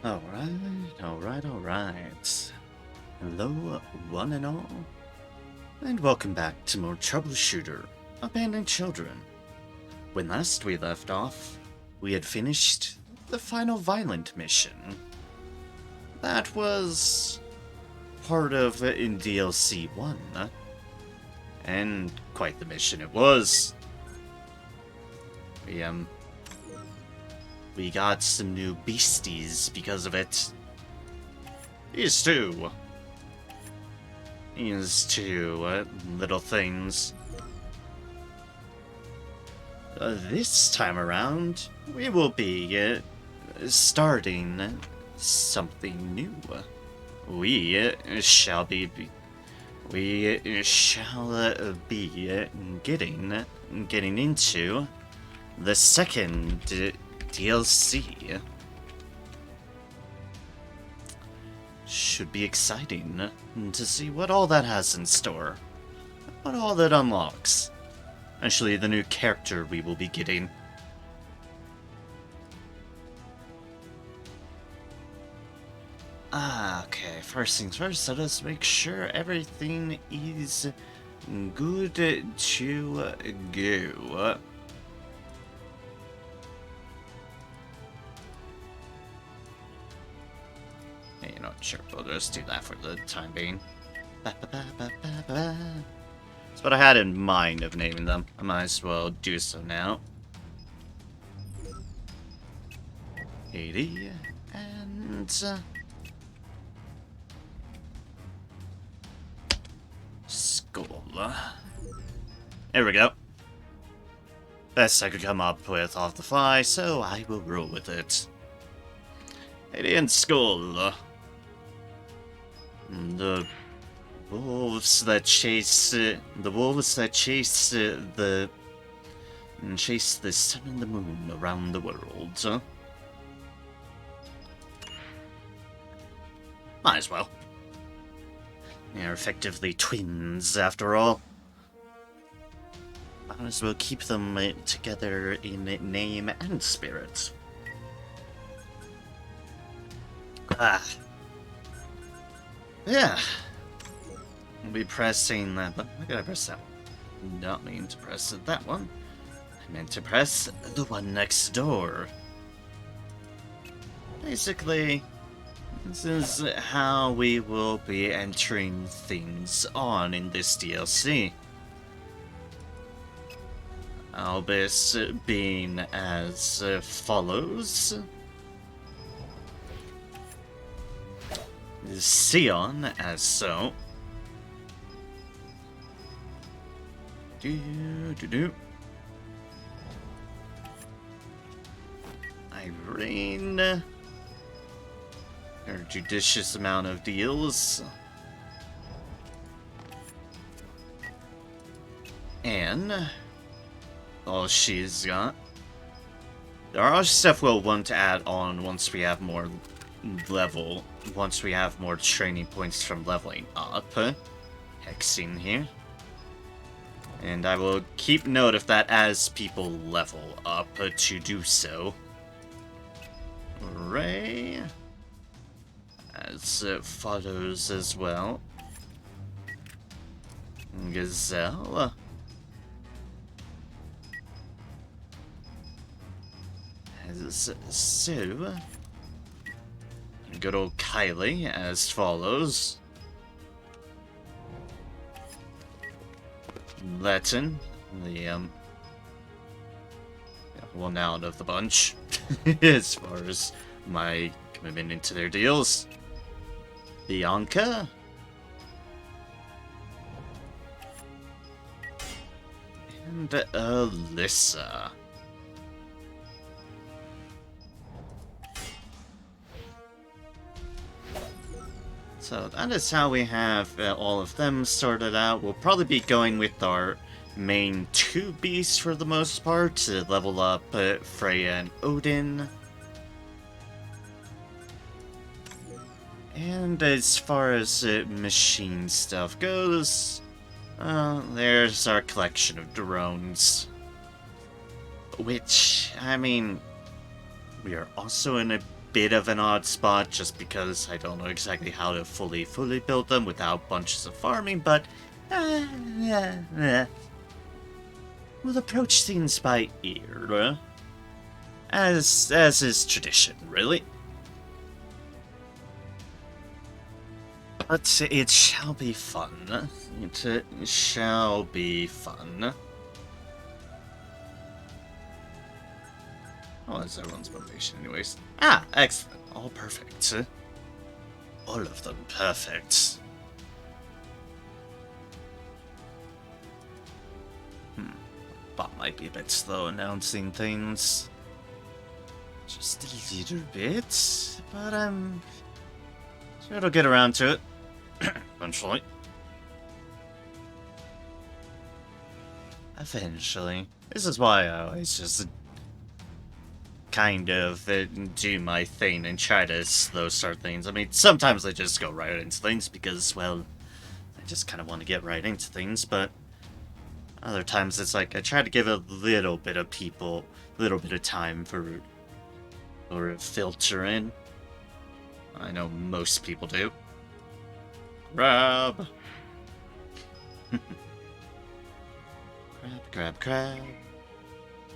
Alright. Hello, one and all, and welcome back to more Troubleshooter, Abandoned Children. When last we left off, we had finished the final violent mission. That was part of in DLC 1, and quite the mission it was. We got some new beasties because of it. These two little things. This time around, we will be starting something new. We shall be getting into the second DLC. Should be exciting to see what all that has in store. What all that unlocks. Actually, the new character we will be getting. Okay, first things first, let us make sure everything is good to go. You know, sure, we'll just do that for the time being. That's what I had in mind of naming them. I might as well do so now. 80 and Skull. There we go. Best I could come up with off the fly, so I will roll with it. 80 and Skull. The wolves that chase the sun and the moon around the world. Huh? Might as well. They're effectively twins, after all. Might as well keep them together in name and spirit. Yeah. I'll be pressing that button. Why did I press that one? Not mean to press that one. I meant to press the one next door. Basically, this is how we will be entering things on in this DLC. Albus being as follows. Sion as so. Irene. Her judicious amount of deals. Anne. All she's got. There are stuff we'll want to add on once we have more training points from leveling up. Hexing here. And I will keep note of that as people level up to do so. Ray. As follows as well. Gazelle. As Sue. Good old Kylie as follows. Latin, one out of the bunch, as far as my commitment into their deals. Bianca. And Alyssa. So that is how we have all of them sorted out. We'll probably be going with our main two beasts for the most part to level up Freya and Odin. And as far as machine stuff goes, there's our collection of drones. Which, I mean, we are also in a bit of an odd spot just because I don't know exactly how to fully build them without bunches of farming, but we'll approach things by ear, as is tradition, really. But it shall be fun. It shall be fun. Oh, that's everyone's motivation anyways. Ah, excellent. All perfect. All of them perfect. Bot might be a bit slow announcing things. Just a little bit, but I'm sure it'll get around to it eventually. Eventually. This is why I always just kind of do my thing and try to slow start things. I mean, sometimes I just go right into things because, well, I just kind of want to get right into things, but other times it's like I try to give a little bit of time for filter in. I know most people do. Grab. Grab.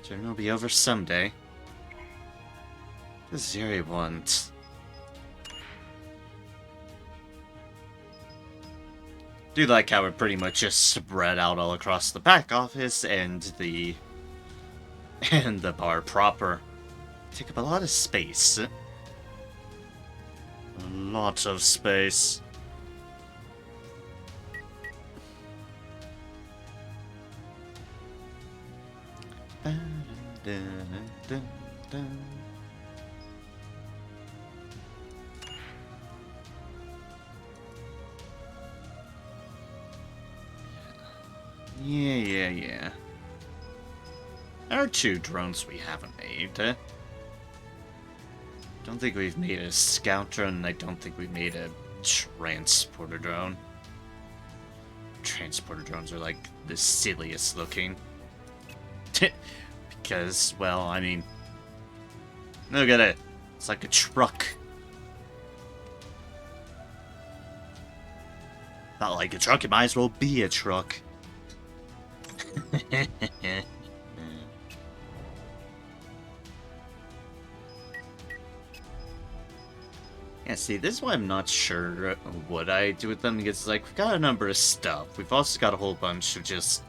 Turn will be over someday. This is very want. Do like how we're pretty much just spread out all across the back office and the bar proper. Take up a lot of space. A lot of space. Yeah. There are 2 drones we haven't made. Don't think we've made a scout drone, and I don't think we've made a transporter drone. Transporter drones are like the silliest looking. Because, well, I mean, look at it. It's like a truck. Not like a truck, it might as well be a truck. Yeah, see, this is why I'm not sure what I do with them, because, like, we've got a number of stuff. We've also got a whole bunch of just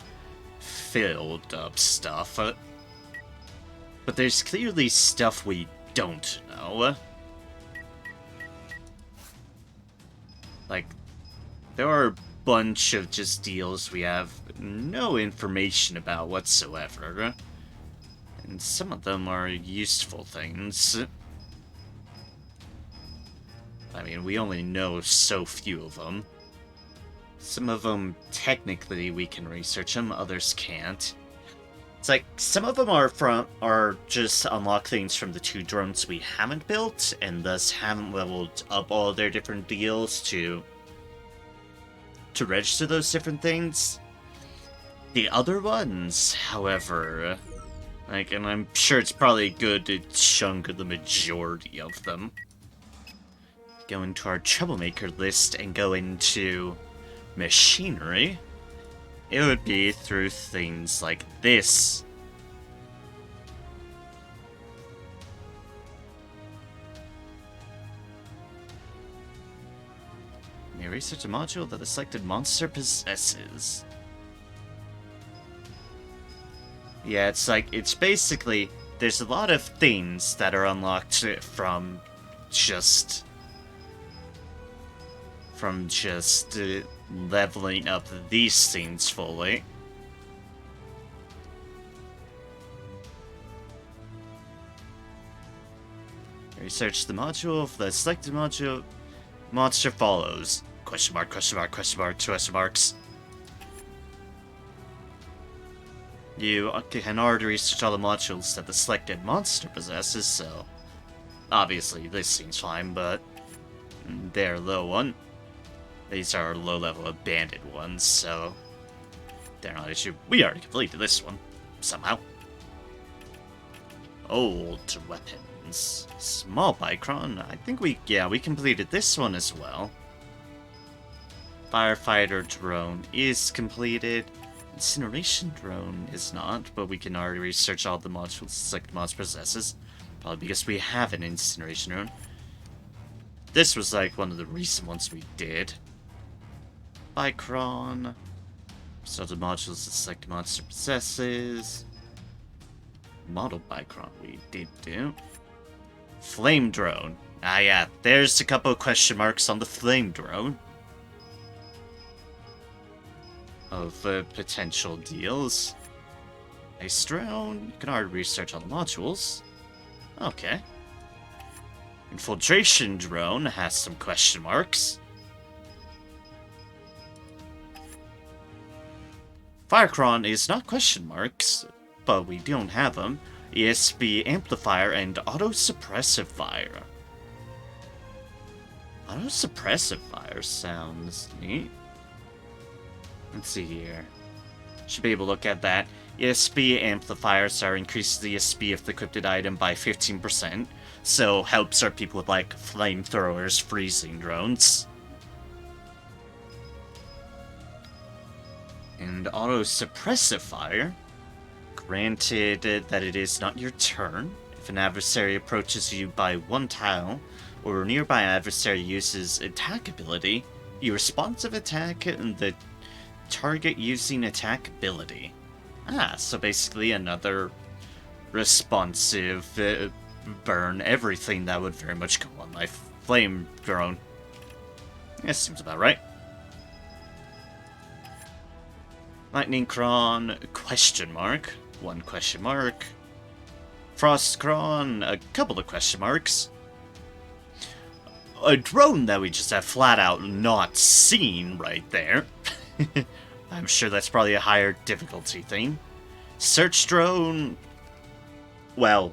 filled up stuff. But there's clearly stuff we don't know. Like, there are a bunch of just deals we have no information about whatsoever. And some of them are useful things. I mean, we only know so few of them. Some of them, technically, we can research them, others can't. It's like, some of them are just unlock things from the 2 drones we haven't built, and thus haven't leveled up all their different deals to register those different things. The other ones, however, like, and I'm sure it's probably a good chunk of the majority of them, go into our troublemaker list and go into machinery, it would be through things like this. May research a module that the selected monster possesses. Yeah, it's basically, there's a lot of things that are unlocked from just leveling up these things fully. Research the module of the selected module. Monster follows. Question mark, question mark, question mark, question marks. You can already research all the modules that the selected monster possesses, so obviously this seems fine, but they're low one. These are low-level abandoned ones, so they're not an issue. We already completed this one, somehow. Old weapon. Tyrrans. Small Bicron. I think we completed this one as well. Firefighter drone is completed. Incineration drone is not, but we can already research all the modules select mods possesses. Probably because we have an incineration drone. This was like one of the recent ones we did. Bicron. So the modules that select monster possesses. Model Bicron we did do. Flame drone. Ah yeah, there's a couple of question marks on the flame drone. Of potential deals. Ice drone. You can already research all the modules. Okay. Infiltration drone has some question marks. Firecron is not question marks, but we don't have them. ESP amplifier and auto-suppressive fire. Auto-suppressive fire sounds neat. Let's see here. Should be able to look at that. ESP amplifiers are increases the ESP of the equipped item by 15%, so helps our people with like flamethrowers, freezing drones. And auto-suppressive fire. Granted that it is not your turn, if an adversary approaches you by one tile, or a nearby adversary uses attack ability, you responsive attack and the target using attack ability. Ah, so basically another responsive burn everything that would very much go on my flame drone. Yeah, seems about right. Lightning Cron, question mark. One question mark. Frost Cron, a couple of question marks. A drone that we just have flat out not seen right there. I'm sure that's probably a higher difficulty thing. Search drone. Well,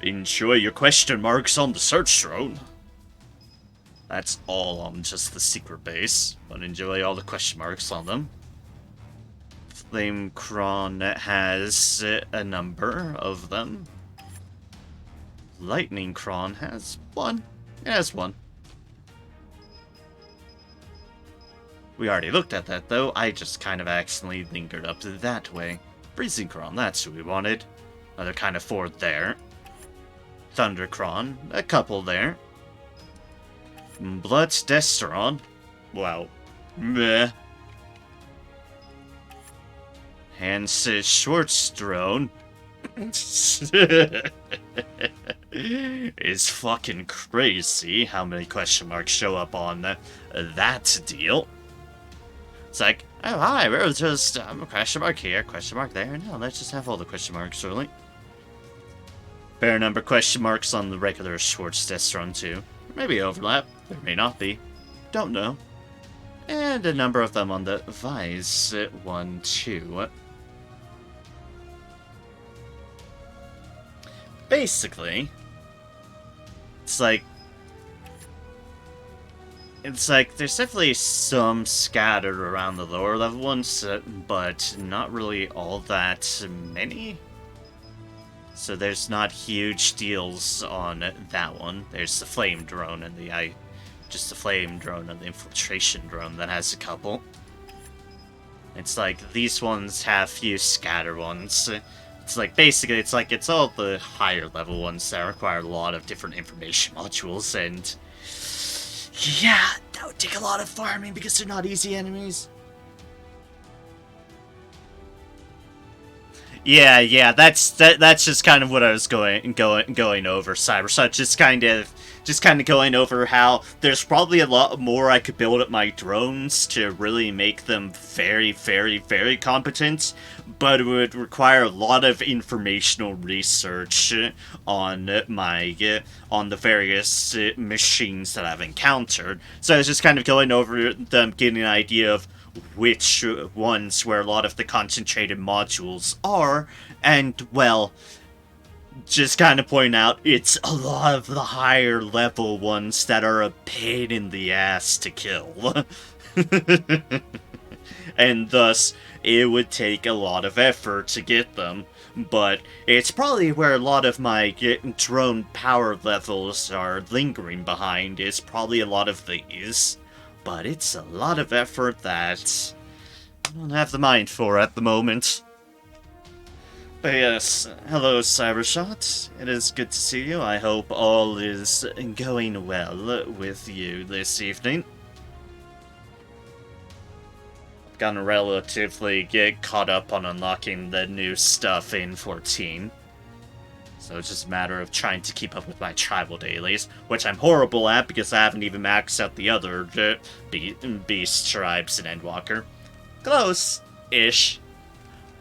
enjoy your question marks on the search drone. That's all on just the secret base, but enjoy all the question marks on them. Flame Cron has a number of them. Lightning Cron has one. It has one. We already looked at that, though. I just kind of accidentally lingered up that way. Freezing Cron, that's who we wanted. Another kind of four there. Thunder Cron, a couple there. Blood Desteron, well, meh. Hans Schwartz drone is fucking crazy how many question marks show up on that deal. It's like, oh hi, we're just question mark here, question mark there. No, let's just have all the question marks, really. Fair number question marks on the regular Schwartz Desteron too. Maybe overlap, there may not be. Don't know. And a number of them on the Vise 1, 2. Basically, it's like there's definitely some scattered around the lower level ones, but not really all that many. So there's not huge deals on that one. There's the flame drone and the flame drone and the infiltration drone that has a couple. It's like these ones have few scatter ones. It's like basically it's all the higher level ones that require a lot of different information modules, and yeah, that would take a lot of farming because they're not easy enemies. Yeah, that's just kind of what I was going over, Cybershot. Just kind of going over how there's probably a lot more I could build at my drones to really make them very, very, very competent, but it would require a lot of informational research on the various machines that I've encountered. So I was just kind of going over them, getting an idea of which ones where a lot of the concentrated modules are, and, well, just kind of point out it's a lot of the higher level ones that are a pain in the ass to kill. And thus, it would take a lot of effort to get them. but it's probably where a lot of my drone power levels are lingering behind, is probably a lot of these. But it's a lot of effort that I don't have the mind for at the moment. But yes, hello Cybershot, it is good to see you. I hope all is going well with you this evening. I've gotten relatively caught up on unlocking the new stuff in 14. So it's just a matter of trying to keep up with my tribal dailies, which I'm horrible at because I haven't even maxed out the other beast tribes in Endwalker. Close-ish.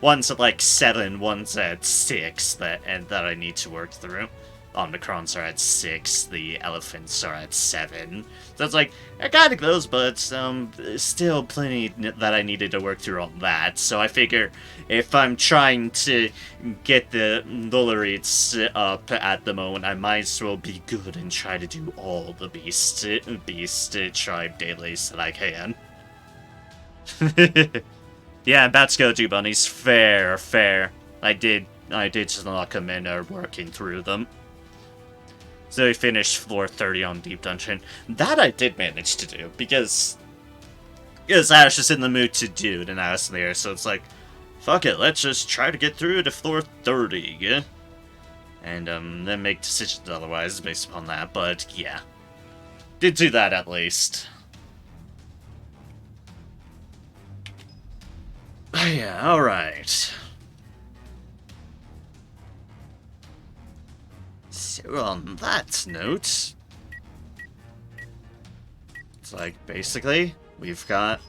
One's at like 7, one's at 6 that I need to work through. Omnicrons are at 6, the elephants are at 7. So it's like, I kinda close, but still plenty that I needed to work through on that. So I figure if I'm trying to get the Lullarites up at the moment, I might as well be good and try to do all the beast tribe dailies that I can. Yeah, I'm about to go do bunnies. Fair. I did just unlock them and are working through them. So we finished floor 30 on Deep Dungeon. That I did manage to do, because I was just in the mood to do it, and I was there, so it's like, fuck it, let's just try to get through to floor 30, yeah? And then make decisions otherwise based upon that, but yeah. Did do that at least. Yeah, alright. So on that note, it's like, basically, we've got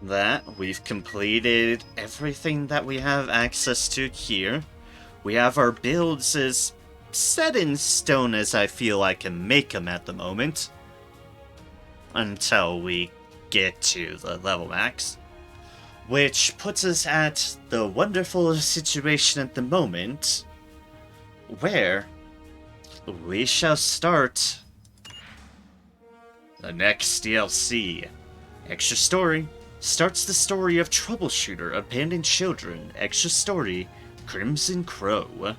that. We've completed everything that we have access to here. We have our builds as set in stone as I feel I can make them at the moment. Until we get to the level max. Which puts us at the wonderful situation at the moment where we shall start the next DLC. Extra Story starts the story of Troubleshooter, Abandoned Children. Extra Story, Crimson Crow.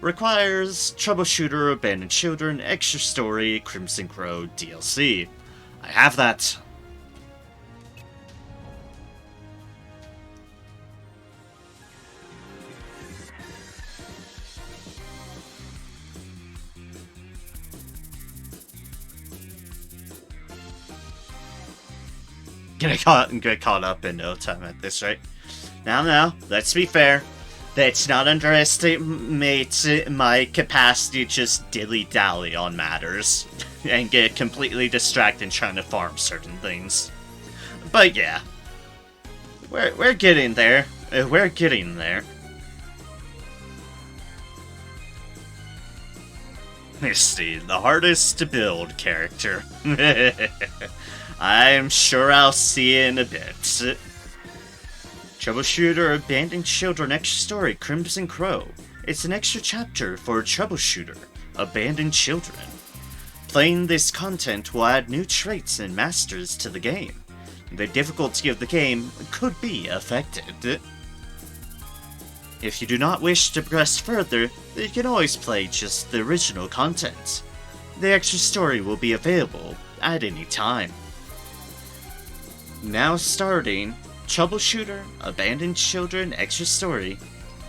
Requires Troubleshooter, Abandoned Children, Extra Story, Crimson Crow DLC. I have that. Get caught up in no time at this rate. Now, let's be fair. Let's not underestimate my capacity to just dilly-dally on matters. And get completely distracted trying to farm certain things. But yeah. We're getting there. We're getting there. Misty, the hardest to build character. I'm sure I'll see you in a bit. Troubleshooter, Abandoned Children Extra Story, Crimson Crow. It's an extra chapter for Troubleshooter, Abandoned Children. Playing this content will add new traits and masters to the game. The difficulty of the game could be affected. If you do not wish to progress further, you can always play just the original content. The extra story will be available at any time. Now starting, Troubleshooter, Abandoned Children Extra Story,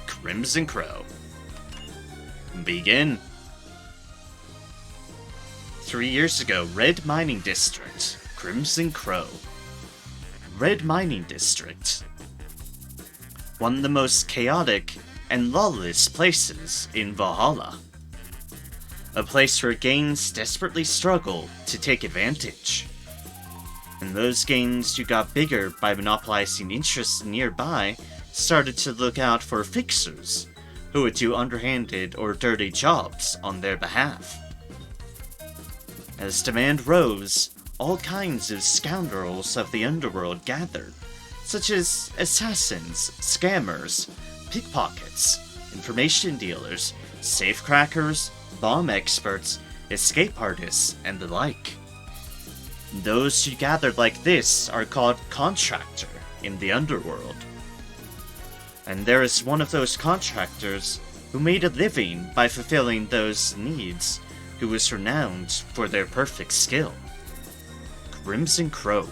Crimson Crow. Begin. 3 years ago, Red Mining District, Crimson Crow. Red Mining District. One of the most chaotic and lawless places in Valhalla. A place where gangs desperately struggle to take advantage. And those gangs who got bigger by monopolizing interests nearby started to look out for fixers who would do underhanded or dirty jobs on their behalf. As demand rose, all kinds of scoundrels of the underworld gathered, such as assassins, scammers, pickpockets, information dealers, safecrackers, bomb experts, escape artists, and the like. Those who gathered like this are called contractor in the underworld. And there is one of those contractors who made a living by fulfilling those needs, who was renowned for their perfect skill. Crimson Crow.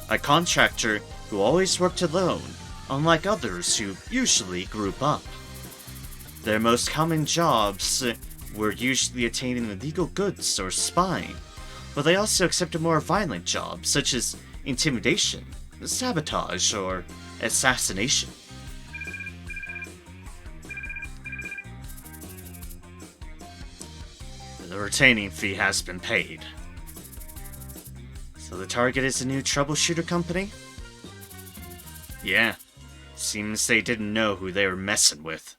A contractor who always worked alone, unlike others who usually group up. Their most common jobs were usually attaining illegal goods or spying, but they also accepted more violent jobs such as intimidation, sabotage, or assassination. The retaining fee has been paid. So the target is a new troubleshooter company? Yeah, seems they didn't know who they were messing with.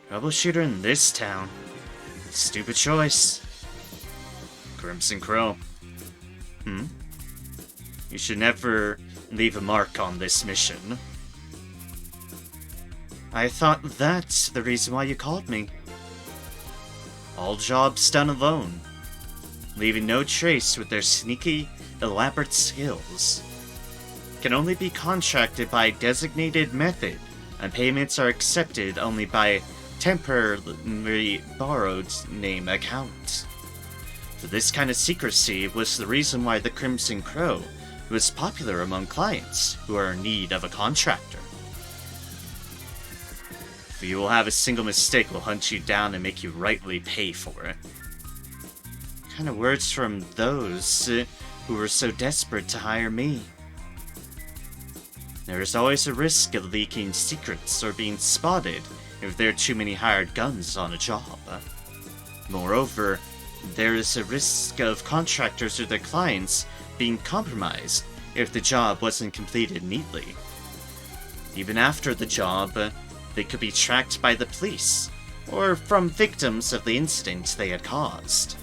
Troubleshooter in this town? Stupid choice. Crimson Crow. You should never leave a mark on this mission. I thought that's the reason why you called me. All jobs done alone, leaving no trace with their sneaky, elaborate skills. Can only be contracted by a designated method, and payments are accepted only by temporarily borrowed name account. For this kind of secrecy was the reason why the Crimson Crow was popular among clients who are in need of a contractor. If you will have a single mistake, we'll hunt you down and make you rightly pay for it. What kind of words from those who were so desperate to hire me? There is always a risk of leaking secrets or being spotted if there are too many hired guns on a job. Moreover, there is a risk of contractors or their clients being compromised if the job wasn't completed neatly. Even after the job, they could be tracked by the police, or from victims of the incident they had caused.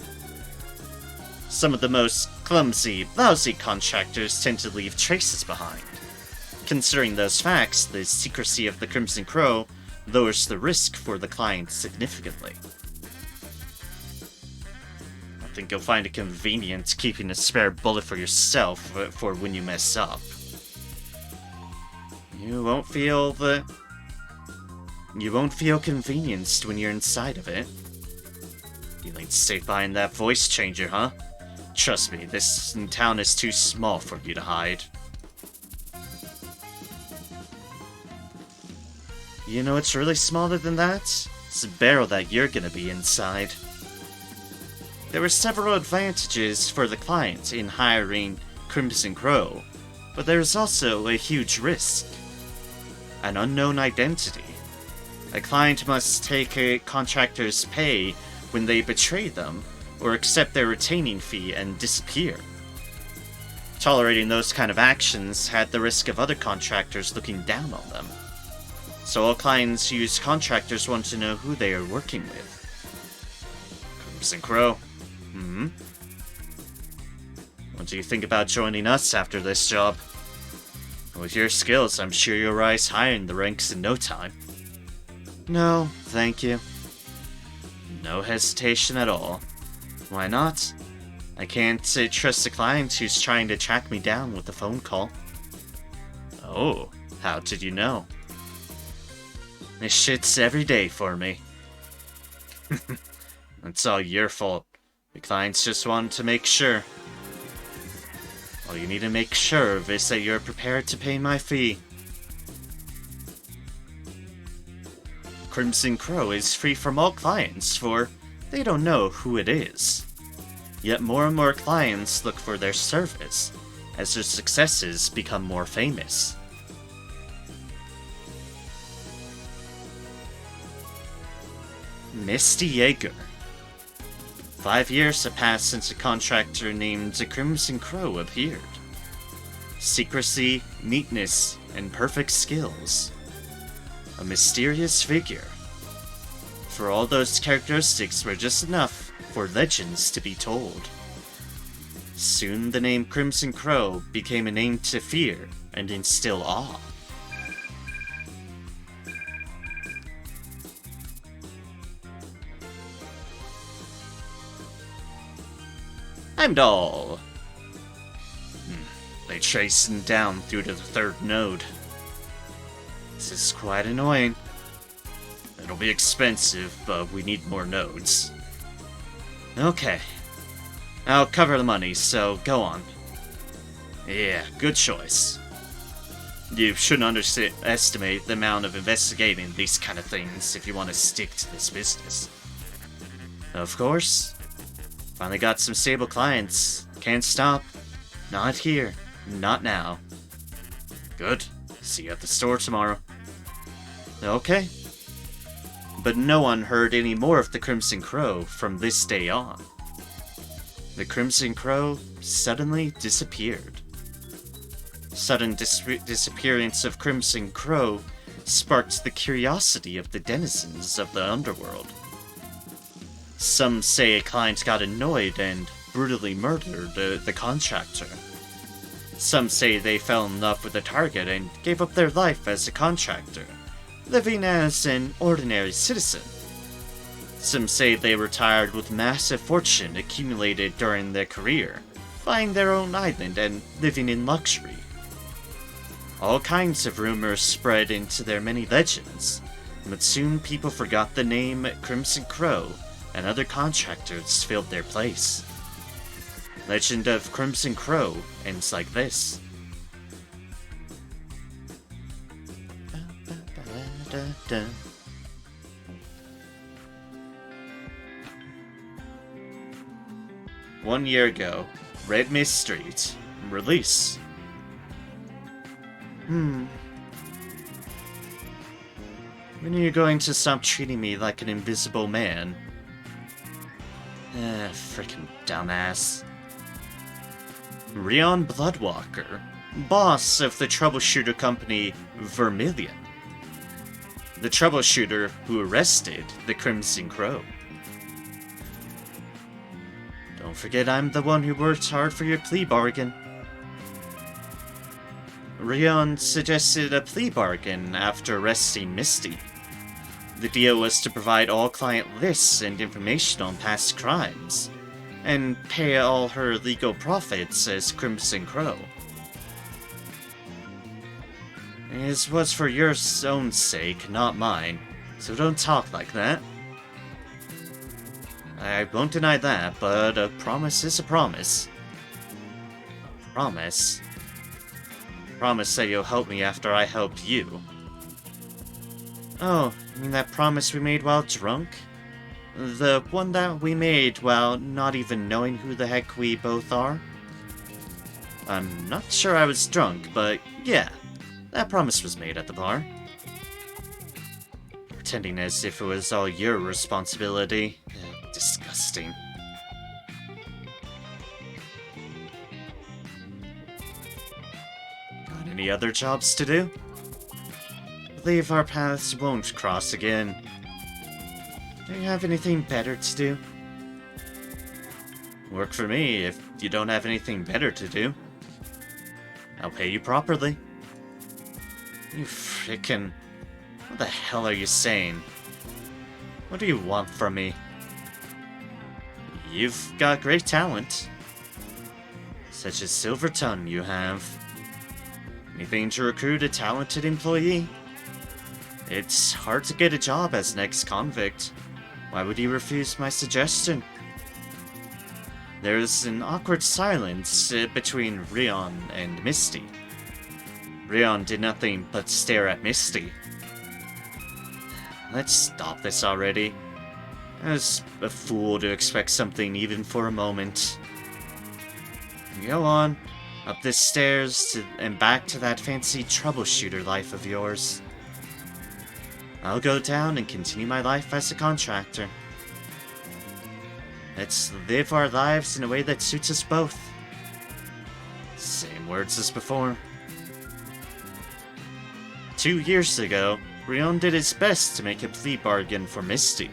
Some of the most clumsy, lousy contractors tend to leave traces behind. Considering those facts, the secrecy of the Crimson Crow lowers the risk for the client significantly. I think you'll find it convenient keeping a spare bullet for yourself for when you mess up. You won't feel convenienced when you're inside of it. Feeling safe behind that voice changer, huh? Trust me, this town is too small for you to hide. You know what's really smaller than that? It's the barrel that you're gonna be inside. There were several advantages for the client in hiring Crimson Crow, but there is also a huge risk. An unknown identity. A client must take a contractor's pay when they betray them, or accept their retaining fee and disappear. Tolerating those kind of actions had the risk of other contractors looking down on them. So all clients who use contractors want to know who they are working with. Crimson Crow. What do you think about joining us after this job? With your skills, I'm sure you'll rise higher in the ranks in no time. No, thank you. No hesitation at all. Why not? I can't trust a client who's trying to track me down with a phone call. Oh, how did you know? This shit's every day for me. It's all your fault. The clients just wanted to make sure. All you need to make sure of is that you're prepared to pay my fee. Crimson Crow is free from all clients, for they don't know who it is. Yet more and more clients look for their service, as their successes become more famous. Misty Yeager. 5 years have passed since a contractor named Crimson Crow appeared. Secrecy, neatness, and perfect skills. A mysterious figure. For all those characteristics were just enough for legends to be told. Soon the name Crimson Crow became a name to fear and instill awe. Heimdall! They traced him down through to the third node. This is quite annoying. It'll be expensive, but we need more nodes. Okay. I'll cover the money, so go on. Yeah, good choice. You shouldn't underestimate the amount of investigating these kind of things if you want to stick to this business. Of course. Finally got some stable clients. Can't stop. Not here. Not now. Good. See you at the store tomorrow. Okay. But no one heard any more of the Crimson Crow from this day on. The Crimson Crow suddenly disappeared. Sudden disappearance of Crimson Crow sparked the curiosity of the denizens of the underworld. Some say a client got annoyed and brutally murdered the contractor. Some say they fell in love with the target and gave up their life as a contractor, living as an ordinary citizen. Some say they retired with massive fortune accumulated during their career, buying their own island and living in luxury. All kinds of rumors spread into their many legends, but soon people forgot the name Crimson Crow and other contractors filled their place. Legend of Crimson Crow ends like this. One year ago, Red Mist Street. Release. When are you going to stop treating me like an invisible man? Frickin' dumbass. Rion Bloodwalker, boss of the Troubleshooter company Vermilion. The Troubleshooter who arrested the Crimson Crow. Don't forget I'm the one who worked hard for your plea bargain. Rion suggested a plea bargain after arresting Misty. The deal was to provide all client lists and information on past crimes, and pay all her legal profits as Crimson Crow. It was for your own sake, not mine, so don't talk like that. I won't deny that, but a promise is a promise. Promise? Promise that you'll help me after I help you. Oh, you mean that promise we made while drunk? The one that we made while not even knowing who the heck we both are? I'm not sure I was drunk, but yeah, that promise was made at the bar. Pretending as if it was all your responsibility. Disgusting. Got any other jobs to do? Believe our paths won't cross again. Do you have anything better to do? Work for me if you don't have anything better to do. I'll pay you properly. You frickin'... What the hell are you saying? What do you want from me? You've got great talent. Such a silver tongue you have. Anything to recruit a talented employee? It's hard to get a job as an ex-convict. Why would you refuse my suggestion? There's an awkward silence between Rion and Misty. Rion did nothing but stare at Misty. Let's stop this already. I was a fool to expect something even for a moment. Go on, up the stairs and back to that fancy troubleshooter life of yours. I'll go down and continue my life as a contractor. Let's live our lives in a way that suits us both. Same words as before. 2 years ago, Rion did his best to make a plea bargain for Misty.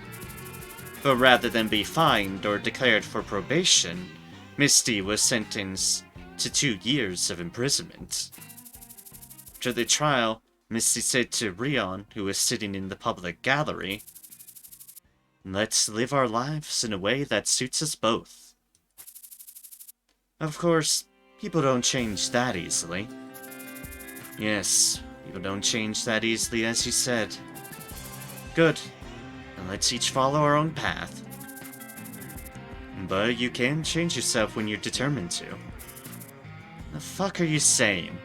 But rather than be fined or declared for probation, Misty was sentenced to 2 years of imprisonment. After the trial, Misty said to Rion, who was sitting in the public gallery, "Let's live our lives in a way that suits us both." Of course, people don't change that easily. Yes, People don't change that easily, as you said. Good. And let's each follow our own path. But you can change yourself when you're determined to. The fuck are you saying?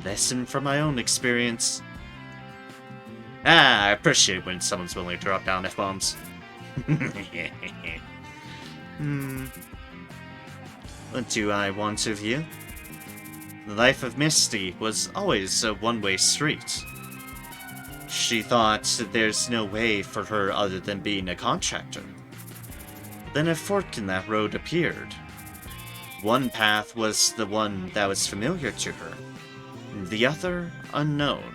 Lesson from my own experience. I appreciate when someone's willing to drop down F-bombs. What do I want of you? The life of Misty was always a one-way street. She thought that there's no way for her other than being a contractor. Then a fork in that road appeared. One path was the one that was familiar to her, the other unknown.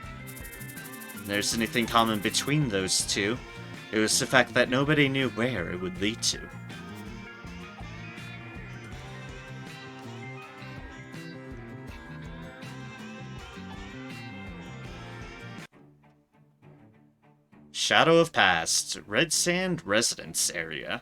If there's anything common between those two, it was the fact that nobody knew where it would lead to. Shadow of Past, Red Sand Residence Area.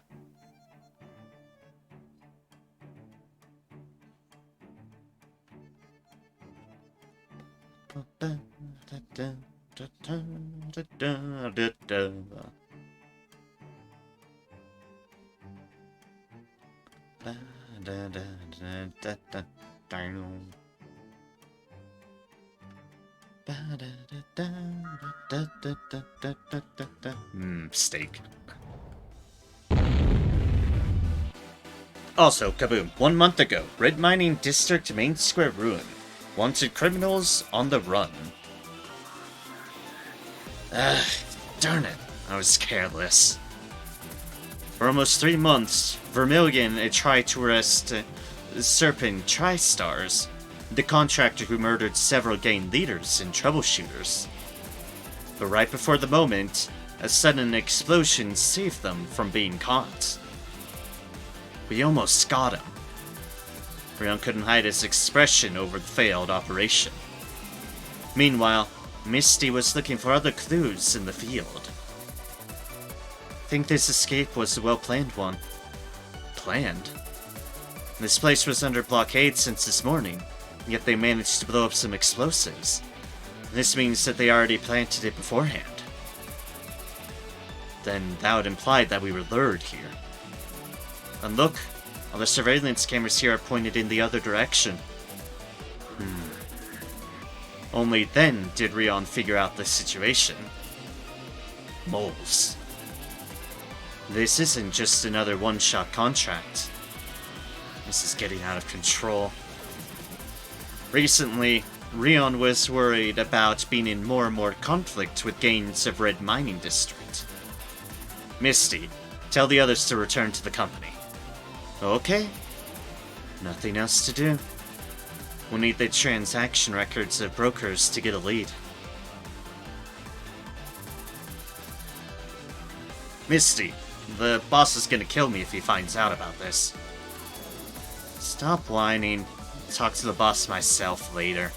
Steak. Also, kaboom. 1 month ago, Red Mining District Main Square ruin. Wanted criminals on the run. Darn it. I was careless. For almost 3 months, Vermilion tried to arrest Serpent Tri-Stars, the contractor who murdered several gang leaders and troubleshooters. But right before the moment, a sudden explosion saved them from being caught. We almost got him. Rion couldn't hide his expression over the failed operation. Meanwhile, Misty was looking for other clues in the field. I think this escape was a well-planned one. Planned? This place was under blockade since this morning, yet they managed to blow up some explosives. This means that they already planted it beforehand. Then that would imply that we were lured here. And look, all the surveillance cameras here are pointed in the other direction. Only then did Rion figure out the situation. Moles. This isn't just another one-shot contract. This is getting out of control. Recently, Rion was worried about being in more and more conflict with gangs of Red Mining District. Misty, tell the others to return to the company. Okay. Nothing else to do. We'll need the transaction records of brokers to get a lead. Misty, the boss is gonna kill me if he finds out about this. Stop whining. I'll talk to the boss myself later.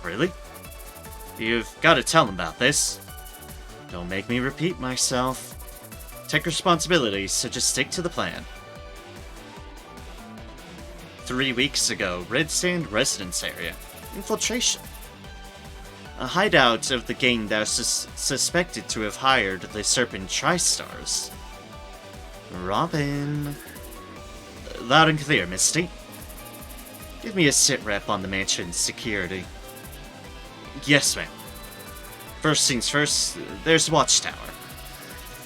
Really? You've got to tell him about this. Don't make me repeat myself. Take responsibility, so just stick to the plan. 3 weeks ago, Red Sand Residence Area. Infiltration. A hideout of the gang that was suspected to have hired the Serpent Tri-Stars. Robin. Loud and clear, Misty. Give me a sit rep on the mansion's security. Yes, ma'am. First things first, there's a watchtower.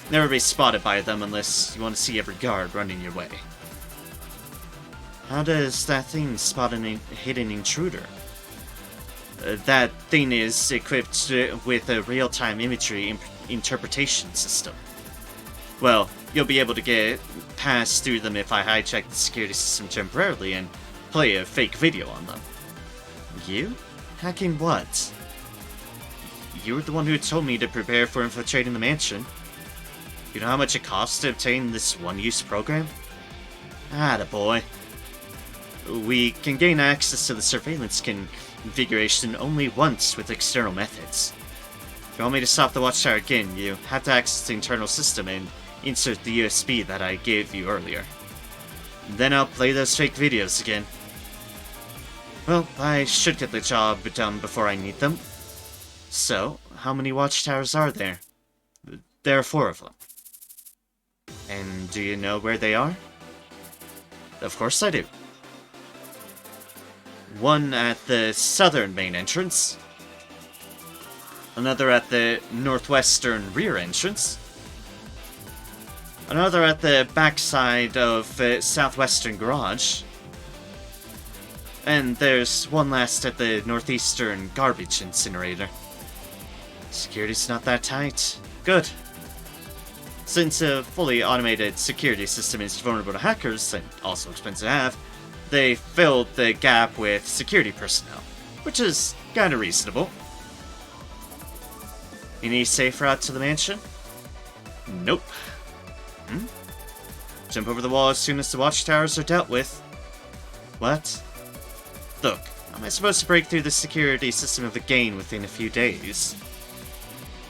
Never be spotted by them unless you want to see every guard running your way. How does that thing spot a hidden intruder? That thing is equipped with a real-time imagery interpretation system. Well, you'll be able to get past through them if I hijack the security system temporarily and play a fake video on them. You? Hacking what? You were the one who told me to prepare for infiltrating the mansion. You know how much it costs to obtain this one-use program? Attaboy. We can gain access to the surveillance configuration only once with external methods. If you want me to stop the watchtower again, you have to access the internal system and insert the USB that I gave you earlier. Then I'll play those fake videos again. Well, I should get the job done before I need them. So, how many watchtowers are there? There are 4 of them. And do you know where they are? Of course I do. One at the southern main entrance. Another at the northwestern rear entrance. Another at the backside of southwestern garage. And there's one last at the northeastern garbage incinerator. Security's not that tight. Good. Since a fully automated security system is vulnerable to hackers, and also expensive to have, they filled the gap with security personnel, which is kinda reasonable. Any safe route to the mansion? Nope. Jump over the wall as soon as the watchtowers are dealt with. What? Look, am I supposed to break through the security system of a gain within a few days?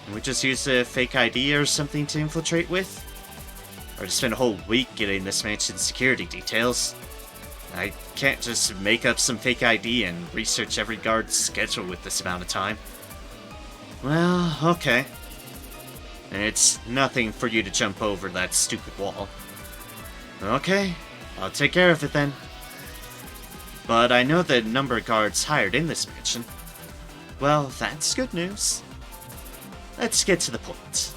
Can we just use a fake ID or something to infiltrate with? Or to spend a whole week getting this mansion's security details? I can't just make up some fake ID and research every guard's schedule with this amount of time. Well, okay. And it's nothing for you to jump over that stupid wall. Okay, I'll take care of it then. But I know the number of guards hired in this mansion. Well, that's good news. Let's get to the point.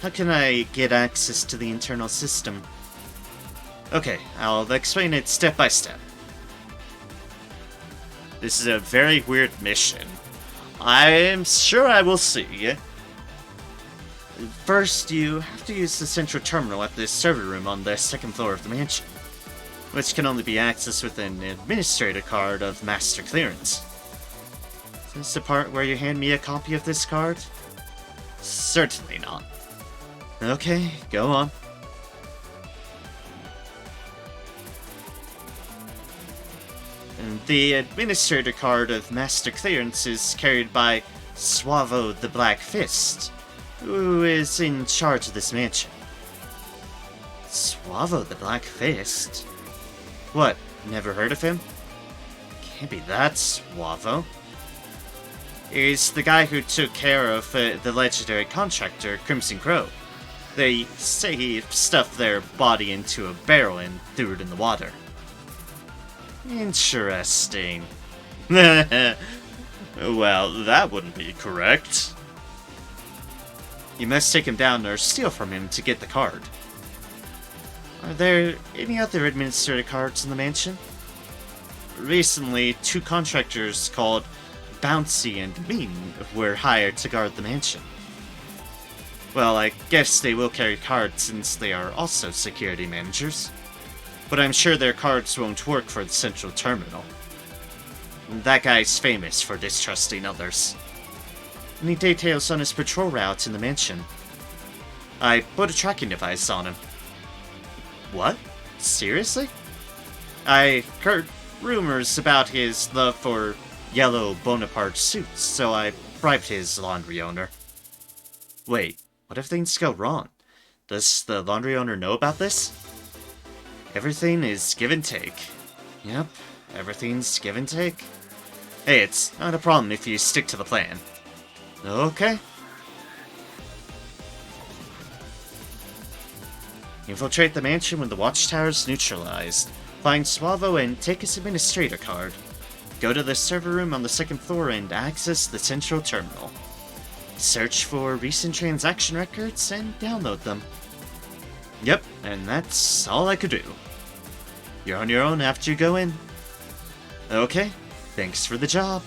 How can I get access to the internal system? Okay, I'll explain it step by step. This is a very weird mission. I am sure I will see. First, you have to use the central terminal at the server room on the 2nd floor of the mansion, which can only be accessed with an administrator card of master clearance. Is this the part where you hand me a copy of this card? Certainly not. Okay, go on. And the administrator card of master clearance is carried by Suavo the Black Fist, who is in charge of this mansion. Suavo the Black Fist? What, never heard of him? Can't be that Suavo. He's the guy who took care of the legendary contractor, Crimson Crow. They say he stuffed their body into a barrel and threw it in the water. Interesting. Well, that wouldn't be correct. You must take him down or steal from him to get the card. Are there any other administrator cards in the mansion? Recently, 2 contractors called Bouncy and Mean were hired to guard the mansion. Well, I guess they will carry cards since they are also security managers. But I'm sure their cards won't work for the central terminal. That guy's famous for distrusting others. Any details on his patrol route in the mansion? I put a tracking device on him. What? Seriously? I heard rumors about his love for yellow Bonaparte suits, so I bribed his laundry owner. Wait, what if things go wrong? Does the laundry owner know about this? Everything is give and take. Yep, everything's give and take. Hey, it's not a problem if you stick to the plan. Okay. Infiltrate the mansion when the watchtower's neutralized. Find Suavo and take his administrator card. Go to the server room on the 2nd floor and access the central terminal. Search for recent transaction records and download them. Yep, and that's all I could do. You're on your own after you go in. Okay, thanks for the job.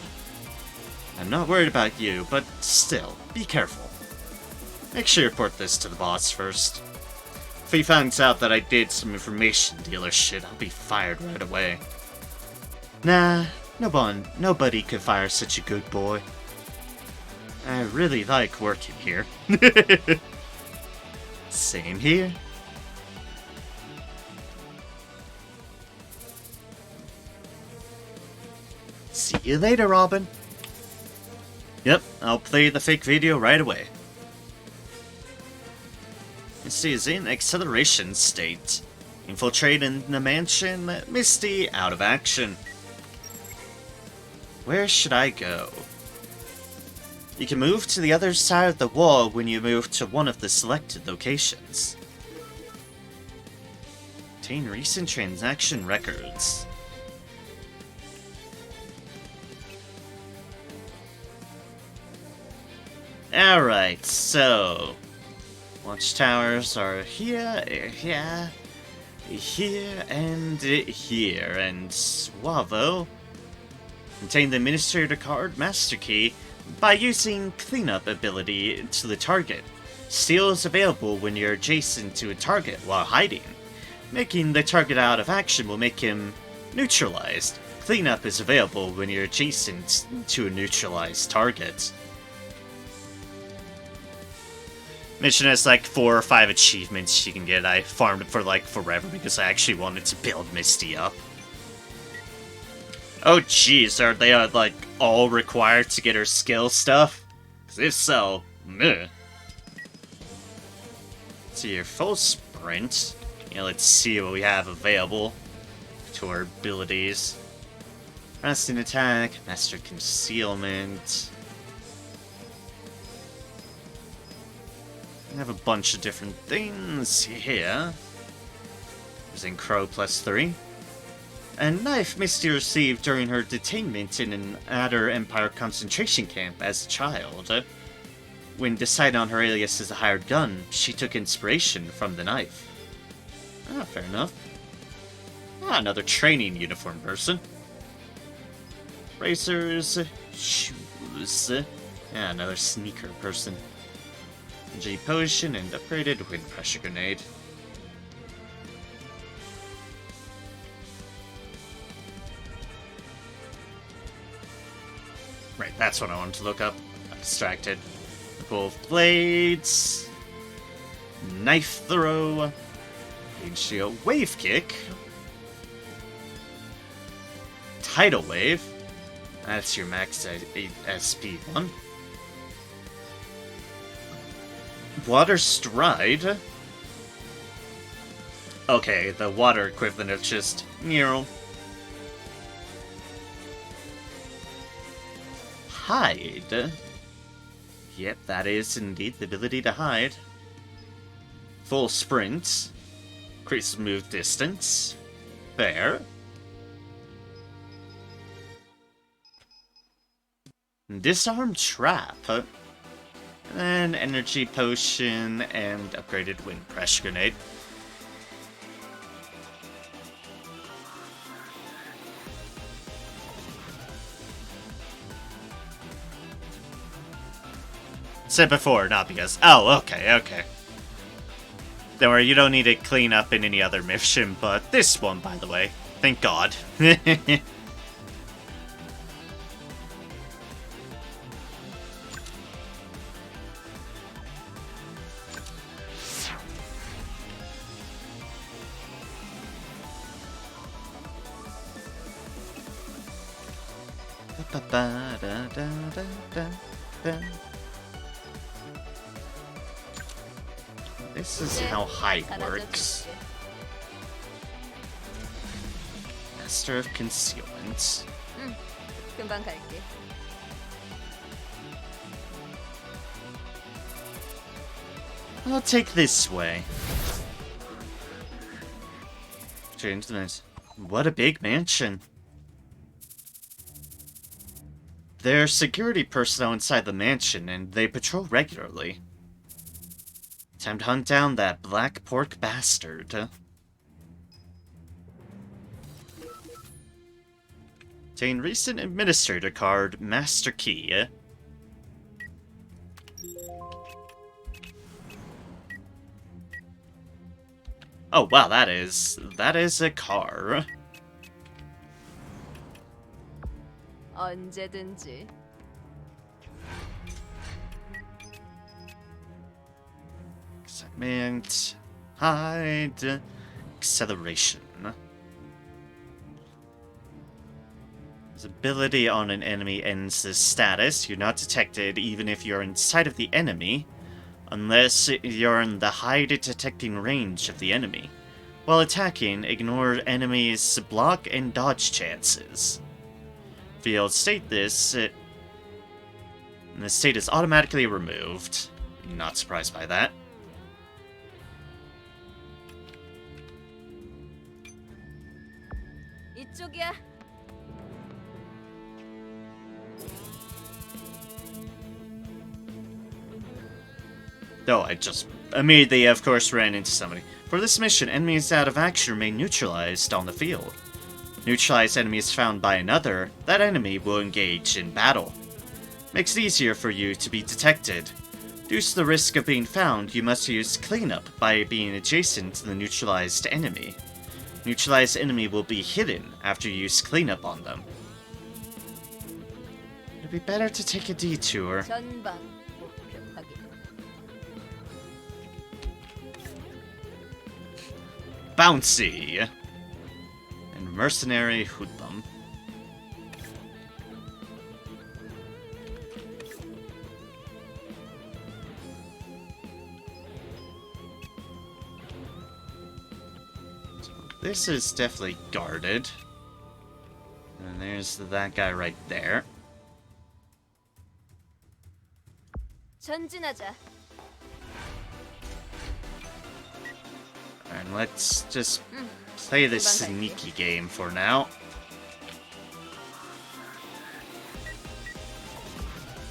I'm not worried about you, but still, be careful. Make sure you report this to the boss first. If he finds out that I did some information dealer shit, I'll be fired right away. Nah, nobody could fire such a good boy. I really like working here. Same here. See you later, Robin. Yep, I'll play the fake video right away. Misty is in acceleration state. Infiltrate in the mansion. Misty out of action. Where should I go? You can move to the other side of the wall when you move to one of the selected locations. Obtain recent transaction records. Alright, so... watchtowers are here, here, and here, and Suavo. Obtain the Administrator card, Master Key, by using Cleanup ability to the target. Steal is available when you're adjacent to a target while hiding. Making the target out of action will make him neutralized. Cleanup is available when you're adjacent to a neutralized target. Mission has like 4 or 5 achievements you can get. I farmed it for like forever because I actually wanted to build Misty up. Oh jeez, are they like all required to get her skill stuff? 'Cause if so, meh. So your full sprint. Yeah, let's see what we have available to our abilities. Resting attack, master concealment. We have a bunch of different things here. Using Crow +3. A knife Misty received during her detainment in an Adder Empire concentration camp as a child. When deciding on her alias as a hired gun, she took inspiration from the knife. Ah, fair enough. Ah, another training uniform person. Racers, shoes. Ah, another sneaker person. G potion and upgraded wind pressure grenade. Right, that's what I wanted to look up. I'm distracted. Both blades. Knife throw. Shield wave kick. Tidal wave. That's your max SP one. Water stride. Okay, the water equivalent of just Nero. Hide. Yep, that is indeed the ability to hide. Full sprint. Increases move distance. Fair. Disarm trap. And energy potion and upgraded wind pressure grenade. Said before, not because. Oh, okay. Don't worry, you don't need to clean up in any other mission, but this one, by the way. Thank God. This is how hide works. Master of Concealment. 금방 갈게. I'll take this way. What a big mansion. There are security personnel inside the mansion, and they patrol regularly. Time to hunt down that black pork bastard. Obtain recent administrator card, Master Key. Oh wow, that is a car. 언제든지. Segment, hide, acceleration. His ability on an enemy ends this status. You're not detected even if you're in sight of the enemy, unless you're in the hide detecting range of the enemy. While attacking, ignore enemies' block and dodge chances. field state this, and the state is automatically removed. Not surprised by that. 이쪽이야. Though I just immediately, of course, ran into somebody. For this mission, enemies out of action remain neutralized on the field. Neutralized enemies found by another, that enemy will engage in battle. Makes it easier for you to be detected. Due to the risk of being found, you must use cleanup by being adjacent to the neutralized enemy. Neutralized enemy will be hidden after you use cleanup on them. It'd be better to take a detour. 전방 목표 확인. Bouncy! And mercenary hoodlum. This is definitely guarded. And there's that guy right there. 전진하자. And let's just play this sneaky game for now.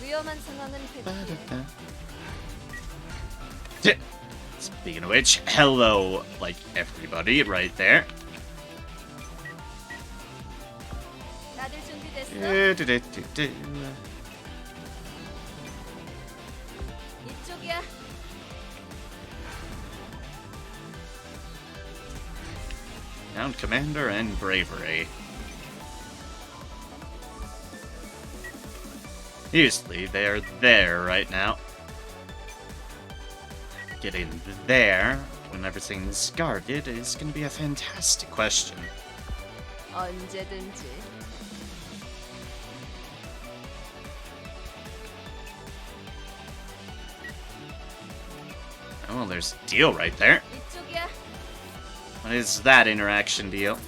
위험한 상황은 회피해. Speaking of which, hello, like, everybody right there. 다들 준비됐어? 이쪽이야. Down Commander and Bravery. Usually, they're there right now. Getting there when everything's guarded is going to be a fantastic question. 언제든지. Oh, well, there's a deal right there. 이쪽이야. What is that interaction deal?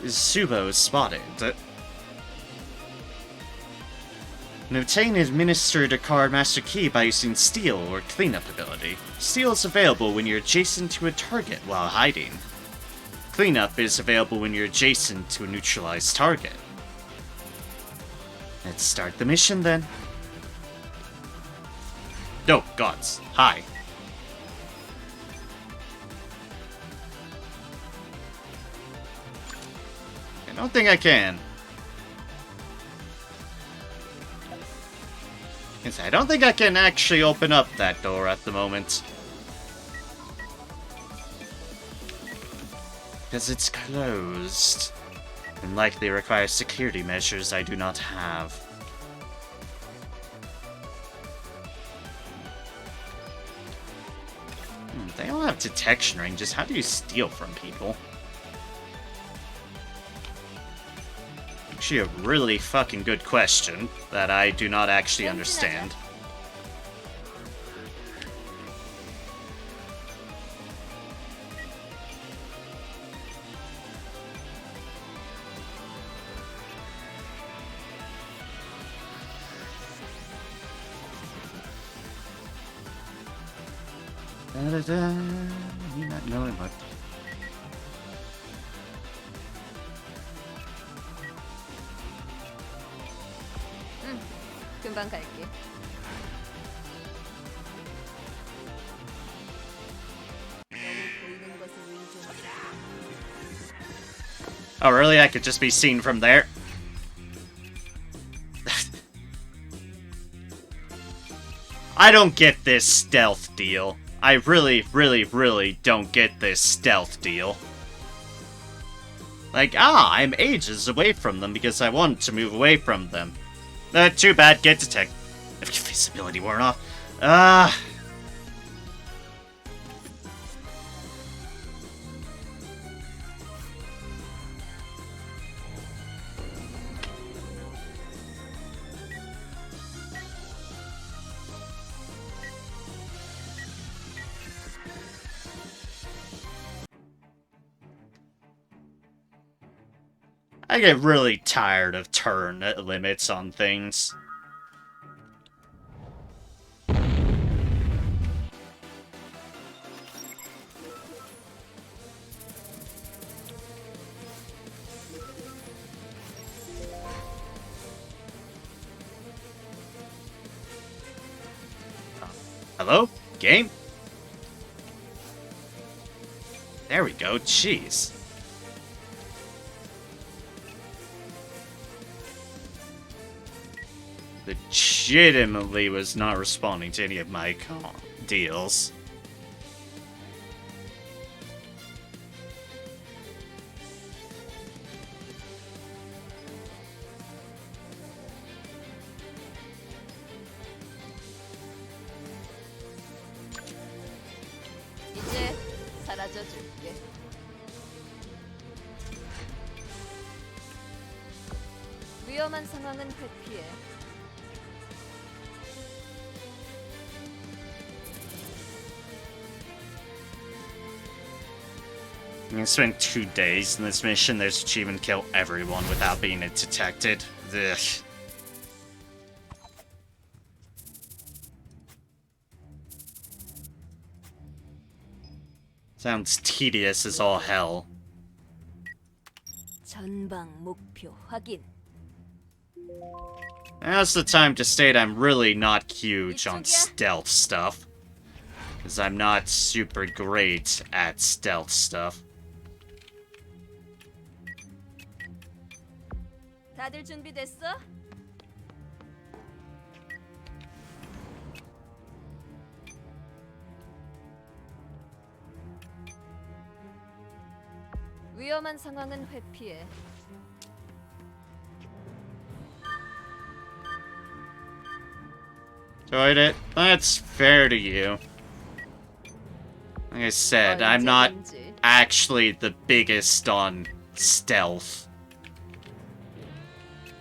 Subo spotted. Obtain and administer the card master key by using steal or cleanup ability. Steal is available when you're adjacent to a target while hiding. Cleanup is available when you're adjacent to a neutralized target. Let's start the mission then. Oh, gods. Hi. I don't think I can. I don't think I can actually open up that door at the moment. Because it's closed. And likely requires security measures I do not have. They all have detection ranges. How do you steal from people? Actually, a really fucking good question that I do not actually understand. Da-da-da, me not knowing what. 금방 갈게. Oh, really? I could just be seen from there? I don't get this stealth deal. I really, really, really don't get this stealth deal. Like, I'm ages away from them because I wanted to move away from them. Too bad, get detect. If visibility weren't off. I get really tired of turn limits on things. Hello? Game? There we go, jeez. Legitimately was not responding to any of my deals. 이제 사라져 줄게. 위험한 상황은 회피해. I'm gonna spend 2 days in this mission. There's achievement kill everyone without being detected. Ugh. Sounds tedious as all hell. 전방 목표 확인. Now's the time to state I'm really not huge on stealth stuff. Because I'm not super great at stealth stuff. 다들 준비됐어? 위험한 상황은 회피해. Enjoyed it. That's fair to you. Like I said, I'm not actually the biggest on stealth.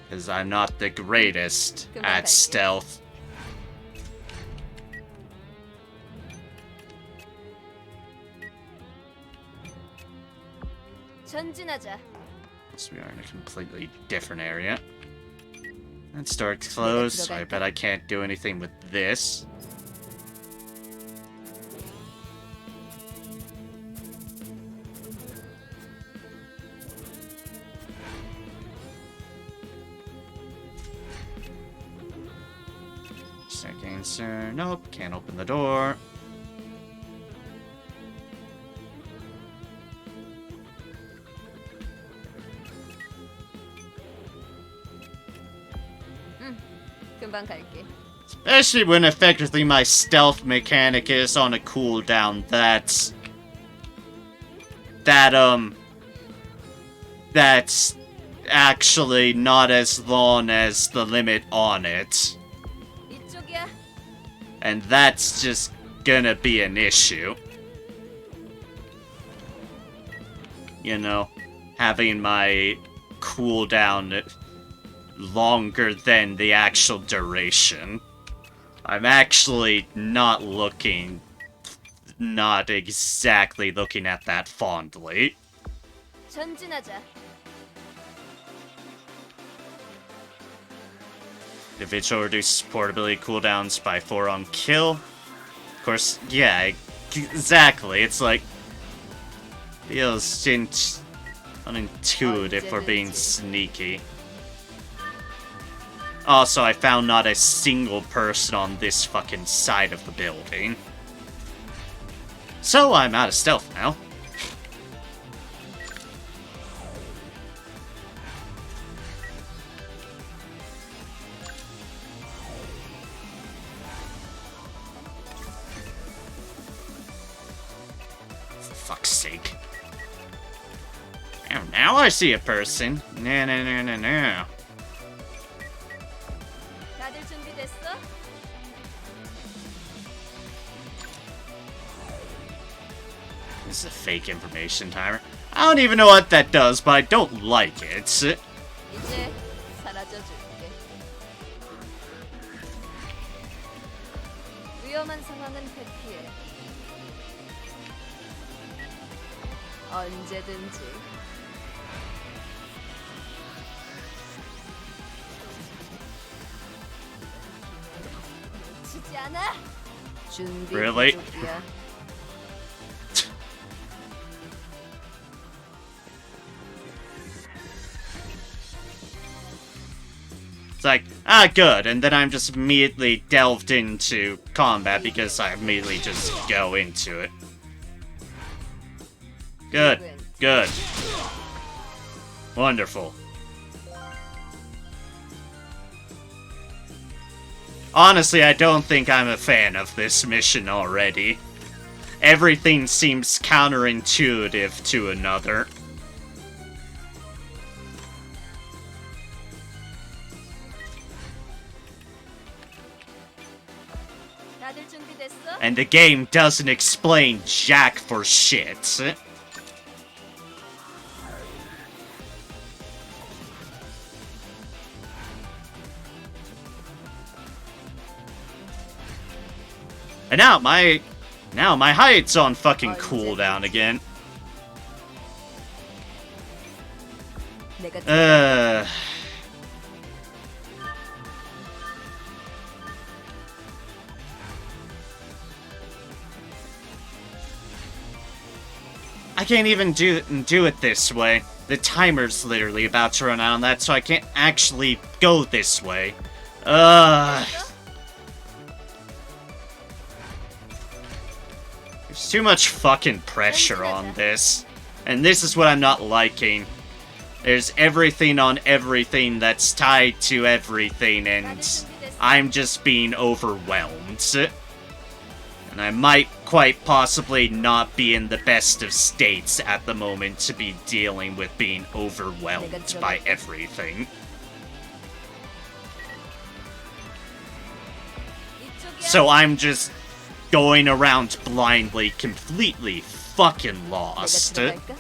Because I'm not the greatest at stealth. 전진하자. So we are in a completely different area. That door's closed, so I bet I can't do anything with this. Second answer. Nope, can't open the door. 금방 갈게. Especially when effectively my stealth mechanic is on a cooldown that's actually not as long as the limit on it. 이쪽이야. And that's just gonna be an issue. You know, having my cooldown longer than the actual duration. I'm actually not exactly looking at that fondly. 전진하자. Individual reduces portability cooldowns by 4 on kill. Of course, yeah, exactly. It's like, feels unintuitive for being sneaky. Also, I found not a single person on this fucking side of the building. So I'm out of stealth now. For fuck's sake. Oh, now I see a person. No. 다들 준비됐어? This is a fake information timer. I don't even know what that does, but I don't like it. 이제 사라져 줄게. 위험한 상황은 회피해. 언제든지. 않아. 준비 Really? 부족이야. It's like, ah, good, and then I'm just immediately delved into combat because I immediately just go into it. Good, good. Wonderful. Honestly, I don't think I'm a fan of this mission already. Everything seems counterintuitive to another. 다들 준비됐어? And the game doesn't explain jack for shit. And now my height's on fucking cooldown again. 내가 I can't even do it this way. The timer's literally about to run out on that, so I can't actually go this way. There's too much fucking pressure on this. And this is what I'm not liking. There's everything on everything that's tied to everything, and I'm just being overwhelmed. And I might quite possibly not be in the best of states at the moment to be dealing with being overwhelmed by everything. So I'm just going around blindly, completely fucking lost. 들어갈까?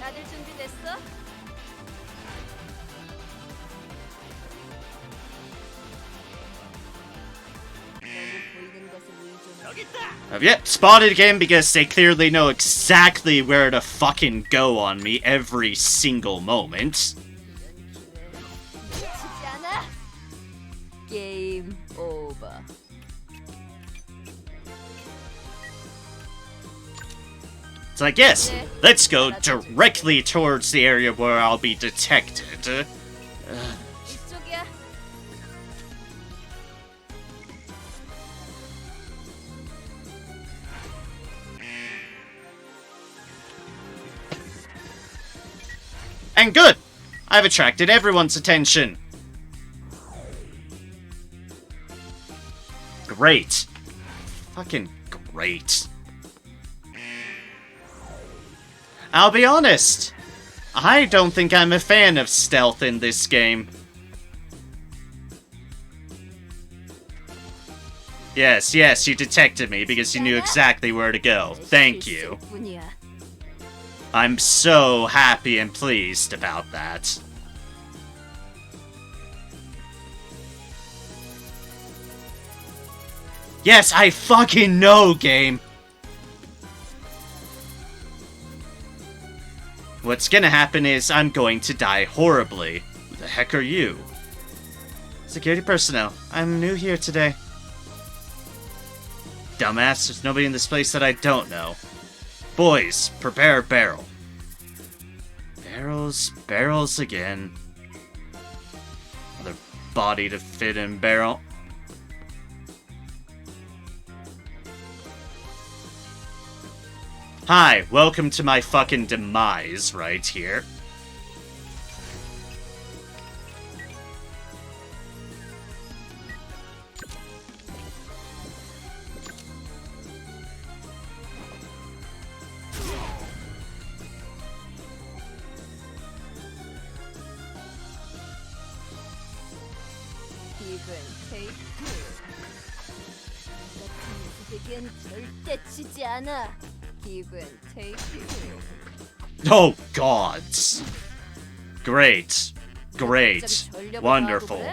다들 준비됐어? 너무 보이는 것을 의존해. Yep, spotted again because they clearly know exactly where to fucking go on me every single moment. 놓치지 않아. 게임 오버. It's like, yes, let's go directly towards the area where I'll be detected. 이쪽이야. And good! I've attracted everyone's attention. Great. Fucking great. I'll be honest. I don't think I'm a fan of stealth in this game. Yes, yes, you detected me because you knew exactly where to go. Thank you. 실수뿐이야. I'm so happy and pleased about that. Yes, I fucking know, game! What's gonna happen is I'm going to die horribly. Who the heck are you? Security personnel. I'm new here today. Dumbass, there's nobody in this place that I don't know. Boys, prepare a barrel. Barrels again. Another body to fit in barrel. Hi, welcome to my fucking demise right here. 기분 테이크. 같은 녀석에겐 절대 치지 않아. 기분 테이크. Oh, gods. Great. Great. Wonderful.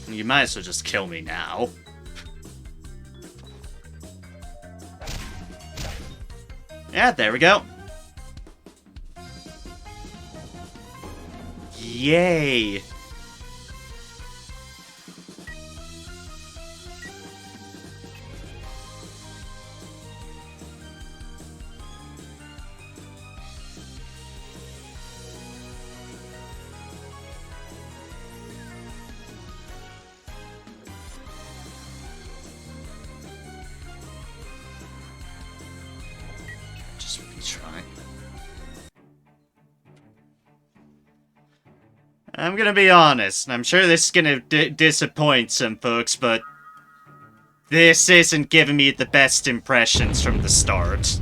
You might as well just kill me now. Yeah, there we go. Yay! Just retry. I'm gonna be honest, and I'm sure this is gonna disappoint some folks, but this isn't giving me the best impressions from the start.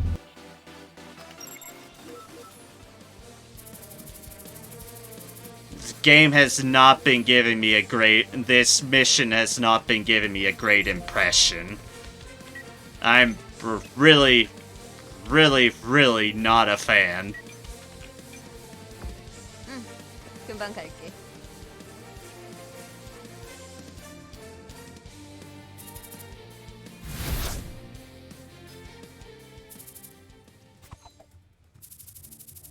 This game has not been giving me a great... This mission has not been giving me a great impression. I'm really, really not a fan. 금방 갈게.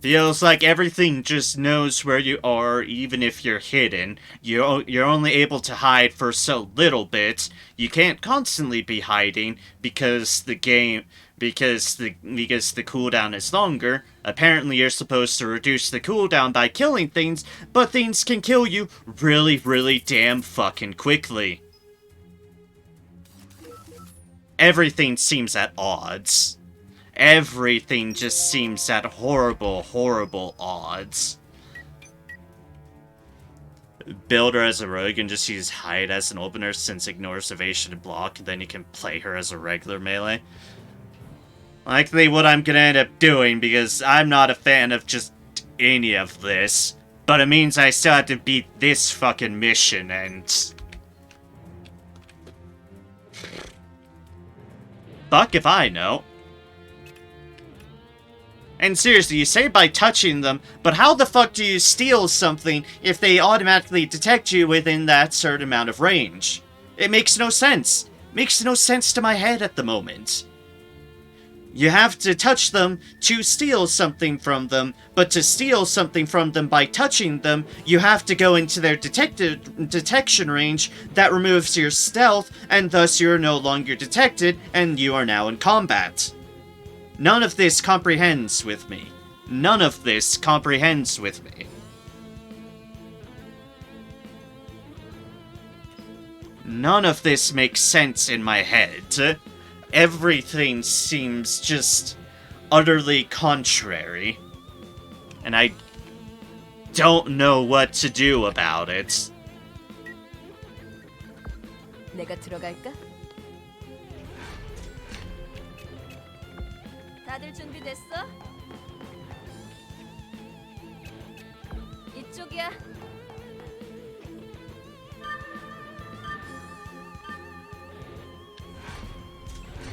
Feels like everything just knows where you are, even if you're hidden. You're only able to hide for so little bit. You can't constantly be hiding because the cooldown is longer. Apparently you're supposed to reduce the cooldown by killing things, but things can kill you really damn fucking quickly. Everything seems at odds. Everything just seems at horrible odds. Build her as a rogue and just use hide as an opener since ignores evasion and block, and then you can play her as a regular melee. Likely what I'm gonna end up doing, because I'm not a fan of just any of this. But it means I still have to beat this fucking mission, and... fuck if I know. And seriously, you say by touching them, but how the fuck do you steal something if they automatically detect you within that certain amount of range? It makes no sense. Makes no sense to my head at the moment. You have to touch them to steal something from them, but to steal something from them by touching them, you have to go into their detection range that removes your stealth, and thus you are no longer detected, and you are now in combat. None of this comprehends with me. None of this comprehends with me. None of this makes sense in my head. Everything seems just utterly contrary. And I don't know what to do about it. 내가 들어갈까? 다들 준비됐어? 이쪽이야.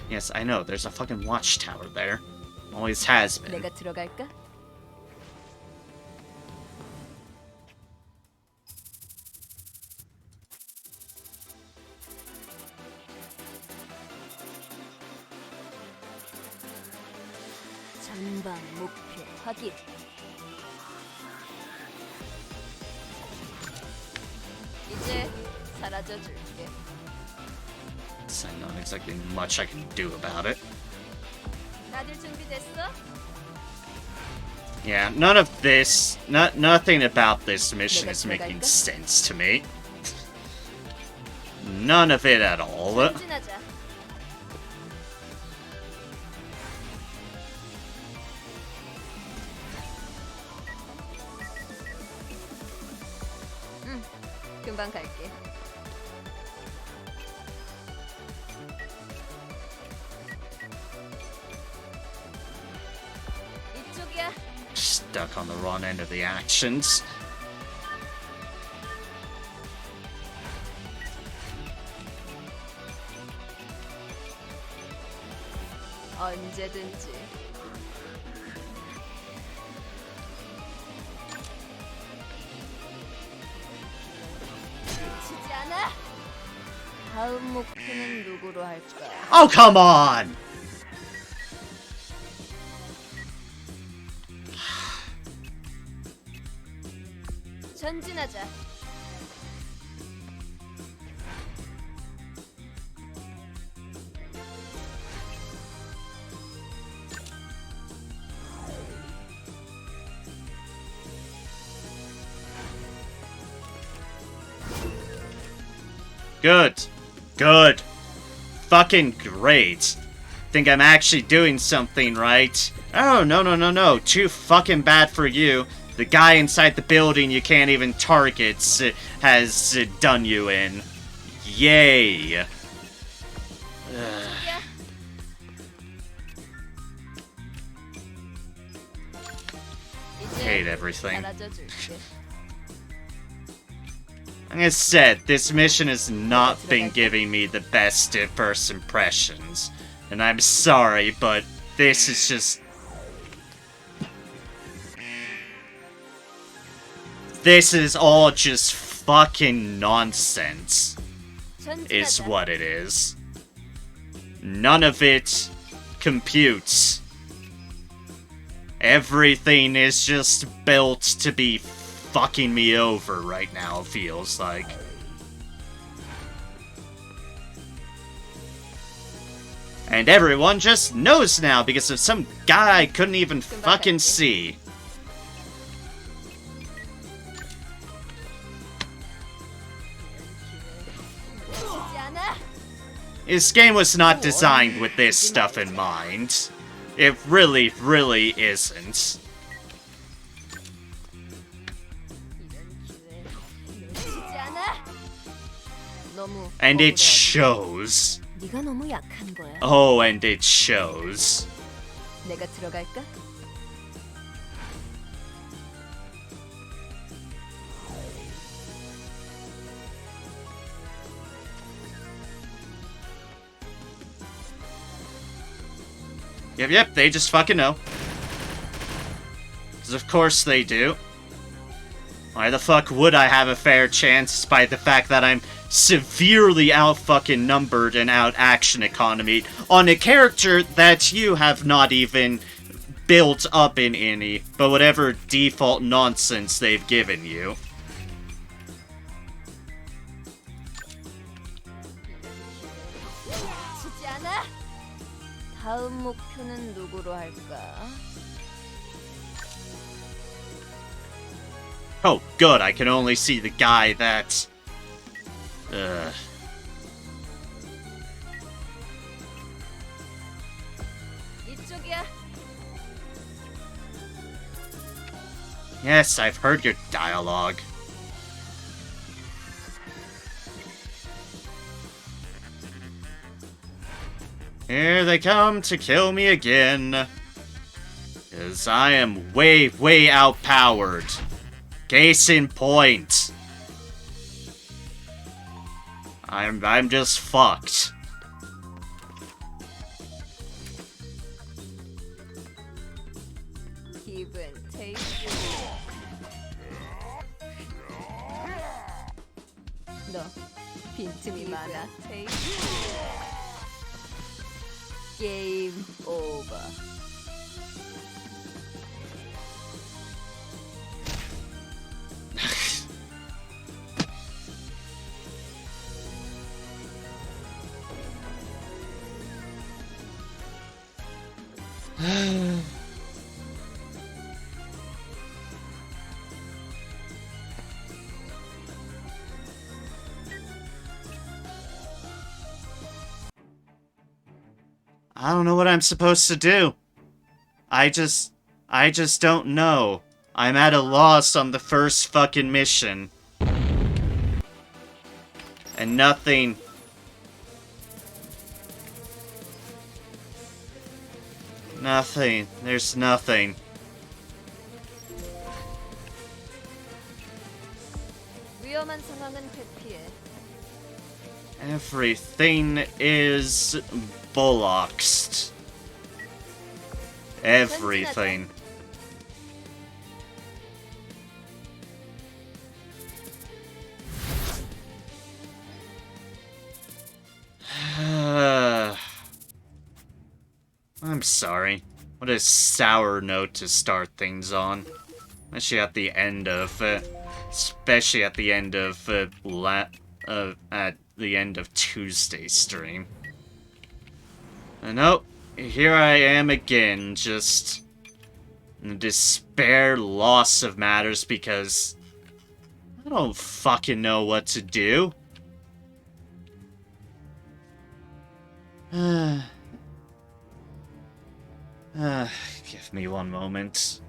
Yes, I know. There's a fucking watchtower there. Always has been. 내가 들어갈까? 전방 목표 확인. 이제 사라져 줄게. So not exactly much I can do about it. 다들 준비됐어? Yeah, none of this, nothing about this mission is making sense to me. None of it at all. 전진하자. 금방 갈게. 이쪽이야. Stuck on the wrong end of the actions. 언제든지. 지치지 않아. 다음 목표는 누구로 할까? Oh, come on! 전진하자. Good. Good. Fucking great. Think I'm actually doing something right. Oh, no. Too fucking bad for you. The guy inside the building you can't even target has done you in. Yay. 이쪽이야. Hate everything. 알아줘줄게. Like I said, this mission has not been giving me the best first impressions. And I'm sorry, but this is just... This is all just fucking nonsense, is 전진하자. what it is. None of it computes. Everything is just built to be fucking me over right now, it feels like. And everyone just knows now because of some guy I couldn't even fucking see. 놓치지 않아. This game was not designed with this stuff in mind. It really, really isn't. 놓치지 않아. 너무 And it 억울해하지. shows. 네가 너무 약한 거야. Oh, and it shows. 내가 들어갈까? Yep, they just fucking know. Because of course they do. Why the fuck would I have a fair chance despite the fact that I'm severely out-fucking-numbered and out-action economied on a character that you have not even built up in any, but whatever default nonsense they've given you. 놓치지 않아. 다음 목표는 누구로 할까? Oh, good, I can only see the guy that... 이쪽이야. Yes, I've heard your dialogue. Here they come to kill me again. 'Cause I am way, way outpowered. Case in point. I'm just fucked. 기분 테이크. 너 빈틈이 많아. 테이크. 게임 오버. I don't know what I'm supposed to do. I just don't know. I'm at a loss on the first fucking mission. And nothing... Nothing. There's nothing. 위험한 상황은 회피해. Everything is bullocks. Everything. I'm sorry. What a sour note to start things on. Especially at the end of Especially at the end of at the end of Tuesday's stream. And nope, here I am again, just in despair, loss of matters because I don't fucking know what to do. Give me one moment.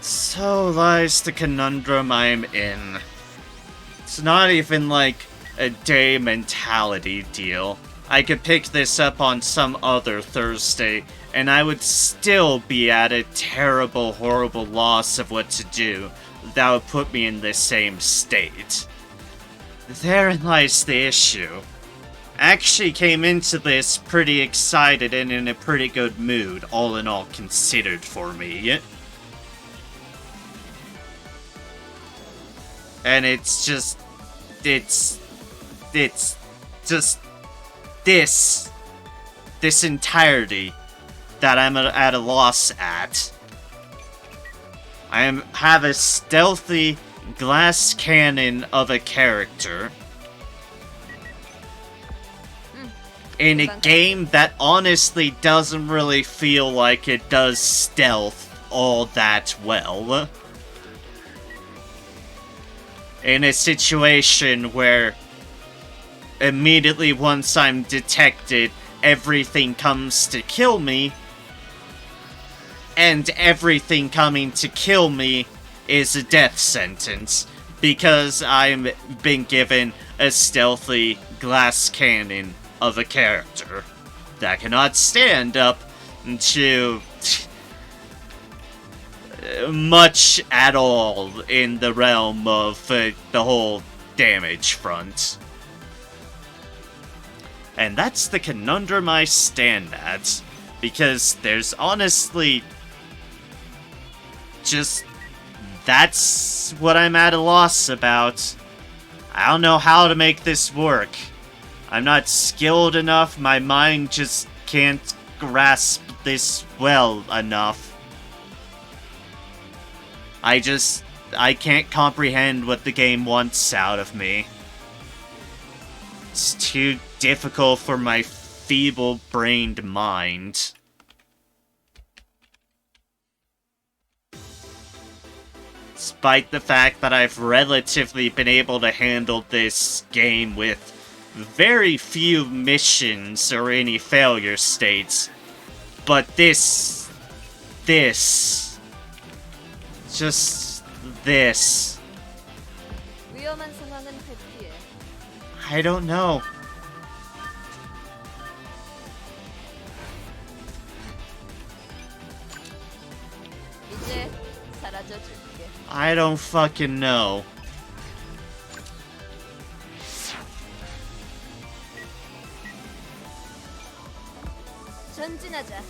So lies the conundrum I'm in. It's not even like a day mentality deal. I could pick this up on some other Thursday, and I would still be at a terrible, horrible loss of what to do. That would put me in the same state. Therein lies the issue. I actually came into this pretty excited and in a pretty good mood, all in all considered for me. And it's just this entirety that I'm at a loss at. Have a stealthy glass cannon of a character in a game that honestly doesn't really feel like it does stealth all that well. In a situation where immediately once I'm detected, everything comes to kill me, and everything coming to kill me is a death sentence, because I've been given a stealthy glass cannon of a character that cannot stand up to much at all in the realm of the whole damage front. And that's the conundrum I stand at, because there's honestly just... that's what I'm at a loss about. I don't know how to make this work. I'm not skilled enough, my mind just can't grasp this well enough. I can't comprehend what the game wants out of me. It's too difficult for my feeble-brained mind. Despite the fact that I've relatively been able to handle this game with very few missions or any failure states. But this... just this. 위험한 상황은 회피해. I don't know. 이제 사라져 줄게. I don't fucking know. 전진하자.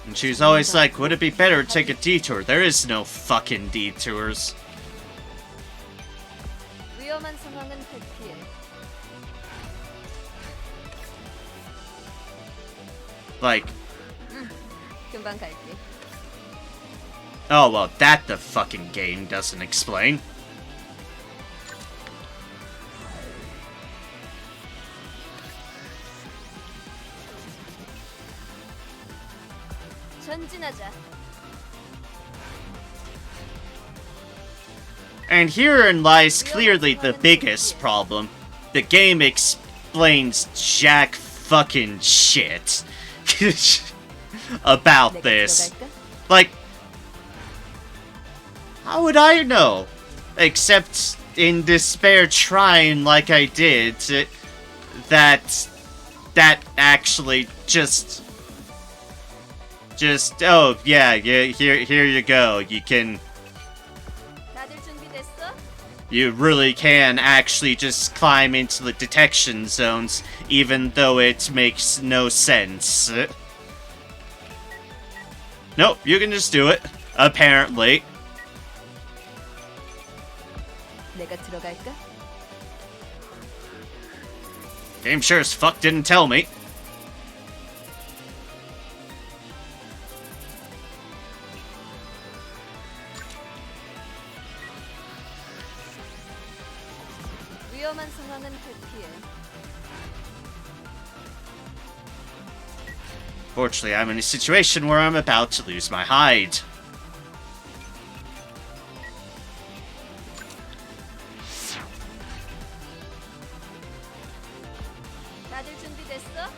And she's always like, would it be better to take a detour? There is no fucking detours. 위험한 상황은 회피해. Like, 금방 갈게. oh well, that the fucking game doesn't explain. 전진하자. And herein lies clearly the biggest problem. The game explains jack fucking shit about 내가 this. 들어갈까? Like, how would I know? Except in despair trying like I did, that actually just, oh yeah, here you go. 다들 준비됐어? You really can actually just climb into the detection zones, even though it makes no sense. Nope, you can just do it, apparently. 내가 들어갈까? Game sure as fuck didn't tell me. 위험한 상황은 회피해. Fortunately, I'm in a situation where I'm about to lose my hide. 다들 준비됐어?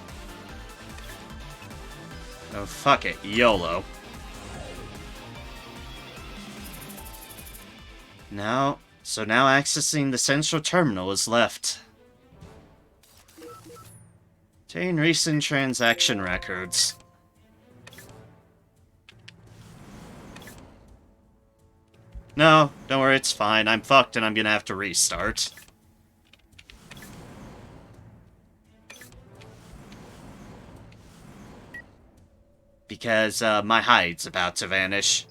Oh, fuck it. YOLO. So now accessing the central terminal is left. Obtain recent transaction records. No, don't worry, it's fine. I'm fucked and I'm gonna have to restart. Because, my hide's about to vanish.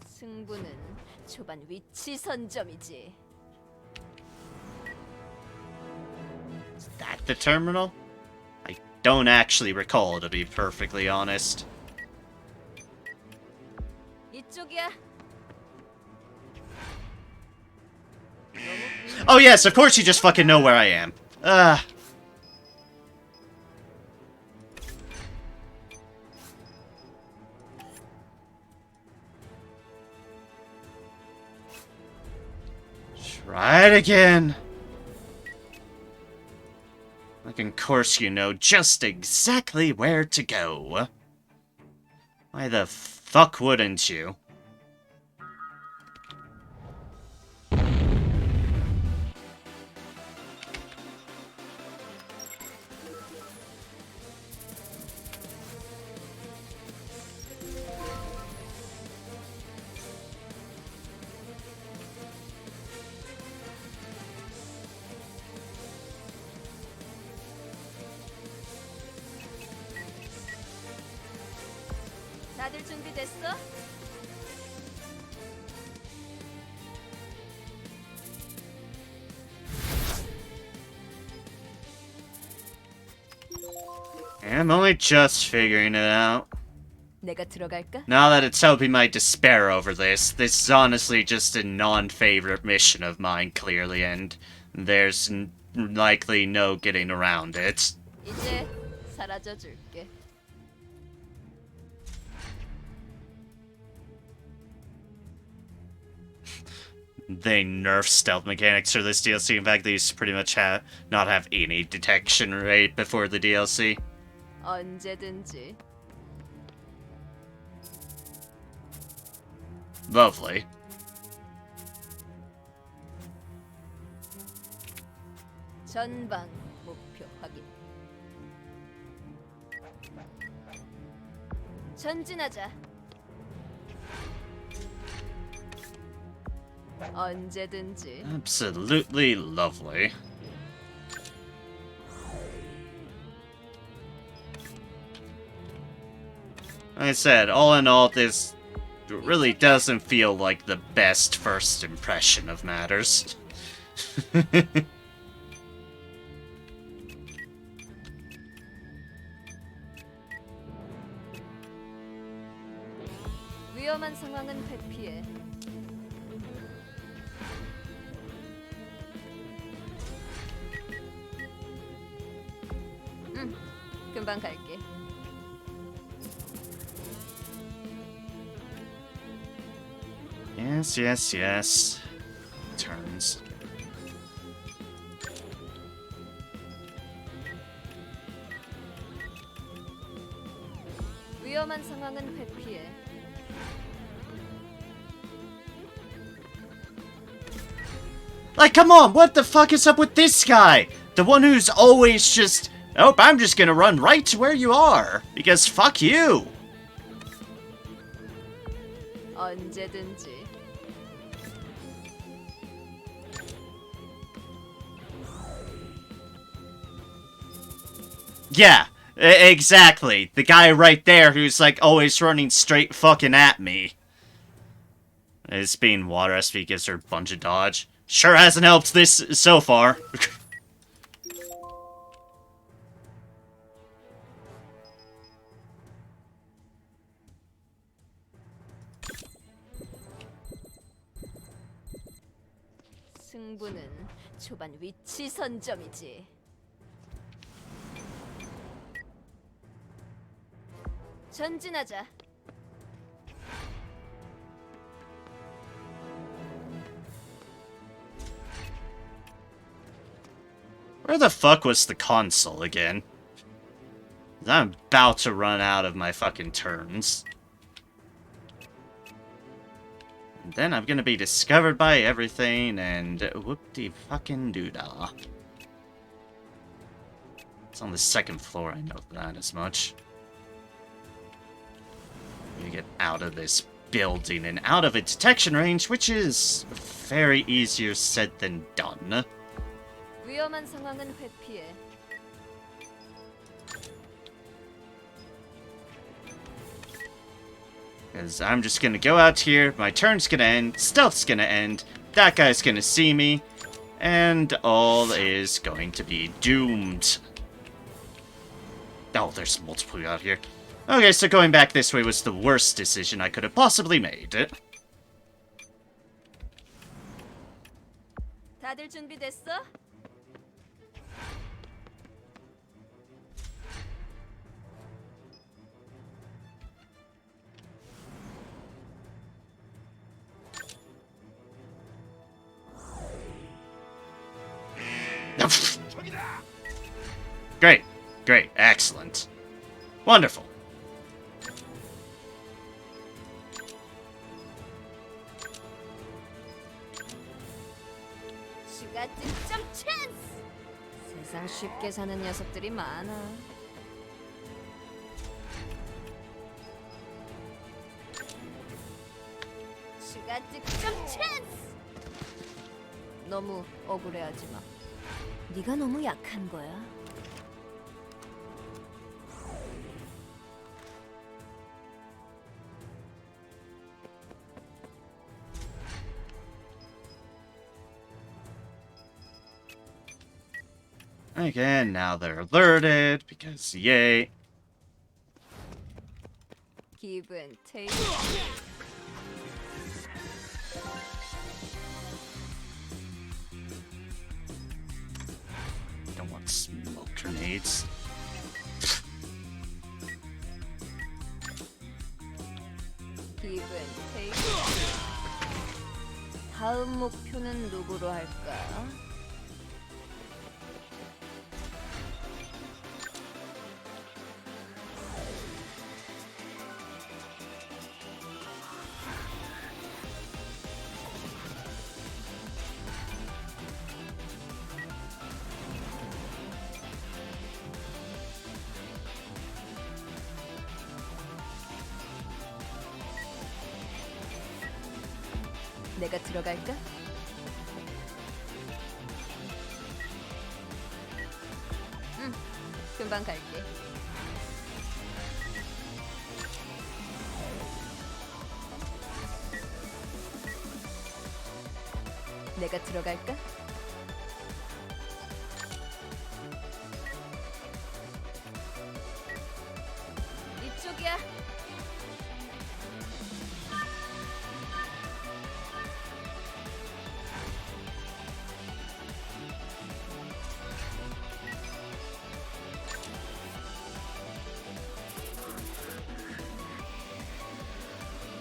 승부는 초반 위치 선점이지. Is that the terminal? I don't actually recall, to be perfectly honest. 이쪽이야. Oh yes, of course you just fucking know where I am. Try it again. Like, of course you know just exactly where to go. Why the fuck wouldn't you? 다들 준비됐어? I'm only just figuring it out. 내가 들어갈까? Now that it's helping my despair over this is honestly just a non-favorite mission of mine, clearly, and there's likely no getting around it. 이제 사라져 줄게. They nerf stealth mechanics for this DLC. In fact, they used to pretty much not have any detection rate before the DLC. 언제든지. Lovely. 전방 목표 확인. 전진하자. 언제든지. Absolutely lovely. Like I said, all in all, this really doesn't feel like the best first impression of matters. 위험한 상황은 회피해. 금방 갈게. Yes, yes, yes. Turns. 위험한 상황은 회피해. Like, come on, what the fuck is up with this guy? The one who's always just, oh, I'm just gonna run right to where you are, because fuck you. 언제든지. Yeah, exactly. The guy right there who's like always running straight fucking at me. It's being water SP gives her a bunch of dodge. Sure hasn't helped this so far. 승부는 초반 위치 선점이지. 전진하자. Where the fuck was the console again? I'm about to run out of my fucking turns. And then I'm gonna be discovered by everything, and whoop-de-fucking-doo-dah. It's on the second floor, I know that as much. I'm gonna get out of this building and out of its detection range, which is very easier said than done. 위험한 상황은 회피해. Because I'm just gonna go out here, my turn's gonna end, stealth's gonna end, that guy's gonna see me, and all is going to be doomed. Oh, there's multiple out here. Okay, so going back this way was the worst decision I could have possibly made. 다들 준비됐어? Great, great, excellent. Wonderful. 슈가 득점 찬스! 세상 쉽게 사는 녀석들이 많아. 슈가 득점 찬스! 너무 억울해하지 마. 네가 너무 약한 거야. Again, now they're alerted, because yay. 기분 테이. Don't want smoke grenades. 기분 테이. 다음 목표는 누구로 할까? 내가 들어갈까? 응, 금방 갈게. 내가 들어갈까? 이쪽이야.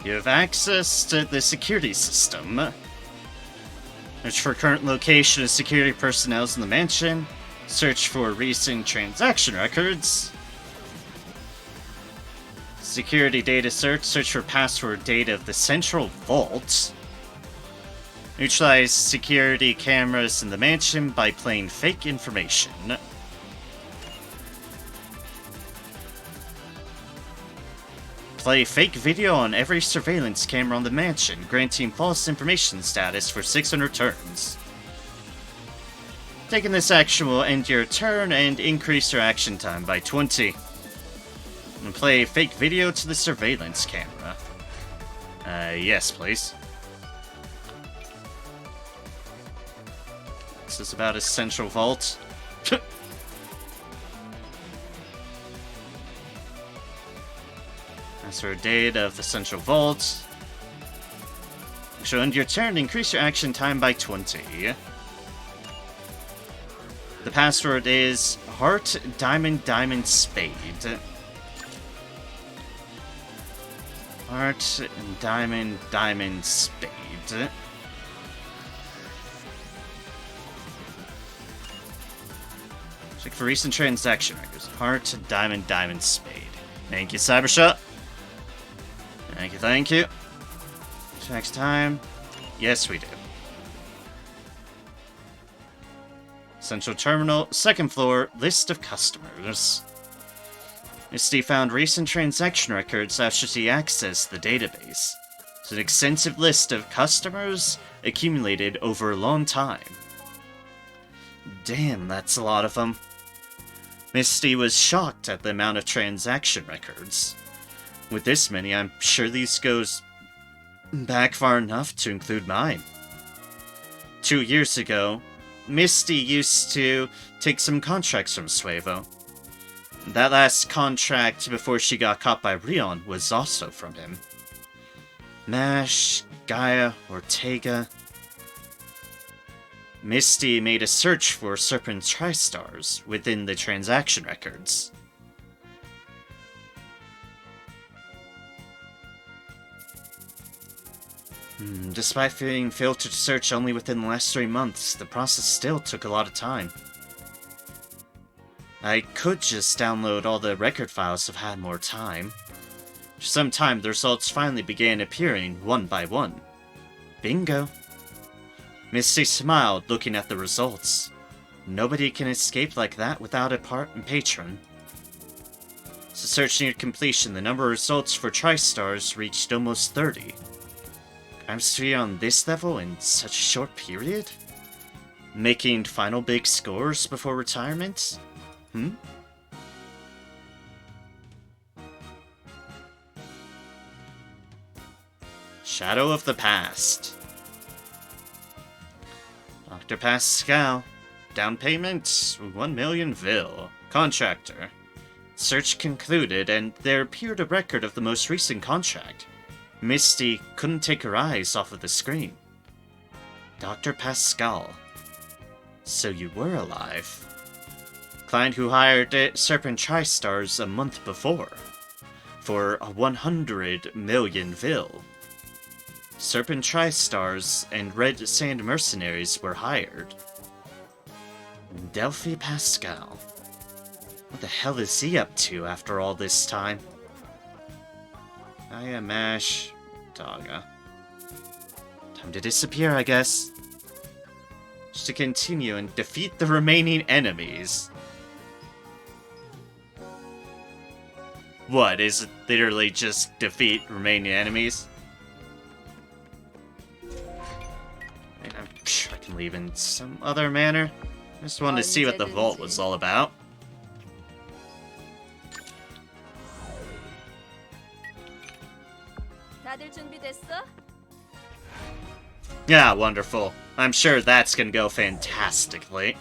You have access to the security system. Search for current location of security personnel in the mansion. Search for recent transaction records. Security data search. Search for password data of the central vault. Neutralize security cameras in the mansion by playing fake information. Play fake video on every surveillance camera on the mansion, granting false information status for 600 turns. Taking this action will end your turn and increase your action time by 20. And play fake video to the surveillance camera. Yes, please. This is about a central vault. Transfer data of the central vault. So end your turn, increase your action time by 20. The password is Heart Diamond Diamond Spade. Heart Diamond Diamond Spade. Check for recent transaction records. Heart Diamond Diamond Spade. Thank you, Cybershot. Thank you, thank you. Next time. Yes, we do. Central Terminal, second floor, list of customers. Misty found recent transaction records after she accessed the database. It's an extensive list of customers accumulated over a long time. Damn, that's a lot of them. Misty was shocked at the amount of transaction records. With this many, I'm sure these goes back far enough to include mine. 2 years ago, Misty used to take some contracts from Suevo. That last contract before she got caught by Rion was also from him. Nash, Gaia, Ortega. Misty made a search for Serpent Tri-Stars within the transaction records. Despite being filtered to search only within the last 3 months, the process still took a lot of time. I could just download all the record files if I had more time. For some time, the results finally began appearing one by one. Bingo! Misty smiled, looking at the results. Nobody can escape like that without a patron. So search neared completion, the number of results for Tri-Stars reached almost 30. I'm still on this level in such a short period? Making final big scores before retirement? Shadow of the Past. Dr. Pascal, Down payment, 1 million vil. Contractor. Search concluded, and there appeared a record of the most recent contract. Misty couldn't take her eyes off of the screen. Dr. Pascal. So you were alive. Client who hired Serpent Tri-Stars a month before. For 100 million vil. Serpent Tri-Stars and Red Sand Mercenaries were hired. Delphi Pascal. What the hell is he up to after all this time? Aya Mash Daga. Time to disappear, I guess. Just to continue and defeat the remaining enemies. What, is it literally just defeat remaining enemies? I'm sure I can leave in some other manner. I just wanted to see what the vault was all about. 다들 준비됐어? Yeah, wonderful. I'm sure that's gonna go fantastically.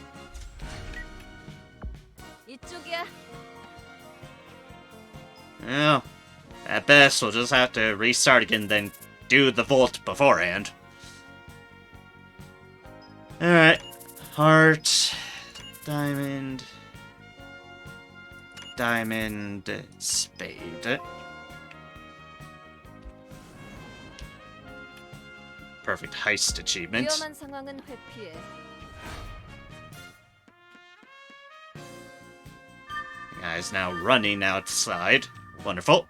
이쪽이야. Well, at best, we'll just have to restart again, then do the vault beforehand. Alright. Heart. Diamond. Diamond. Spade. Perfect heist achievement. 위험한 상황은 회피해. The guy's now running outside. Wonderful.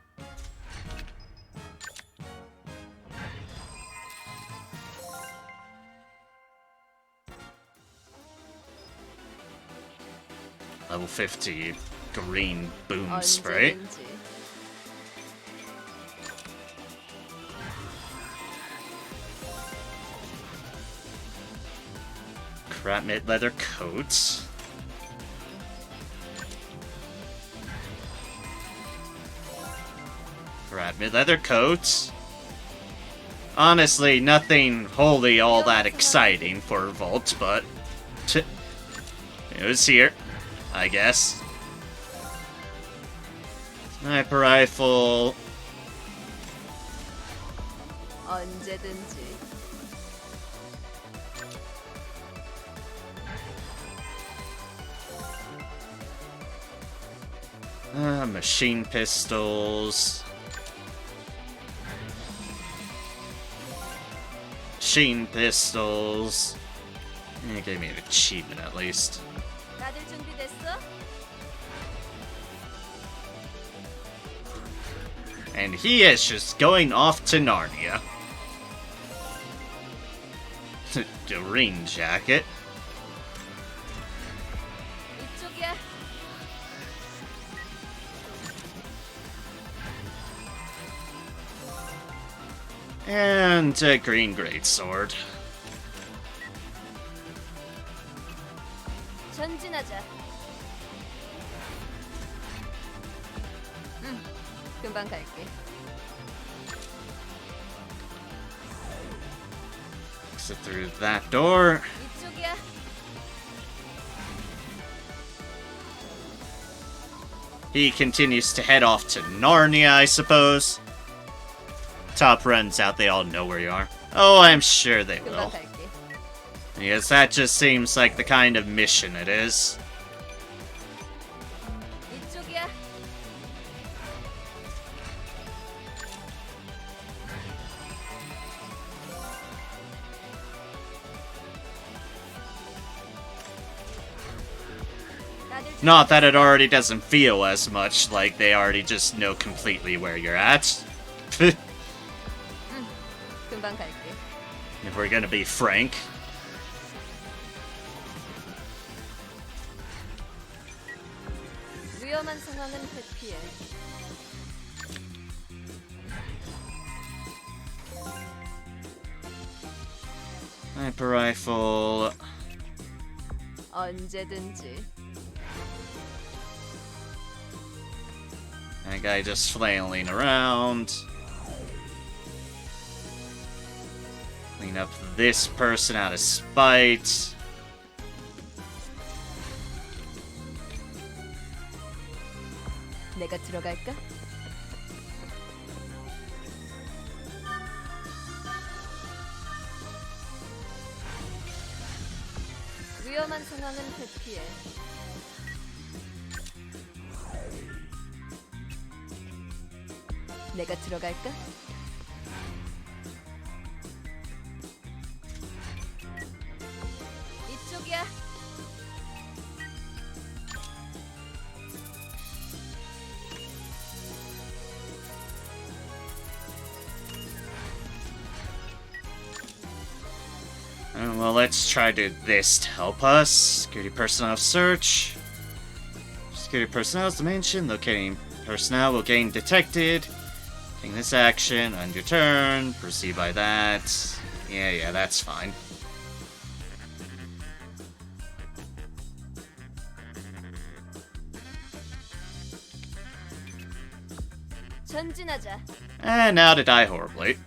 Level 50 green boom spray. 언제든지. Crap mid leather coats. Crap mid leather coats. Honestly, nothing wholly all that exciting for Vault, but it was here, I guess. Sniper rifle. 언제든지. Machine pistols. Machine pistols. It gave me an achievement at least. 다들 준비됐어? And he is just going off to Narnia. The rain jacket. 이쪽이야. And a green greatsword. 전진하자. 금방 갈게. Exit through that door. 이쪽이야. He continues to head off to Narnia, I suppose. Top runs out, they all know where you are. Oh, I'm sure they 금방 will. 갈게. Because that just seems like the kind of mission it is. 이쪽이야. Not that it already doesn't feel as much like they already just know completely where you're at. 금방 갈게. If we're gonna be frank. 위험한 상황은 회피해. Sniper rifle. 언제든지. That guy just flailing around. Clean up this person out of spite. 내가 들어갈까? 위험한 상황은 회피해. 내가 들어갈까? 이쪽이야. Well, let's try this to help us. Security personnel search. Security personnel's dimension. Locating personnel will gain detected. Taking this action on your turn. Proceed by that. Yeah, that's fine. 전진하자. And now to die horribly.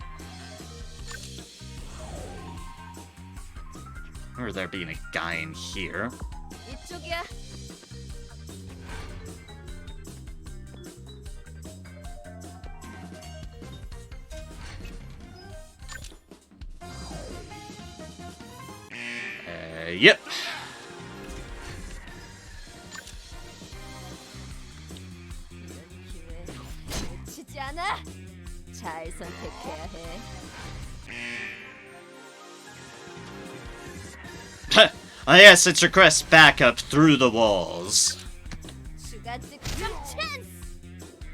Or there being a guy in here. 이쪽이야. Yep. 기회 놓치지 않아. 잘 선택해야 해. Oh yes, it's request backup through the walls. 추가 득점 찬스.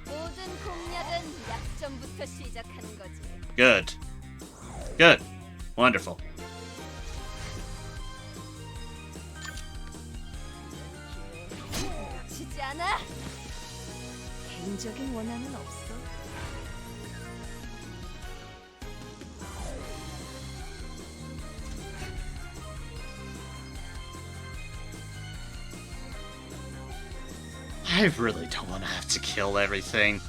모든 공략은 약점부터 시작하는 거지. Good. Good. Wonderful. 놓치지 않아. 개인적인 원한은 없어. I really don't want to have to kill everything.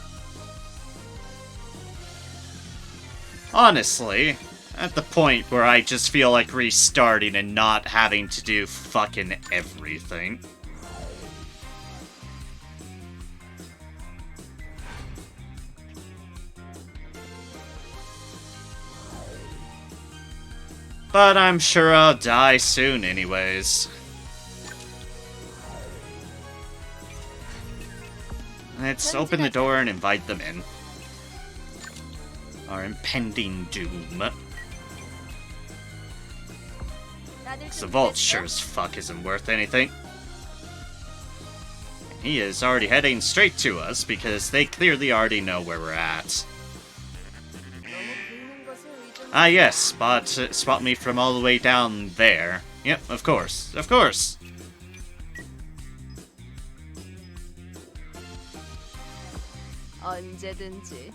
Honestly, at the point where I just feel like restarting and not having to do fucking everything. But I'm sure I'll die soon anyways. Let's open the door and invite them in. Our impending doom. The vault sure as fuck isn't worth anything. He is already heading straight to us because they clearly already know where we're at. Ah yes, spot me from all the way down there. Yep, of course, of course. 언제든지.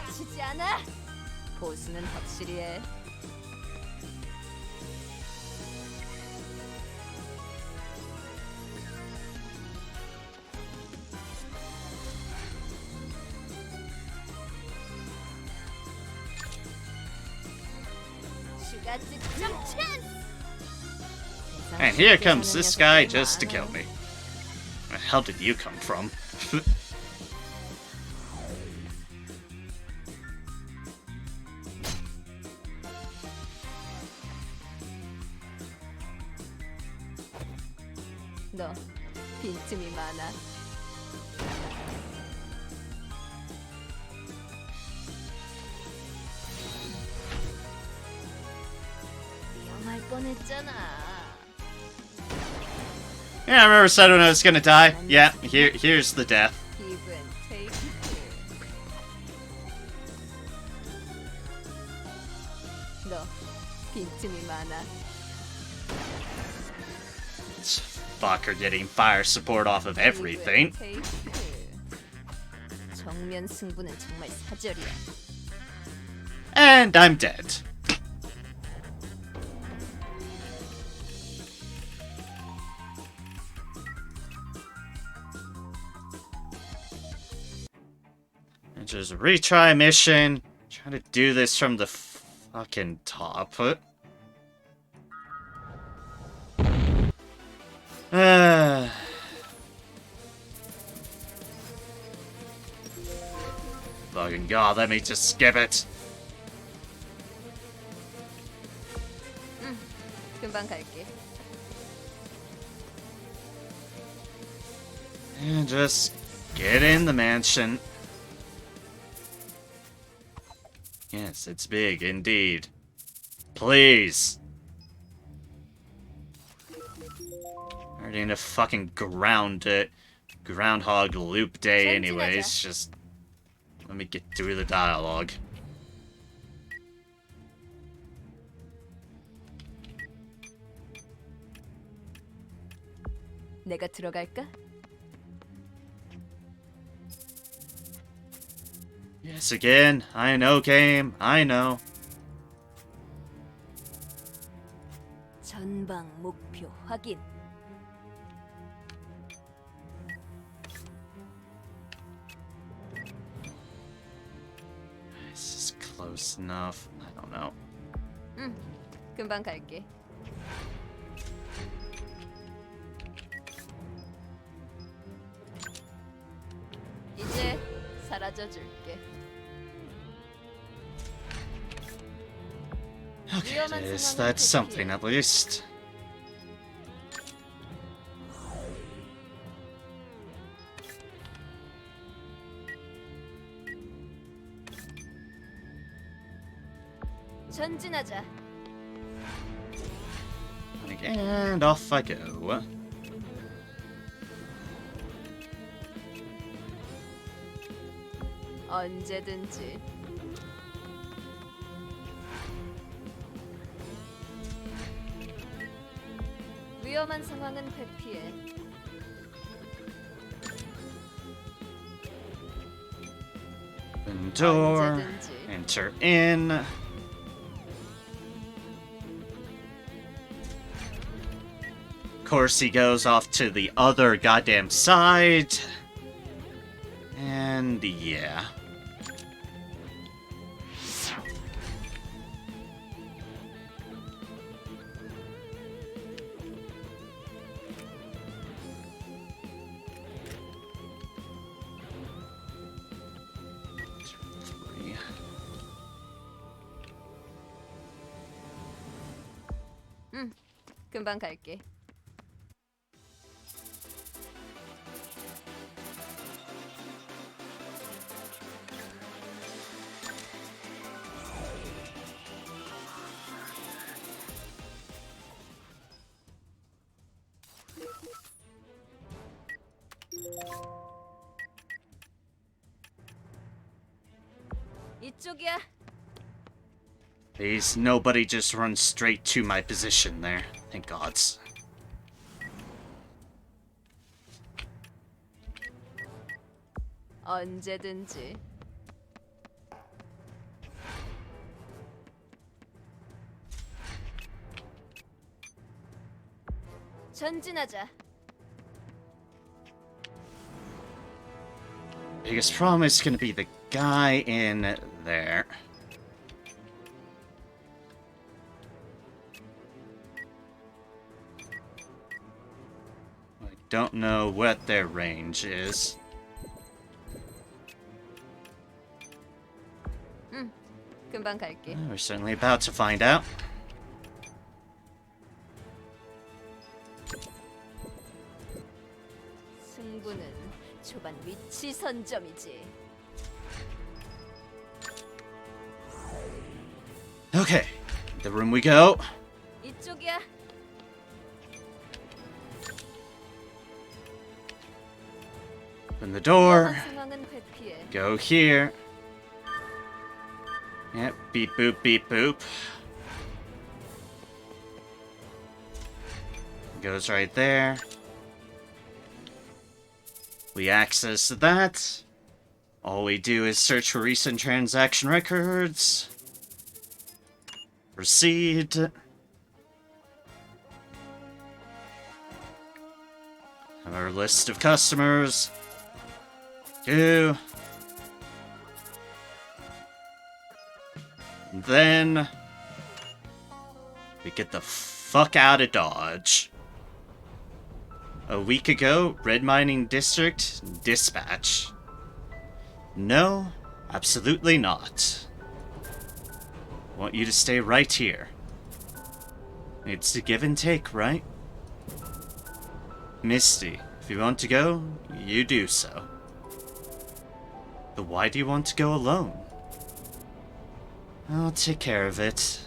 놓치지 않아. 보수는 확실히 해. 추가 득점 찬스. And here comes this guy just to kill me. Where the hell did you come from? 너 빈틈이 많아. 위험할 뻔했잖아. Yeah, I remember said when I was gonna die. Yeah, here's the death. Give and take. 너 빈틈이 많아. This fucker getting fire support off of everything. 정면 승부는 정말 사절이야. And I'm dead. Just a retry mission. Try to do this from the fucking top. fucking god, let me just skip it. 금방 갈게. And just get in the mansion. Yes, it's big indeed. Please. Already in a fucking groundhog loop day anyways. Just let me get through the dialogue. 내가 들어갈까? Yes, again. I know, game. I know. 전방 목표 확인. This is close enough. I don't know. 금방 갈게. 이제 사라져 줄게. Okay, that's something at least. 전진하자. And off I go. 언제든지. 위험한 상황은 회피해. Open door. 언제든지. Enter in. Of course, he goes off to the other goddamn side. And yeah. 금방 갈게. 이쪽이야. Please, nobody just runs straight to my position there. Thank gods. 언제든지. 전진하자. Biggest problem is going to be the guy in there. I don't know what their range is. 금방 갈게. We're certainly about to find out. 승부는 초반 위치 선점이지. Okay, the room we go. 이쪽이야. Open the door. 위험한 상황은 회피해. Go here. Yep, beep boop, beep boop. Goes right there. We access that. All we do is search for recent transaction records. Proceed. Have our list of customers. Go. And then we get the fuck out of Dodge. A week ago, Red Mining District, dispatch. No, Absolutely not. I want you to stay right here. It's a give and take, right? Misty, if you want to go, you do so. But why do you want to go alone? I'll take care of it.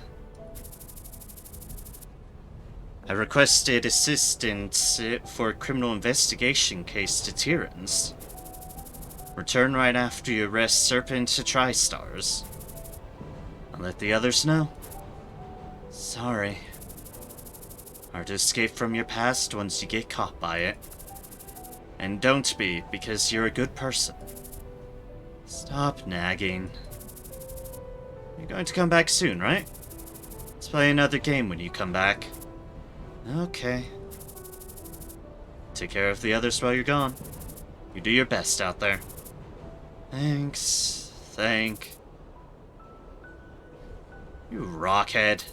I requested assistance for a criminal investigation case to Tyrrans. Return right after you arrest Serpent to TriStars. I'll let the others know. Sorry. Hard to escape from your past once you get caught by it. And don't be, because you're a good person. Stop nagging. You're going to come back soon, right? Let's play another game when you come back. Okay. Take care of the others while you're gone. You do your best out there. Thanks. You rockhead.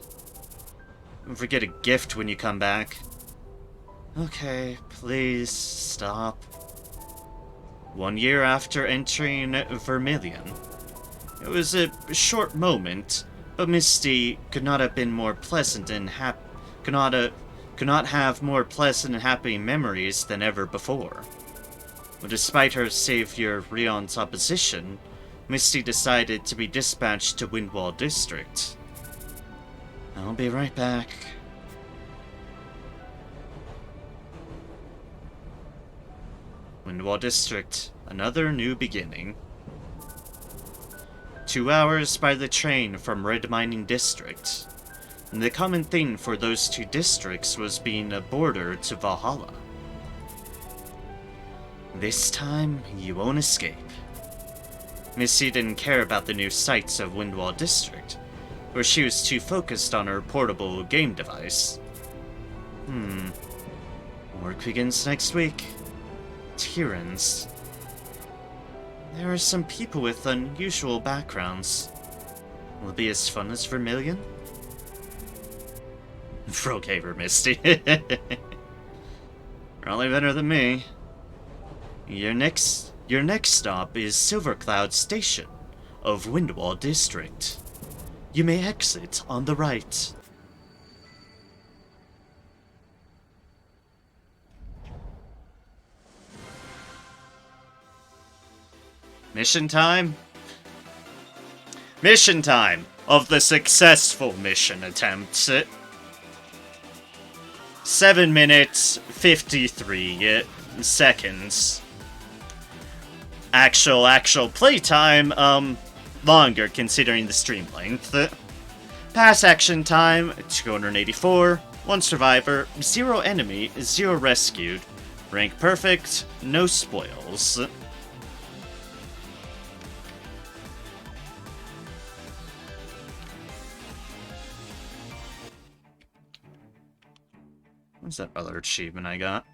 Don't forget a gift when you come back. Okay, please stop. 1 year after entering Vermilion. It was a short moment, but Misty could not have been more pleasant and happy. Could not have more pleasant and happy memories than ever before. But despite her savior Rion's opposition, Misty decided to be dispatched to Windwall District. I'll be right back. Windwall District, another new beginning. 2 hours by the train from Red Mining District. And the common thing for those two districts was being a border to Valhalla. This time, you won't escape. Missy didn't care about the new sights of Windwall District, where she was too focused on her portable game device. Work begins next week. Tyrrans. There are some people with unusual backgrounds. Will it be as fun as Vermilion? Froghaver, Misty. Probably better than me. Your next stop is Silvercloud Station of Windwall District. You may exit on the right. Mission time? Mission time of the successful mission attempt. 7 minutes, 53 seconds. Actual playtime, longer considering the stream length. Pass action time, 284. 1 survivor, 0 enemy, 0 rescued. Rank perfect, no spoils. What's that other achievement I got?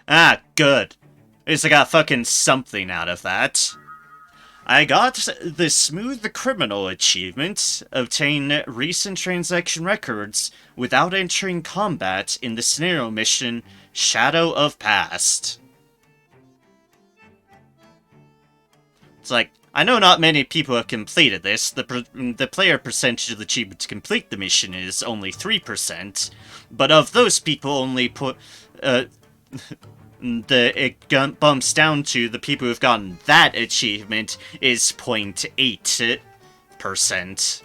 Ah, good. At least I got fucking something out of that. I got the Smooth Criminal achievement. Obtain recent transaction records without entering combat in the scenario mission Shadow of Past. It's like, I know not many people have completed this. The player percentage of the achievement to complete the mission is only 3%, but of those people only put... it bumps down to the people who've gotten that achievement is 0.8%.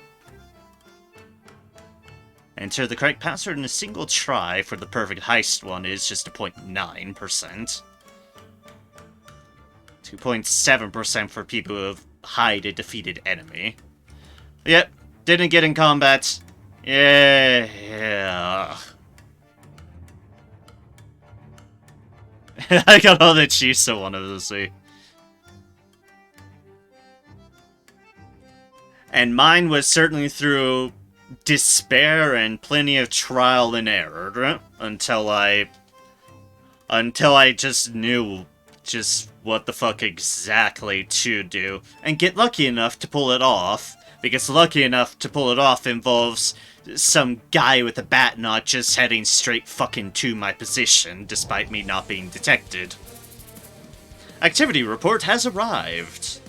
Enter the correct password in a single try for the perfect heist one is just a 0.9%. 2.7% for people who have hide a defeated enemy. Yep, didn't get in combat. Yeah. I got all the chiefs I wanted to see. And mine was certainly through despair and plenty of trial and error until I just knew just what the fuck exactly to do and get lucky enough to pull it off, because lucky enough to pull it off involves some guy with a bat not just heading straight fucking to my position despite me not being detected. Activity report has arrived.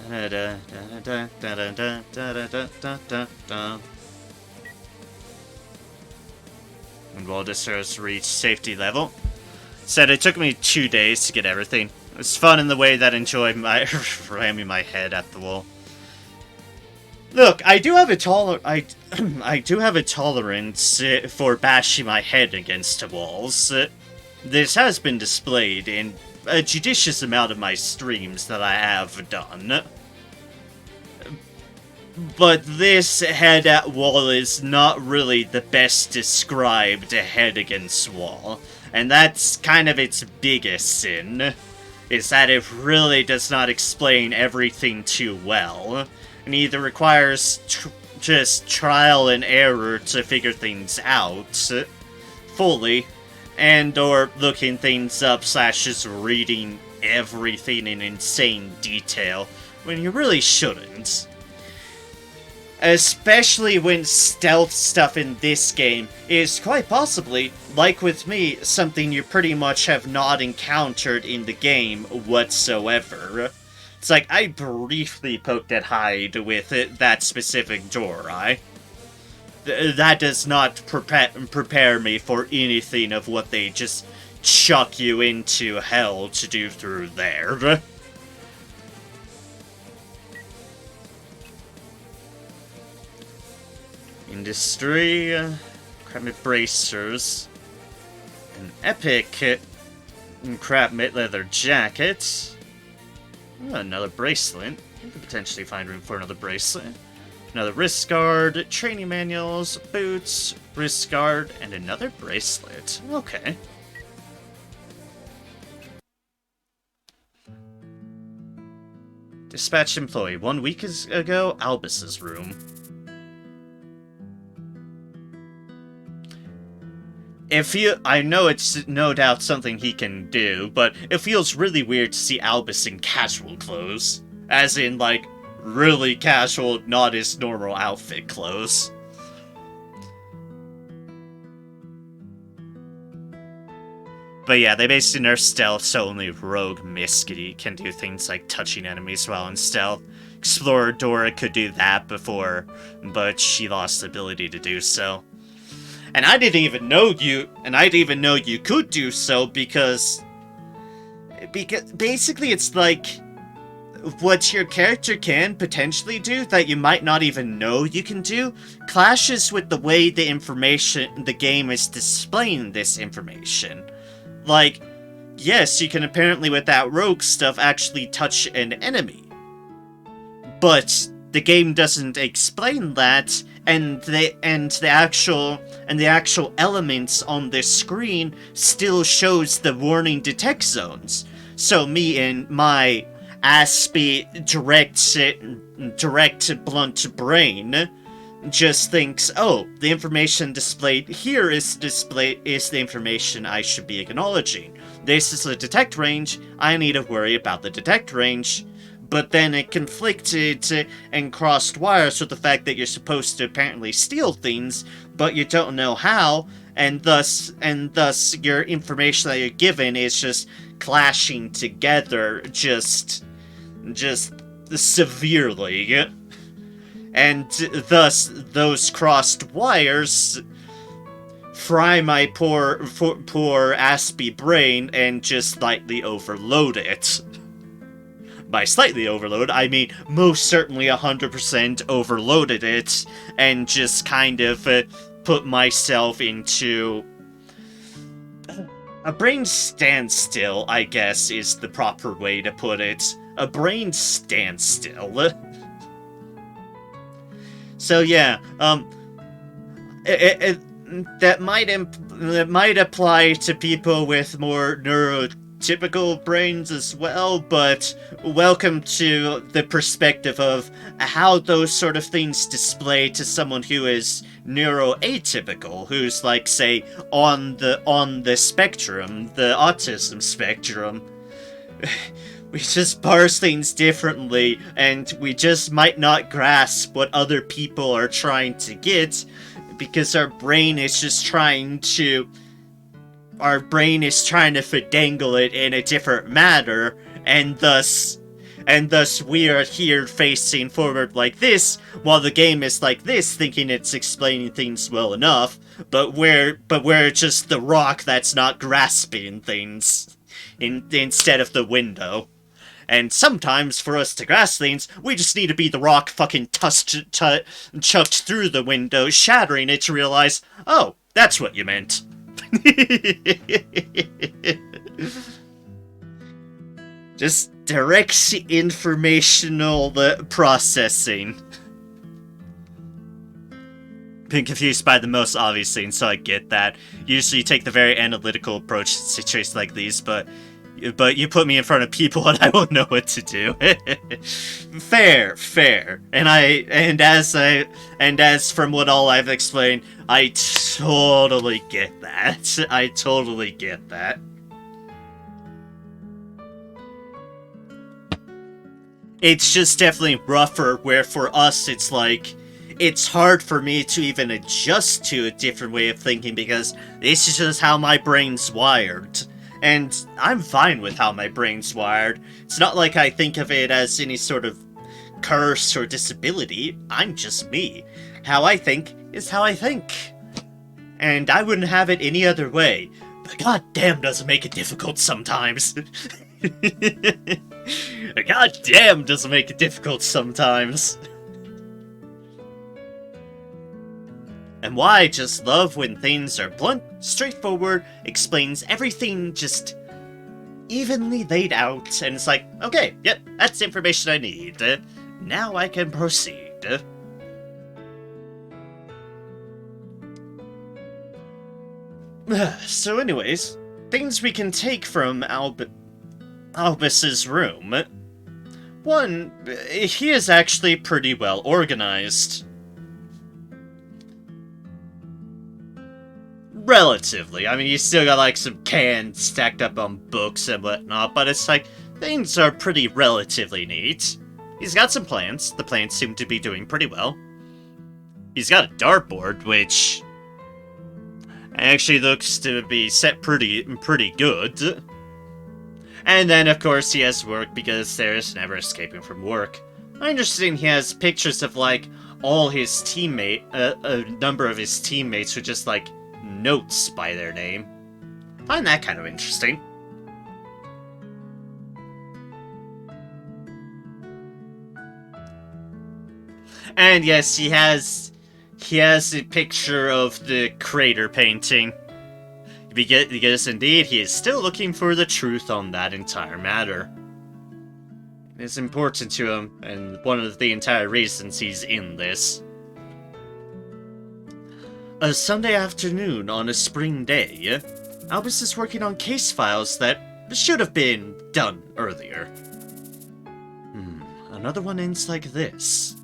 And Waldis has reached safety level. Said it took me 2 days to get everything. It was fun in the way that enjoyed my ramming my head at the wall. Look, I do have a tolerance for bashing my head against walls. This has been displayed in a judicious amount of my streams that I have done. But this head at wall is not really the best described head against wall. And that's kind of its biggest sin, is that it really does not explain everything too well. And either requires just trial and error to figure things out fully, and or looking things up / just reading everything in insane detail, when you really shouldn't. Especially when stealth stuff in this game is quite possibly, like with me, something you pretty much have not encountered in the game whatsoever. It's like, I briefly poked at Hyde with that specific door, that does not prepare me for anything of what they just chuck you into hell to do through there. Industry, crab bracers, an epic crab leather jacket. Oh, another bracelet. You could potentially find room for another bracelet. Another wrist guard, training manuals, boots, wrist guard, and another bracelet. Okay. Dispatch employee. 1 week ago, Albus's room. I know it's no doubt something he can do, but it feels really weird to see Albus in casual clothes. As in, like, really casual, not his normal outfit clothes. But yeah, they basically nerfed stealth, so only Rogue Miskity can do things like touching enemies while in stealth. Explorer Dora could do that before, but she lost the ability to do so. And I didn't even know you could do so because basically it's like what your character can potentially do that you might not even know you can do clashes with the way the game is displaying this information. Like, yes, you can apparently with that rogue stuff actually touch an enemy. But the game doesn't explain that, and the actual elements on the screen still shows the warning detect zones. So me and my aspy direct blunt brain just thinks, oh, the information displayed here is the information I should be acknowledging. This is the detect range, I need to worry about the detect range. But then it conflicted and crossed wires with the fact that you're supposed to apparently steal things, but you don't know how, and thus your information that you're given is just clashing together just severely. And thus those crossed wires fry my poor aspy brain and just slightly overload it. By slightly overload, I mean most certainly 100% overloaded it, and just kind of put myself into a brain standstill, I guess is the proper way to put it. A brain standstill. So yeah, that might apply to people with more neurotypical brains as well, but welcome to the perspective of how those sort of things display to someone who is neuroatypical, who's like, say, on the spectrum, the autism spectrum. We just parse things differently, and we just might not grasp what other people are trying to get, because our brain is just trying to our brain is trying to finagle it in a different manner, and thus we are here facing forward like this, while the game is like this, thinking it's explaining things well enough, but we're just the rock that's not grasping things instead of the window. And sometimes, for us to grasp things, we just need to be the rock fucking chucked through the window, shattering it to realize, oh, that's what you meant. Just direct informational processing. Been confused by the most obvious thing, so I get that. Usually you take the very analytical approach to situations like these, but you put me in front of people and I won't know what to do. Fair. And as from what all I've explained, I totally get that. I totally get that. It's just definitely rougher, where for us it's like, it's hard for me to even adjust to a different way of thinking because this is just how my brain's wired. And I'm fine with how my brain's wired. It's not like I think of it as any sort of curse or disability. I'm just me. How I think is how I think. And I wouldn't have it any other way. But goddamn does it make it difficult sometimes. Goddamn does it make it difficult sometimes. And why I just love when things are blunt, straightforward, explains everything just evenly laid out, and it's like, okay, yep, that's the information I need. Now I can proceed. So anyways, things we can take from Albus's room. One, he is actually pretty well organized. Relatively. I mean, you still got, like, some cans stacked up on books and whatnot, but it's like, things are pretty relatively neat. He's got some plans. The plans seem to be doing pretty well. He's got a dartboard, which actually looks to be set pretty good. And then, of course, he has work, because there's never escaping from work. I understand he has pictures of, like, all his a number of his teammates with just, like, notes by their name. Find that kind of interesting. And yes, he has a picture of the crater painting. Because indeed, he is still looking for the truth on that entire matter. It's important to him, and one of the entire reasons he's in this. A Sunday afternoon on a spring day, Albus is working on case files that should have been done earlier. Another one ends like this.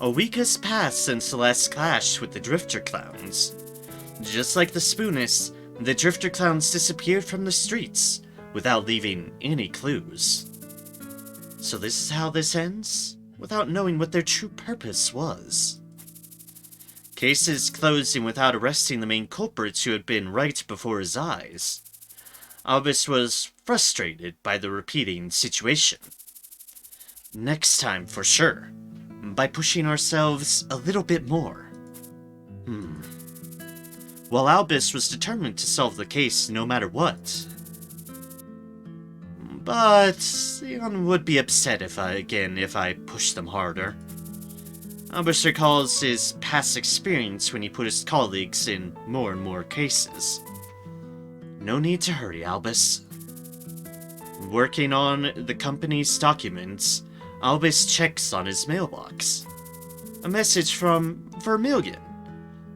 A week has passed since the last clash with the Drifter Clowns. Just like the Spoonists, the Drifter Clowns disappeared from the streets without leaving any clues. So this is how this ends? Without knowing what their true purpose was. Cases closing without arresting the main culprits who had been right before his eyes. Albus was frustrated by the repeating situation. Next time, for sure. By pushing ourselves a little bit more. While Albus was determined to solve the case no matter what. But Leon would be upset if I pushed them harder. Albus recalls his past experience when he put his colleagues in more and more cases. No need to hurry, Albus. Working on the company's documents, Albus checks on his mailbox. A message from Vermilion,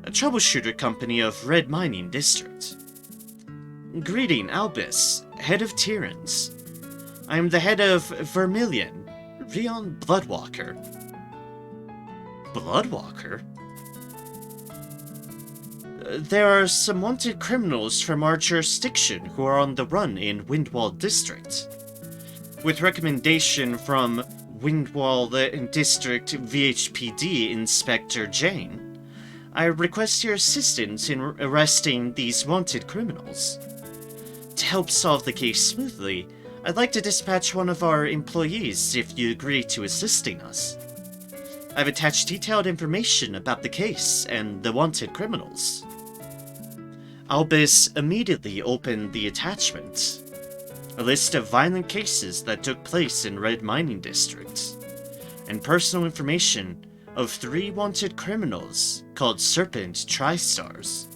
a troubleshooter company of Red Mining District. Greeting, Albus, head of Tyrrans. I am the head of Vermilion, Rion Bloodwalker. Bloodwalker? There are some wanted criminals from our jurisdiction who are on the run in Windwall District. With recommendation from Windwall District VHPD Inspector Jane, I request your assistance in arresting these wanted criminals. To help solve the case smoothly, I'd like to dispatch one of our employees if you agree to assisting us. I've attached detailed information about the case and the wanted criminals. Albus immediately opened the attachment. A list of violent cases that took place in Red Mining District, and personal information of 3 wanted criminals called Serpent Tri-Stars.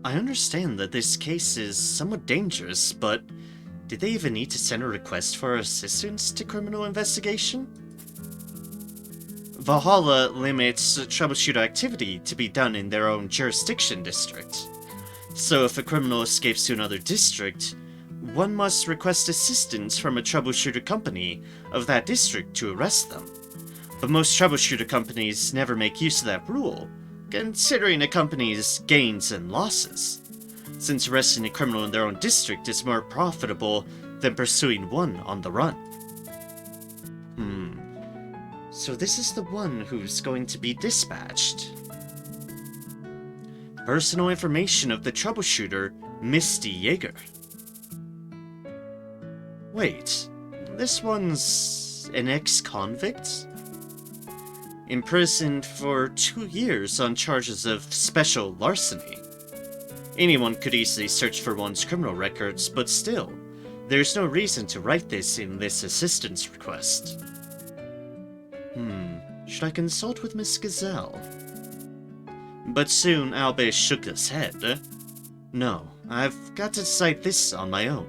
I understand that this case is somewhat dangerous, but did they even need to send a request for assistance to criminal investigation? Valhalla limits troubleshooter activity to be done in their own jurisdiction district. So if a criminal escapes to another district, one must request assistance from a troubleshooter company of that district to arrest them. But most troubleshooter companies never make use of that rule, considering a company's gains and losses, since arresting a criminal in their own district is more profitable than pursuing one on the run. So this is the one who's going to be dispatched. Personal information of the troubleshooter, Misty Jaeger. Wait, this one's an ex-convict? Imprisoned for 2 years on charges of special larceny. Anyone could easily search for one's criminal records, but still, there's no reason to write this in this assistance request. Should I consult with Miss Gazelle? But soon Albus shook his head. No, I've got to decide this on my own.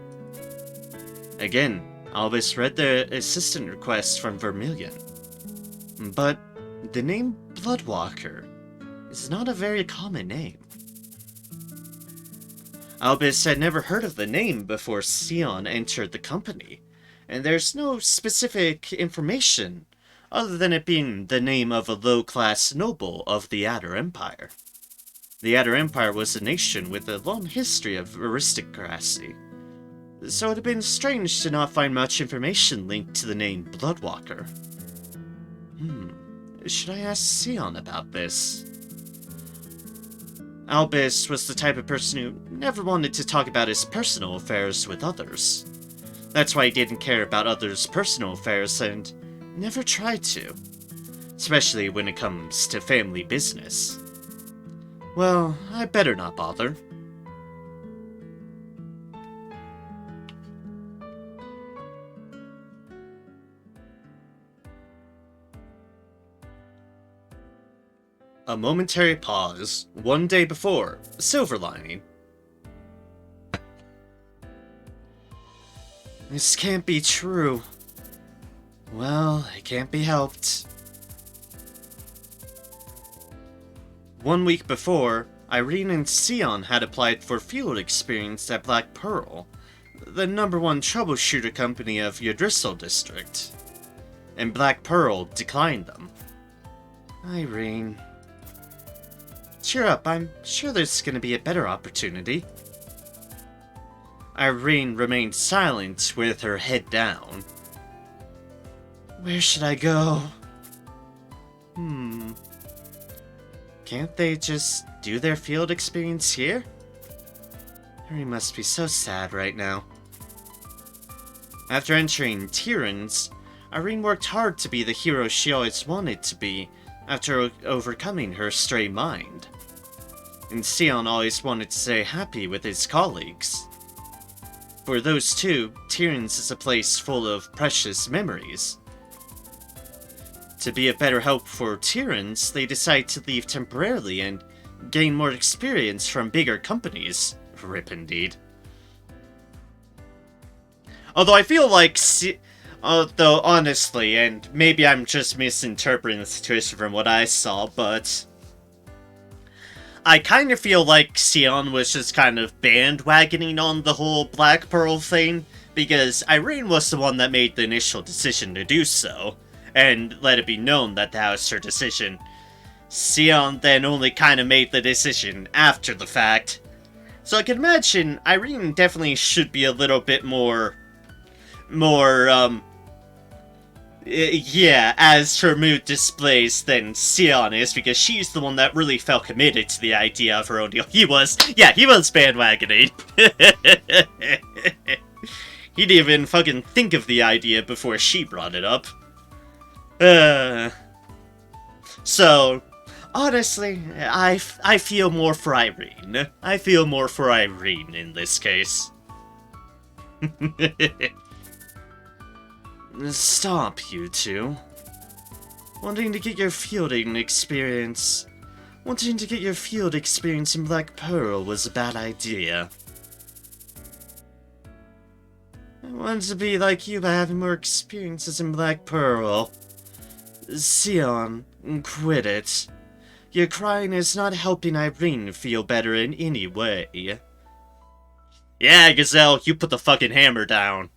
Again, Albus read the assistant request from Vermilion. But the name Bloodwalker is not a very common name. Albus had never heard of the name before Sion entered the company, and there's no specific information other than it being the name of a low-class noble of the Adder Empire. The Adder Empire was a nation with a long history of aristocracy, so it would have been strange to not find much information linked to the name Bloodwalker. Should I ask Sion about this? Albus was the type of person who never wanted to talk about his personal affairs with others. That's why he didn't care about others' personal affairs and never tried to, especially when it comes to family business. Well, I better not bother. A momentary pause, one day before, silver lining. This can't be true. Well, it can't be helped. 1 week before, Irene and Sion had applied for field experience at Black Pearl, the #1 troubleshooter company of Yggdrasil District, and Black Pearl declined them. Irene... Cheer up, I'm sure there's gonna be a better opportunity. Irene remained silent with her head down. Where should I go? Can't they just do their field experience here? Irene must be so sad right now. After entering Tyrrans, Irene worked hard to be the hero she always wanted to be after overcoming her stray mind. And Sion always wanted to stay happy with his colleagues. For those two, Tyrrans is a place full of precious memories. To be a better help for Tyrrans, they decide to leave temporarily and gain more experience from bigger companies. Rip indeed. Although I feel like, though honestly, and maybe I'm just misinterpreting the situation from what I saw, but I kind of feel like Sion was just kind of bandwagoning on the whole Black Pearl thing, because Irene was the one that made the initial decision to do so, and let it be known that that was her decision. Sion then only kind of made the decision after the fact. So I can imagine Irene definitely should be a little bit more Yeah, as her mood displays than Sion is, because she's the one that really felt committed to the idea of her own deal. He was bandwagoning. He didn't even fucking think of the idea before she brought it up. So, honestly, I feel more for Irene. I feel more for Irene in this case. Stop, you two. Wanting to get your field experience in Black Pearl was a bad idea. I wanted to be like you by having more experiences in Black Pearl. Sion, quit it. Your crying is not helping Irene feel better in any way. Yeah, Gazelle, you put the fucking hammer down.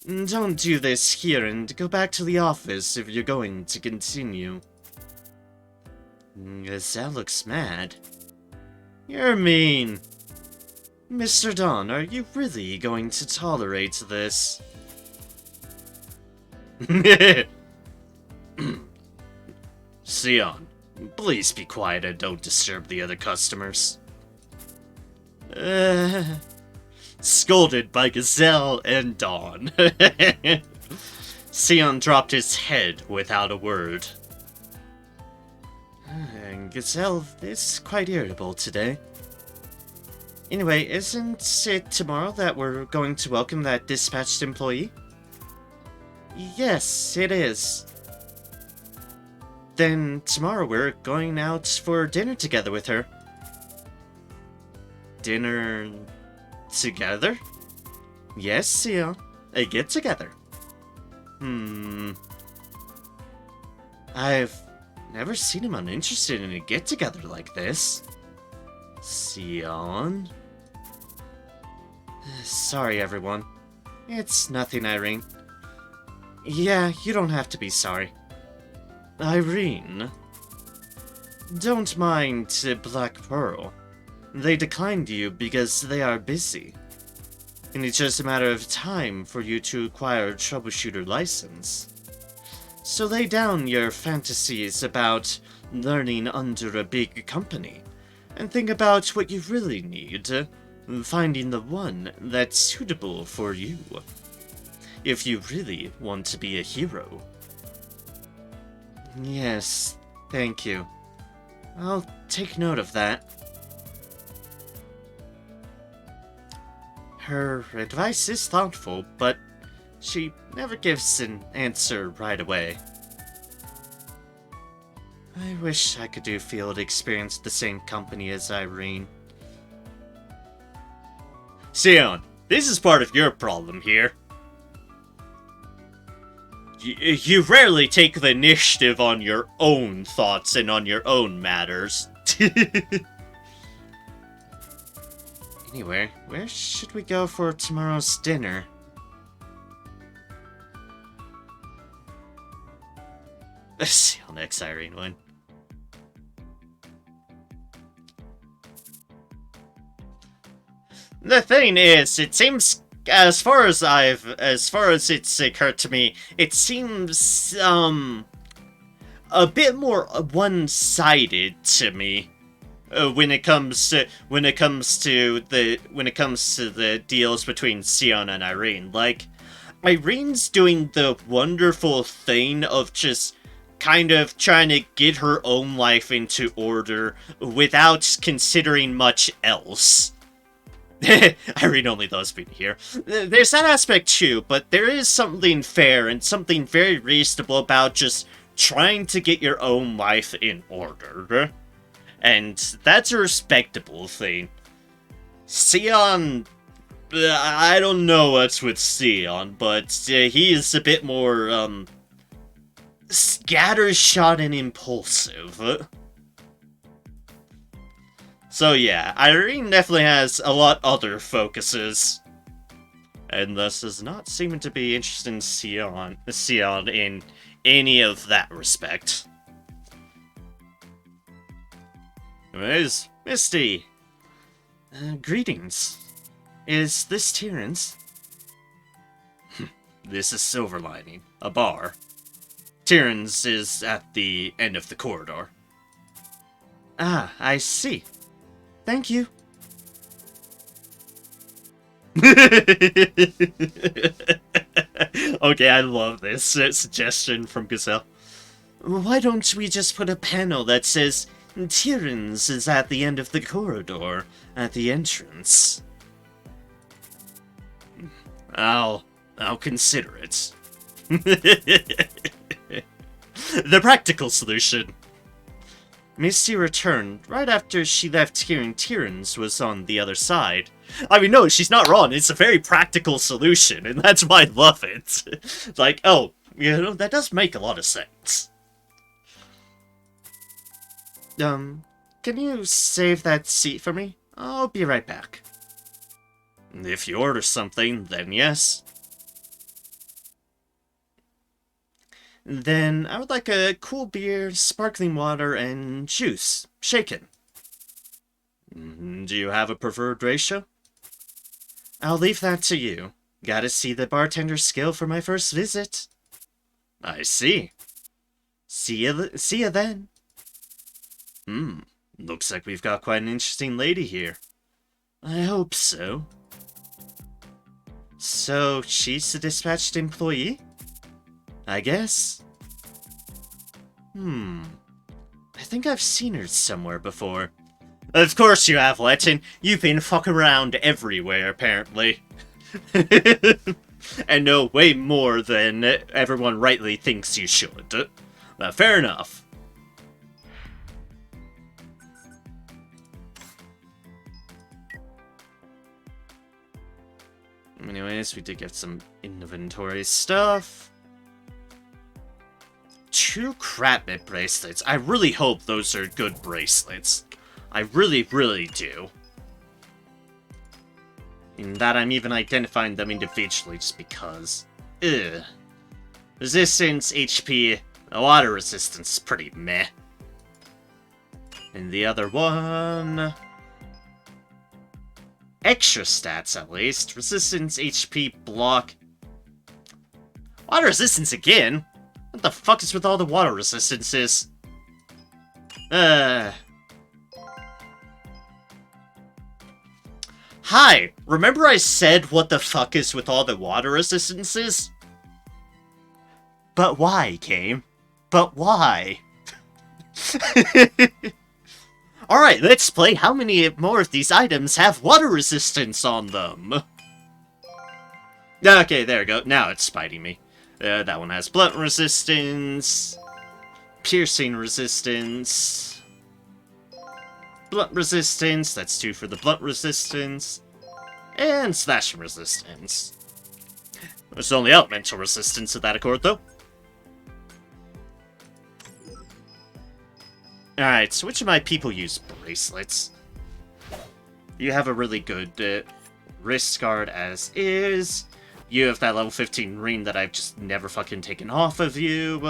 Don't do this here and go back to the office if you're going to continue. Gazelle looks mad. You're mean. Mr. Dawn, are you really going to tolerate this? Sion, please be quiet and don't disturb the other customers. Scolded by Gazelle and Dawn. Sion dropped his head without a word. Gazelle is quite irritable today. Anyway, isn't it tomorrow that we're going to welcome that dispatched employee? Yes, it is. Then tomorrow we're going out for dinner together with her. Dinner together? Yes, Sia. A get-together. I've never seen him uninterested in a get-together like this. Sion? Sorry, everyone. It's nothing, Irene. Yeah, you don't have to be sorry. Irene? Don't mind Black Pearl. They declined you because they are busy. And it's just a matter of time for you to acquire a Troubleshooter license. So lay down your fantasies about learning under a big company, and think about what you really need, finding the one that's suitable for you. If you really want to be a hero. Yes, thank you. I'll take note of that. Her advice is thoughtful, but she never gives an answer right away. I wish I could do field experience at the same company as Irene. Sion, this is part of your problem here. You rarely take the initiative on your own thoughts and on your own matters. Anyway, where should we go for tomorrow's dinner? See you next, Irene one. The thing is, it seems, as far as it's occurred to me, it seems a bit more one-sided to me. When it comes to the deals between Sion and Irene. Like, Irene's doing the wonderful thing of just kind of trying to get her own life into order without considering much else. Irene only loves being here. There's that aspect too, but there is something fair and something very reasonable about just trying to get your own life in order. And that's a respectable thing. Sion, I don't know what's with Sion, but he is a bit more, scattershot and impulsive. So yeah, Irene definitely has a lot other focuses. And thus is not seeming to be interested in Sion in any of that respect. Anyways, Misty. Greetings. Is this Tyrrans? This is Silver Lining, a bar. Tyrrans is at the end of the corridor. Ah, I see. Thank you. Okay, I love this suggestion from Gazelle. Why don't we just put a panel that says, Tyrrans is at the end of the corridor, at the entrance? I'll consider it. The practical solution. Misty returned right after she left hearing Tyrrans was on the other side. I mean, no, she's not wrong. It's a very practical solution, and that's why I love it. Like, oh, you know, that does make a lot of sense. Can you save that seat for me? I'll be right back. If you order something, then yes. Then I would like a cool beer, sparkling water, and juice, shaken. Do you have a preferred ratio? I'll leave that to you. Gotta see the bartender's skill for my first visit. I see. See ya then. Looks like we've got quite an interesting lady here. I hope so. So, she's a dispatched employee? I guess. I think I've seen her somewhere before. Of course you have, Letton. You've been fucking around everywhere, apparently. And know way more than everyone rightly thinks you should. Fair enough. Anyways, we did get some inventory stuff. 2 crapmit bracelets. I really hope those are good bracelets. I really, really do. In that I'm even identifying them individually just because. Ugh. Resistance, HP, water resistance is pretty meh. And the other one... extra stats, at least. Resistance, HP, block. Water resistance again? What the fuck is with all the water resistances? Hi! Remember I said what the fuck is with all the water resistances? But why, Game? But why? Alright, let's play how many more of these items have water resistance on them. Okay, there we go. Now it's spiting me. That one has blunt resistance, piercing resistance, blunt resistance, that's 2 for the blunt resistance, and slashing resistance. There's only elemental resistance to that accord, though. Alright, so which of my people use bracelets? You have a really good wrist guard as is. You have that level 15 ring that I've just never fucking taken off of you.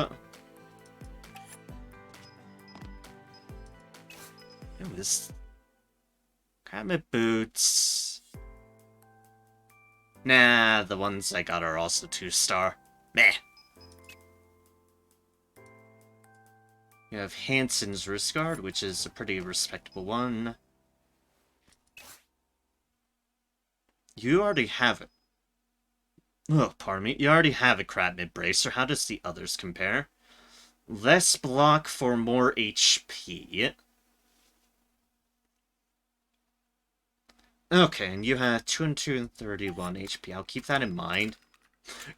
Ooh, this... Crabmit boots... Nah, the ones I got are also 2-star. Meh. You have Hansen's wrist guard, which is a pretty respectable one. You already have it. Oh, pardon me. You already have a crabmit bracer. How does the others compare? Less block for more HP. Okay, and you have 231 HP. I'll keep that in mind.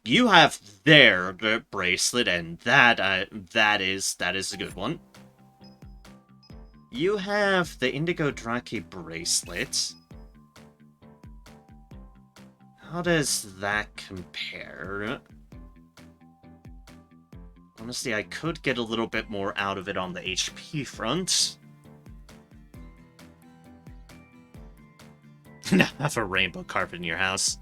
You have their bracelet, and that is a good one. You have the Indigo Draki bracelet. How does that compare? Honestly, I could get a little bit more out of it on the HP front. Have a rainbow carpet in your house.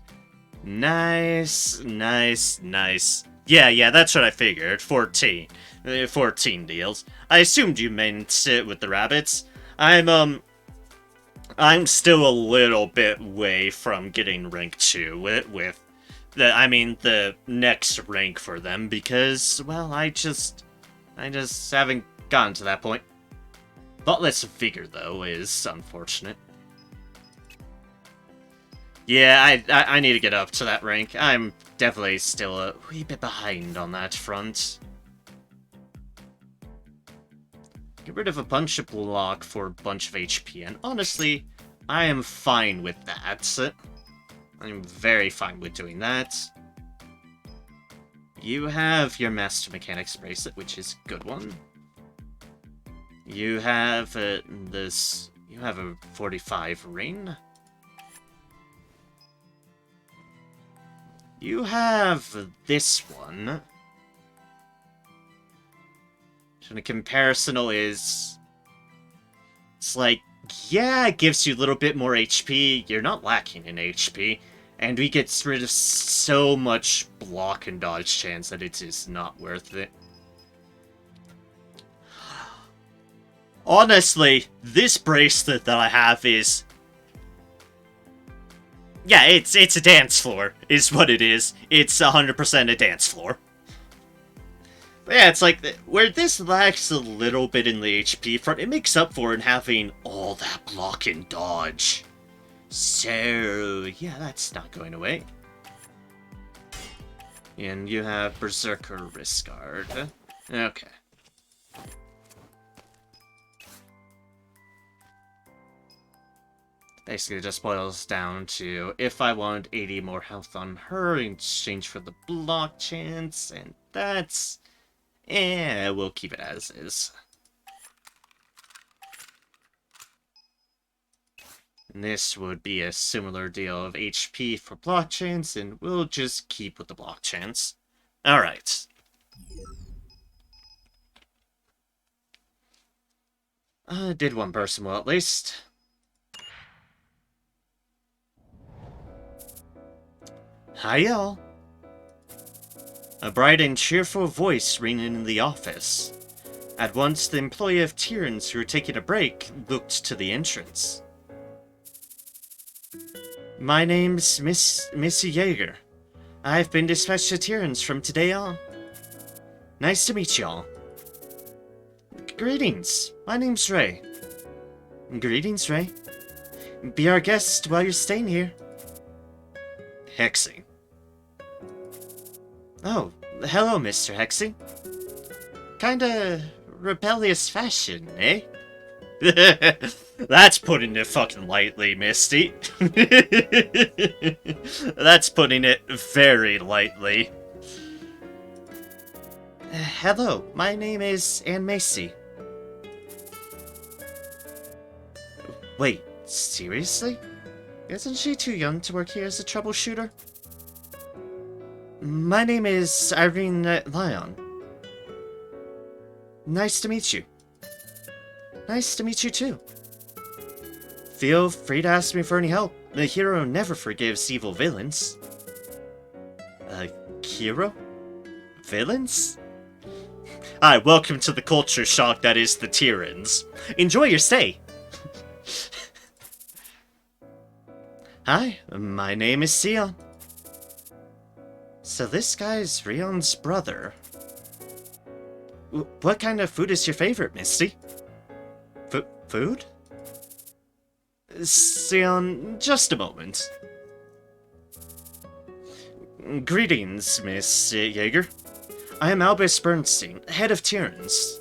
Nice, nice, nice. Yeah, that's what I figured. 14. 14 deals. I assumed you meant it with the rabbits. I'm still a little bit away from getting rank 2 with the next rank for them, because, well, I just haven't gotten to that point. Thoughtless Vigor, though, is unfortunate. Yeah, I need to get up to that rank. I'm definitely still a wee bit behind on that front. Get rid of a bunch of block for a bunch of HP, and honestly, I am fine with that. I'm very fine with doing that. You have your Master Mechanics bracelet, which is a good one. You have you have a 45 ring. You have this one. So the comparison is... It's like, yeah, it gives you a little bit more HP. You're not lacking in HP. And we get rid of so much block and dodge chance that it is not worth it. Honestly, this bracelet that I have is... Yeah, it's a dance floor, is what it is. It's 100% a dance floor. But yeah, it's like, where this lacks a little bit in the HP front, it makes up for in having all that block and dodge. So, yeah, that's not going away. And you have Berserker Wrist Guard. Okay. Basically, it just boils down to if I want 80 more health on her in exchange for the block chance, and that's... we'll keep it as is. And this would be a similar deal of HP for block chance, and we'll just keep with the block chance. Alright. Did one person well, at least. Hi, y'all. A bright and cheerful voice rang in the office. At once, the employee of Tyrrans who were taking a break looked to the entrance. My name's Miss Jaeger. I've been dispatched to Tyrrans from today on. Nice to meet y'all. Greetings. My name's Ray. Greetings, Ray. Be our guest while you're staying here. Hexing. Oh, hello, Mr. Hexing. Kinda rebellious fashion, eh? That's putting it fucking lightly, Misty. That's putting it very lightly. Hello, my name is Anne Macy. Wait, seriously? Isn't she too young to work here as a troubleshooter? My name is Irene Lyon. Nice to meet you. Nice to meet you too. Feel free to ask me for any help. The hero never forgives evil villains. Hero? Villains? Hi, welcome to the culture shock that is the Tyrrans. Enjoy your stay. Hi, my name is Sion. So this guy's Rion's brother. What kind of food is your favorite, Misty? Food? Sion, just a moment. Greetings, Miss Jaeger. I am Albus Bernstein, head of Tyrrans.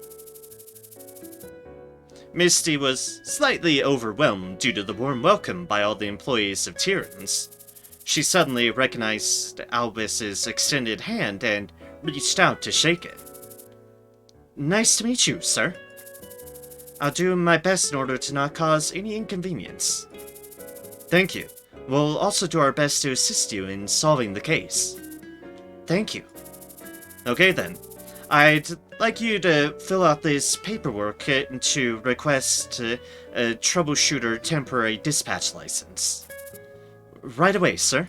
Misty was slightly overwhelmed due to the warm welcome by all the employees of Tyrrans. She suddenly recognized Albus's extended hand and reached out to shake it. Nice to meet you, sir. I'll do my best in order to not cause any inconvenience. Thank you. We'll also do our best to assist you in solving the case. Thank you. Okay then. I'd like you to fill out this paperwork to request a Troubleshooter temporary dispatch license. Right away, sir.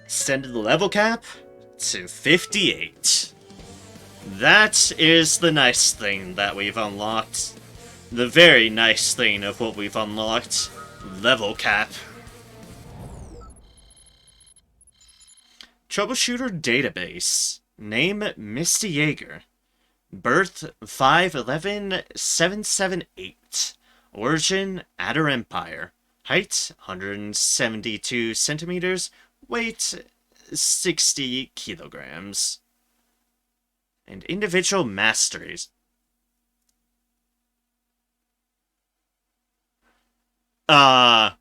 Extended the level cap to 58. That is the nice thing that we've unlocked. the very nice thing of what we've unlocked. Level cap. Troubleshooter database. Name Misty Yeager. Birth 5'11", 7'7", Origin Adder Empire. Height 172 centimeters. Weight 60 kilograms. And individual masteries. I'm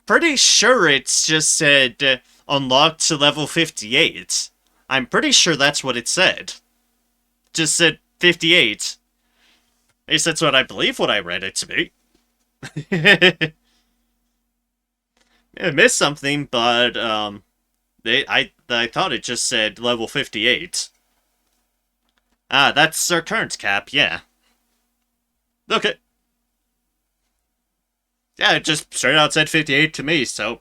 pretty sure it's just said unlocked to level 58. I'm pretty sure that's what it said. Just said 58. At least that's what I believe what I read it to be. I missed something, but I thought it just said level 58. Ah, that's our current cap, yeah. Okay. Yeah, it just straight out said 58 to me, so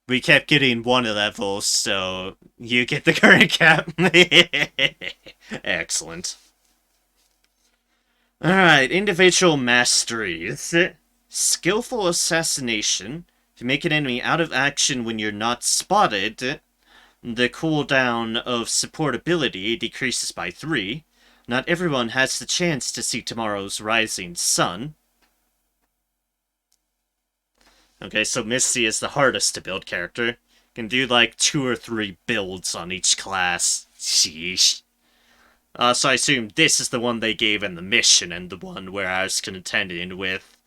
we kept getting one levels, so you get the current cap. Excellent. Alright, individual masteries. Skillful assassination. To make an enemy out of action when you're not spotted. The cooldown of support ability decreases by 3. Not everyone has the chance to see tomorrow's rising sun. Okay, so Misty is the hardest to build character. Can do like 2 or 3 builds on each class. Sheesh. So I assume this is the one they gave in the mission, and the one where I was contending with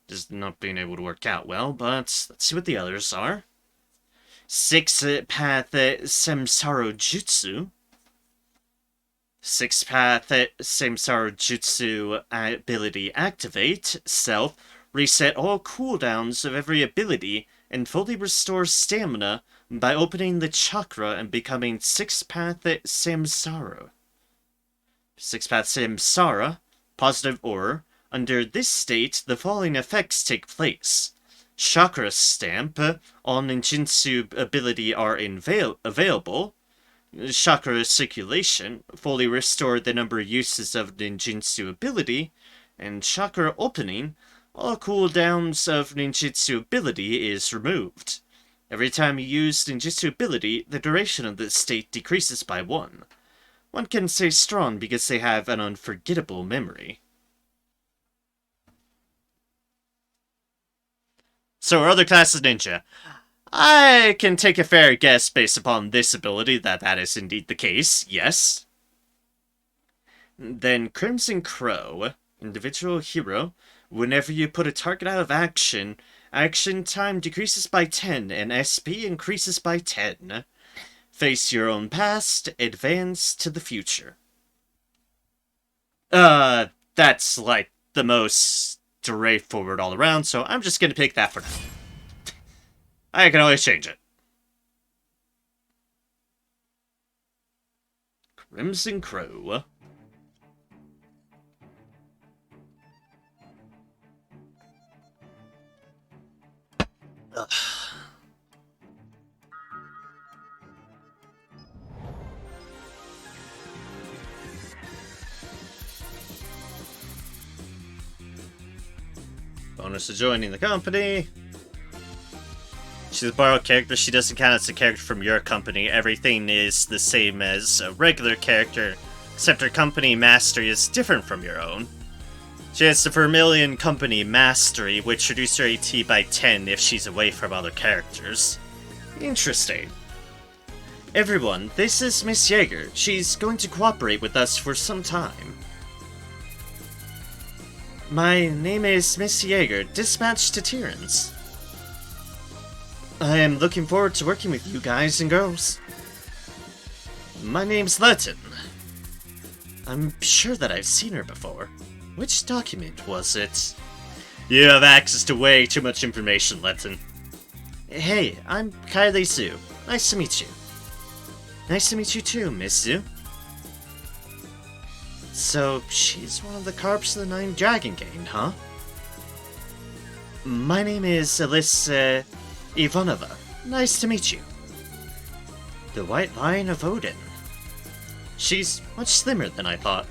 just not being able to work out well, but let's see what the others are. 6-path Samsara Jutsu. 6-path Samsara Jutsu ability activate. Self. Reset all cooldowns of every ability and fully restore stamina by opening the chakra and becoming 6-path Samsara. 6-path Samsara. Positive aura. Under this state, the following effects take place. Chakra stamp. All ninjutsu ability are available. Chakra circulation. Fully restore the number of uses of ninjutsu ability. And chakra opening. All cooldowns of ninjutsu ability is removed. Every time you use ninjutsu ability, the duration of this state decreases by 1. One can stay strong because they have an unforgettable memory. So our other class is ninja. I can take a fair guess based upon this ability that is indeed the case, yes. Then Crimson Crow, individual hero. Whenever you put a target out of action, action time decreases by 10 and SP increases by 10. Face your own past, advance to the future. That's like the most straightforward all around, so I'm just gonna pick that for now. I can always change it. Crimson Crow. Ugh. Bonus to joining the company. She's a borrowed character. She doesn't count as a character from your company. Everything is the same as a regular character, except her company mastery is different from your own. She has the Vermilion Company Mastery, which reduces her AT by 10 if she's away from other characters. Interesting. Everyone, this is Miss Yeager. She's going to cooperate with us for some time. My name is Miss Yeager, dispatched to Tyrrans. I am looking forward to working with you guys and girls. My name's Letton. I'm sure that I've seen her before. Which document was it? You have access to way too much information, Letton. Hey, I'm Kylie Zhu. Nice to meet you. Nice to meet you too, Miss Zhu. So, she's one of the Carps of the Nine Dragon Gang, huh? My name is Alyssa Ivanova. Nice to meet you. The White Lion of Odin. She's much slimmer than I thought.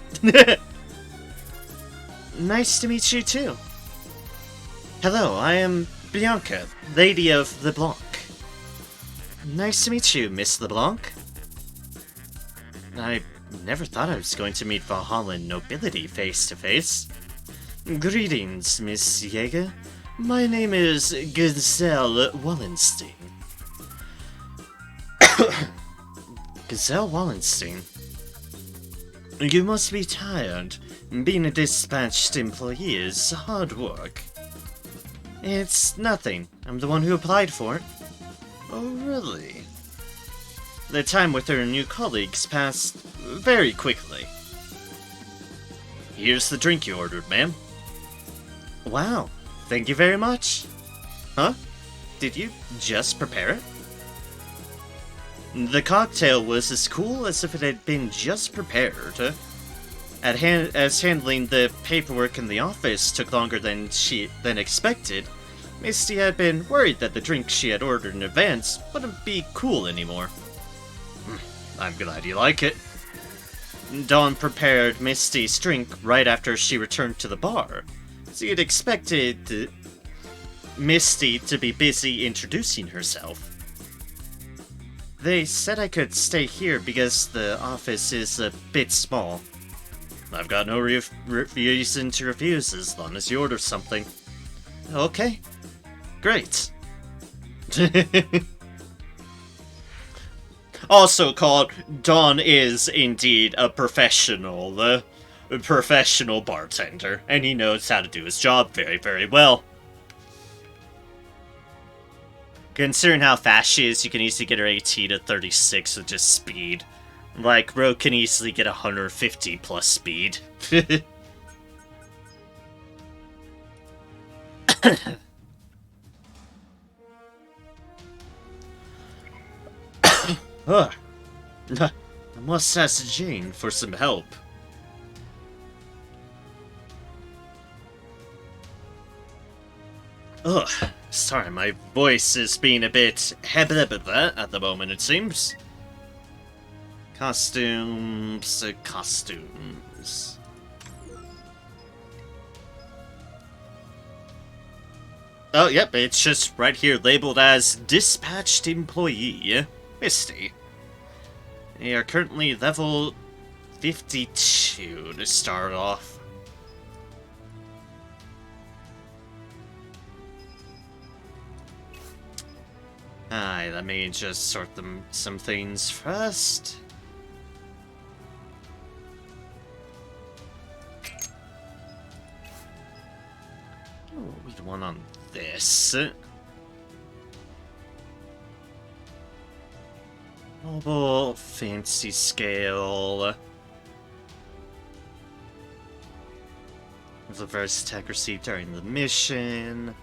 Nice to meet you too. Hello, I am Bianca, Lady of LeBlanc. Nice to meet you, Miss LeBlanc. I never thought I was going to meet Valhallan nobility face to face. Greetings, Miss Yeager. My name is Gazelle Wallenstein. Gazelle Wallenstein? You must be tired. Being a dispatched employee is hard work. It's nothing. I'm the one who applied for it. Oh, really? The time with her new colleagues passed very quickly. Here's the drink you ordered, ma'am. Wow, thank you very much. Huh? Did you just prepare it? The cocktail was as cool as if it had been just prepared. As handling the paperwork in the office took longer than expected, Misty had been worried that the drink she had ordered in advance wouldn't be cool anymore. I'm glad you like it. Dawn prepared Misty's drink right after she returned to the bar, so you'd expected Misty to be busy introducing herself. They said I could stay here because the office is a bit small. I've got no reason to refuse as long as you order something. Okay, great. Also called, Dawn is indeed a professional bartender, and he knows how to do his job very, very well. Considering how fast she is, you can easily get her AT to 36 with just speed. Like, Rogue can easily get 150 plus speed. I must ask Jane for some help. Ugh, sorry, my voice is being a bit at the moment, it seems. Costumes. Oh, yep, it's just right here labeled as Dispatched Employee, Misty. They are currently level 52 to start off. Alright, let me just sort some things first. Oh, we'd want on this. Mobile, fancy scale. The first attack received during the mission.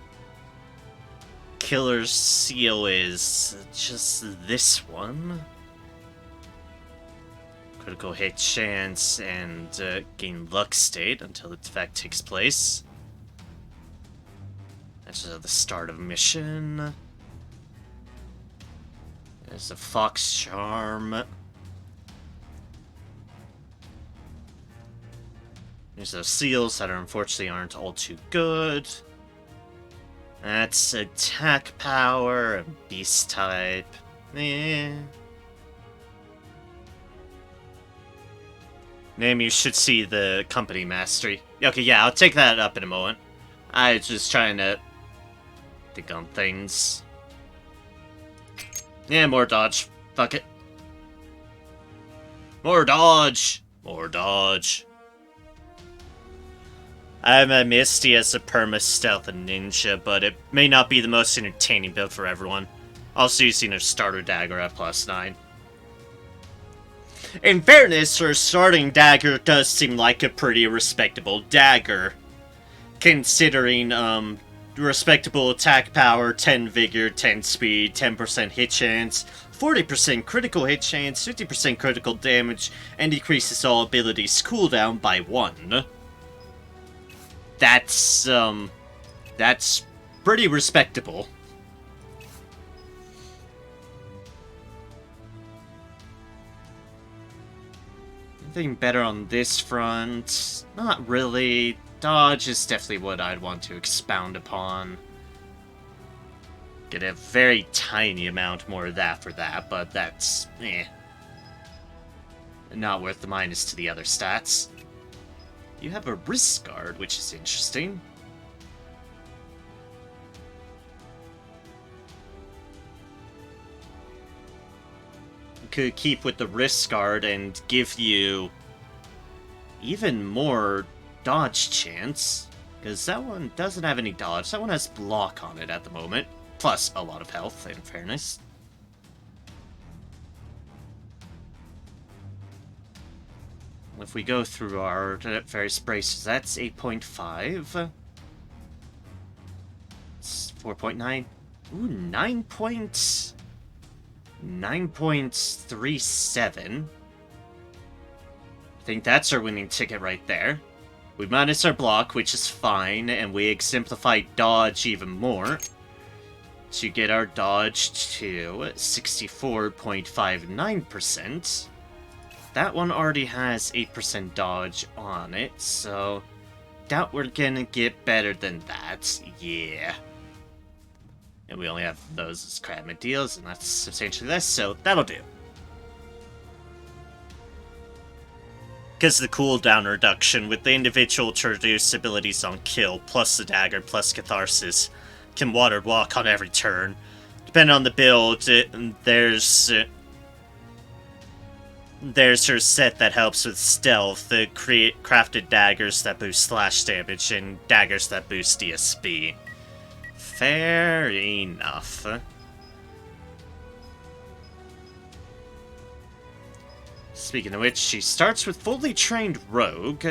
Killer's seal is just this one. Critical hit chance and gain luck state until its effect takes place. That's the start of mission. There's a fox charm. There's those seals that unfortunately aren't all too good. That's attack power, and beast type. Name, you should see the company mastery. Okay, yeah, I'll take that up in a moment. I was just trying to think on things. Yeah, more dodge. Fuck it. More dodge! More dodge. I'm a Misty as a perma-stealth and ninja, but it may not be the most entertaining build for everyone. Also using her starter dagger at +9. In fairness, her starting dagger does seem like a pretty respectable dagger. Considering, respectable attack power, 10 vigor, 10 speed, 10% hit chance, 40% critical hit chance, 50% critical damage, and decreases all abilities cooldown by 1. That's pretty respectable. Anything better on this front? Not really. Dodge is definitely what I'd want to expound upon. Get a very tiny amount more of that for that, but that's not worth the minus to the other stats. You have a wrist guard, which is interesting. You could keep with the wrist guard and give you even more dodge chance, because that one doesn't have any dodge. That one has block on it at the moment, plus a lot of health, in fairness. If we go through our various braces, that's 8.5. It's 4.9. Ooh, 9.37. I think that's our winning ticket right there. We minus our block, which is fine, and we exemplify dodge even more to get our dodge to 64.59%. That one already has 8% dodge on it, so doubt we're gonna get better than that. Yeah. And we only have those as crab deals, and that's substantially less, so that'll do. Because the cooldown reduction with the individual Traduce abilities on kill, plus the dagger, plus catharsis, can water walk on every turn. Depending on the build, there's her set that helps with stealth, the crafted daggers that boost slash damage, and daggers that boost DSB. Fair enough. Speaking of which, she starts with fully trained rogue,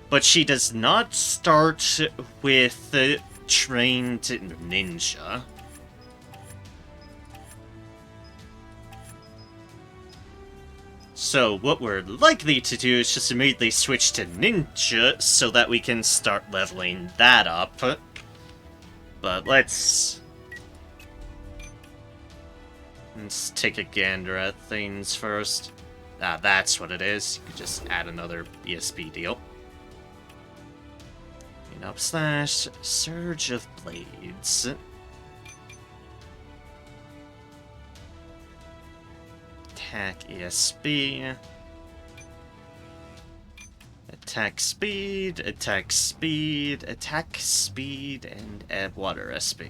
but she does not start with trained ninja. So what we're likely to do is just immediately switch to ninja so that we can start leveling that up. But let's take a gander at things first. Ah, that's what it is. You could just add another ESP deal. And up slash Surge of Blades. Attack ESP. Attack speed, attack speed, attack speed, and add water SP.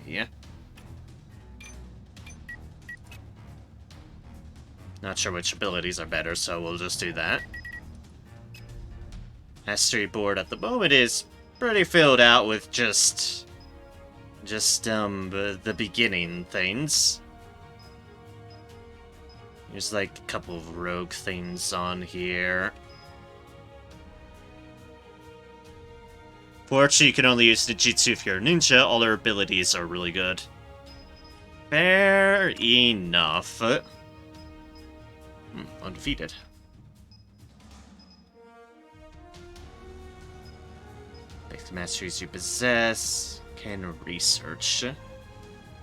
Not sure which abilities are better, so we'll just do that. Mastery board at the moment is pretty filled out with just the beginning things. There's like a couple of rogue things on here. Fortunately, you can only use Ninjutsu if you're a ninja. All her abilities are really good. Fair enough. Undefeated. Like the masteries you possess. Can research.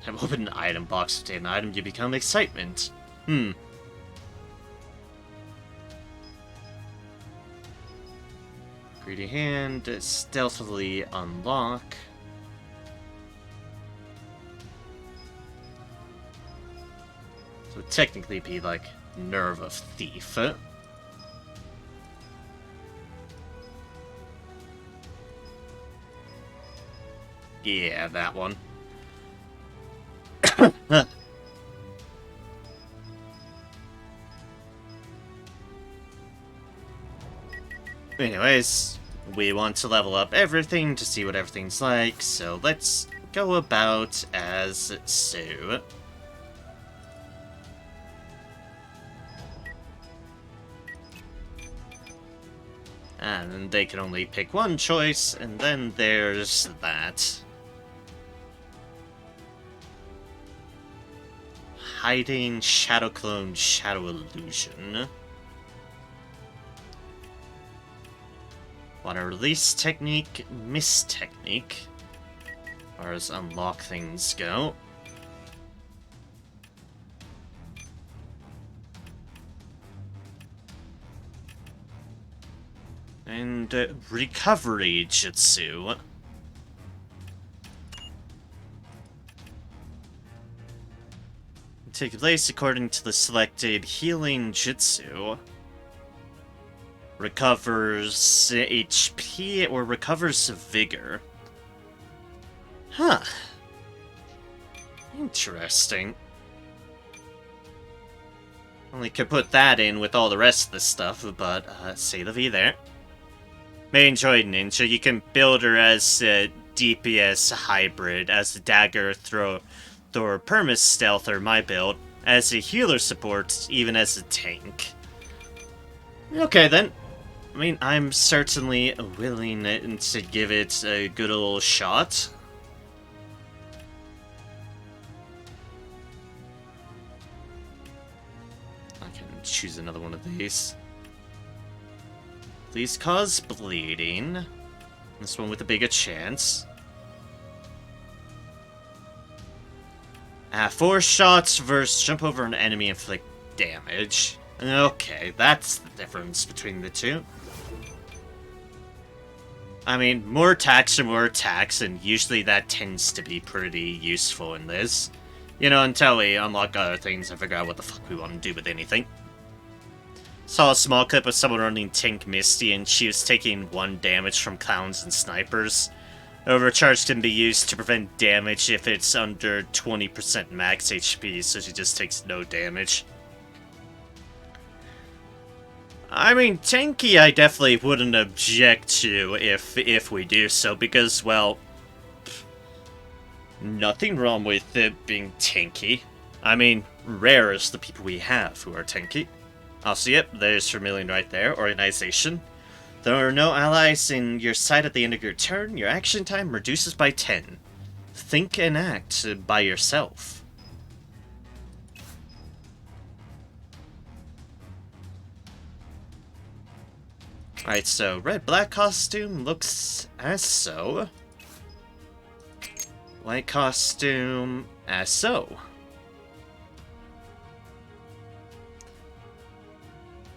Have opened an item box. Obtain an item, you become excitement. Greedy hand. Stealthily unlock. So technically be like Nerve of Thief. Yeah, that one. Anyways, we want to level up everything to see what everything's like, so let's go about as so. And they can only pick one choice, and then there's that. Hiding, Shadow Clone, Shadow Illusion. Water Release Technique, Mist Technique, as far as unlock things go. And recovery jutsu. Take place according to the selected healing jutsu. Recovers HP or recovers vigor. Huh. Interesting. Only could put that in with all the rest of the stuff, but say la vie there. May enjoy ninja. You can build her as a DPS hybrid, as a dagger thrower perma stealth or my build, as a healer support, even as a tank. Okay then. I mean, I'm certainly willing to give it a good old shot. I can choose another one of these. Please cause bleeding. This one with a bigger chance. 4 shots versus jump over an enemy, inflict damage. Okay, that's the difference between the two. I mean, more attacks are more attacks, and usually that tends to be pretty useful in this. You know, until we unlock other things and figure out what the fuck we want to do with anything. Saw a small clip of someone running Tank Misty, and she was taking 1 damage from clowns and snipers. Overcharge can be used to prevent damage if it's under 20% max HP, so she just takes no damage. I mean, tanky I definitely wouldn't object to if we do so, because, well, nothing wrong with it being tanky. I mean, rare is the people we have who are tanky. Also, yep, there's Vermilion right there, Organization. There are no allies in your sight at the end of your turn, your action time reduces by 10. Think and act by yourself. Alright, so red-black costume looks as so. White costume as so.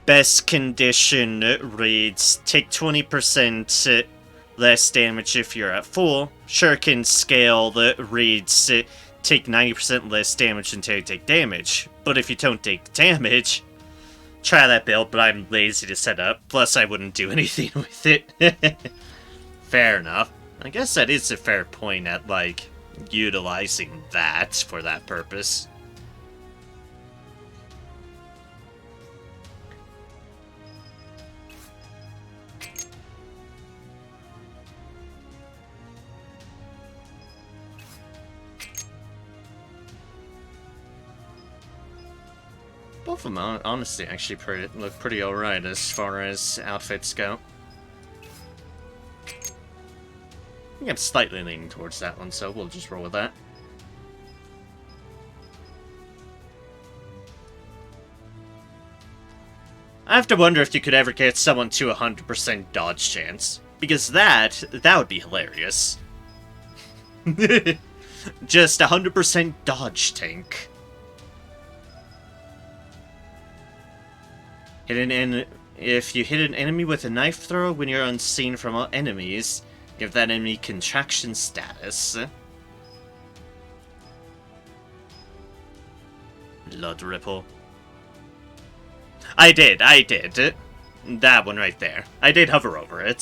Best condition reads, take 20% less damage if you're at full. Shuriken scale that reads, take 90% less damage until you take damage. But if you don't take damage, try that build, but I'm lazy to set up. Plus, I wouldn't do anything with it. Fair enough. I guess that is a fair point at, like, utilizing that for that purpose. Both of them, honestly, actually look pretty alright as far as outfits go. I think I'm slightly leaning towards that one, so we'll just roll with that. I have to wonder if you could ever get someone to 100% dodge chance, because that would be hilarious. Just 100% dodge tank. If you hit an enemy with a knife throw when you're unseen from enemies, give that enemy contraction status. Blood Ripple. I did. That one right there. I did hover over it.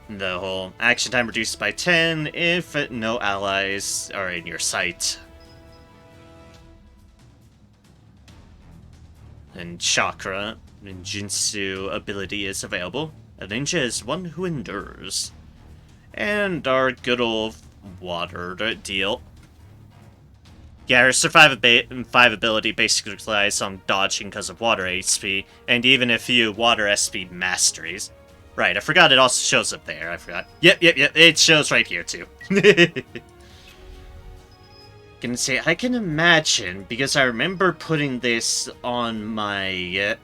The whole action time reduced by 10 if no allies are in your sight. And Chakra, Ninjutsu ability is available. A ninja is one who endures. And our good old water deal. Yeah, her Survive 5 ability basically relies on dodging because of water HP, and even a few water SP masteries. Right, I forgot it also shows up there, I forgot. Yep, it shows right here too. Can say I can imagine, because I remember putting this on my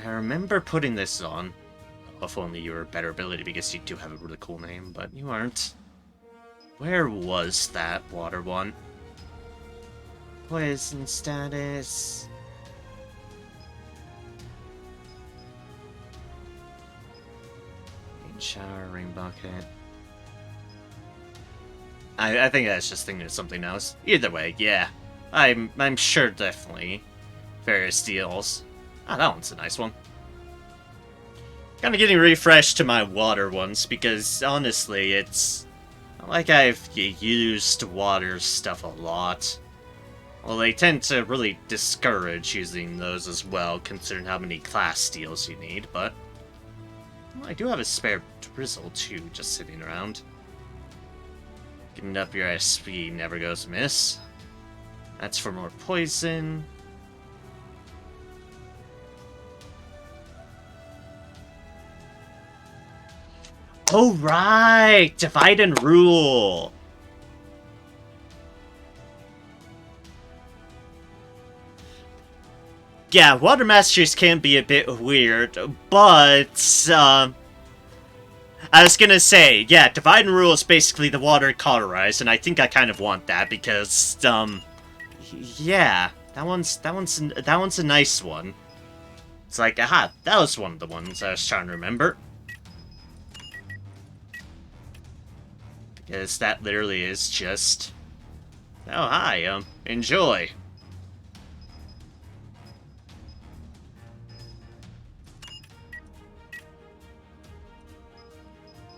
I remember putting this on. If only you were a better ability, because you do have a really cool name, but you aren't. Where was that water one? Poison status. shower, rain bucket. I think that's just thinking of something else. Either way, yeah. I'm sure definitely various deals. Ah, that one's a nice one. Kind of getting refreshed to my water ones because honestly, it's not like I've used water stuff a lot. Well, they tend to really discourage using those as well, considering how many class steals you need, but well, I do have a spare drizzle too, just sitting around. Getting up your SP never goes amiss. That's for more poison. Oh, right! Divide and rule! Yeah, water masters can be a bit weird, but, I was gonna say, yeah, divide and rule is basically the water cauterized, and I think I kind of want that because, yeah, that one's a nice one. It's like, aha, that was one of the ones I was trying to remember. Because that literally is just, oh hi, enjoy.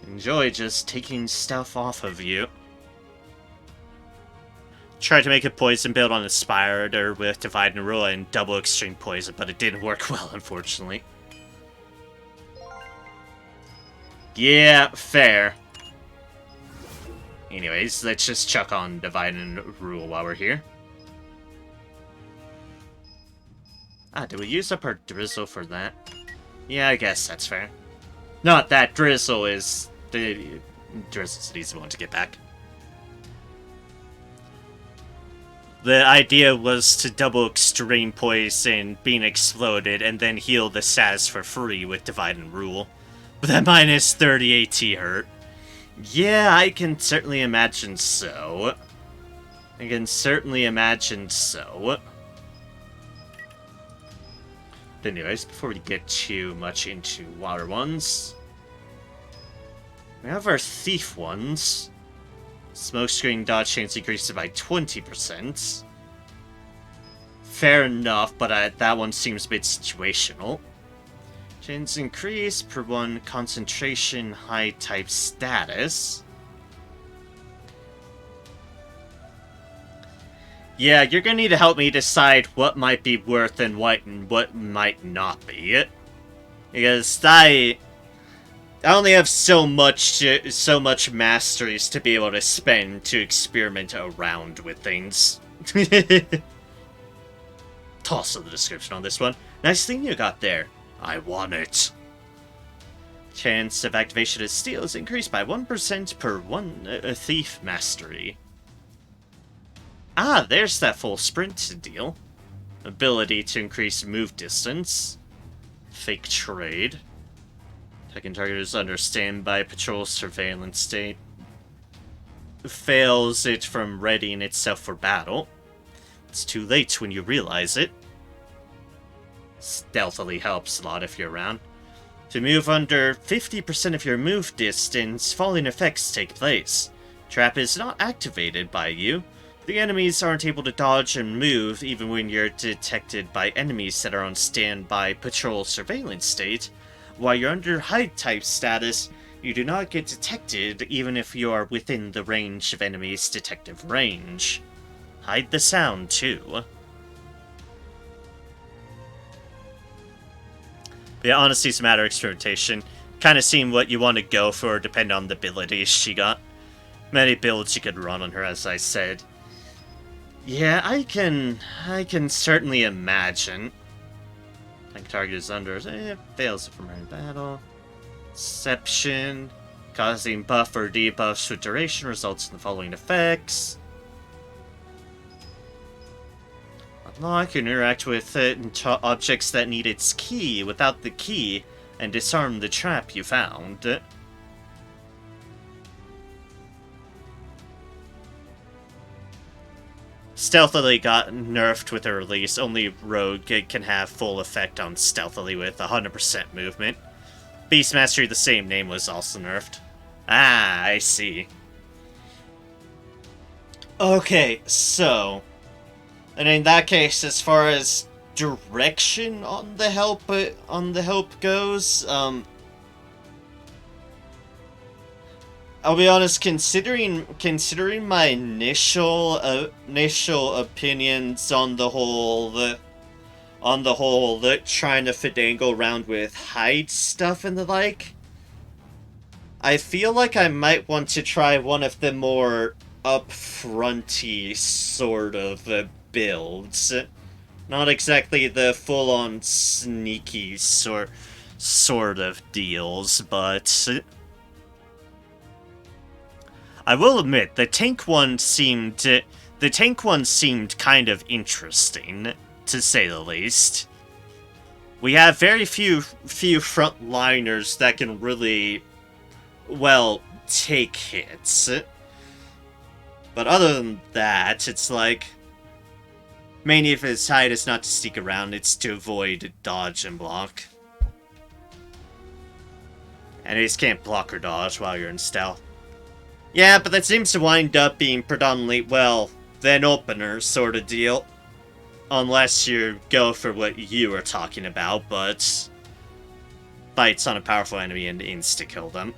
Enjoy just taking stuff off of you. Tried to make a poison build on Inspired or with Divide and Rule and double extreme poison, but it didn't work well, unfortunately. Yeah, fair. Anyways, let's just chuck on Divide and Rule while we're here. Ah, did we use up our Drizzle for that? Yeah, I guess that's fair. Not that Drizzle is... Drizzle's an easy one to get back. The idea was to double extreme poison being exploded and then heal the SAS for free with Divide and Rule. But that minus 30 AT hurt. Yeah, I can certainly imagine so. I can certainly imagine so. But anyways, before we get too much into water ones, we have our thief ones. Smokescreen dodge chance increases by 20%. Fair enough, but that one seems a bit situational. Chance increase per one concentration high type status. Yeah, you're gonna need to help me decide what might be worth and what might not be. Because I only have so much masteries to be able to spend to experiment around with things. Toss of the description on this one. Nice thing you got there. I want it. Chance of activation of steel is increased by 1% per one thief mastery. Ah, there's that full sprint deal. Ability to increase move distance. Fake trade. Attacking target is under standby patrol surveillance state. Fails it from readying itself for battle. It's too late when you realize it. Stealthily helps a lot if you're around. To move under 50% of your move distance, following effects take place. Trap is not activated by you. The enemies aren't able to dodge and move even when you're detected by enemies that are on standby patrol surveillance state. While you're under hide type status, you do not get detected even if you are within the range of enemies' detective range. Hide the sound too. Yeah, honestly, it's a matter of experimentation. Kind of seeing what you want to go for, depending on the abilities she got. Many builds you could run on her, as I said. Yeah, I can certainly imagine. Like target is under, fails from her in battle. Deception, causing buff or debuffs for duration results in the following effects. Unlock and interact with objects that need its key without the key, and disarm the trap you found. Stealthily got nerfed with a release. Only Rogue can have full effect on Stealthily with 100% movement. Beast Mastery, the same name, was also nerfed. Ah, I see. Okay, so... And in that case, as far as direction on the help goes, I'll be honest, considering my initial opinions on the whole trying to finagle around with hide stuff and the like, I feel like I might want to try one of the more upfronty sort of builds. Not exactly the full-on sneaky sort of deals, but I will admit the tank one seemed kind of interesting, to say the least. We have very few frontliners that can really, well, take hits. But other than that, it's like, mainly if his hide is not to sneak around, it's to avoid dodge and block. And he just can't block or dodge while you're in stealth. Yeah, but that seems to wind up being predominantly, well, an opener sort of deal. Unless you go for what you were talking about, but bites on a powerful enemy and insta-kill them.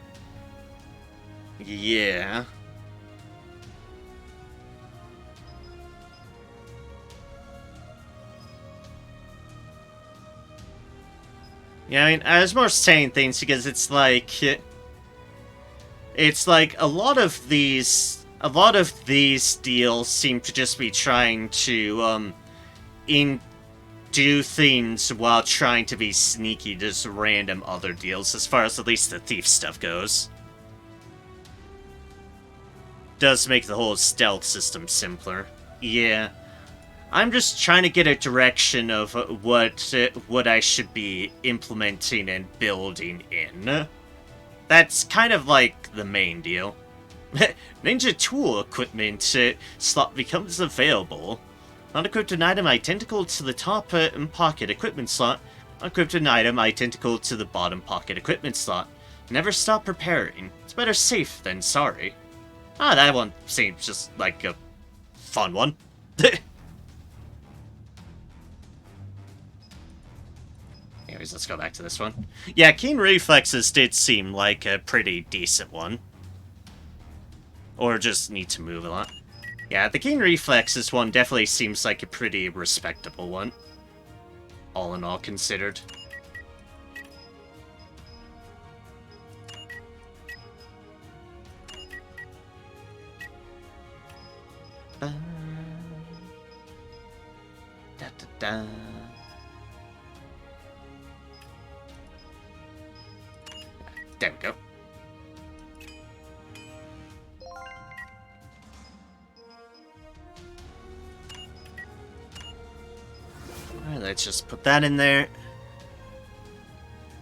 Yeah. Yeah, I mean, I was more saying things because it's like a lot of these deals seem to just be trying to do things while trying to be sneaky, just random other deals, as far as at least the thief stuff goes. Does make the whole stealth system simpler. Yeah. I'm just trying to get a direction of what I should be implementing and building in. That's kind of like the main deal. Ninja tool equipment slot becomes available. Unequipped an item identical to the top pocket equipment slot. Unequipped an item identical to the bottom pocket equipment slot. Never stop preparing. It's better safe than sorry. Ah, that one seems just like a fun one. Anyways, let's go back to this one. Yeah, Keen Reflexes did seem like a pretty decent one. Or just need to move a lot. Yeah, the Keen Reflexes one definitely seems like a pretty respectable one. All in all considered. Da, da, da. There we go. Alright, let's just put that in there.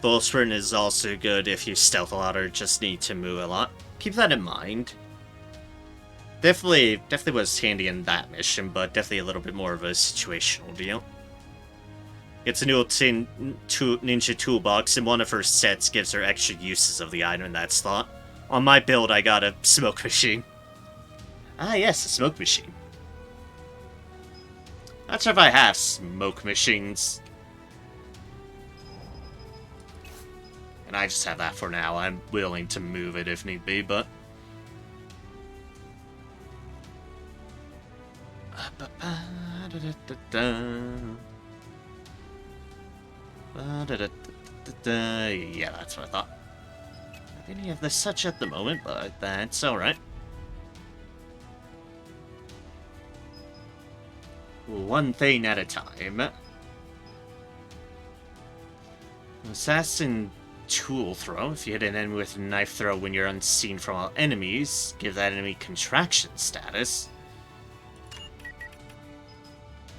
Bull Sprint is also good if you stealth a lot or just need to move a lot. Keep that in mind. Definitely was handy in that mission, but definitely a little bit more of a situational deal. It's a new ninja toolbox, and one of her sets gives her extra uses of the item in that slot. On my build, I got a smoke machine. Ah, yes, a smoke machine. Not sure if I have smoke machines. And I just have that for now. I'm willing to move it if need be, but... Yeah, that's what I thought. I didn't have this such at the moment, but that's alright. One thing at a time. Assassin tool throw. If you hit an enemy with a knife throw when you're unseen from all enemies, give that enemy contraction status.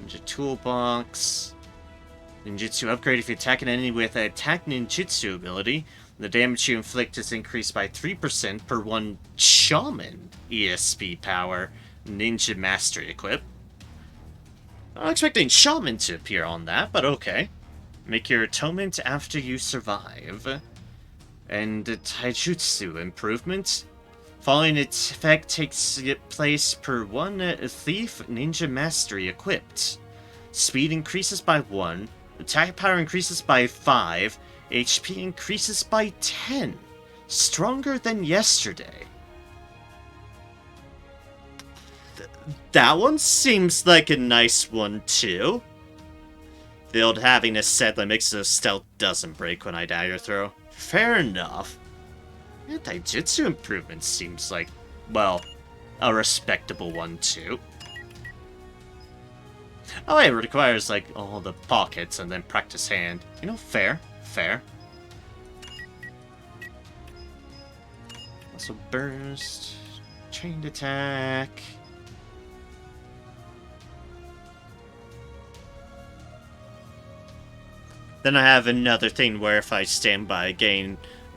Ninja toolbox. Ninjutsu upgrade. If you attack an enemy with an attack ninjutsu ability, the damage you inflict is increased by 3% per 1 shaman ESP power ninja mastery equip. Not expecting shaman to appear on that, but okay. Make your atonement after you survive. and the taijutsu improvement. Following its effect takes place per one thief ninja mastery equipped. Speed increases by 1, attack power increases by 5, HP increases by 10. Stronger than yesterday. That one seems like a nice one too. The old having a set that makes the stealth doesn't break when I dagger throw. Fair enough. Yeah, taijutsu improvement seems like, well, a respectable one too. Oh, it requires like all the pockets and then practice hand. You know, fair, fair. Also burst, chained attack. Then I have another thing where if I stand by, I gain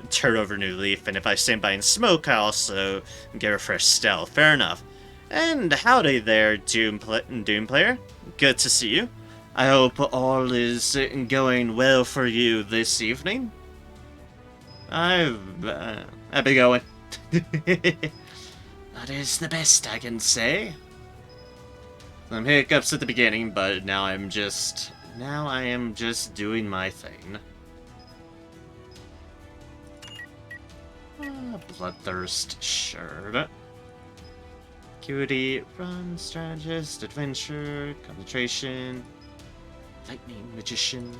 turn over new leaf, and if I stand by and smoke, I also get refreshed stealth. Fair enough. And howdy there, Doom player. Good to see you. I hope all is going well for you this evening. I've been going. That is the best I can say. Some hiccups at the beginning, but now I am just doing my thing. Bloodthirst, sure. Acuity, run, strategist, adventure, concentration, lightning, magician.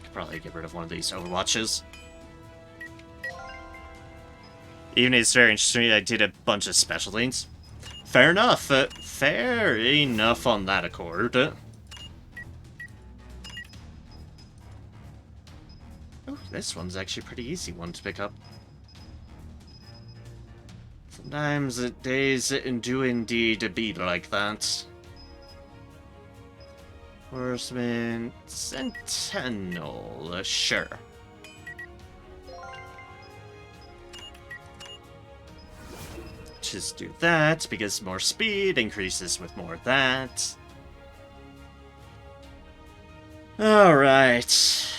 Could probably get rid of one of these overwatches. Even if it's very interesting, I did a bunch of special things. Fair enough. Fair enough on that accord. Oh, this one's actually a pretty easy one to pick up. Sometimes days do indeed be like that. Horseman, Sentinel, sure. Just do that, because more speed increases with more of that. Alright.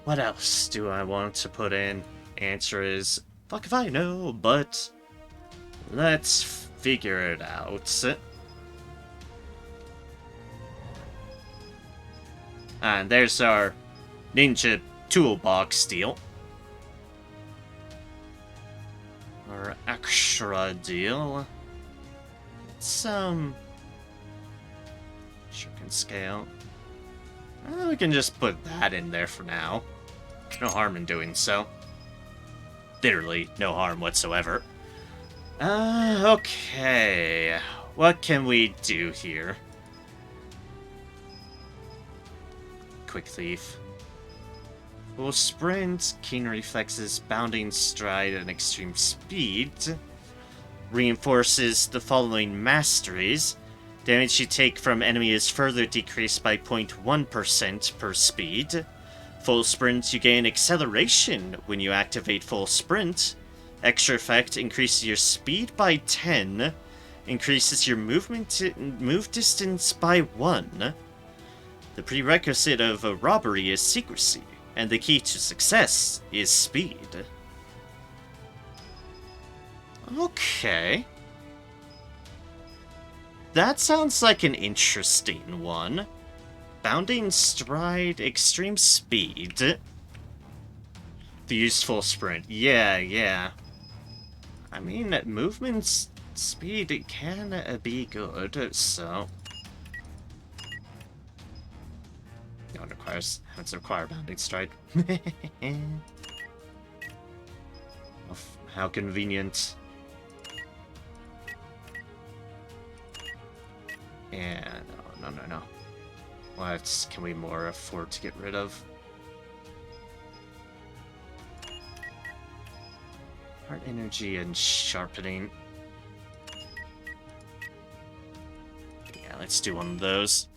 What else do I want to put in? Answer is, fuck if I know, but let's figure it out. And there's our ninja toolbox deal. Our extra deal. Some shuriken scale. We can just put that in there for now. No harm in doing so. Literally, no harm whatsoever. Okay. What can we do here? Quick thief. Full sprint, keen reflexes, bounding stride, and extreme speed. Reinforces the following masteries. Damage you take from enemy is further decreased by 0.1% per speed. Full sprint, you gain acceleration when you activate full sprint. Extra effect increases your speed by 10. Increases your move distance by 1. The prerequisite of a robbery is secrecy, and the key to success is speed. Okay. That sounds like an interesting one. Bounding stride, extreme speed. The useful sprint. Yeah. I mean, movement speed can be good, so... It requires... It's require bounding stride. How convenient. Yeah, no. What can we more afford to get rid of? Heart energy and sharpening. Yeah, let's do one of those.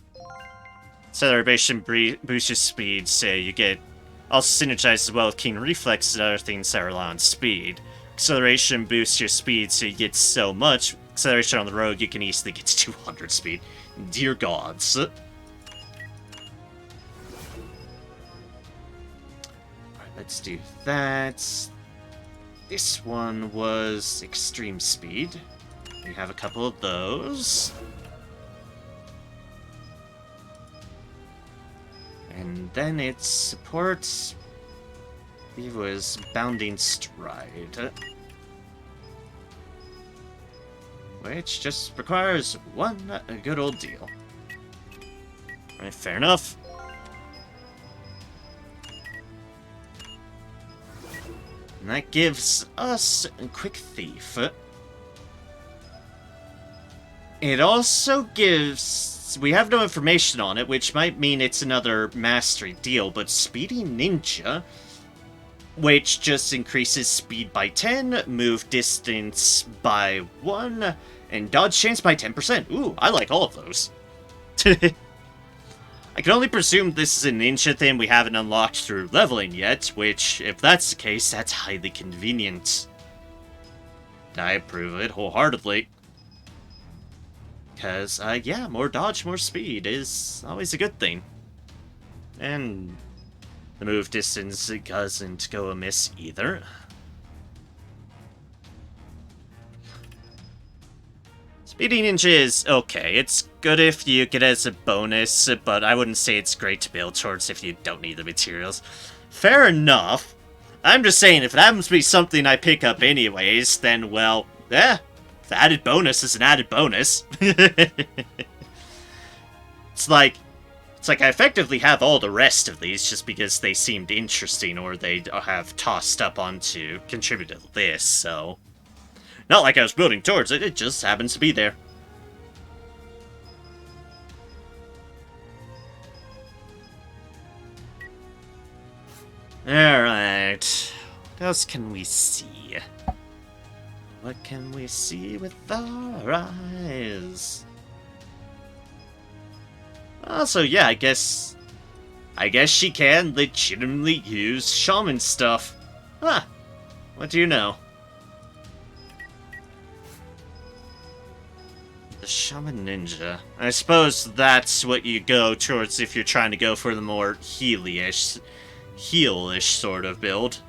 Acceleration boosts your speed, so you get also synergized as well with keen reflex and other things that rely on speed. Acceleration boosts your speed, so you get so much. Acceleration on the road, you can easily get to 200 speed. Dear gods. Let's do that. This one was extreme speed. We have a couple of those. And then it supports... I believe it was Bounding Stride. Which just requires one good old deal. Alright, fair enough. And that gives us a Quick Thief. It also gives... we have no information on it, which might mean it's another mastery deal, but Speedy Ninja, which just increases speed by 10, move distance by 1, and dodge chance by 10%. Ooh, I like all of those. I can only presume this is a ninja thing we haven't unlocked through leveling yet, which, if that's the case, that's highly convenient. I approve of it wholeheartedly. Because, yeah, more dodge, more speed is always a good thing. And the move distance doesn't go amiss either. Speedy Ninja is okay. It's good if you get it as a bonus, but I wouldn't say it's great to build towards if you don't need the materials. Fair enough. I'm just saying, if it happens to be something I pick up anyways, then, well, the added bonus is an added bonus. It's like I effectively have all the rest of these just because they seemed interesting or they have tossed up onto contribute to this, so... Not like I was building towards it, it just happens to be there. Alright. What else can we see? What can we see with our eyes? Also, yeah, I guess she can legitimately use shaman stuff. Huh. What do you know? The Shaman Ninja. I suppose that's what you go towards if you're trying to go for the more healish sort of build.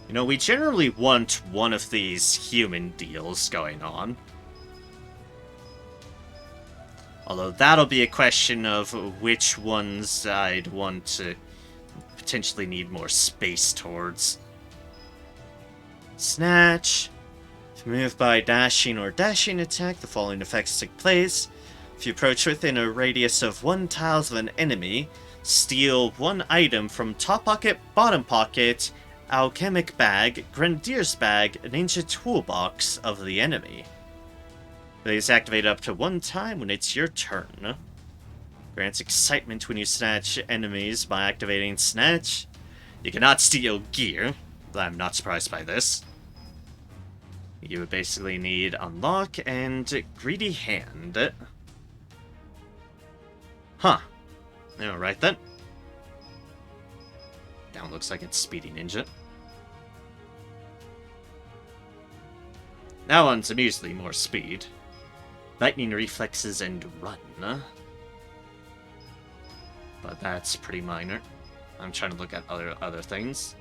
You know, we generally want one of these human deals going on. Although that'll be a question of which ones I'd want to potentially need more space towards. Snatch. If you move by dashing or dashing attack, the following effects take place. If you approach within a radius of 1 tile of an enemy, steal 1 item from top pocket, bottom pocket, alchemic bag, grenadier's bag, ninja toolbox of the enemy. It is activated up to 1 time when it's your turn. Grants excitement when you snatch enemies by activating Snatch. You cannot steal gear. I'm not surprised by this. You would basically need Unlock and Greedy Hand. Huh. Alright then. Down looks like it's Speedy Ninja. That one's amusingly more speed. Lightning reflexes and run. But that's pretty minor. I'm trying to look at other things.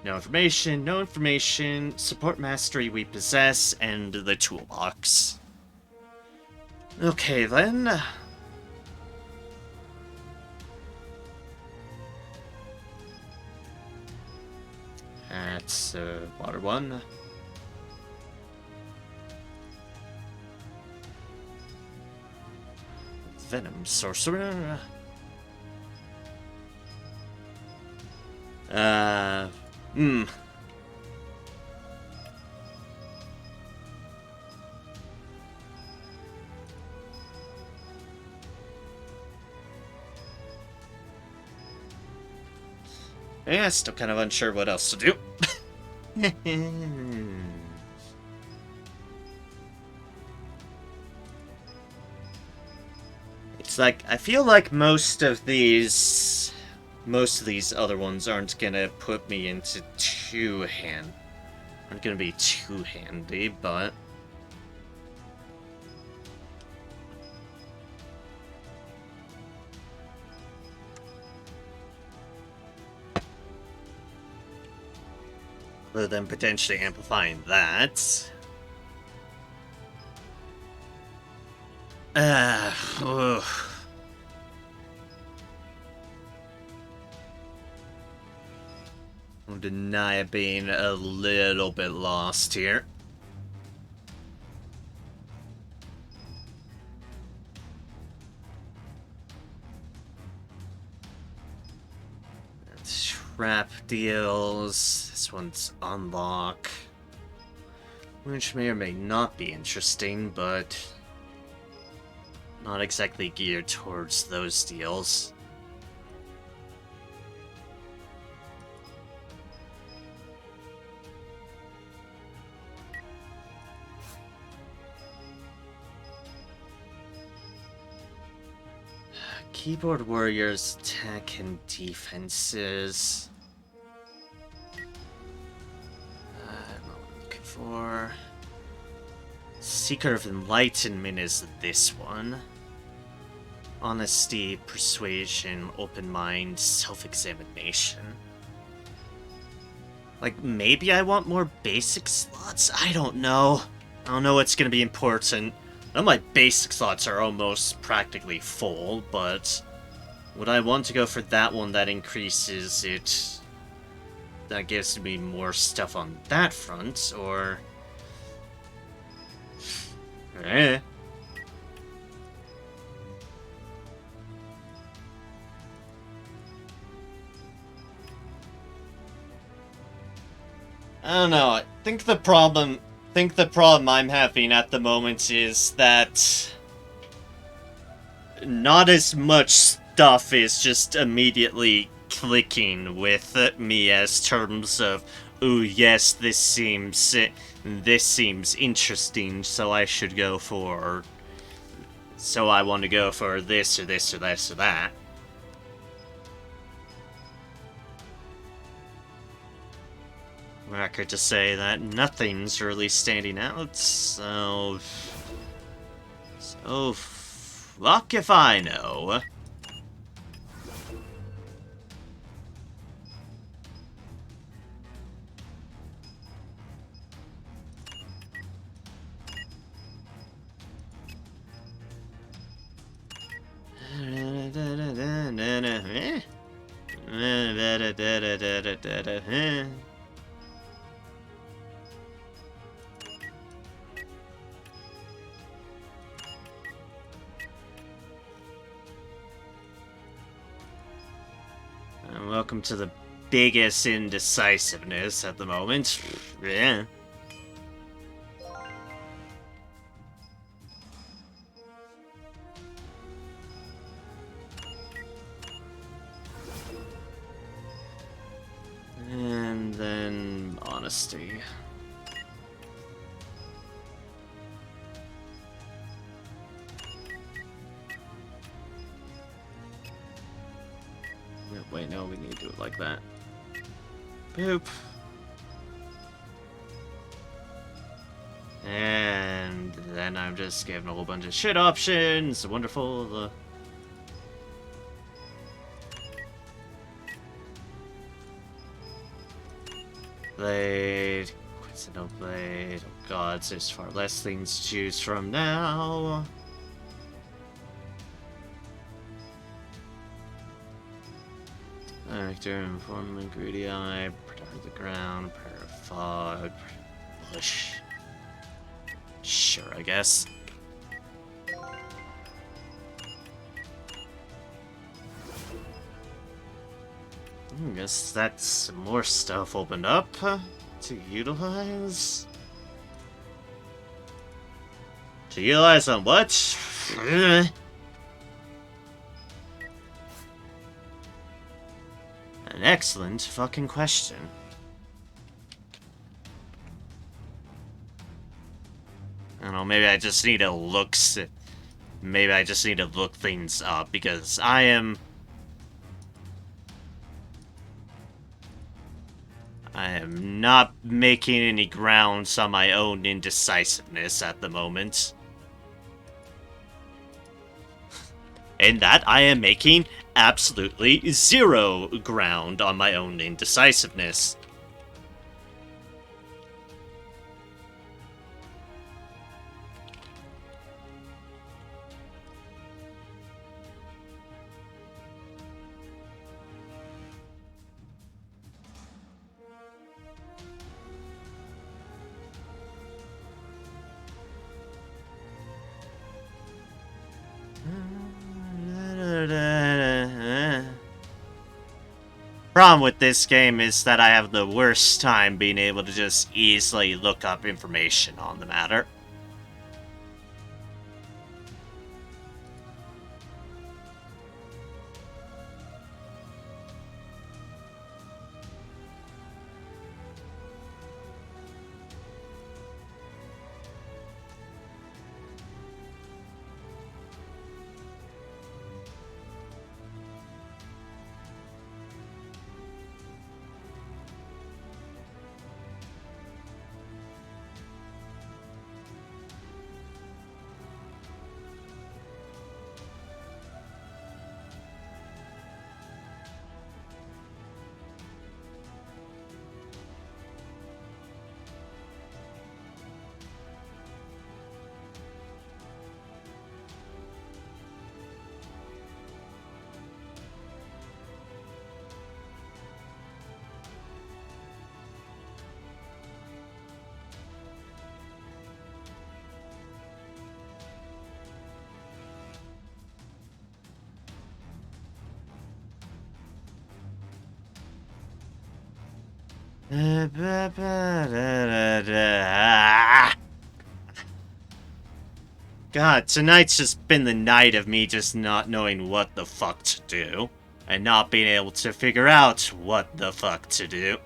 No information, support mastery we possess, and the toolbox. Okay then. That's water 1. Venom Sorcerer. Yeah, still kind of unsure what else to do. It's like, I feel like most of these other ones aren't gonna put me into aren't gonna be too handy, but... Other than potentially amplifying that. Ugh. I'll deny it being a little bit lost here. Trap deals. This one's unlock. Which may or may not be interesting, but not exactly geared towards those deals. Keyboard warriors, attack and defenses. I'm looking for. Seeker of Enlightenment is this one. Honesty, persuasion, open mind, self-examination. Like, maybe I want more basic slots? I don't know. I don't know what's gonna be important. None of my basic slots are almost practically full, but would I want to go for that one that increases it? That gives me more stuff on that front, or... Eh. I don't know, I think the problem I'm having at the moment is that not as much stuff is just immediately clicking with me as terms of, ooh, yes, this seems interesting, so I should go for, so I want to go for this or this or this or that. Record to say that nothing's really standing out, so fuck if I know. Welcome to the biggest indecisiveness at the moment. Yeah. And then honesty. Wait, no, we need to do it like that. Boop. And then I'm just given a whole bunch of shit options. Wonderful. Blade. Coincidental blade. Oh god, there's far less things to choose from now. Actor, informant, greedy eye, predator of the ground, prayer of fog, bush. Sure, I guess. I guess that's some more stuff opened up to utilize. To utilize on what? An excellent fucking question. I don't know, maybe I just need to look things up, because I am not making any grounds on my own indecisiveness at the moment. In that, I am making absolutely zero ground on my own indecisiveness. Problem with this game is that I have the worst time being able to just easily look up information on the matter. God, tonight's just been the night of me just not knowing what the fuck to do, and not being able to figure out what the fuck to do.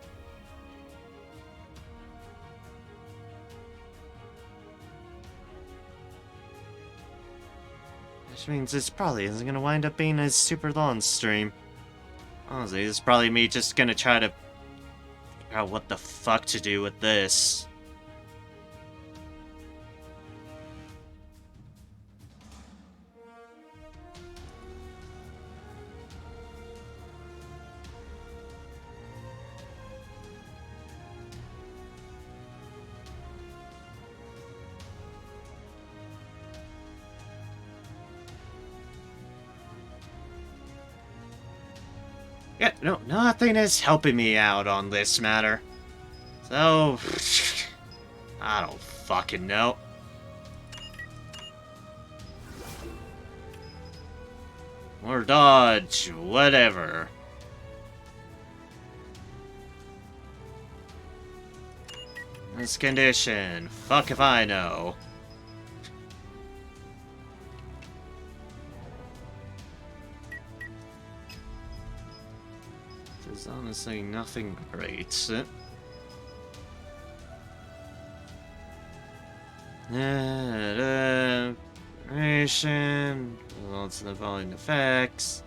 Which means this probably isn't gonna wind up being a super long stream. Honestly, this is probably me just gonna try to figure out what the fuck to do with this. Yeah, no, nothing is helping me out on this matter. So, I don't fucking know. Or dodge, whatever. This condition, fuck if I know. There's honestly nothing great. Duration, results in the following effects.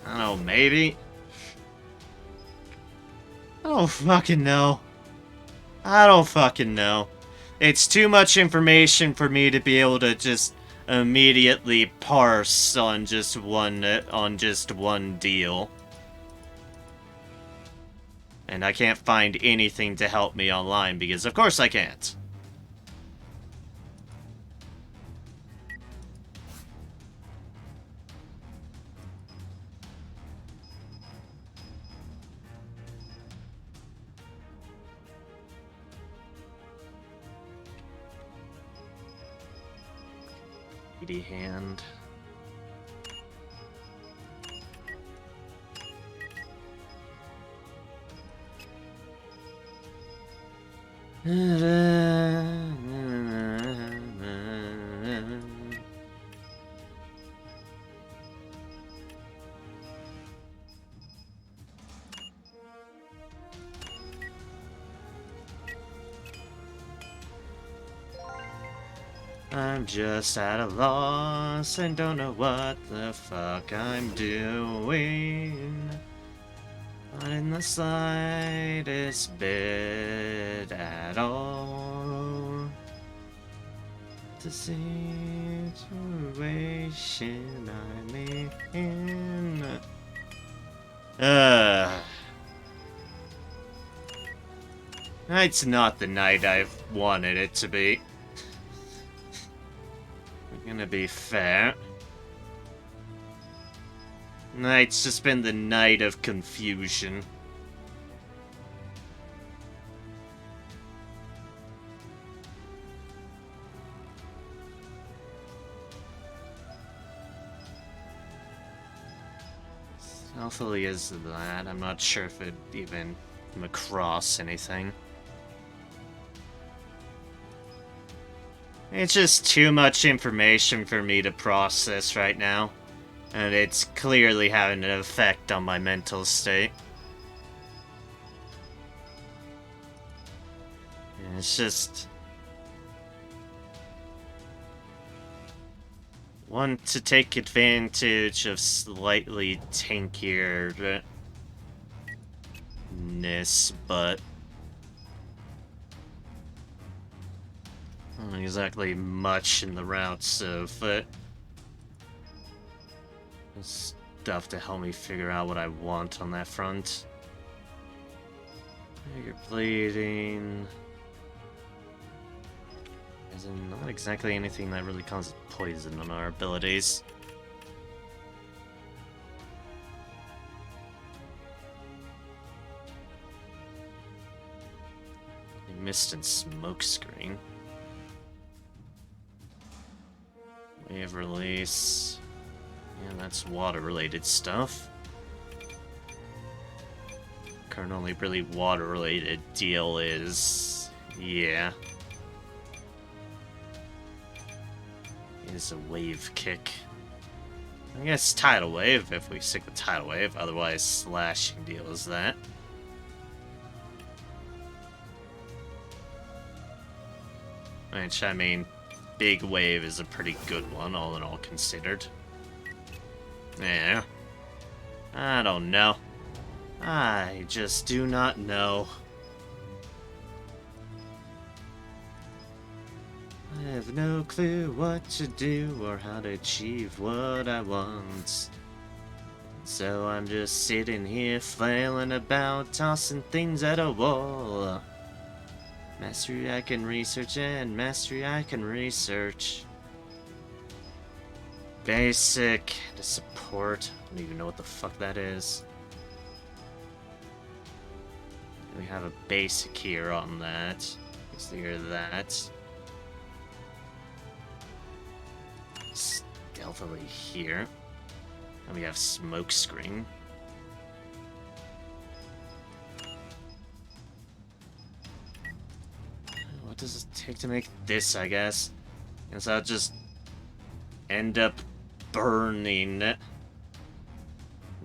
I don't know, maybe? I don't fucking know. I don't fucking know. It's too much information for me to be able to just immediately parse on just one deal. And I can't find anything to help me online because of course I can't. Hand. I'm just at a loss and don't know what the fuck I'm doing. Not in the slightest bit at all. The situation I'm in. Night's not the night I've wanted it to be. Gonna be fair. Night's just been the night of confusion. Hopefully is that. I'm not sure if it even came across anything. It's just too much information for me to process right now. And it's clearly having an effect on my mental state. And it's just... want to take advantage of slightly tankier ness, but not exactly much in the routes of stuff to help me figure out what I want on that front. You're bleeding. There's not exactly anything that really causes poison on our abilities. Mist and smoke screen. Wave release. Yeah, that's water-related stuff. Current only really water-related deal is... yeah. Is a wave kick. I guess tidal wave if we stick with tidal wave, otherwise slashing deal is that. Which, I mean, big wave is a pretty good one, all in all considered. Yeah. I don't know. I just do not know. I have no clue what to do or how to achieve what I want. So I'm just sitting here flailing about, tossing things at a wall. Mastery I can research and mastery I can research. Basic to support. I don't even know what the fuck that is. We have a basic here on that. Is there that? Stealthily here. And we have smoke screen. What does it take to make this, I guess? Guess I'll just end up burning.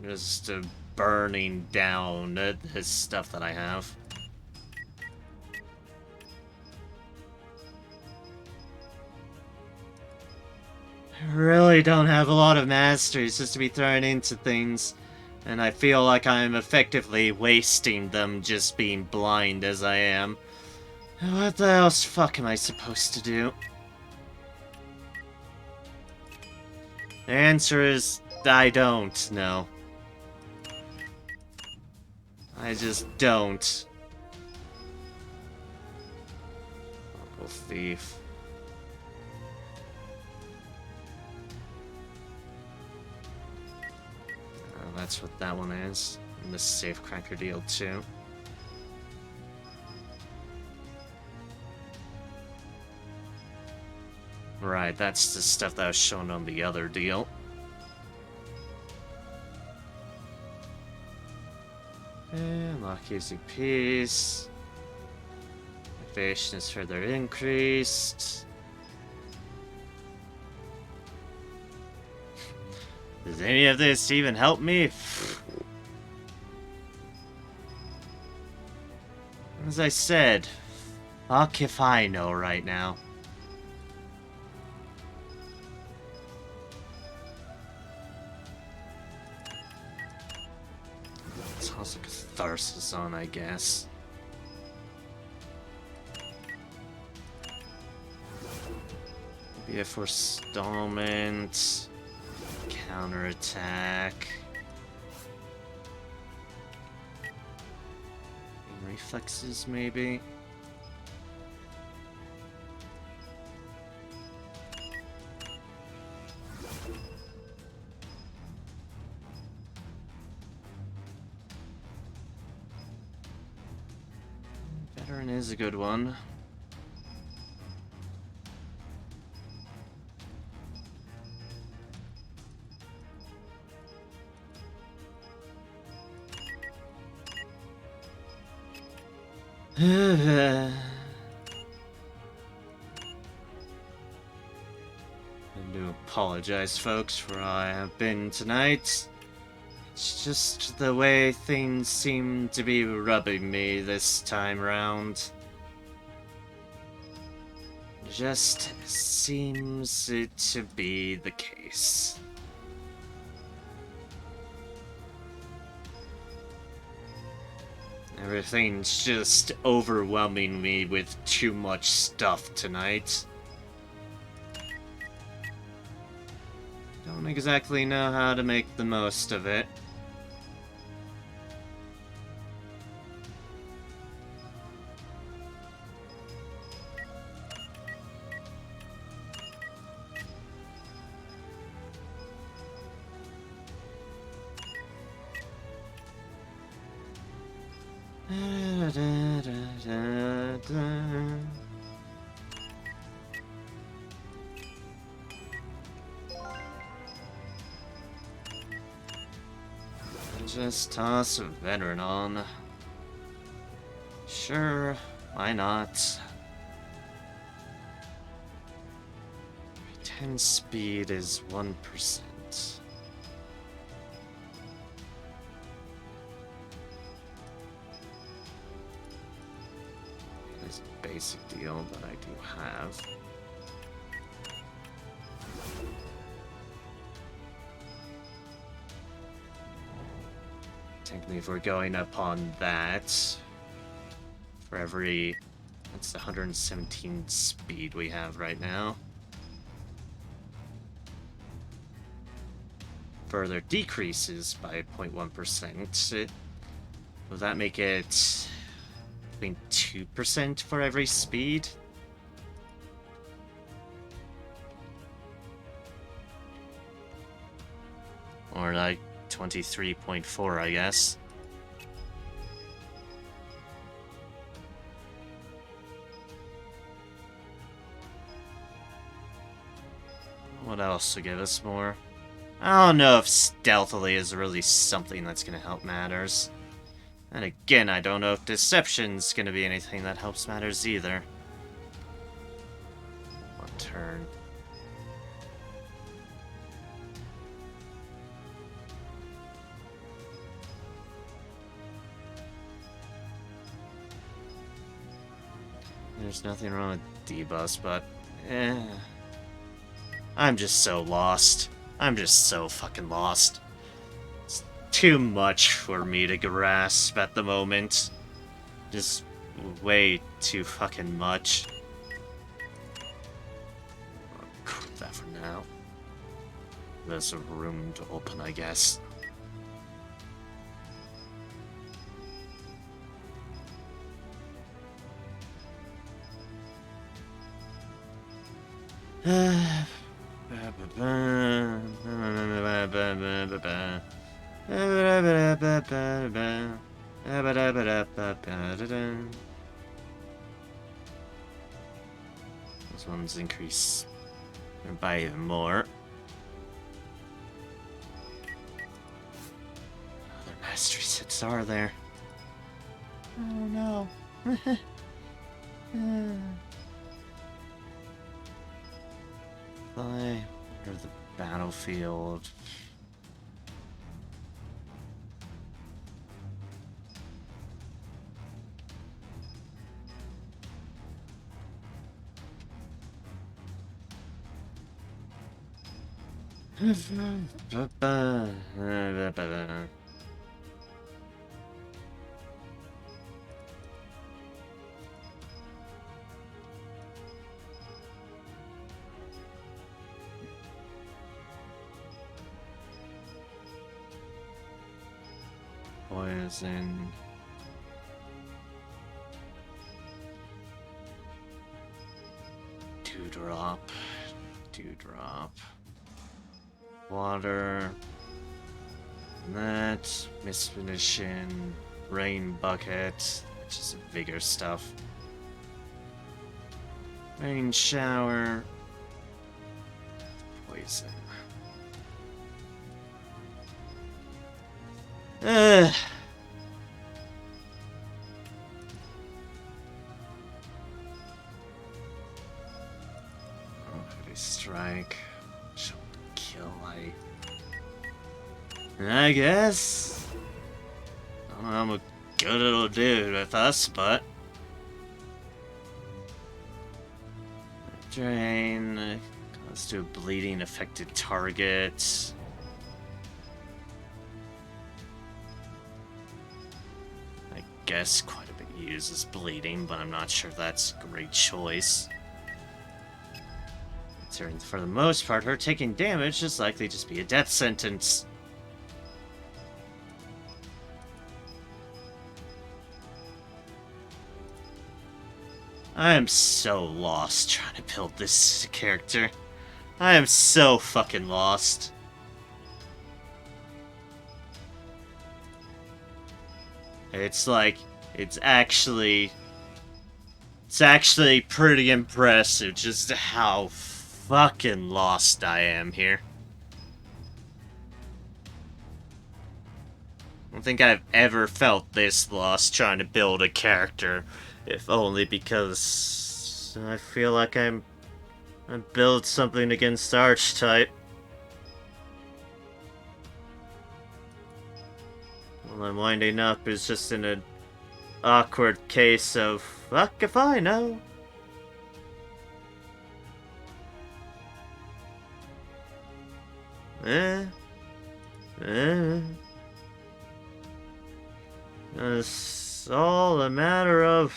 Just burning down this stuff that I have. I really don't have a lot of masteries just to be thrown into things, and I feel like I'm effectively wasting them just being blind as I am. What the else fuck am I supposed to do? The answer is, I don't know. I just don't. Uncle Thief. Oh, that's what that one is. And the safe cracker deal too. Right, that's the stuff that was shown on the other deal. And lock easy piece. Evasion is further increased. Does any of this even help me? As I said, fuck if I know right now. Toss a catharsis on, I guess. Maybe a forestallment. Counterattack. Reflexes, maybe. Veteran is a good one. I do apologize, folks, for how I have been tonight. It's just the way things seem to be rubbing me this time round. Just seems it to be the case. Everything's just overwhelming me with too much stuff tonight. Don't exactly know how to make the most of it. Just toss a veteran on. Sure, why not? 10 speed is 1%. This basic deal that I do have. Technically, if we're going up on that, for every, that's 117 speed we have right now. Further decreases by 0.1%. Will that make it between 2% for every speed? Or like 23.4, I guess. What else to give us more? I don't know if stealthily is really something that's gonna help matters. And again, I don't know if deception's gonna be anything that helps matters either. One turn. There's nothing wrong with D-Bus, but I'm just so lost. I'm just so fucking lost. It's too much for me to grasp at the moment. Just way too fucking much. I'll keep that for now. There's a room to open, I guess. Those ones increase by even more. Other mastery sets are there. Oh no. Fly under the battlefield. Poison. Dewdrop. Dewdrop. Water. That. Misfinition. Rain bucket. Which is vigor stuff. Rain shower. Poison. I guess. I don't know how good it'll do with us, but... Drain... Let's do bleeding affected targets. I guess quite a bit uses bleeding, but I'm not sure that's a great choice. For the most part, her taking damage is likely just be a death sentence. I am so lost trying to build this character. I am so fucking lost. It's like, it's actually pretty impressive just how fucking lost I am here. I don't think I've ever felt this lost trying to build a character, if only because I feel like I build something against Archetype. Well, I'm winding up is just in an awkward case of fuck if I know. It's all a matter of...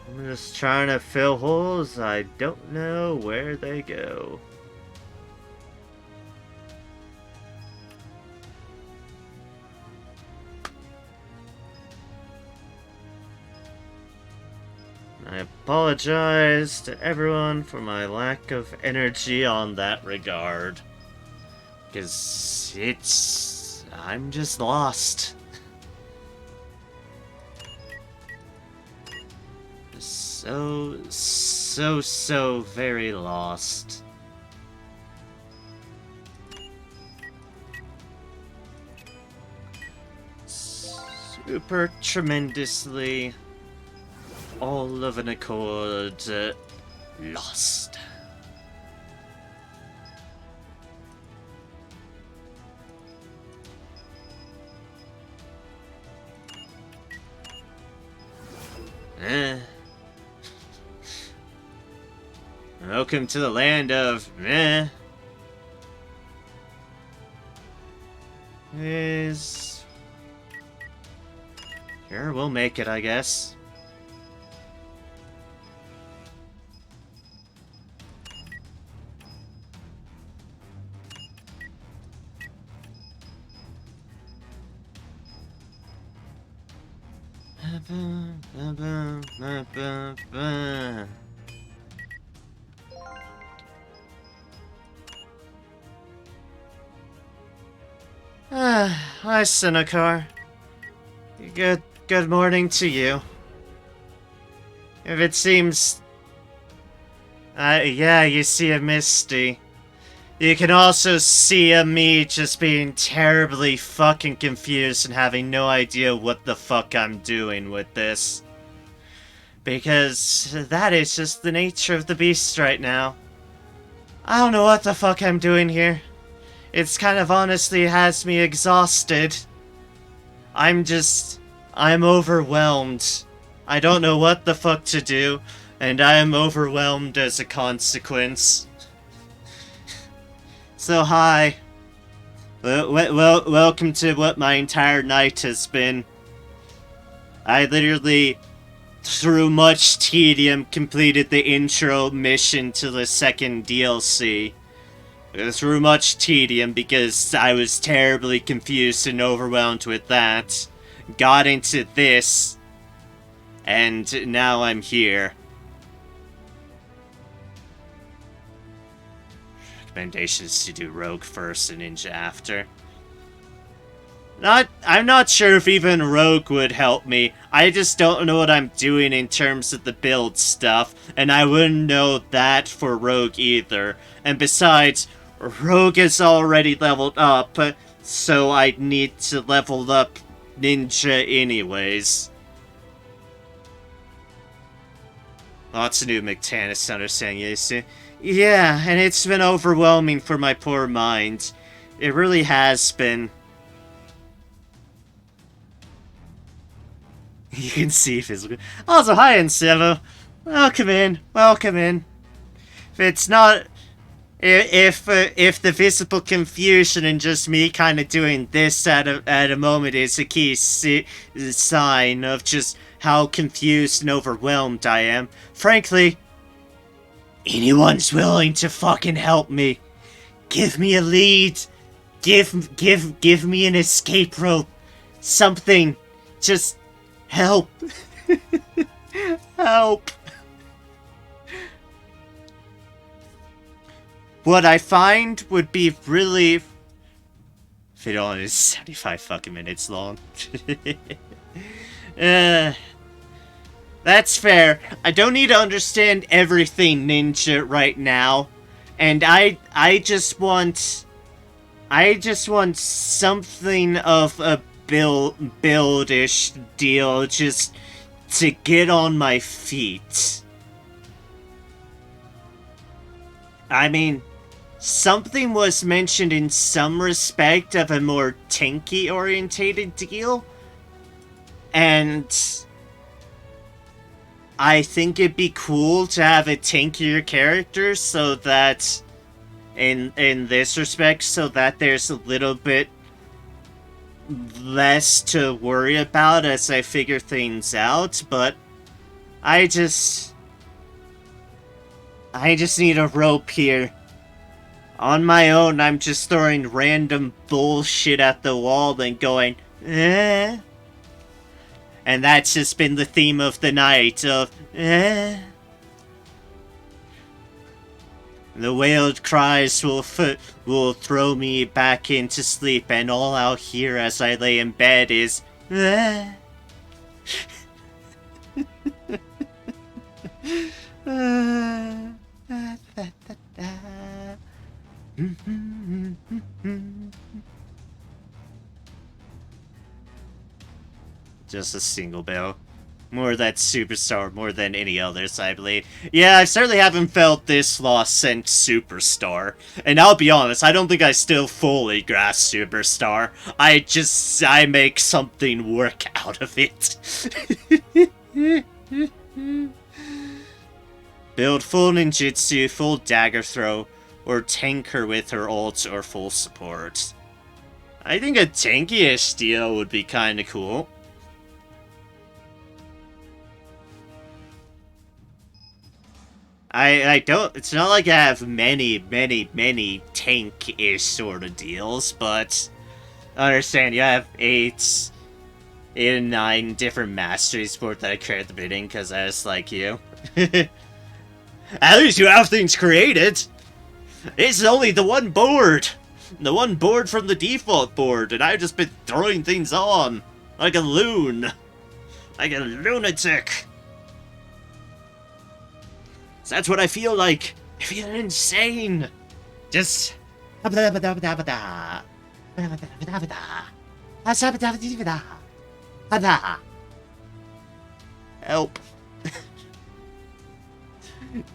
I'm just trying to fill holes. I don't know where they go. I apologize to everyone for my lack of energy on that regard. Because I'm just lost. So very lost. Super tremendously, all of an accord, lost. Welcome to the land of meh. Sure, we'll make it, I guess. Hi, Cinecar. Good morning to you. If it seems... yeah, you see a Misty. You can also see a me just being terribly fucking confused and having no idea what the fuck I'm doing with this. Because that is just the nature of the beast right now. I don't know what the fuck I'm doing here. It's kind of honestly has me exhausted. I'm overwhelmed. I don't know what the fuck to do, and I am overwhelmed as a consequence. So hi. Welcome to what my entire night has been. I literally, through much tedium, completed the intro mission to the second DLC. Through much tedium because I was terribly confused and overwhelmed with that. Got into this, and now I'm here. Recommendation is to do Rogue first and Ninja after. I'm not sure if even Rogue would help me. I just don't know what I'm doing in terms of the build stuff, and I wouldn't know that for Rogue either. And besides, Rogue is already leveled up, so I'd need to level up Ninja anyways. Lots of new mechanics to understand, you see. Yeah, and it's been overwhelming for my poor mind. It really has been. You can see physically. Also, hi, Ensevo. Welcome in. Welcome in. If it's not... if the visible confusion and just me kind of doing this at a moment is a key sign of just how confused and overwhelmed I am, frankly, anyone's willing to fucking help me. Give me a lead. Give me an escape rope. Something. Just help. Help. What I find would be really... Video is 75 fucking minutes long. That's fair. I don't need to understand everything, Ninja, right now. And I just want... I just want something of a build-ish deal just to get on my feet. I mean... Something was mentioned in some respect of a more tanky-orientated deal, and I think it'd be cool to have a tankier character so that, in this respect, so that there's a little bit less to worry about as I figure things out, but I just need a rope here. On my own, I'm just throwing random bullshit at the wall and going, eh? And that's just been the theme of the night, of, eh? The wailed cries will throw me back into sleep, and all I'll hear as I lay in bed is, eh? Just a single bell. More that Superstar more than any others, I believe. Yeah, I certainly haven't felt this lost since Superstar. And I'll be honest, I don't think I still fully grasp Superstar. I make something work out of it. Build full ninjutsu, full dagger throw, or tank her with her ult or full support. I think a tanky-ish deal would be kinda cool. I don't, it's not like I have many tank-ish sort of deals, but I understand you have 8 and 9 different mastery sport that I created at the beginning because I just like you. At least you have things created! It's only the one board! The one board from the default board, and I've just been throwing things on! Like a loon! Like a lunatic! So that's what I feel like! I feel insane! Just... Help.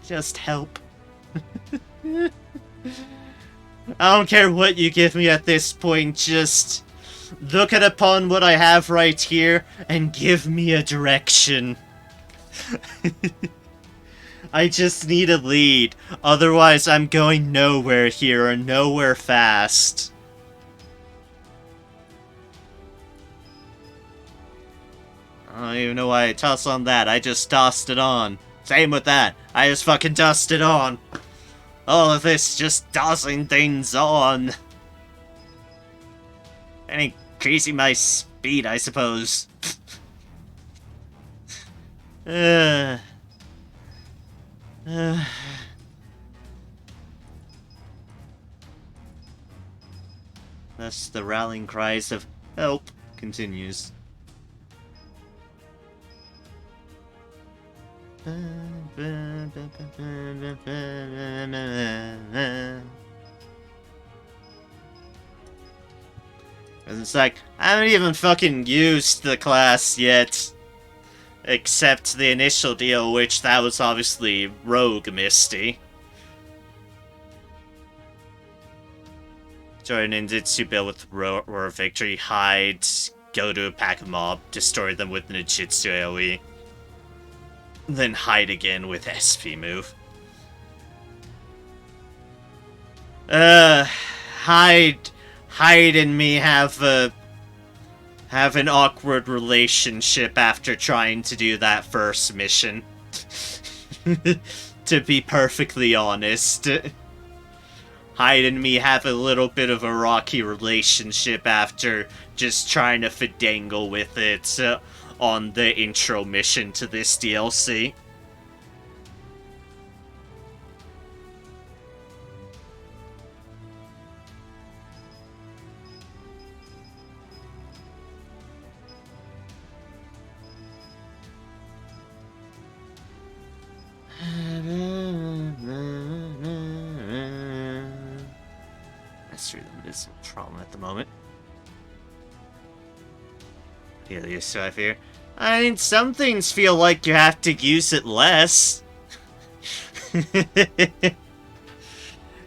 Just help. I don't care what you give me at this point, just look at upon what I have right here and give me a direction. I just need a lead, otherwise I'm going nowhere here or nowhere fast. I don't even know why I tossed on that, I just tossed it on. Same with that, I just fucking tossed it on. All of this just tossing things on. And increasing my speed, I suppose. Thus the rallying cries of help continues. It's like, I haven't even fucking used the class yet. Except the initial deal, which that was obviously Rogue Misty. Join Ninjutsu build with Roar Victory, hide, go to a pack of mob, destroy them with Ninjutsu AoE. Then hide again with SP move. Hide and me have an awkward relationship after trying to do that first mission. To be perfectly honest. Hyde and me have a little bit of a rocky relationship after just trying to fidangle with it on the intro mission to this DLC. Mastery limit is a problem at the moment. Helios 5 here. I mean, some things feel like you have to use it less.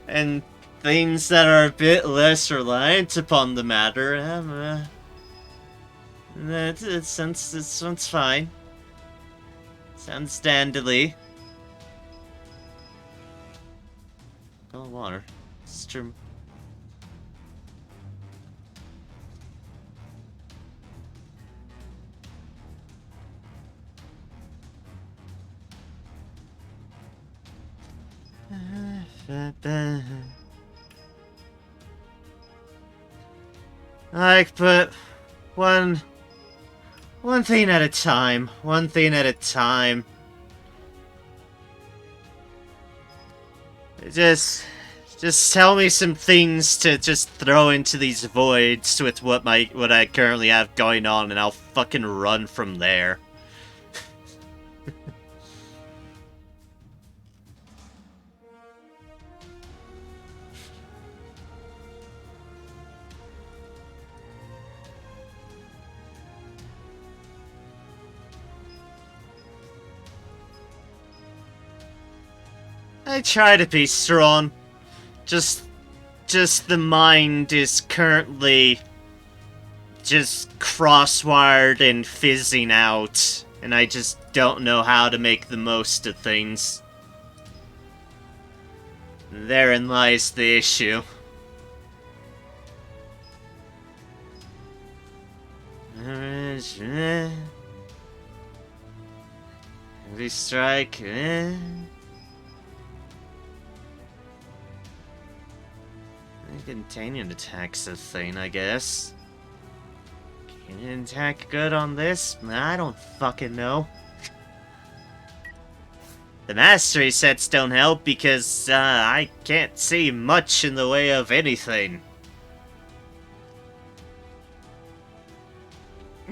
And things that are a bit less reliant upon the matter, that sounds fine. Sounds dandily. Oh, water. It's true. Like, but one thing at a time. One thing at a time. Just tell me some things to just throw into these voids with what I currently have going on, and I'll fucking run from there. I try to be strong. Just the mind is currently just crosswired and fizzing out, and I just don't know how to make the most of things. Therein lies the issue. Heavy strike, Containing attack's a thing, I guess. Can you attack good on this? I don't fucking know. The mastery sets don't help because I can't see much in the way of anything.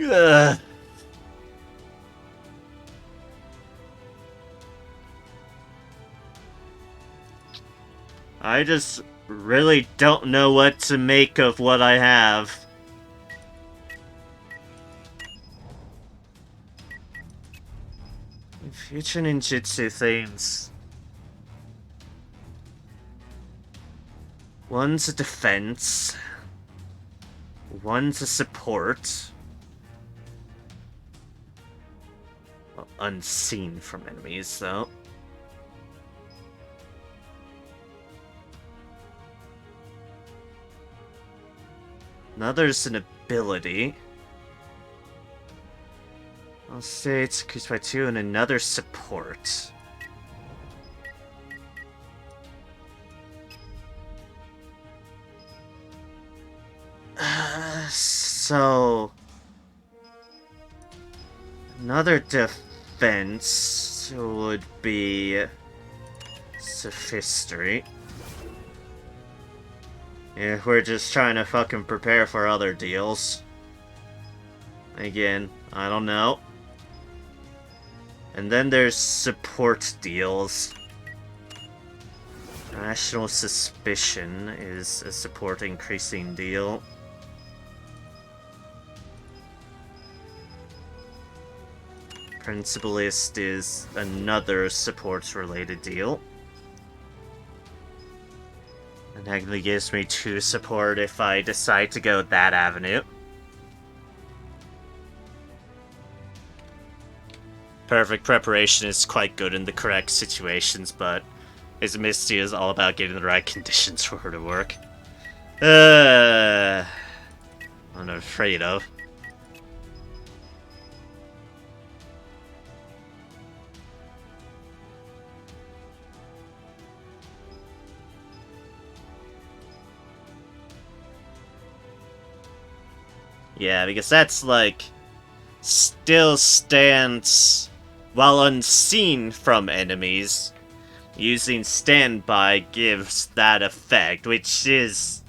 Ugh. I just really don't know what to make of what I have. Future ninjutsu themes. One's a defense. One's a support. Well, unseen from enemies, though. Another's an ability. I'll say it's increased by 2 and another support. So... Another defense would be... Sophistry. Yeah, we're just trying to fucking prepare for other deals. Again, I don't know. And then there's support deals. Rational Suspicion is a support increasing deal. Principalist is another support-related deal. And technically gives me 2 support if I decide to go that avenue. Perfect preparation is quite good in the correct situations, but his Misty is all about getting the right conditions for her to work. I'm afraid of. Yeah, because that's like still stands while unseen from enemies. Using standby gives that effect, which is...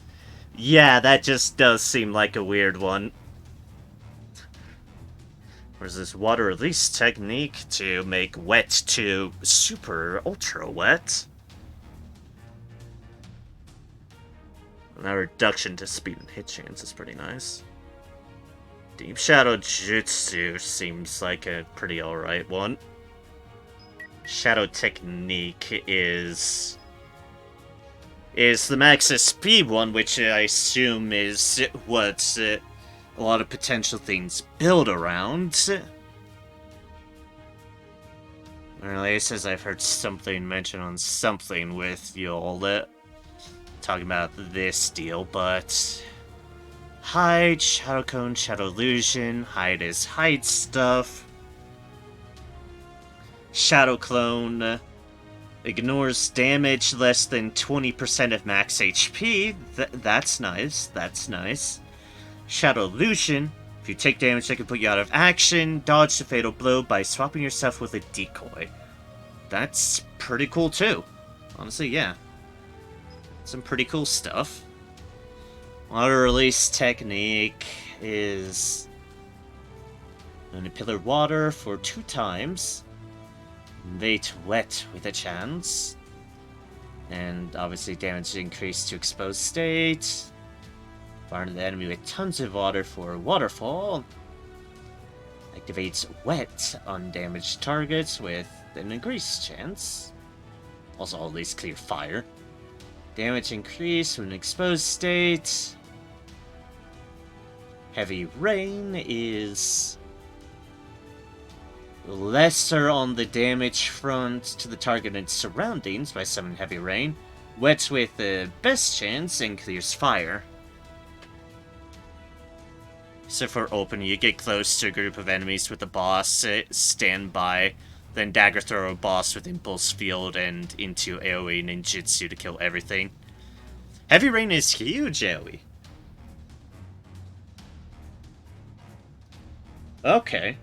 yeah, that just does seem like a weird one. There's this water release technique to make wet to super ultra wet. And that reduction to speed and hit chance is pretty nice. Deep Shadow Jutsu seems like a pretty alright one. Shadow Technique is the max SP one, which I assume is what a lot of potential things build around. Or at least as I've heard something mentioned on something with y'all talking about this deal, but Hide, Shadow Cone, Shadow Illusion, Hide is hide stuff. Shadow Clone ignores damage less than 20% of max HP. That's nice, that's nice. Shadow Illusion, if you take damage that can put you out of action, dodge the fatal blow by swapping yourself with a decoy. That's pretty cool too. Honestly, yeah. Some pretty cool stuff. Water release technique is manipulate water for 2 times. Invade wet with a chance. And obviously damage increased to exposed state. Fire the enemy with tons of water for waterfall. Activates wet on damaged targets with an increased chance. Also always clear fire. Damage increase when exposed state. Heavy rain is lesser on the damage front to the target and surroundings by summon heavy rain. Wet with the best chance and clears fire. So for open, you get close to a group of enemies with a boss, stand by, then dagger throw a boss with impulse field and into AoE ninjutsu to kill everything. Heavy rain is huge AoE. Okay.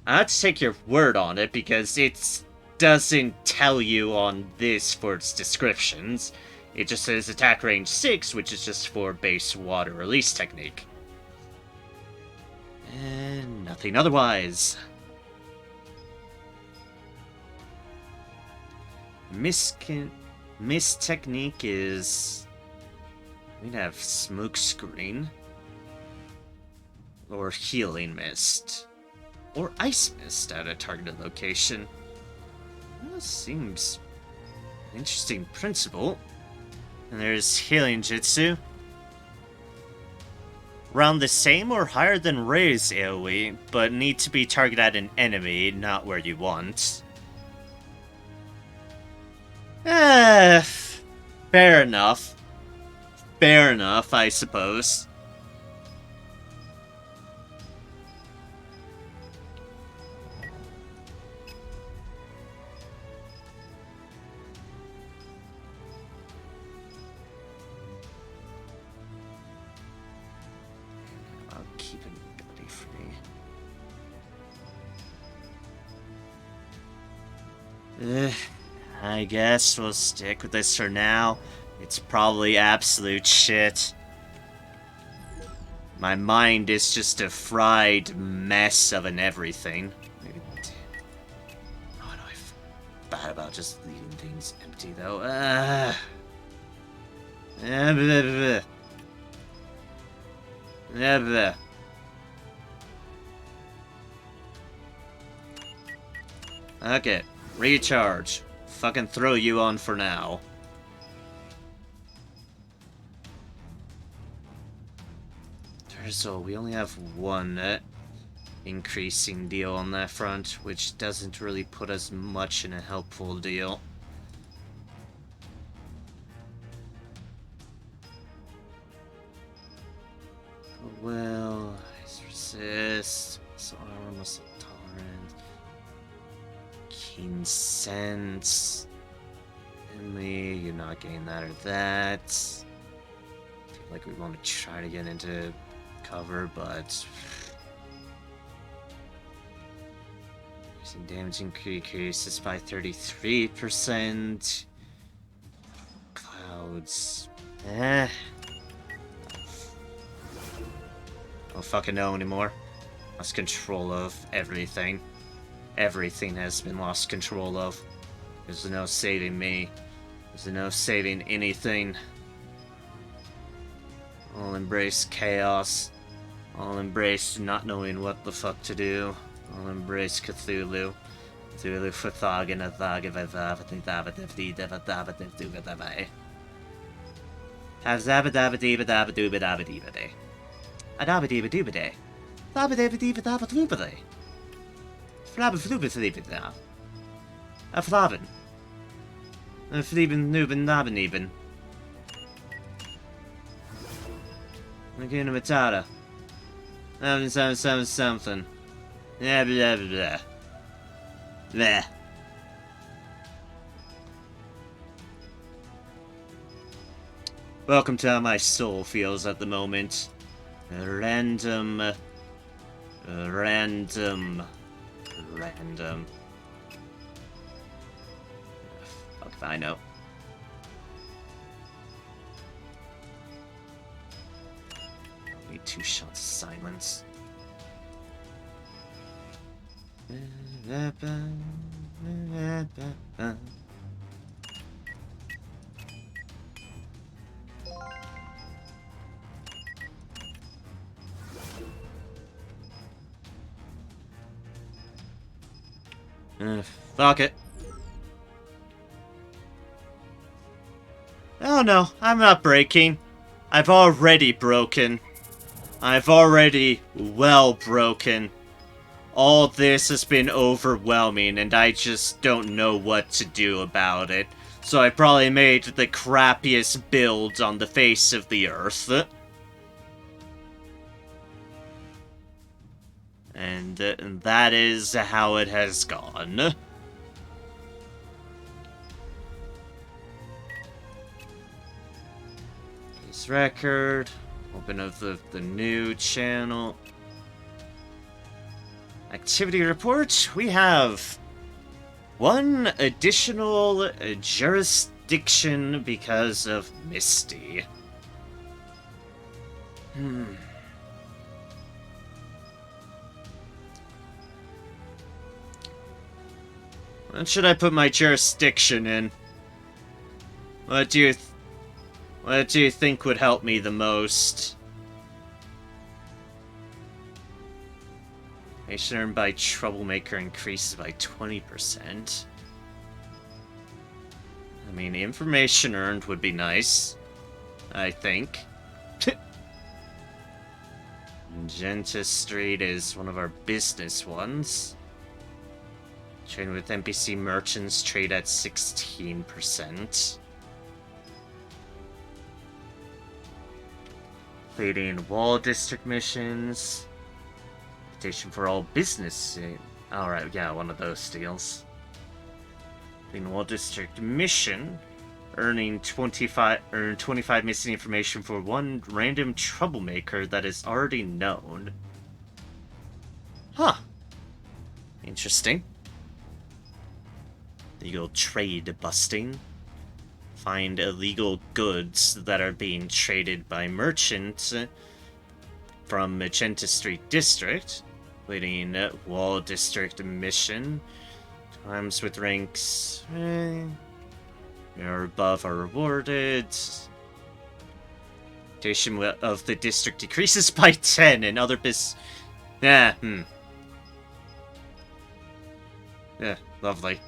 I have to take your word on it because it doesn't tell you on this for its descriptions. It just says attack range 6, which is just for base water release technique. And nothing otherwise. Mist technique is... we'd have smoke screen. Or healing mist. Or ice mist at a targeted location. Well, this seems an interesting principle. And there's healing jutsu. Around the same or higher than Ray's AoE, but need to be targeted at an enemy, not where you want. Fair enough. Fair enough, I suppose. I'll keep ability free. I guess we'll stick with this for now. It's probably absolute shit. My mind is just a fried mess of an everything. Oh no, I feel bad about just leaving things empty though. Blah, blah, blah. Okay, recharge. Fucking throw you on for now. So we only have one increasing deal on that front, which doesn't really put us much in a helpful deal. Well, resist. So armor muscle tolerant. Keen sense. Emily, you're not getting that or that. I feel like we want to try to get into cover, but using damage increases by 33%. Clouds. I don't fucking know anymore. Lost control of everything. Everything has been lost control of. There's no saving me. There's no saving anything. I'll embrace chaos. I'll embrace not knowing what the fuck to do. I'll embrace Cthulhu. Cthulhu for Thagan a Thag have zabadabadibadabadubadabadibade. Adabadibadubade. Thabadabadibadabadubade. Flabaflubadibadab. A flavin. A fleeben nuben nabeneben. Maguna Matata. Something. Blah blah blah. Blah. Welcome to how my soul feels at the moment. Random. Fuck if I know. Need 2 shots of silence. Fuck it. Oh no, I'm not breaking. I've already broken. I've already well broken. All this has been overwhelming and I just don't know what to do about it. So I probably made the crappiest build on the face of the earth. And that is how it has gone. This record. Open up the new channel. Activity report. We have 1 additional jurisdiction because of Misty. What should I put my jurisdiction in? What do you think would help me the most? Information earned by Troublemaker increases by 20%. I mean, information earned would be nice. I think. Magenta Street is one of our business ones. Trading with NPC merchants, trade at 16%. Completing wall district missions. Invitation for all business. Alright, yeah, one of those deals. Completing wall district mission. Earn 25 missing information for 1 random troublemaker that is already known. Huh. Interesting. Illegal trade busting. Find illegal goods that are being traded by merchants from Magenta Street District. Completing Wall District mission. Times with ranks or above are rewarded. Station of the district decreases by 10 and other Yeah, Lovely.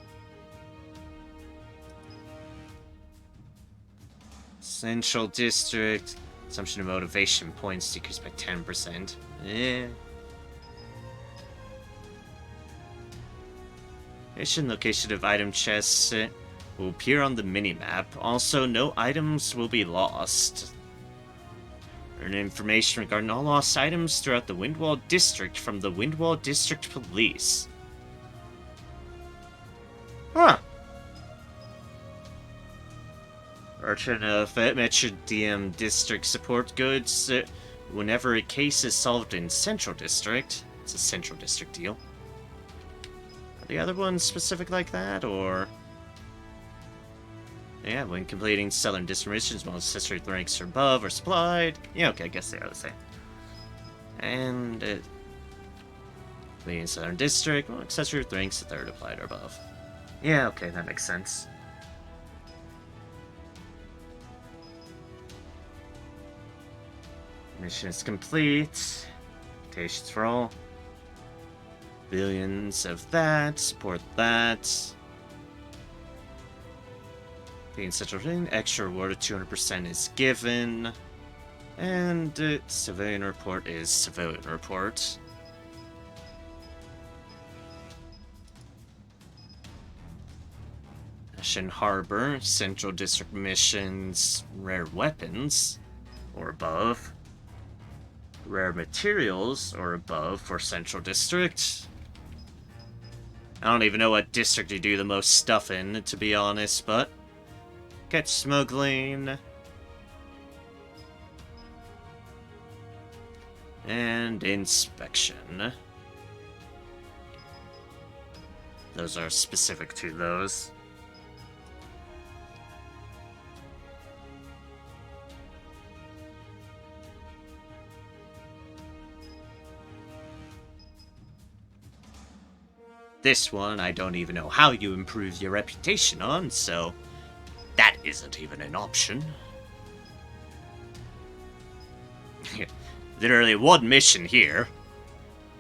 Central District. Consumption of motivation points decreased by 10%. Yeah. Mission location of item chests will appear on the minimap. Also, no items will be lost. Earn information regarding all lost items throughout the Windwall District from the Windwall District Police. Huh. Urchin Metro DM District support goods whenever a case is solved in Central District. It's a Central District deal. Are the other ones specific like that, or... Yeah, when completing Southern District missions, most accessory ranks are above or supplied. Yeah, okay, I guess they are the same. And completing Southern District, well, accessory ranks a third applied or above. Yeah, okay, that makes sense. Mission is complete. Invitations for all. Billions of that. Support that. Being central thing, extra reward of 200% is given. And civilian report is civilian report. Mission Harbor, Central District missions, rare weapons, or above. Rare materials, or above, for Central District. I don't even know what district you do the most stuff in, to be honest, but... Catch smuggling. And inspection. Those are specific to those. This one, I don't even know how you improve your reputation on, so that isn't even an option. Literally one mission here.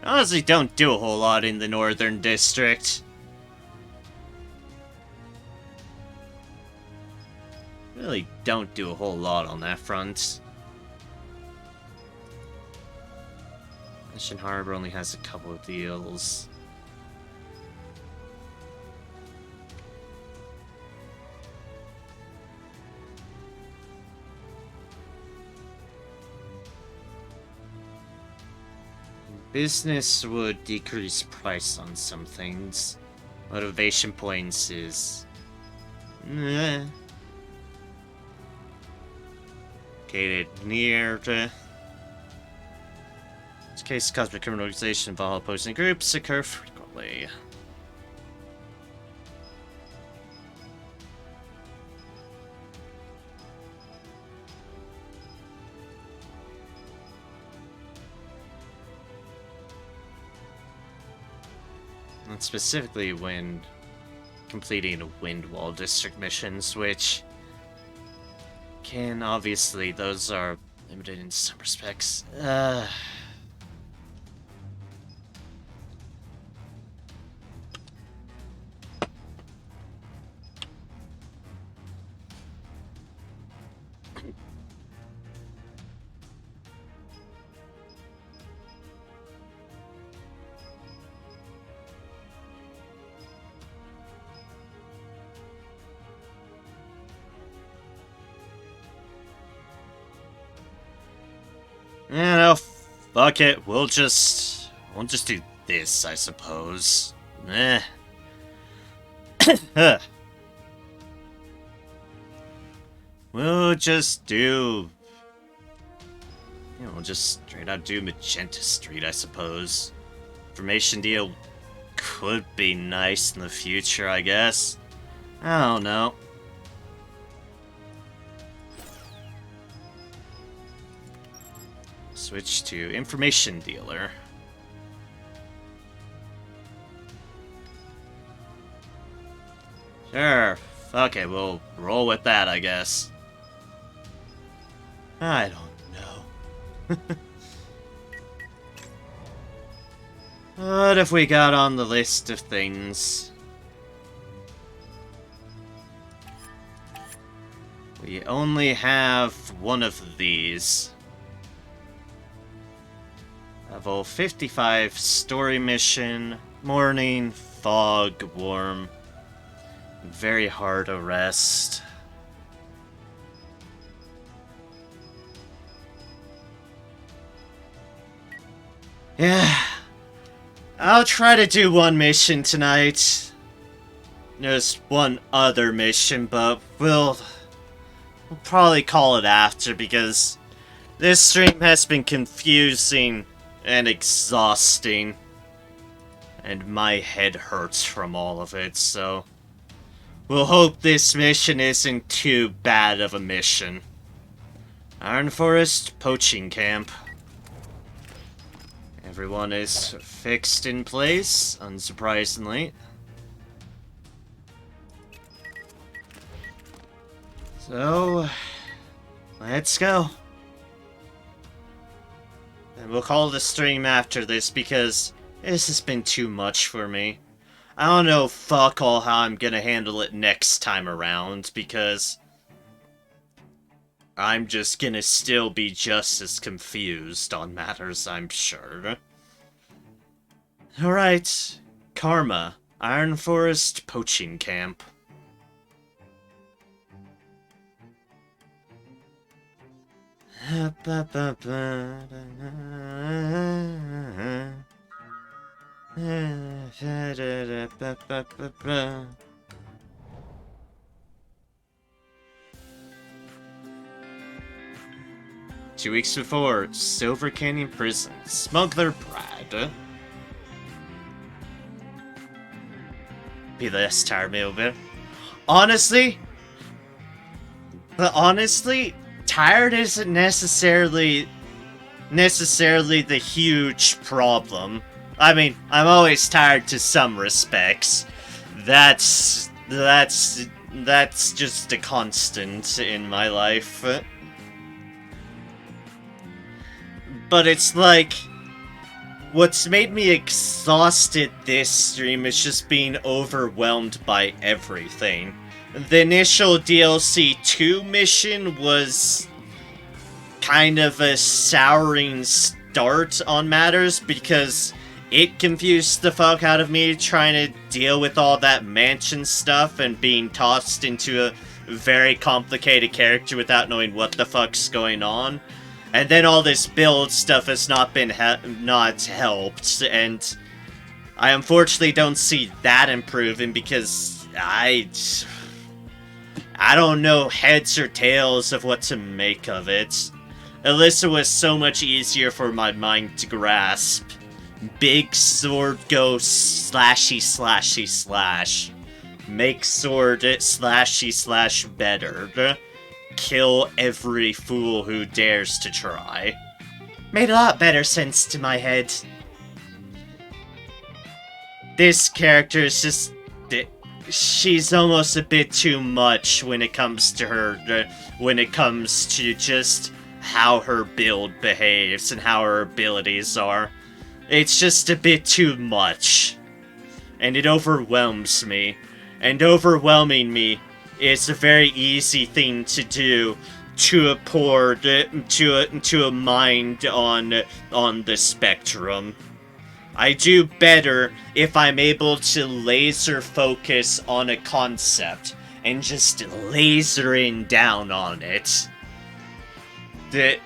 Honestly, don't do a whole lot in the Northern District. Really don't do a whole lot on that front. Mission Harbor only has a couple of deals. Business would decrease price on some things. Motivation points is... Located near to... This case, cosmic criminal organization involved opposing groups occur frequently. And specifically when completing Windwall District missions, which can obviously, those are limited in some respects. You know, fuck it. We'll just do this, I suppose. We'll just do... we'll just straight out do Magenta Street, I suppose. Information deal could be nice in the future, I guess. I don't know. Switch to information dealer. Sure. Okay, we'll roll with that, I guess. I don't know. What have we got on the list of things? We only have one of these. Level 55 story mission. Morning, fog, warm. Very hard arrest. Yeah. I'll try to do one mission tonight. There's one other mission, but we'll probably call it after because this stream has been confusing and exhausting. And my head hurts from all of it, so we'll hope this mission isn't too bad of a mission. Iron Forest Poaching Camp. Everyone is fixed in place, unsurprisingly. So, let's go. And we'll call the stream after this because this has been too much for me. I don't know fuck all how I'm gonna handle it next time around because I'm just gonna still be just as confused on matters, I'm sure. Alright, Karma, Iron Forest Poaching Camp. Two weeks before, Silver Canyon Prison, Smuggler Brad. Be less tired me a bit. Honestly, tired isn't necessarily the huge problem. I mean, I'm always tired to some respects. That's just a constant in my life. But it's like, what's made me exhausted this stream is just being overwhelmed by everything. The initial DLC 2 mission was kind of a souring start on matters because it confused the fuck out of me trying to deal with all that mansion stuff and being tossed into a very complicated character without knowing what the fuck's going on. And then all this build stuff has not been not helped, and I unfortunately don't see that improving because I don't know heads or tails of what to make of it. Alyssa was so much easier for my mind to grasp. Big sword go slashy slashy slash. Make sword slashy slash better. Kill every fool who dares to try. Made a lot better sense to my head. This character is just... she's almost a bit too much when it comes to her... when it comes to just how her build behaves and how her abilities are. It's just a bit too much. And it overwhelms me. And overwhelming me is a very easy thing to do to a mind on the spectrum. I do better if I'm able to laser focus on a concept and just lasering down on it. The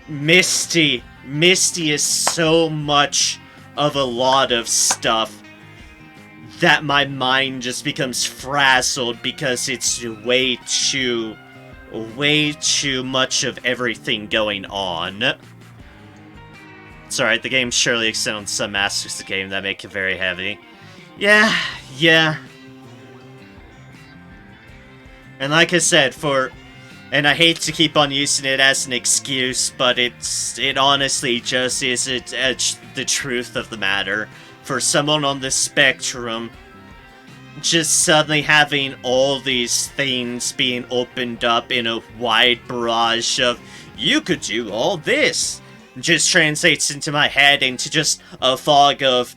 Misty is so much of a lot of stuff that my mind just becomes frazzled because it's way too much of everything going on. It's alright, the game surely extends on some aspects of the game that make it very heavy. Yeah. And like I said, and I hate to keep on using it as an excuse, but it honestly just isn't the truth of the matter. For someone on the spectrum, just suddenly having all these things being opened up in a wide barrage of, you could do all this, just translates into my head into just a fog of,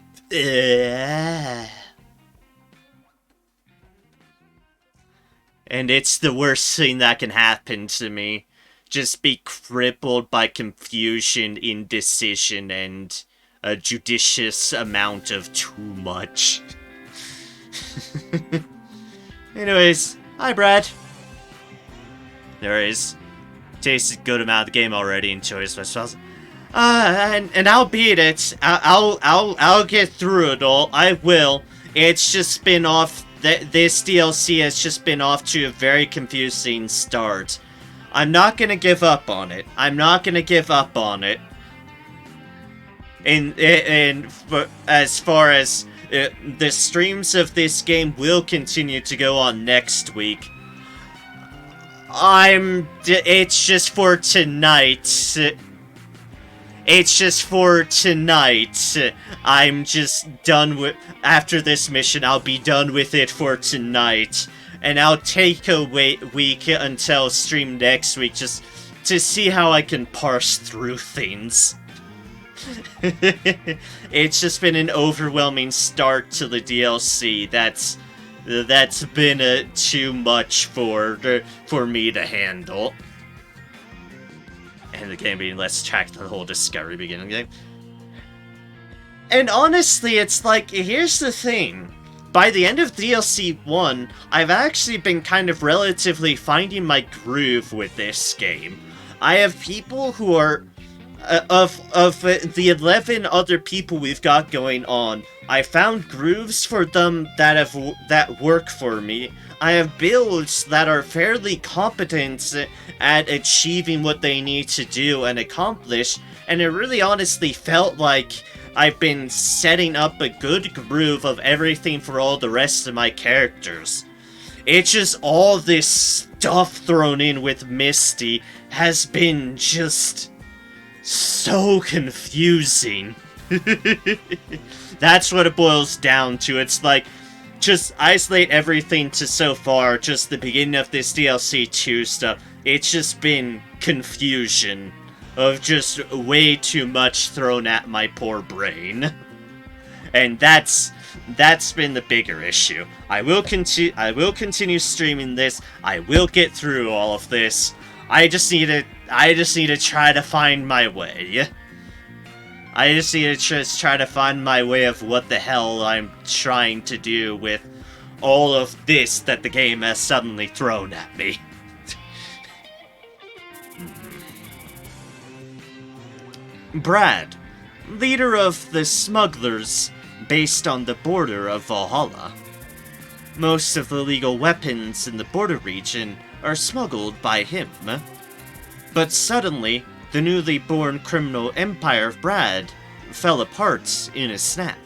And it's the worst thing that can happen to me. Just be crippled by confusion, indecision, and a judicious amount of too much. Anyways, hi Brad. There is. Tasted good amount of the game already. Enjoys myself. And I'll beat it. I'll get through it all. I will. It's just been off. This DLC has just been off to a very confusing start. I'm not gonna give up on it. I'm not gonna give up on it. As far as the streams of this game will continue to go on next week. It's just for tonight. It's just for tonight. I'm just done with... After this mission, I'll be done with it for tonight. And I'll take a week until stream next week just to see how I can parse through things. It's just been an overwhelming start to the DLC. That's been too much for me to handle. And the game being less tracked the whole discovery beginning game. And honestly, it's like, here's the thing. By the end of DLC 1, I've actually been kind of relatively finding my groove with this game. I have people who are... of the 11 other people we've got going on, I found grooves for them that work for me. I have builds that are fairly competent at achieving what they need to do and accomplish, and it really honestly felt like I've been setting up a good groove of everything for all the rest of my characters. It's just all this stuff thrown in with Misty has been just so confusing. That's what it boils down to. It's like, just isolate everything to so far, just the beginning of this DLC 2 stuff. It's just been confusion of just way too much thrown at my poor brain. And that's been the bigger issue. I will continue streaming this. I will get through all of this. I just need to try to find my way. I just need to try to find my way of what the hell I'm trying to do with all of this that the game has suddenly thrown at me. Brad, leader of the smugglers based on the border of Valhalla. Most of the legal weapons in the border region are smuggled by him. But suddenly, the newly born criminal empire of Brad fell apart in a snap.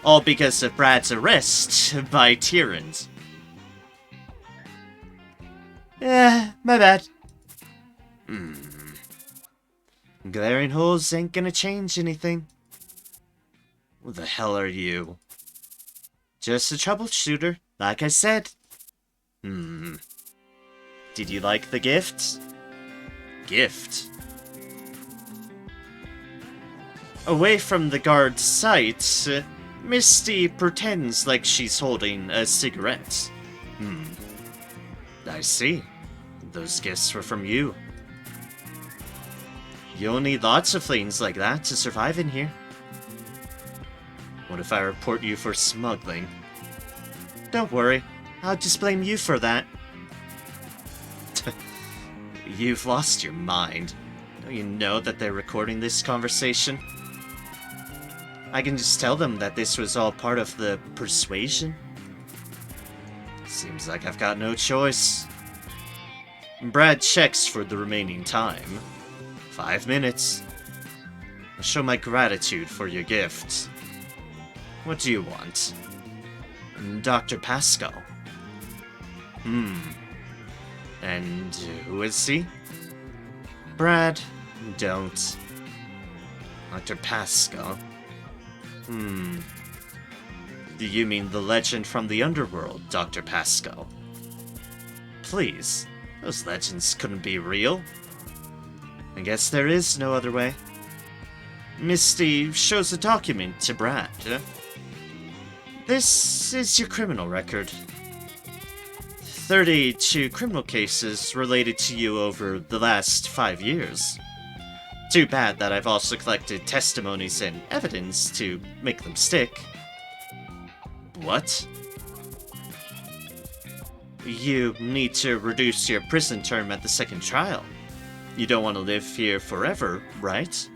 All because of Brad's arrest by Tyrrans. My bad. Glaring holes ain't gonna change anything. What the hell are you? Just a troubleshooter, like I said. Did you like the gift? Gift? Away from the guard's sight, Misty pretends like she's holding a cigarette. I see. Those gifts were from you. You'll need lots of things like that to survive in here. What if I report you for smuggling? Don't worry, I'll just blame you for that. You've lost your mind. Don't you know that they're recording this conversation? I can just tell them that this was all part of the persuasion. Seems like I've got no choice. Brad checks for the remaining time. 5 minutes. I'll show my gratitude for your gift. What do you want? Dr. Pascal. And who is he? Brad, don't. Dr. Pascal. Do you mean the legend from the underworld, Dr. Pascal? Please, those legends couldn't be real. I guess there is no other way. Misty shows a document to Brad. This is your criminal record. 32 criminal cases related to you over the last 5 years. Too bad that I've also collected testimonies and evidence to make them stick. What? You need to reduce your prison term at the second trial. You don't want to live here forever, right?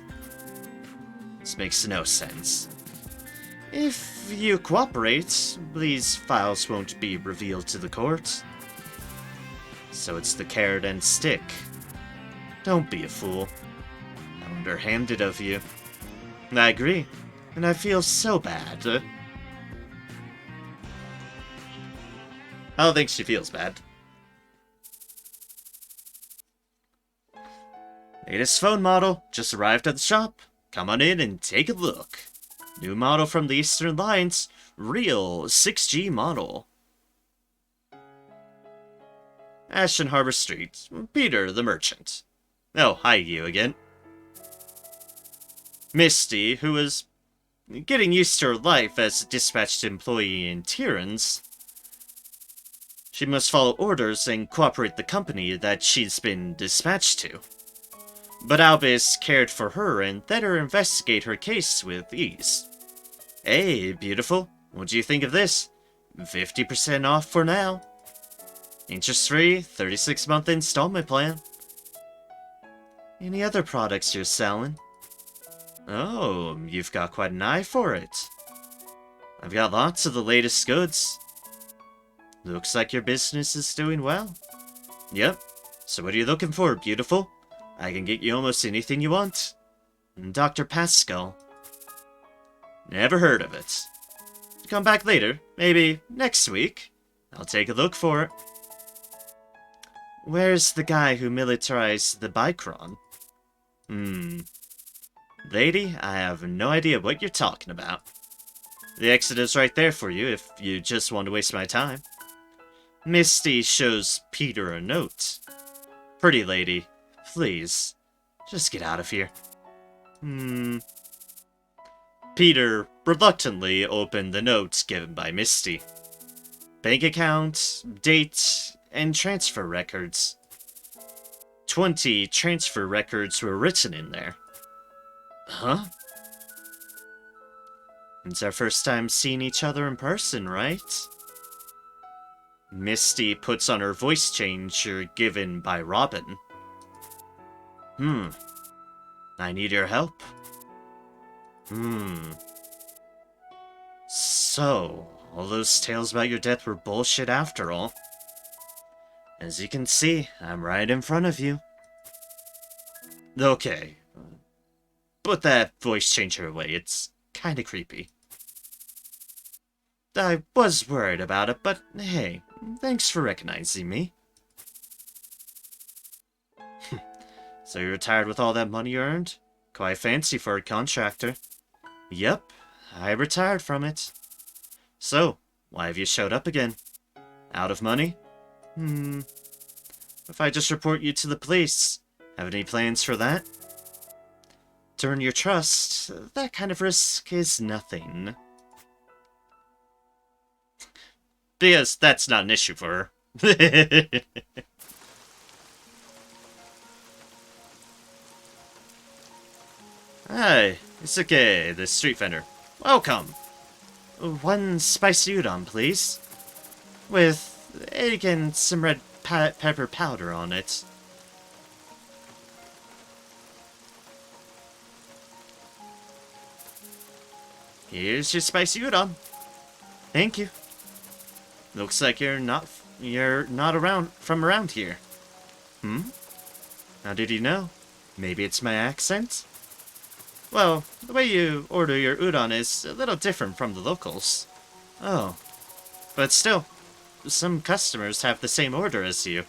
This makes no sense. If you cooperate, these files won't be revealed to the court. So it's the carrot and stick. Don't be a fool. Underhanded of you. I agree, and I feel so bad. I don't think she feels bad. Latest phone model just arrived at the shop. Come on in and take a look. New model from the Eastern Alliance, real 6G model. Ashton Harbor Street, Peter the merchant. Oh, hi you again. Misty, who was getting used to her life as a dispatched employee in Tyrrans. She must follow orders and cooperate with the company that she's been dispatched to. But Albus cared for her and let her investigate her case with ease. Hey, beautiful, what do you think of this? 50% off for now. Interest-free, 36-month installment plan. Any other products you're selling? Oh, you've got quite an eye for it. I've got lots of the latest goods. Looks like your business is doing well. Yep. So what are you looking for, beautiful? I can get you almost anything you want. Dr. Pascal. Never heard of it. Come back later, maybe next week. I'll take a look for it. Where's the guy who militarized the Bicron? Lady, I have no idea what you're talking about. The exit is right there for you if you just want to waste my time. Misty shows Peter a note. Pretty lady, please, just get out of here. Peter reluctantly opened the note given by Misty. Bank account, date, and transfer records. 20 transfer records were written in there. Huh? It's our first time seeing each other in person, right? Misty puts on her voice changer given by Robin. I need your help. So, all those tales about your death were bullshit after all. As you can see, I'm right in front of you. Okay. Put that voice changer away, it's kinda creepy. I was worried about it, but hey, thanks for recognizing me. So you retired with all that money you earned? Quite fancy for a contractor. Yep, I retired from it. So, why have you showed up again? Out of money? If I just report you to the police, have any plans for that? To earn your trust, that kind of risk is nothing. Because that's not an issue for her. Hi, it's okay, the street vendor. Welcome. One spicy udon, please. With egg and some red pepper powder on it. Here's your spicy udon. Thank you. Looks like you're not around here. How did you know? Maybe it's my accent? Well, the way you order your udon is a little different from the locals. Oh. But still, some customers have the same order as you.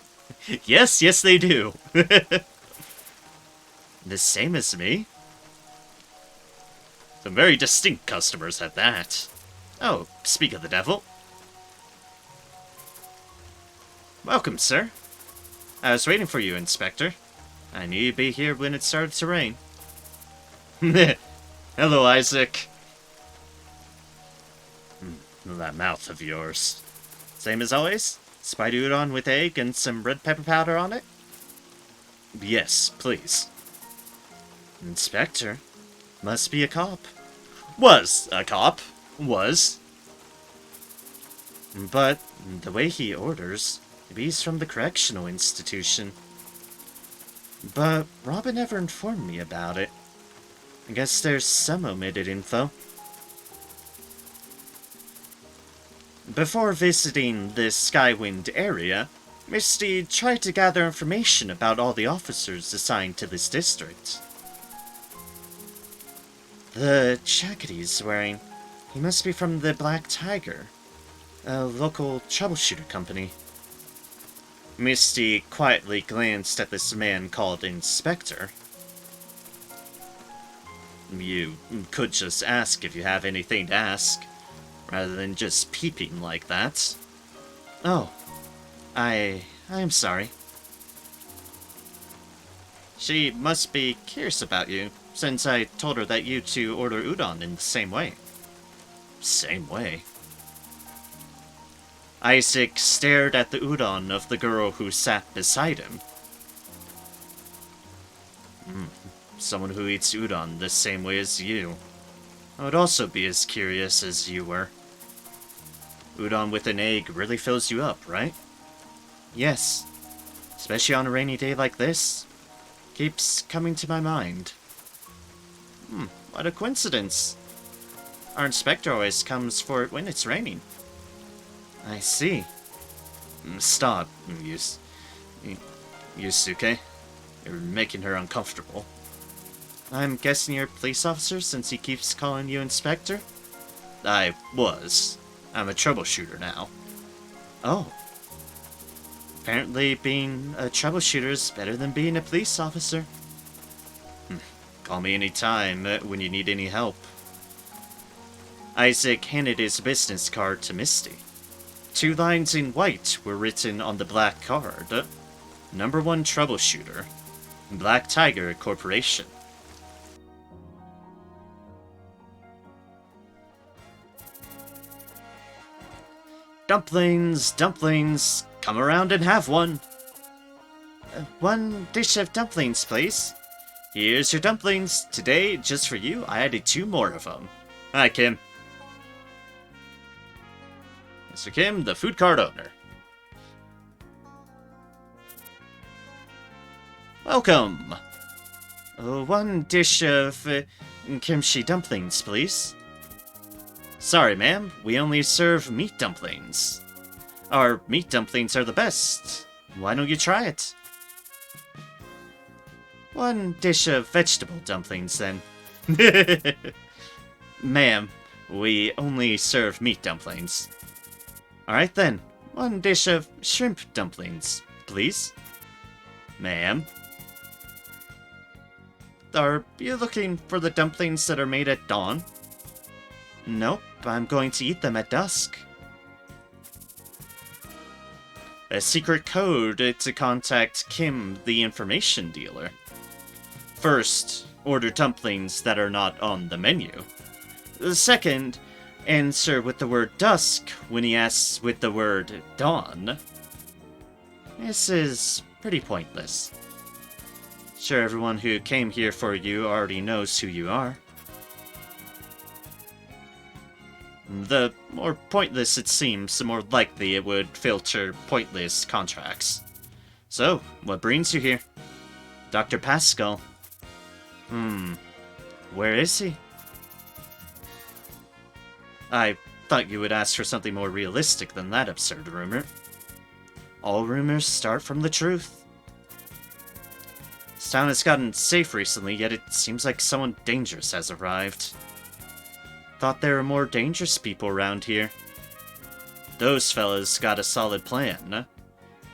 Yes, they do. The same as me? Some very distinct customers at that. Oh, speak of the devil. Welcome, sir. I was waiting for you, Inspector. I knew you'd be here when it started to rain. Hello, Isaac. That mouth of yours. Same as always? Spider udon with egg and some red pepper powder on it? Yes, please. Inspector? Must be a cop. Was a cop. Was. But the way he orders, maybe he's from the correctional institution. But Robin never informed me about it. I guess there's some omitted info. Before visiting the Skywind area, Misty tried to gather information about all the officers assigned to this district. The jacket he's wearing, he must be from the Black Tiger, a local troubleshooter company. Misty quietly glanced at this man called Inspector. You could just ask if you have anything to ask, rather than just peeping like that. Oh, I'm sorry. She must be curious about you, since I told her that you two order udon in the same way. Same way? Isaac stared at the udon of the girl who sat beside him. Someone who eats udon the same way as you. I would also be as curious as you were. Udon with an egg really fills you up, right? Yes. Especially on a rainy day like this. Keeps coming to my mind. What a coincidence. Our inspector always comes for it when it's raining. I see. Stop, Yusuke. You're making her uncomfortable. I'm guessing you're a police officer since he keeps calling you Inspector? I was. I'm a troubleshooter now. Oh. Apparently being a troubleshooter is better than being a police officer. Call me anytime when you need any help. Isaac handed his business card to Misty. 2 lines in white were written on the black card. Number 1 troubleshooter. Black Tiger Corporation. Dumplings, dumplings, come around and have one. 1 dish of dumplings, please. Here's your dumplings. Today, just for you, I added 2 more of them. Hi, Kim. Mr. Kim, the food cart owner. Welcome. 1 dish of kimchi dumplings, please. Sorry, ma'am. We only serve meat dumplings. Our meat dumplings are the best. Why don't you try it? 1 dish of vegetable dumplings, then. Ma'am, we only serve meat dumplings. Alright then, 1 dish of shrimp dumplings, please. Ma'am. Are you looking for the dumplings that are made at dawn? Nope, I'm going to eat them at dusk. A secret code to contact Kim, the information dealer. First, order dumplings that are not on the menu. Second, answer with the word dusk when he asks with the word dawn. This is pretty pointless. Sure, everyone who came here for you already knows who you are. The more pointless it seems, the more likely it would filter pointless contracts. So, what brings you here? Dr. Pascal. Where is he? I thought you would ask for something more realistic than that absurd rumor. All rumors start from the truth. This town has gotten safe recently, yet it seems like someone dangerous has arrived. Thought there were more dangerous people around here. Those fellas got a solid plan.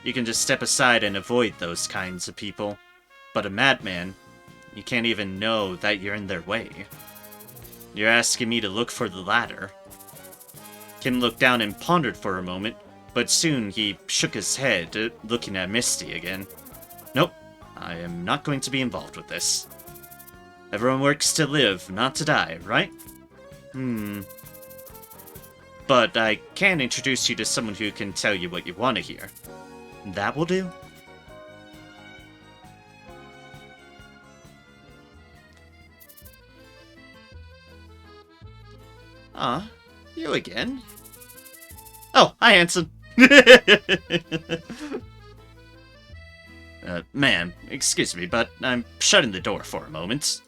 You can just step aside and avoid those kinds of people. But a madman, you can't even know that you're in their way. You're asking me to look for the latter. Kim looked down and pondered for a moment, but soon he shook his head, looking at Misty again. Nope, I am not going to be involved with this. Everyone works to live, not to die, right? but I can introduce you to someone who can tell you what you want to hear. That will do. Ah, you again? Oh, hi, Hanson. Ma'am, excuse me, but I'm shutting the door for a moment.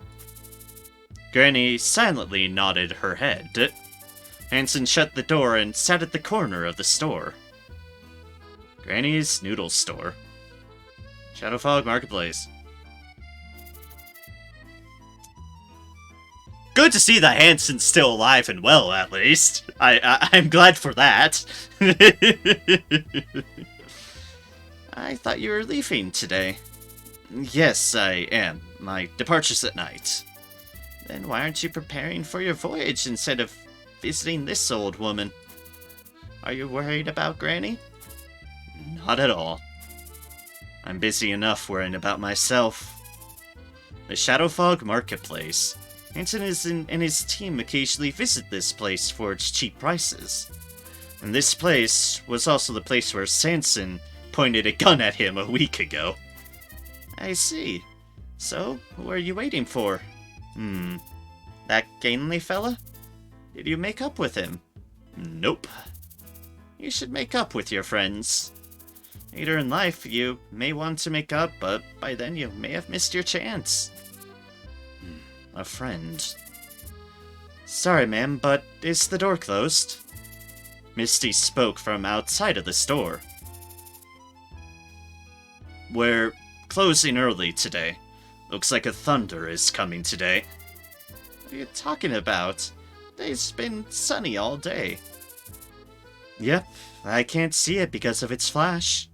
Granny silently nodded her head. Hanson shut the door and sat at the corner of the store. Granny's Noodle Store. Shadowfog Marketplace. Good to see that Hanson's still alive and well, at least. I'm glad for that. I thought you were leaving today. Yes, I am. My departure's at night. Then why aren't you preparing for your voyage instead of visiting this old woman? Are you worried about Granny? Not at all. I'm busy enough worrying about myself. The Shadowfog Marketplace. Hanson and his team occasionally visit this place for its cheap prices. And this place was also the place where Sanson pointed a gun at him a week ago. I see. So, who are you waiting for? That gainly fella? Did you make up with him? Nope. You should make up with your friends. Later in life, you may want to make up, but by then you may have missed your chance. A friend. Sorry, ma'am, but is the door closed? Misty spoke from outside of the store. We're closing early today. Looks like a thunder is coming today. What are you talking about? It's been sunny all day. Yep, I can't see it because of its flash.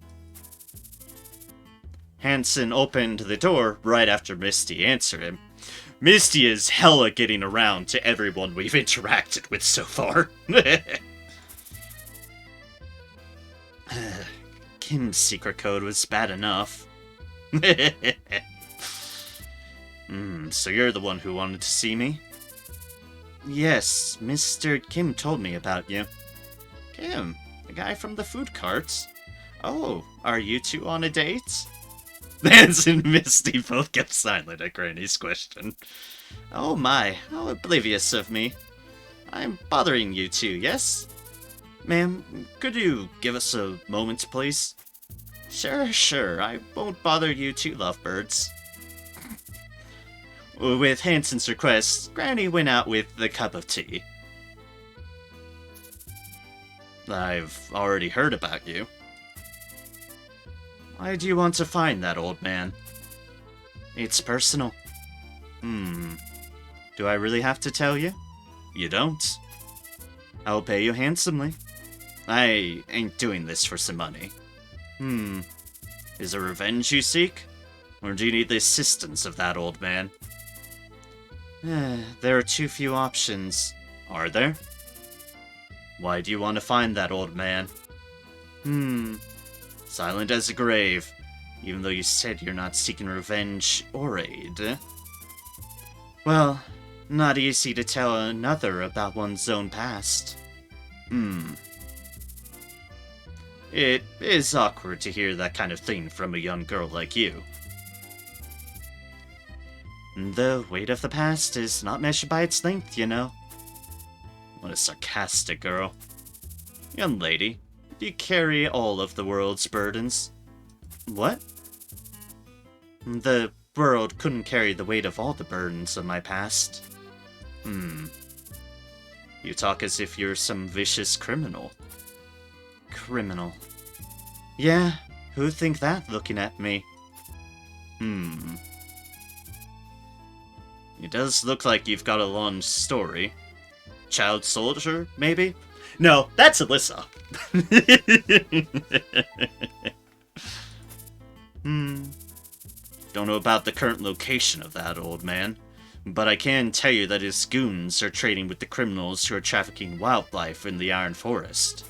Hanson opened the door right after Misty answered him. Misty is hella getting around to everyone we've interacted with so far. Kim's secret code was bad enough. So you're the one who wanted to see me? Yes, Mr. Kim told me about you. Kim, the guy from the food carts? Oh, are you two on a date? Lance and Misty both kept silent at Granny's question. Oh my, how oblivious of me. I'm bothering you two, yes? Ma'am, could you give us a moment, please? Sure, I won't bother you two lovebirds. With Hanson's request, Granny went out with the cup of tea. I've already heard about you. Why do you want to find that old man? It's personal. Do I really have to tell you? You don't. I'll pay you handsomely. I ain't doing this for some money. Is it revenge you seek? Or do you need the assistance of that old man? There are too few options. Are there? Why do you want to find that old man? Silent as a grave, even though you said you're not seeking revenge or aid. Well, not easy to tell another about one's own past. It is awkward to hear that kind of thing from a young girl like you. The weight of the past is not measured by its length, you know. What a sarcastic girl. Young lady, you carry all of the world's burdens. What? The world couldn't carry the weight of all the burdens of my past. You talk as if you're some vicious criminal. Criminal. Yeah, who'd think that looking at me? It does look like you've got a long story. Child soldier, maybe? No, that's Alyssa. Don't know about the current location of that old man, but I can tell you that his goons are trading with the criminals who are trafficking wildlife in the Iron Forest.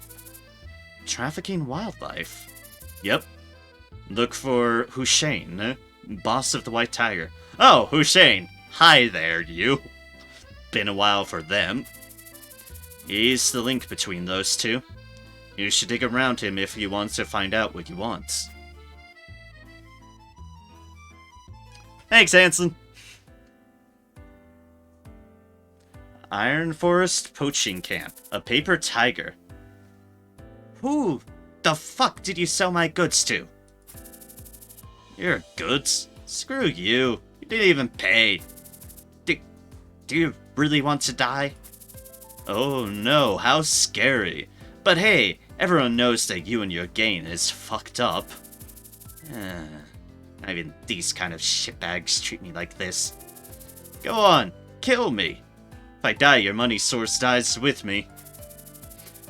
Trafficking wildlife? Yep. Look for Hussein, boss of the White Tiger. Oh, Hussein! Hi there, you! Been a while for them. He's the link between those two. You should dig around him if you want to find out what you want. Thanks, Hanson. Iron Forest Poaching Camp. A paper tiger. Who the fuck did you sell my goods to? Your goods? Screw you. You didn't even pay. Do you really want to die? Oh no, how scary. But hey, everyone knows that you and your gang is fucked up. Not even these kind of shitbags treat me like this. Go on, kill me. If I die, your money source dies with me.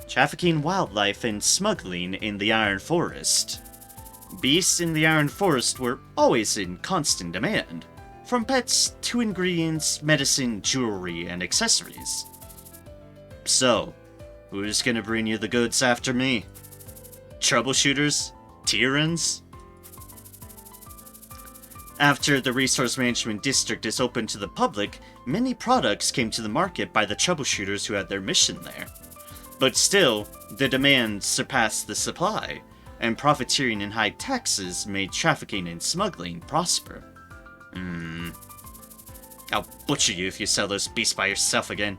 Trafficking wildlife and smuggling in the Iron Forest. Beasts in the Iron Forest were always in constant demand, from pets to ingredients, medicine, jewelry, and accessories. So, who's gonna bring you the goods after me? Troubleshooters? Tyrrans? After the Resource Management District is open to the public, many products came to the market by the troubleshooters who had their mission there. But still, the demand surpassed the supply, and profiteering and high taxes made trafficking and smuggling prosper. I'll butcher you if you sell those beasts by yourself again.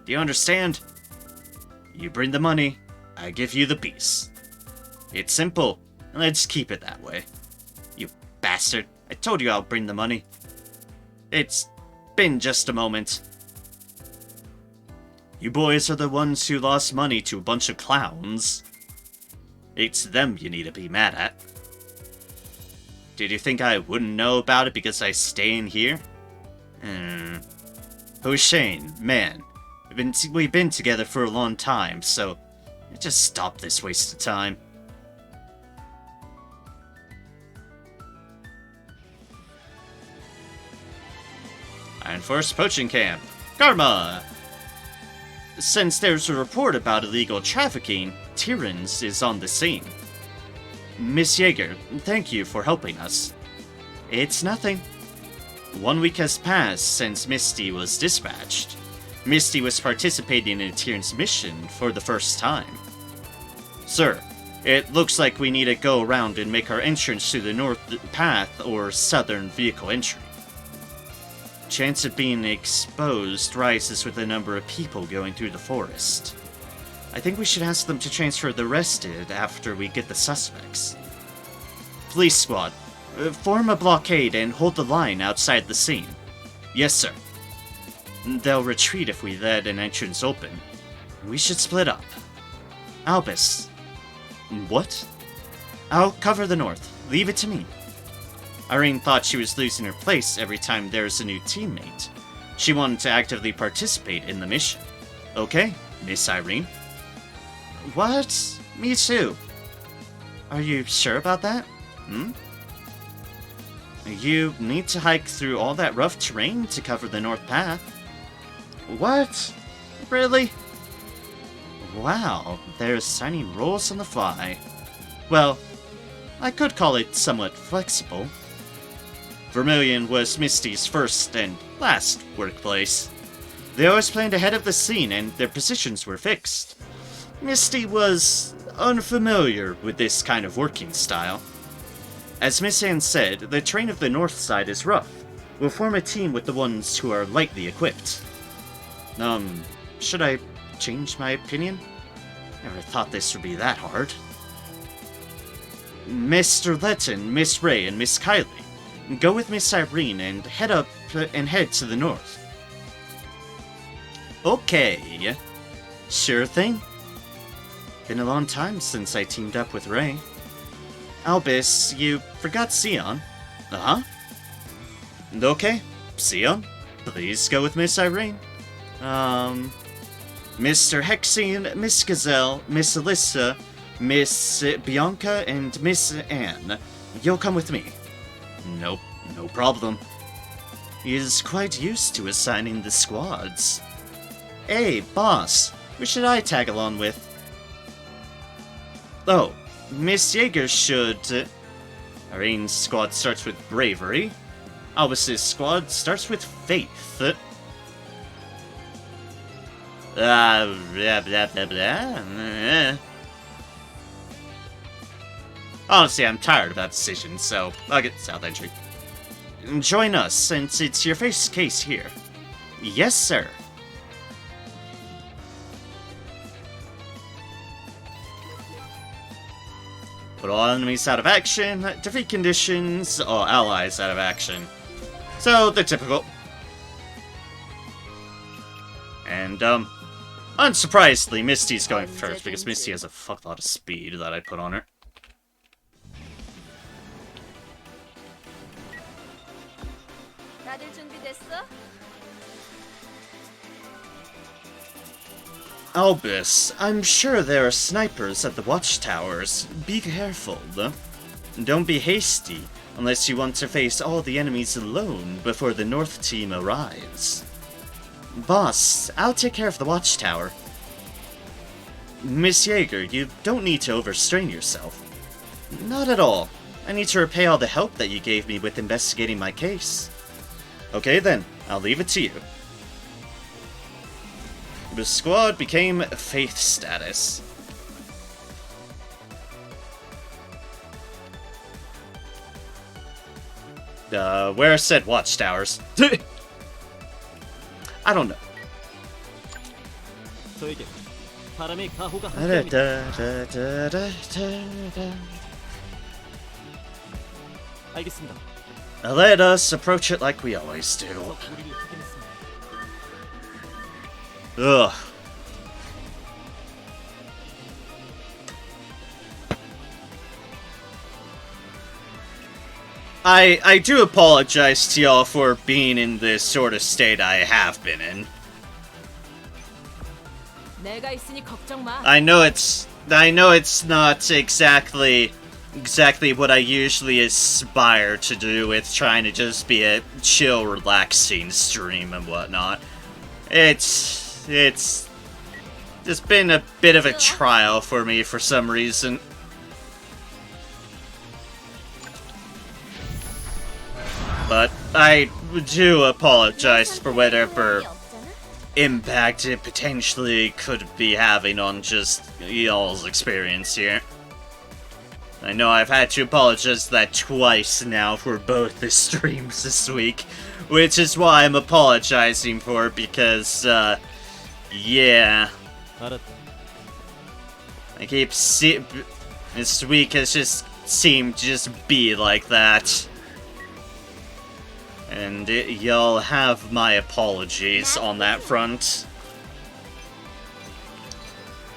Do you understand? You bring the money, I give you the beasts. It's simple, and let's keep it that way. You bastard, I told you I'll bring the money. It's been just a moment. You boys are the ones who lost money to a bunch of clowns. It's them you need to be mad at. Did you think I wouldn't know about it because I stay in here? Hoshain, man, we've been together for a long time, so just stop this waste of time. Iron Forest Poaching Camp. Karma! Since there's a report about illegal trafficking, Tyrrans is on the scene. Miss Yeager, thank you for helping us. It's nothing. 1 week has passed since Misty was dispatched. Misty was participating in a Tyrrans mission for the first time. Sir, it looks like we need to go around and make our entrance to the north path or southern vehicle entry. Chance of being exposed rises with the number of people going through the forest. I think we should ask them to transfer the arrested after we get the suspects. Police squad, form a blockade and hold the line outside the scene. Yes, sir. They'll retreat if we let an entrance open. We should split up. Albus. What? I'll cover the north. Leave it to me. Irene thought she was losing her place every time there's a new teammate. She wanted to actively participate in the mission. Okay, Miss Irene. What? Me too. Are you sure about that? You need to hike through all that rough terrain to cover the north path. What? Really? Wow, there's tiny rolls on the fly. Well, I could call it somewhat flexible. Vermilion was Misty's first and last workplace. They always planned ahead of the scene and their positions were fixed. Misty was unfamiliar with this kind of working style. As Miss Anne said, the terrain of the north side is rough. We'll form a team with the ones who are lightly equipped. Should I change my opinion? Never thought this would be that hard. Mr. Letton, Miss Ray, and Miss Kylie. Go with Miss Irene and head to the north. Okay. Sure thing. Been a long time since I teamed up with Ray. Albus, you forgot Sion. Uh-huh. Okay, Sion, please go with Miss Irene. Mr. Hexian, Miss Gazelle, Miss Alyssa, Miss Bianca, and Miss Anne. You'll come with me. Nope, no problem. He is quite used to assigning the squads. Hey, boss, who should I tag along with? Oh, Miss Yeager should... Irene's squad starts with bravery. Albus's squad starts with faith. Blah, blah, blah, blah. Honestly, I'm tired of that decision, so I'll get South Entry. Join us, since it's your first case here. Yes, sir. Put all enemies out of action, defeat conditions, all allies out of action. So, the typical. And, unsurprisingly, Misty's going first, because Misty has a fuck lot of speed that I put on her. 다들 준비됐어? Albus, I'm sure there are snipers at the watchtowers. Be careful, though. Don't be hasty, unless you want to face all the enemies alone before the North team arrives. Boss, I'll take care of the watchtower. Miss Jaeger, you don't need to overstrain yourself. Not at all. I need to repay all the help that you gave me with investigating my case. Okay then, I'll leave it to you. The squad became faith status. Where said watchtowers? I don't know. Let us approach it like we always do. Ugh. I do apologize to y'all for being in this sort of state I have been in. I know it's not exactly what I usually aspire to do with trying to just be a chill, relaxing stream and whatnot. It's just been a bit of a trial for me for some reason. But I do apologize for whatever impact it potentially could be having on just y'all's experience here. I know I've had to apologize for that twice now for both the streams this week, which is why I'm apologizing for it, because, yeah. I keep this week has just seemed to just be like that. And y'all have my apologies on that front.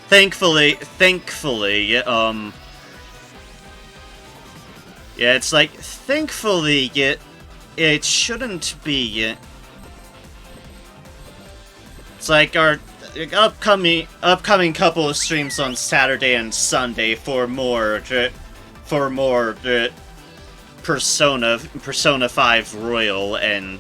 Thankfully, yeah, it's like, thankfully, it shouldn't be, it's like our upcoming couple of streams on Saturday and Sunday for more Persona 5 Royal and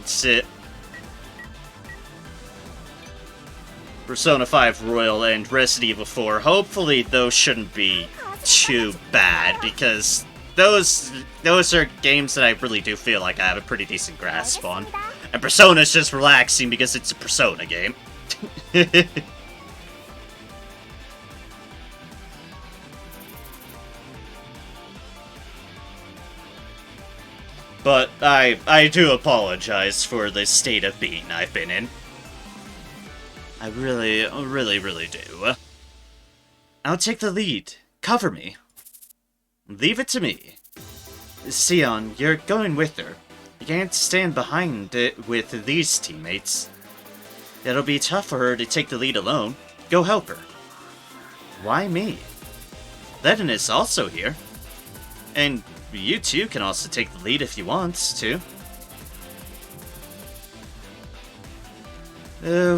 Persona 5 Royal and Resident Evil 4. Hopefully those shouldn't be too bad, because those are games that I really do feel like I have a pretty decent grasp on. And Persona's just relaxing because it's a Persona game. But I do apologize for the state of being I've been in. I really do. I'll take the lead. Cover me. Leave it to me. Sion, you're going with her. You can't stand behind it with these teammates. It'll be tough for her to take the lead alone. Go help her. Why me? Lennon is also here. And you too can also take the lead if you want to.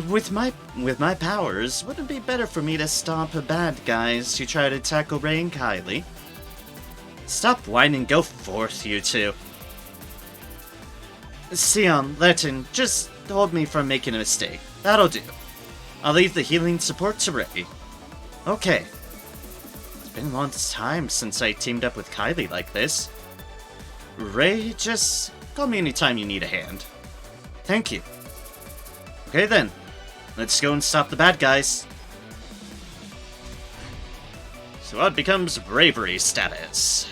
With my powers, wouldn't it be better for me to stop bad guys who try to tackle Ray and Kylie? Stop whining, go forth, you two. Sion, Letten, just hold me from making a mistake. That'll do. I'll leave the healing support to Ray. Okay. It's been a long time since I teamed up with Kylie like this. Ray, just call me anytime you need a hand. Thank you. Okay then. Let's go and stop the bad guys. So it becomes bravery status.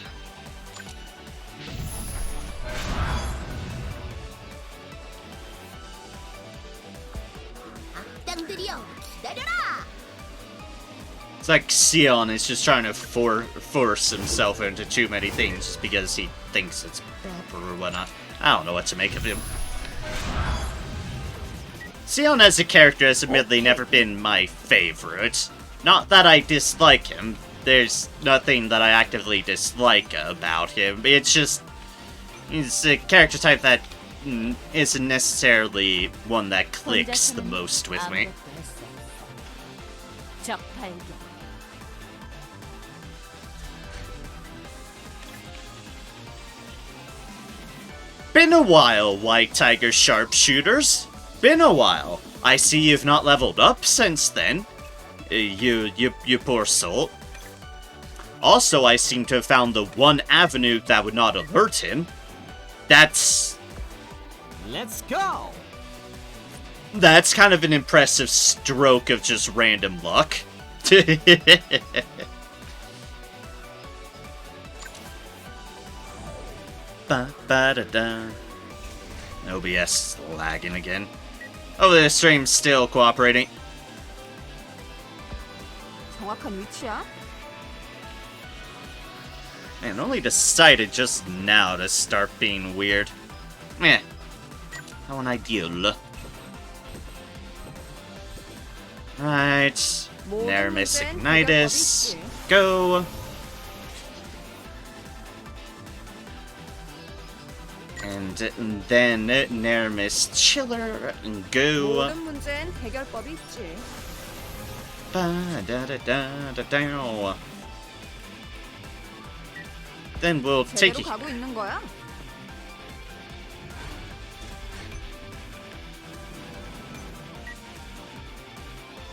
It's like Sion is just trying to force himself into too many things just because he thinks it's proper or whatnot. I don't know what to make of him. Sion as a character has admittedly never been my favorite. Not that I dislike him. There's nothing that I actively dislike about him. It's just... he's a character type that isn't necessarily one that clicks the most with me. Been a while, White Tiger Sharpshooters. Been a while. I see you've not leveled up since then. You poor soul. Also, I seem to have found the one avenue that would not alert him. That's... let's go! That's kind of an impressive stroke of just random luck. Ba-ba-da-da. OBS lagging again. Oh, the stream's still cooperating. 정확한 위치야? Man, only decided just now to start being weird. Meh. How an ideal. Right. Neramis Ignitus. Go. And then Neramis Chiller. Go. 모든 문제엔 해결법이 있지. Ba-da-da-da-da-da. Then we'll take 제대로 it. 가고 있는 거야?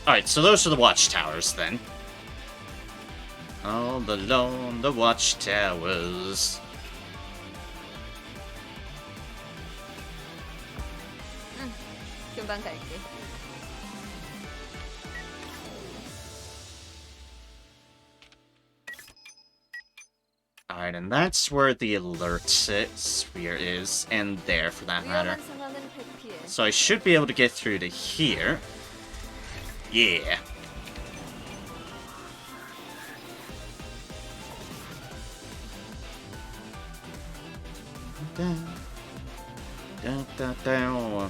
Alright, so those are the watchtowers then. All alone, the watchtowers. 금방 갈게. Alright, and that's where the alert sphere is, and there for that matter. 위험한 상황은 회피해. So I should be able to get through to here. Yeah. Da, da, da, da.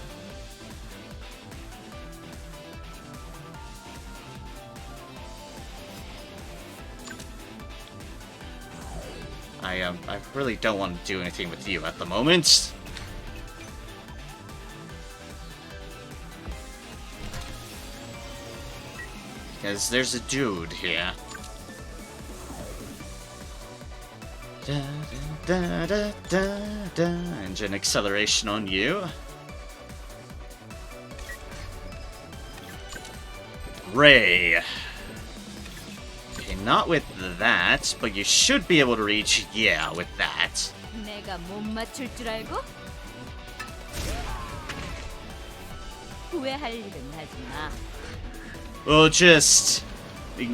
I really don't want to do anything with you at the moment. Because there's a dude here. Da, da, da, da, da. Engine acceleration on you. Ray. Okay, not with that, but you should be able to reach, yeah, with that. 내가 못 맞출 줄 알고? 후회할 일은 하지 마. We'll just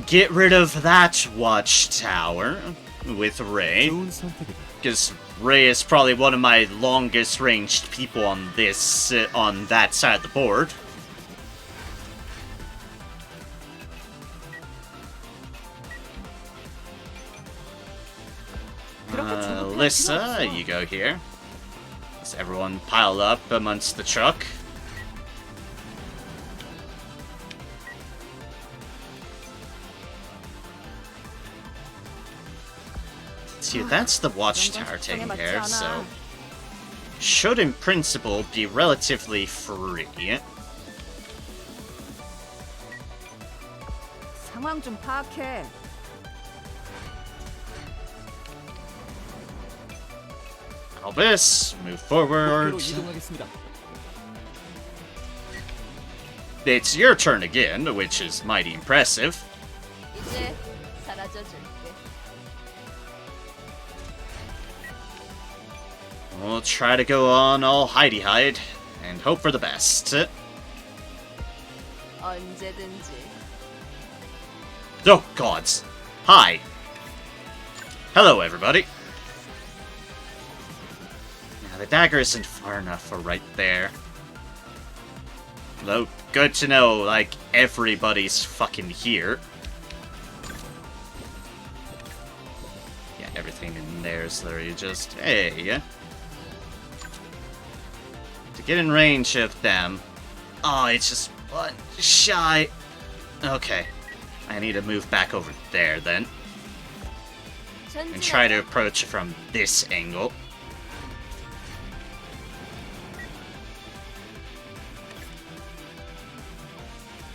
get rid of that watchtower with Ray. 좋은 선택이다. Because Ray is probably one of my longest ranged people on this, on that side of the board. Alyssa, you go here. Let's everyone pile up amongst the truck. See, that's the watchtower taken care of, so should in principle be relatively free. 상황 좀 파악해. Albus, move forward. 목표로 이동하겠습니다. It's your turn again, which is mighty impressive. 이제 사라져 줄게. We'll try to go on all hidey-hide and hope for the best. 언제든지. Oh, gods. Hi. Hello, everybody. Now, the dagger isn't far enough for right there. Though, good to know, like, everybody's fucking here. Yeah, everything in there is literally just, hey. To get in range of them. Oh, it's just one shy. Okay. I need to move back over there, then. And try to approach it from this angle.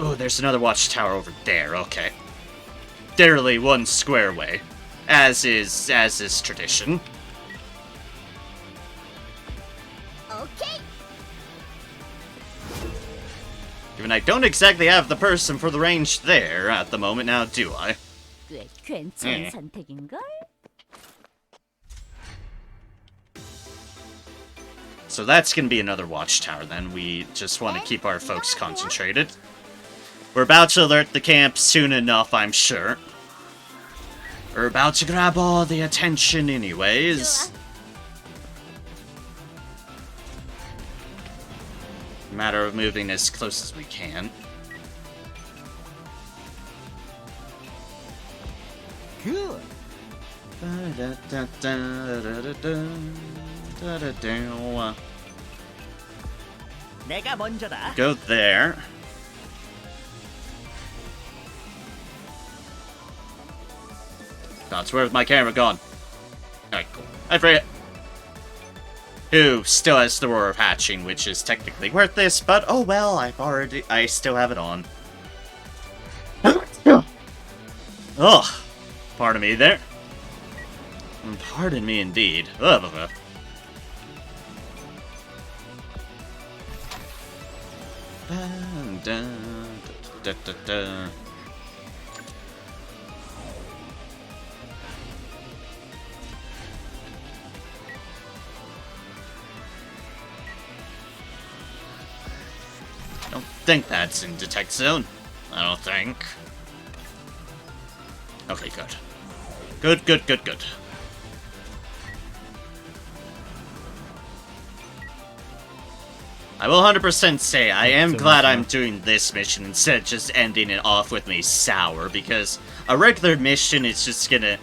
Oh, there's another watchtower over there, okay. Literally one square away. As is tradition. Okay. Even I don't exactly have the person for the range there at the moment, now do I? 꽤 괜찮은 선택인걸? So that's gonna be another watchtower then. We just want to keep our folks concentrated. We're about to alert the camp soon enough, I'm sure. We're about to grab all the attention anyways. Matter of moving as close as we can. Good. 내가 먼저다. Go there. That's where's my camera gone? Alright, cool. I forget. Who still has the roar of hatching, which is technically worth this, but oh well, I still have it on. Ugh. Pardon me there. Pardon me indeed. Ugh. Don't think that's in detect zone. I don't think. Okay, good. Good. I will 100% say I am glad I'm doing this mission instead of just ending it off with me sour, because a regular mission is just gonna...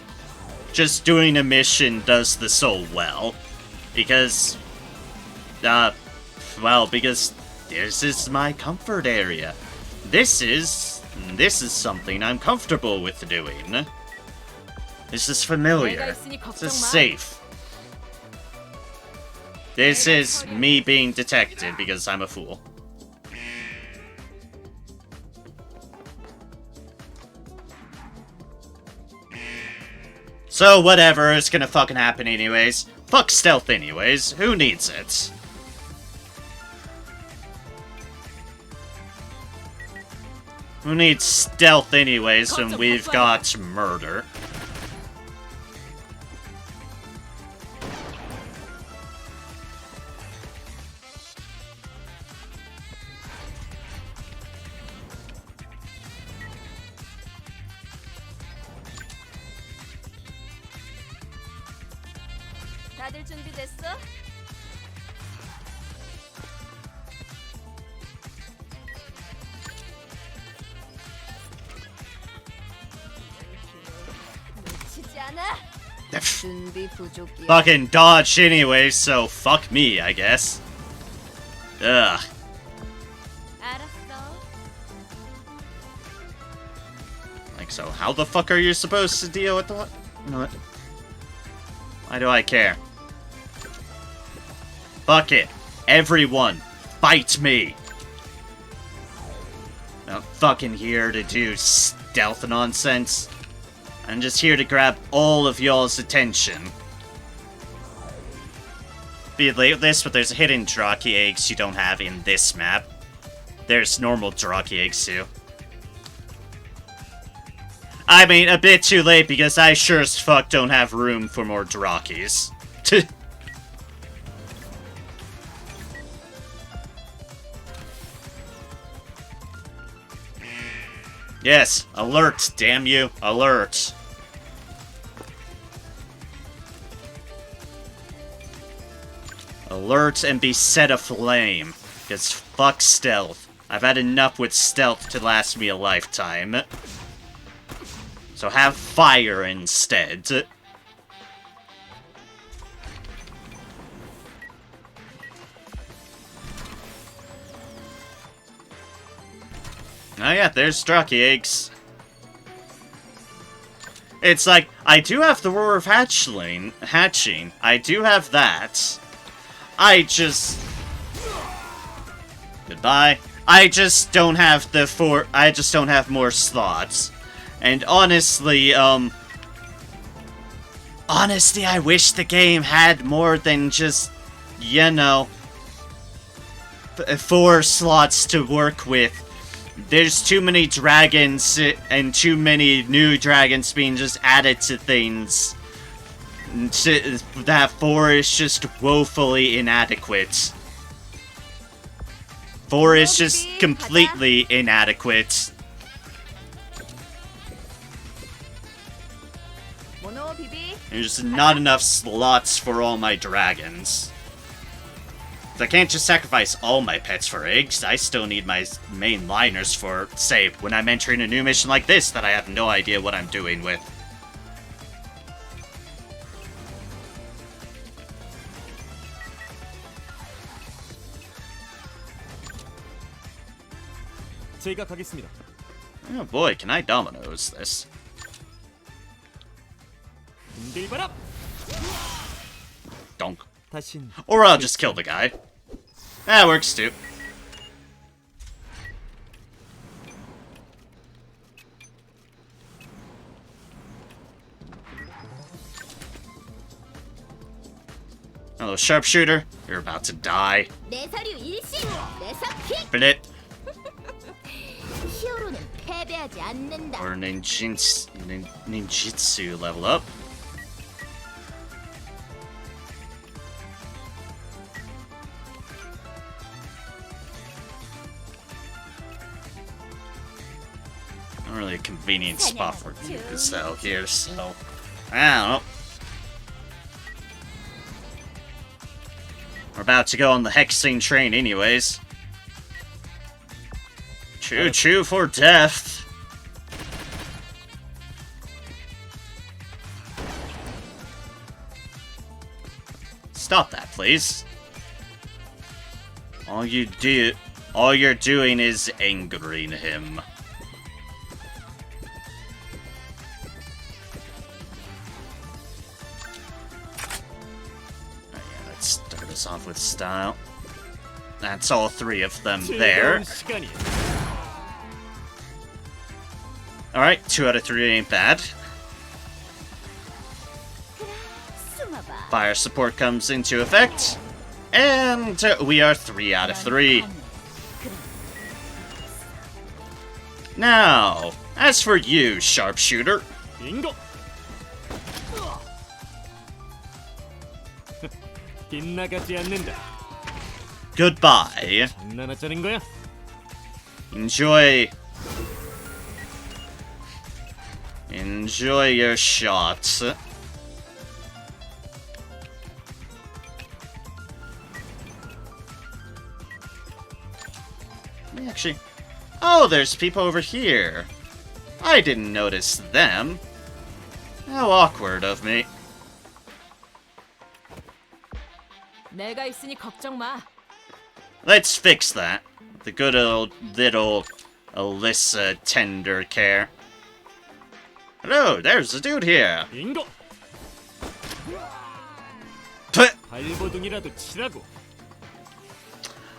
Just doing a mission does the soul well. Because... well, because this is my comfort area. This is something I'm comfortable with doing. This is familiar. This is safe. This is me being detected because I'm a fool. So whatever, it's gonna fucking happen anyways. Fuck stealth anyways, who needs it? Who needs stealth anyways when we've got murder? 다들 준비됐어? 놓치지 않아. 준비 부족이야. Fucking dodge anyway, so fuck me, I guess. Ugh. 알았어. Like, so how the fuck are you supposed to deal with the what? What? Why do I care? Fuck it. Everyone, fight me. Not fucking here to do stealth nonsense. I'm just here to grab all of y'all's attention. Be late with this, but there's hidden Draki eggs you don't have in this map. There's normal Draki eggs too. I mean, a bit too late because I sure as fuck don't have room for more Drakis. Yes, alert, damn you, alert. Alert and be set aflame. Because fuck stealth. I've had enough with stealth to last me a lifetime. So have fire instead. Oh yeah, there's Strucky eggs. It's like, I do have the Roar of Hatching. I do have that. I just... Goodbye. I just don't have I just don't have more slots. And honestly, honestly, I wish the game had more than just, you know, 4 slots to work with. There's too many dragons and too many new dragons being just added to things. That 4 is just woefully inadequate. 4 is just completely inadequate. There's not enough slots for all my dragons. I can't just sacrifice all my pets for eggs. I still need my main liners for, say, when I'm entering a new mission like this that I have no idea what I'm doing with. Oh boy, can I dominoes this. Donk. Or I'll just kill the guy. That works too. Hello, Sharpshooter. You're about to die. Split. Or ninjutsu level up. Not really a convenient spot for this though here, so I don't know. We're about to go on the hexing train anyways. Choo choo for death. Stop that, please. All you're doing is angering him. Oh, yeah, let's start us off with style. That's all 3 of them there. Alright, 2 out of 3 ain't bad. Fire support comes into effect, and we are 3 out of 3. Now, as for you, Sharpshooter. Goodbye. Enjoy your shots. Actually, oh, there's people over here. I didn't notice them. How awkward of me. Let's fix that. The good old little Alyssa tender care. Hello, there's a dude here.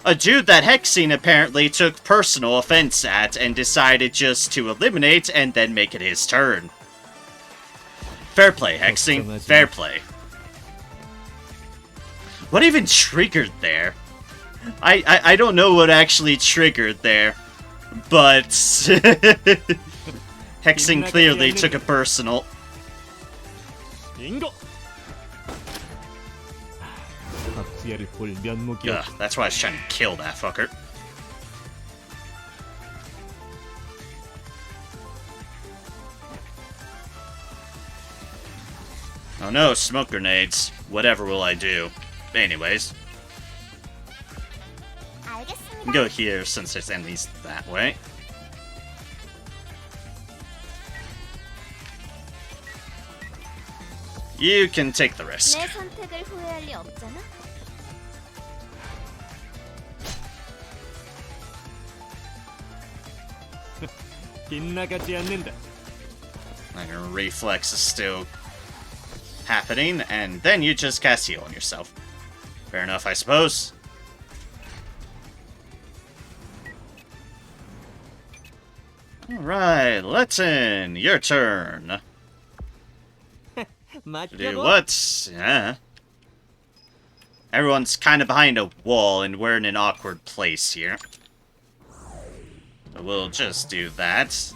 A dude that Hexing apparently took personal offense at and decided just to eliminate and then make it his turn. Fair play, Hexing. Fair play. What even triggered there? I don't know what actually triggered there, but Hexing clearly took it personal. Ugh, that's why I was trying to kill that fucker. Oh no, smoke grenades. Whatever will I do? Anyways. Go here since there's enemies that way. You can take the risk. 내 선택을 후회할 리 없잖아. 빗나가지 않는다. Like your reflex is still happening, and then you just cast heal on yourself. Fair enough, I suppose. Alright, Letton, your turn. To do what? Yeah. Everyone's kind of behind a wall, and we're in an awkward place here. So we'll just do that.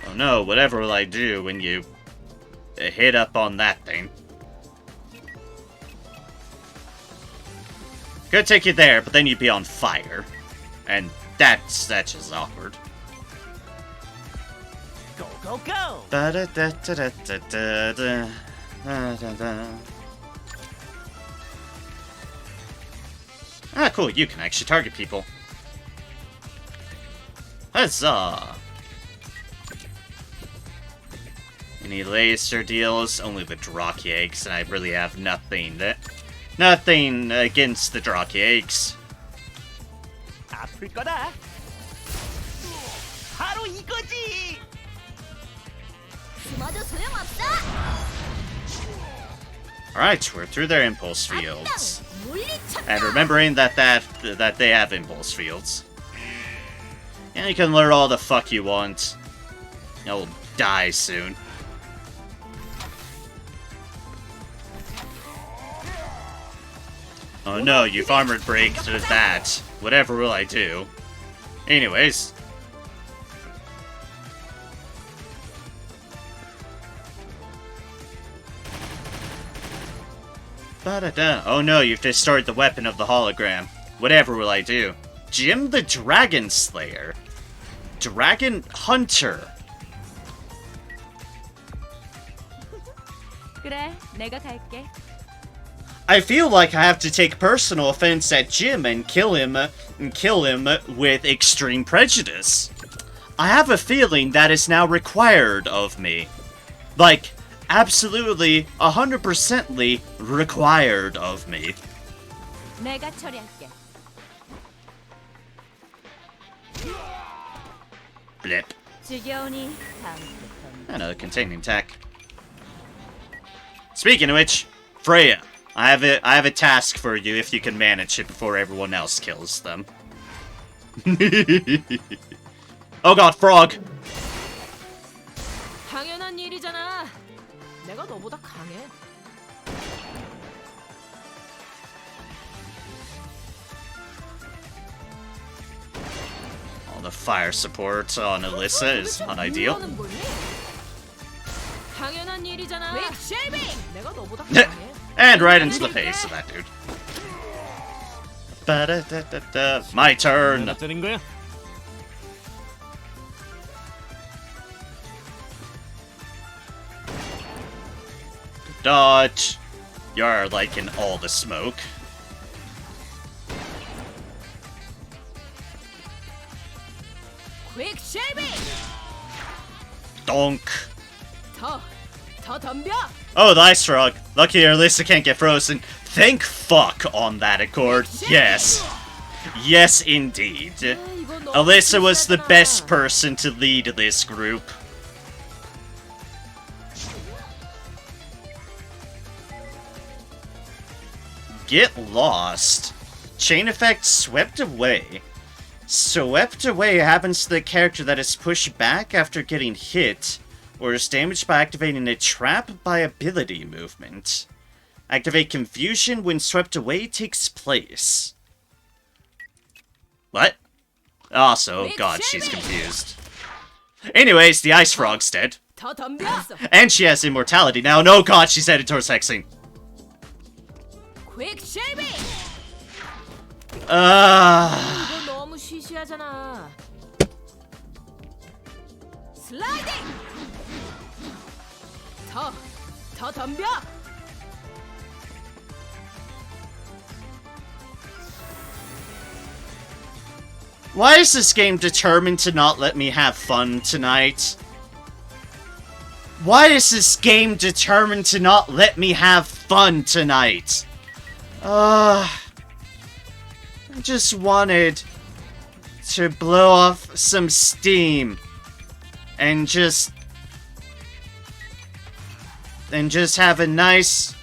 Oh no, whatever will I do when you hit up on that thing? Could take you there, but then you'd be on fire. And that's just awkward. Go, go, go! Ah, cool, you can actually target people. Huzzah! Any laser deals? Only the Draki eggs, and I really have nothing against the Draki eggs. 아플 거다. 바로 이거지. 숨어도 소용없어. Alright, we're through their impulse fields. 물리쳤다. And remembering that they have impulse fields. And you can learn all the fuck you want. You'll die soon. Oh no, you've armored break to that. Whatever will I do? Anyways. Ba-da-da. Oh no, you've destroyed the weapon of the hologram. Whatever will I do? Jim the Dragon Slayer. Dragon Hunter. 그래, 내가 갈게. I feel like I have to take personal offense at Jim and kill him with extreme prejudice. I have a feeling that is now required of me. Like, absolutely, 100%ly required of me. 내가 처리할게. Blip. 지겨우니 다음부터. Another containing tech. Speaking of which, Freya, I have a task for you if you can manage it before everyone else kills them. Oh god, frog! 당연한 일이잖아. 내가 너보다 강해. All the fire support on Alyssa is not ideal. 당연한 일이잖아. 내가 너보다 강해. And right into the face of that dude. Ba-da-da-da-da. My turn! 뜨는 거야? Dodge. You're like in all the smoke. Quick shaving. Donk. 더 덤벼. Oh, the ice frog. Lucky Alyssa can't get frozen. Thank fuck on that accord. Yes. Yes, indeed. Alyssa was the best person to lead this group. Get lost. Chain effect swept away. Swept away happens to the character that is pushed back after getting hit, or is damaged by activating a trap by ability movement. Activate confusion when swept away takes place. What? Also, oh god, she's confused. Anyways, the ice frog's dead. 더 덤벼. And she has immortality now. No god, she's headed towards hexing. Quick shaving. Ah. 이거 너무 시시하잖아. 슬라이딩! 더 덤벼! Why is this game determined to not let me have fun tonight? Why is this game determined to not let me have fun tonight? I just wanted to blow off some steam and just have a nice,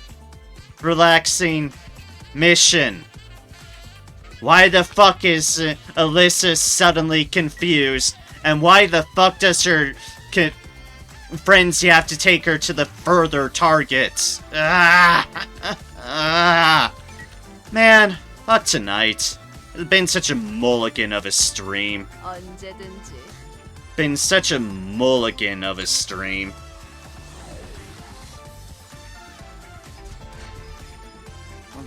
relaxing mission. Why the fuck is Alyssa suddenly confused? And why the fuck does her frenzy have to take her to the further targets? Man, fuck tonight. It's been such a mulligan of a stream. 언제든지. Been such a mulligan of a stream.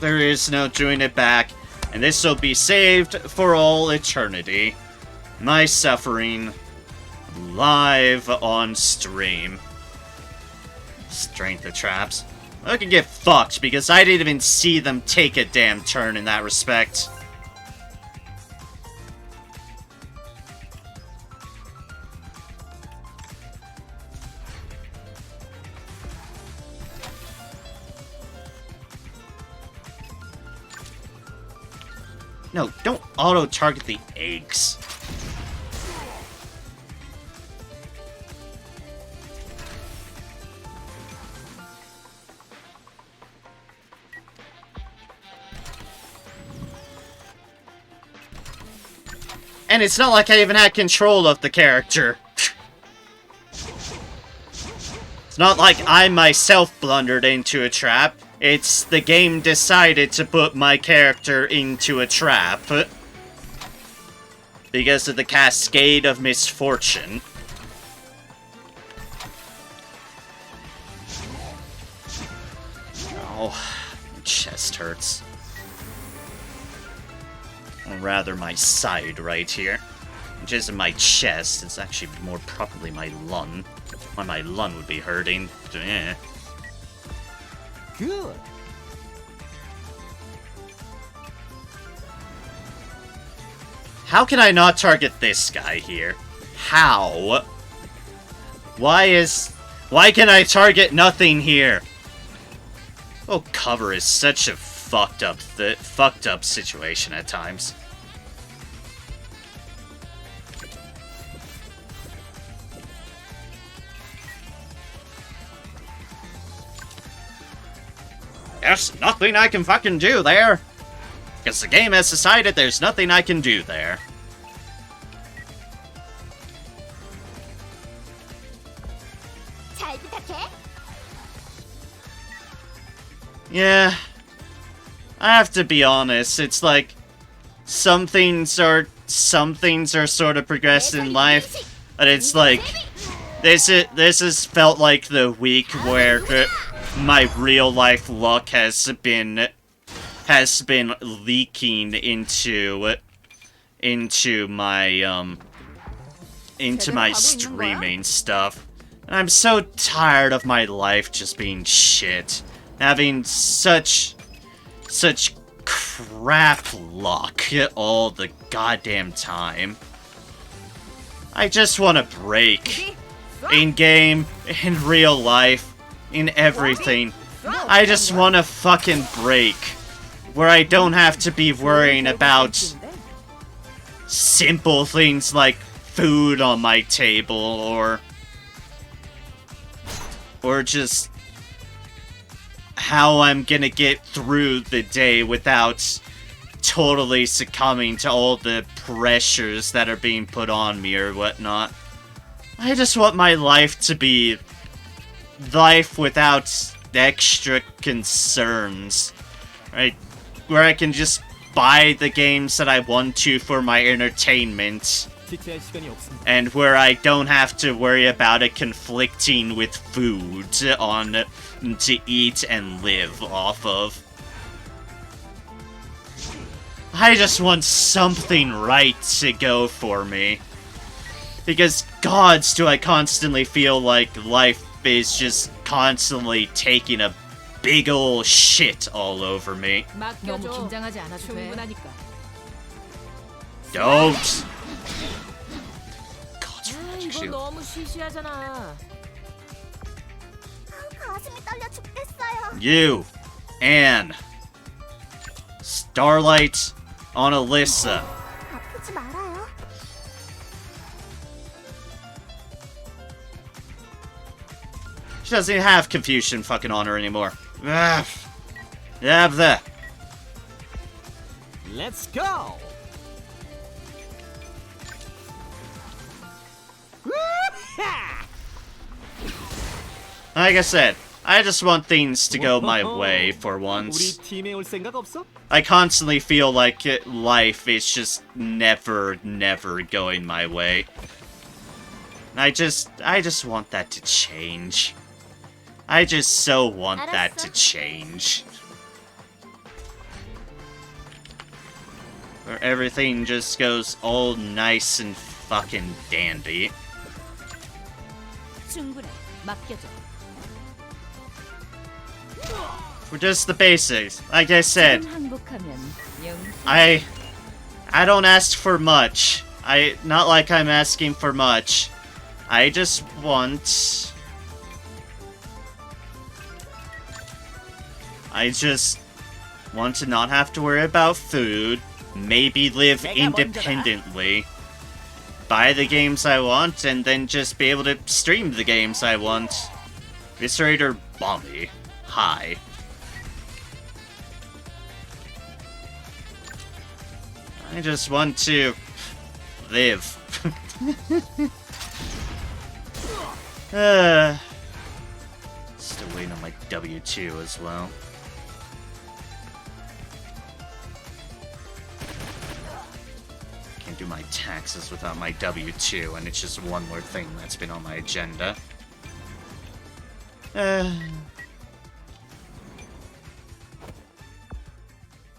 There is no doing it back, and this will be saved for all eternity. My suffering, live on stream. Strength of traps. I can get fucked because I didn't even see them take a damn turn in that respect. No, don't auto-target the eggs. And it's not like I even had control of the character. It's not like I myself blundered into a trap. It's the game decided to put my character into a trap. Because of the cascade of misfortune. Oh, my chest hurts. Or rather, my side right here. Which isn't my chest, it's actually more properly my lung. Why my lung would be hurting. Eh. Good. How can I not target this guy here? How? Why can I target nothing here? Oh, cover is such a fucked up situation at times. There's nothing I can fucking do there. Because the game has decided there's nothing I can do there. 잘 부탁해. Yeah. I have to be honest, it's like some things are sort of progressed in life, but it's like this has felt like the week where my real life luck has been leaking into my streaming stuff. And I'm so tired of my life just being shit. Having such crap luck all the goddamn time. I just want to break. In game, in real life, in everything. I just want to fucking break. Where I don't have to be worrying about simple things like food on my table or just how I'm gonna get through the day without totally succumbing to all the pressures that are being put on me or whatnot. I just want my life to be life without extra concerns, right? Where I can just buy the games that I want to for my entertainment, and where I don't have to worry about it conflicting with food to eat and live off of. I just want something right to go for me. Because gods do I constantly feel like life is just constantly taking a big ol' shit all over me. 너무 긴장하지 않아도 돼. Don't! God's magic 이거 shield. 너무 시시하잖아. 가슴이 떨려 죽겠어요. You, Anne, Starlight, on Alyssa. 아프지 말아요. She doesn't even have Confucian fucking on her anymore. Ugh. Yeah, there. Let's go. Like I said, I just want things to go my way for 우리 once. 팀에 올 생각 없어? I constantly feel like life is just never going my way. I just want that to change. I just so want that to change. Where everything just goes all nice and fucking dandy. 충분해. 맡겨줘. For just the basics. Like I said, 항복하면 영생. I don't ask for much. Not like I'm asking for much. I just want... I just want to not have to worry about food, maybe live independently, buy the games I want, and then just be able to stream the games I want. Viscerator Bomby. Hi. I just want to live. Still waiting on my W2 as well. Can't do my taxes without my W2, and it's just one more thing that's been on my agenda.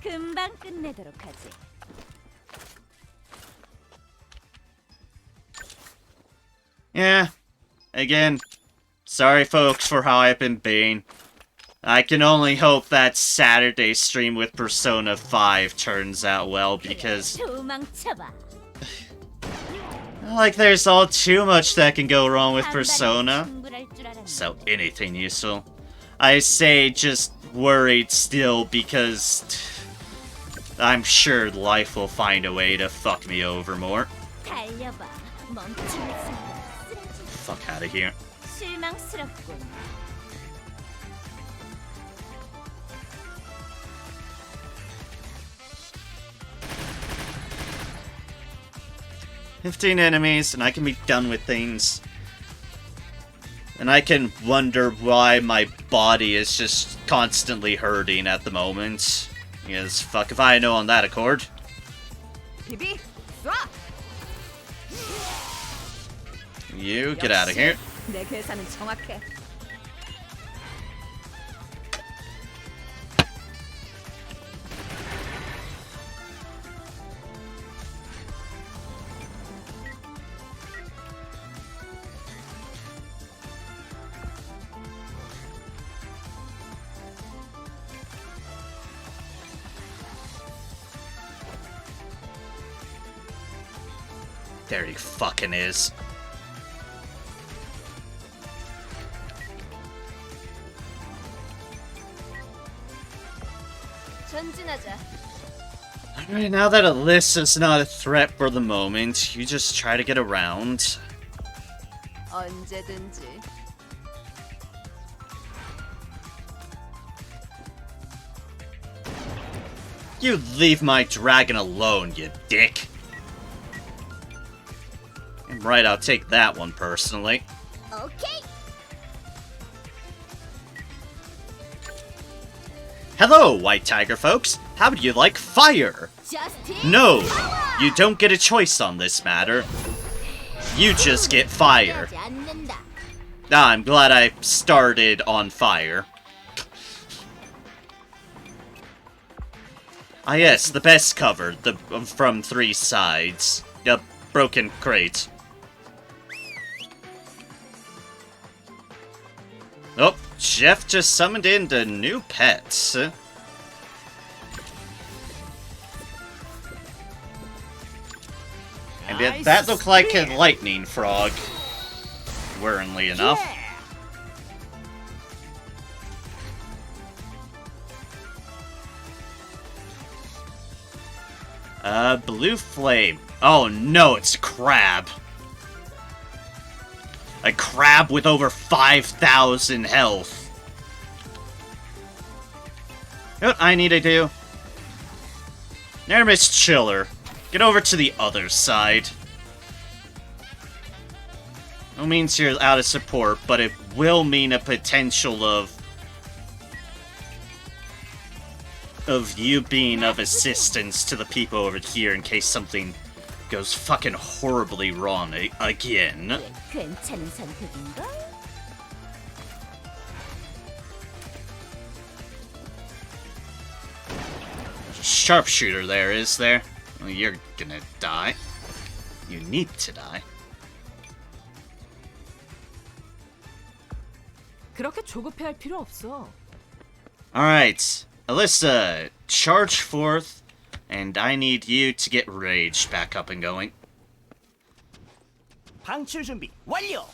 금방 끝내도록 하지. Yeah. Again, sorry folks for how I've been being. I can only hope that Saturday stream with Persona 5 turns out well, because... 도망쳐봐. like, there's all too much that can go wrong with Persona. 충분할 줄 알았네. So, anything useful. I say just worried still, because... I'm sure life will find a way to fuck me over more. 달려봐. 멈추는 순간 Fuck out of here. 실망스럽군. "15 enemies, and I can be done with things. And I can wonder why my body is just constantly hurting at the moment. Because fuck if I know on that accord. 비비, 쏴. You, get out of here. 내 계산은 정확해. There he fucking is. 전진하자. Alright, now that Alyssa's not a threat for the moment, you just try to get around. 언제든지. You leave my dragon alone, you dick. Right, I'll take that one personally. 오케이. Hello, White Tiger folks. How would you like fire? 저스틴. No, you don't get a choice on this matter. You just get fire. 하지 않는다. Ah, I'm glad I started on fire. Ah yes, the best cover, from 3 sides. A broken crate. Oh, Jeff just summoned in the new pets. And that looked like a lightning frog. Worryingly enough. Blue flame. Oh no, it's a crab. A crab with over 5,000 health. You know what I need to do? Nermis Chiller. Get over to the other side. No means you're out of support, but it will mean a potential of you being of assistance to the people over here in case something goes fucking horribly wrong again. 괜찮은 선택인가? There's a sharpshooter there, is there? Well, you're gonna die. You need to die. 그렇게 조급해할 필요 없어. Alright, Alyssa, charge forth, and I need you to get Rage back up and going. 방출 준비 완료.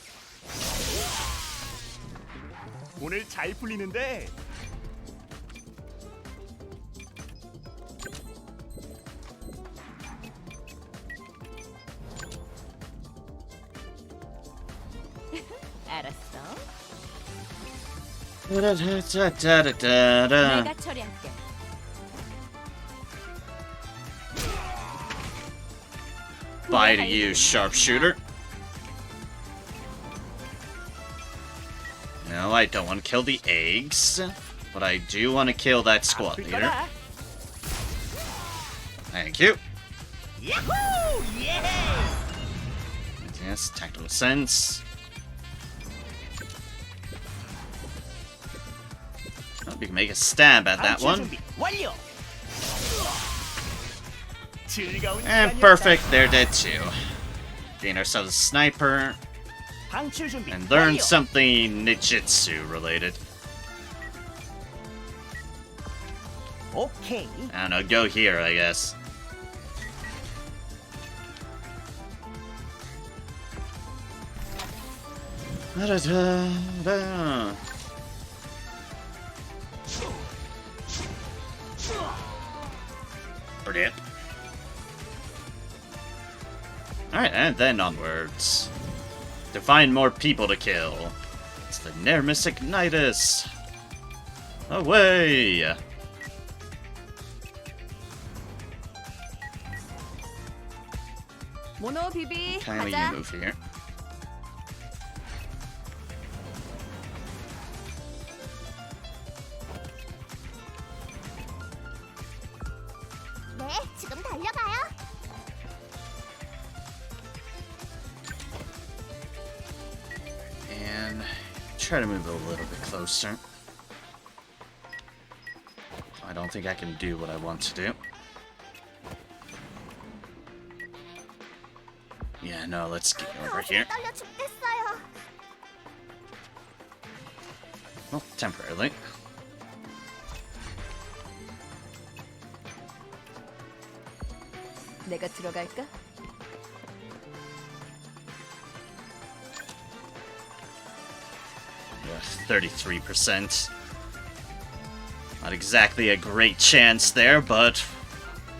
오늘 잘 풀리는데. 알았어. Da-da-da-da-da-da-da. 내가 처리할게. Bye to you, sharpshooter. No, I don't want to kill the eggs, but I do want to kill that squad leader. Thank you. Yahoo! Yeah! Yes, tactical sense. Hope you can make a stab at that one. 준비 완료. 즐거운 And 시간이었다. perfect, they're dead too. Gain ourselves a sniper, 방출 준비 and learn 완료. something ninjutsu related. 오케이. I don't know, go here, I guess. Da-da-da-da. Brilliant. Alright, and then onwards. To find more people to kill. It's the Nermis Ignitus. Away! 모노 비비 Kindly 가자. you move here. 네, 지금 달려가요. And try to move a little bit closer. I don't think I can do what I want to do. Yeah, no, let's get over here. 떨려 죽겠어요. Well, temporarily. 내가 들어갈까? Yeah, 33%. Not exactly a great chance there, but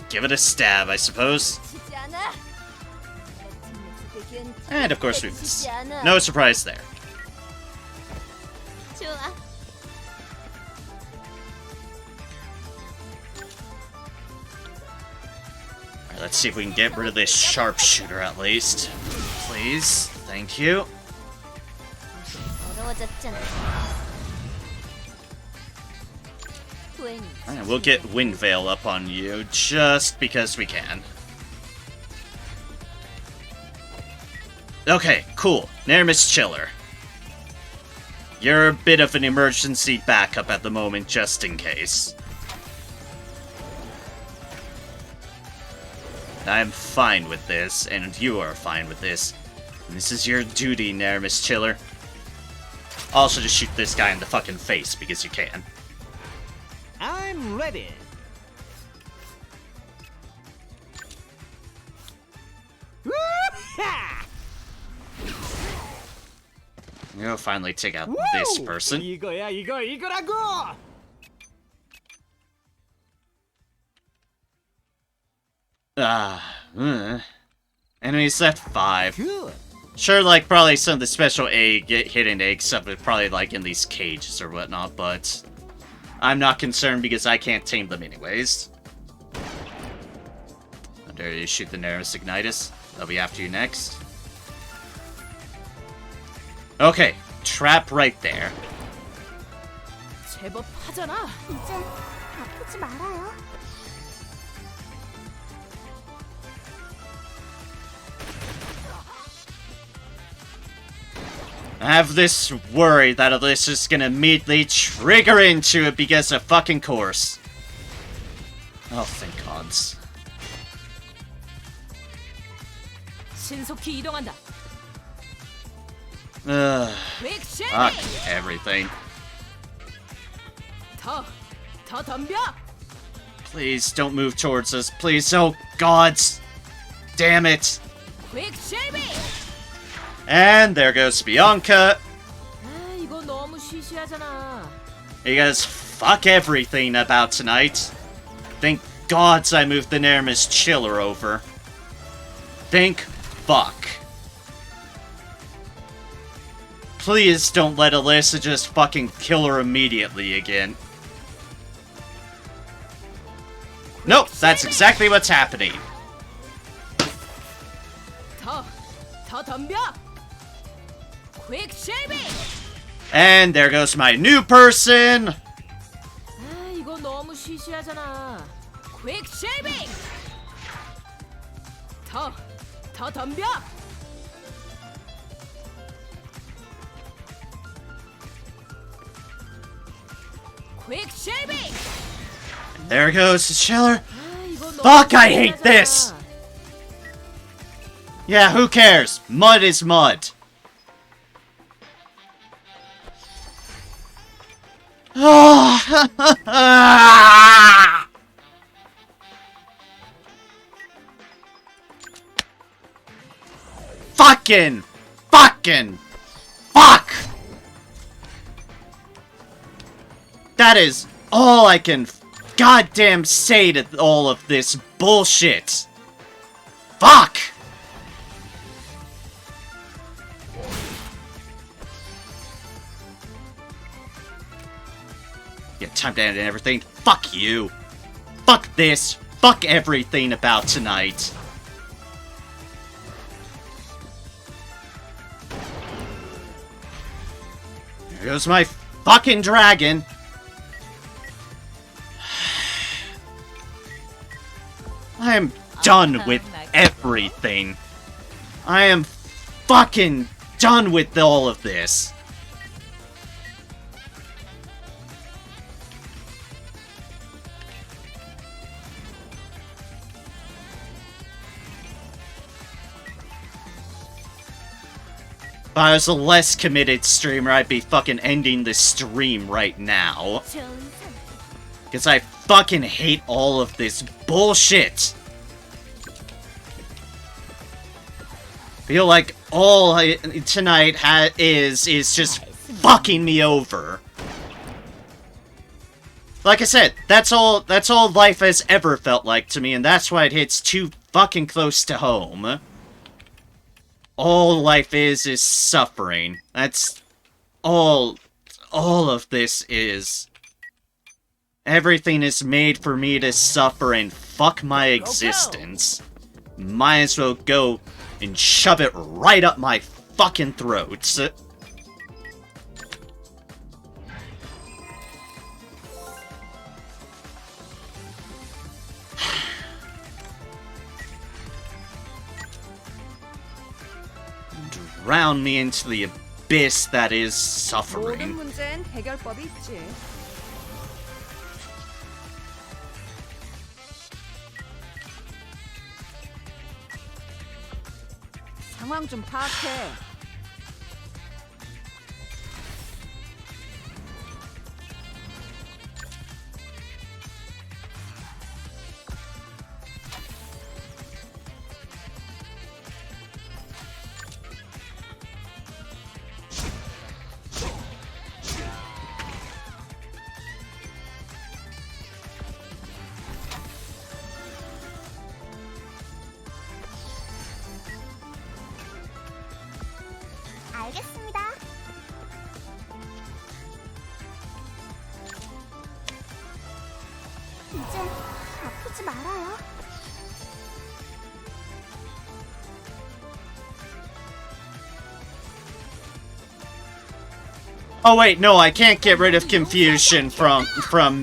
give it a stab, I suppose. 지지 않아. And of course we miss. 지지 않아. No surprise there. 좋아. Alright, let's see if we can get rid of this sharpshooter at least. Please. Thank you. 어려워졌잖아. 후회는 Alright, we'll get Wind Veil up on you just because we can. Okay, cool. Nermis Chiller. You're a bit of an emergency backup at the moment, just in case. I'm fine with this, and you are fine with this. And this is your duty, Nermis Chiller. Also, just shoot this guy in the fucking face because you can. I'm ready. Woo-ha! You'll finally take out this person. 이거라고. Enemies left 5. Good. Sure, like, probably some of the special hidden egg stuff is probably, like, in these cages or whatnot, but I'm not concerned because I can't tame them anyways. How dare you shoot the Nereus Ignitus? I'll be after you next. Okay, trap right there. 제법 하잖아. 이제 아프지 말아요. I have this worry that Alyssa's gonna immediately trigger into it because of fucking course. Oh, thank gods. 신속히 이동한다. 퀵쉐이빙! Fuck everything. 더 덤벼! Please don't move towards us. Please, oh gods. Damn it. 퀵쉐이빙! And there goes Bianca. 아, 이거 너무 시시하잖아. You guys fuck everything about tonight. Thank gods I moved the Nereus Chiller over. Thank fuck. Please don't let Alyssa just fucking kill her immediately again. Nope, that's exactly what's happening. 더 덤벼! 퀵쉐이빙! And there goes my new person. 아, 이거 너무 시시하잖아. 퀵쉐이빙! 더 덤벼! 퀵쉐이빙! There goes the chiller. 아, 이거 너무 Fuck, I hate 시시하잖아. this! Yeah, who cares? Mud is mud. Fucking fuck! That is all I can goddamn say to all of this bullshit. Fuck! Yeah, time to end everything. Fuck you. Fuck this. Fuck everything about tonight. There goes my fucking dragon. I am done with everything. I am fucking done with all of this. If I was a less committed streamer, I'd be fucking ending this stream right now. 좋은 선택. Because I fucking hate all of this bullshit. Feel like all tonight is just fucking me over. Like I said, that's all life has ever felt like to me, and that's why it hits too fucking close to home. All life is suffering. That's all of this is. Everything is made for me to suffer and fuck my existence. Might as well go and shove it right up my fucking throat. Drown me into the abyss that is 모든 suffering. 문제엔 해결법이 있지. 상황 좀 파악해. 아프지 말아요. Oh wait, no, I can't get rid of confusion from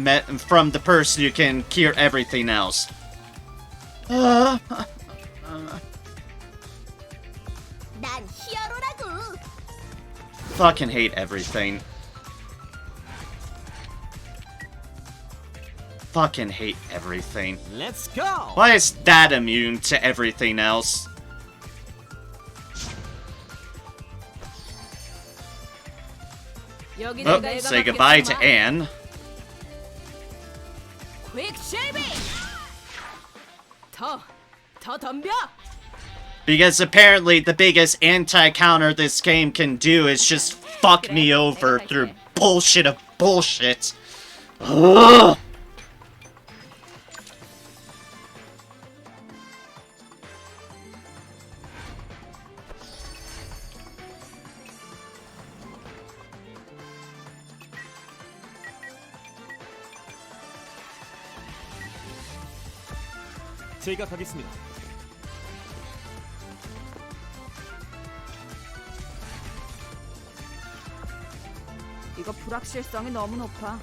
the person who can cure everything else. 난 히어로라고. Fucking hate everything. Fucking hate everything. Let's go. Why is that immune to everything else? Oh, say goodbye to Anne. Quick shaving. 더 덤벼. Because apparently the biggest anti-counter this game can do is just fuck me over through bullshit of bullshit. Ugh. 제가 가겠습니다. 이거 불확실성이 너무 높아.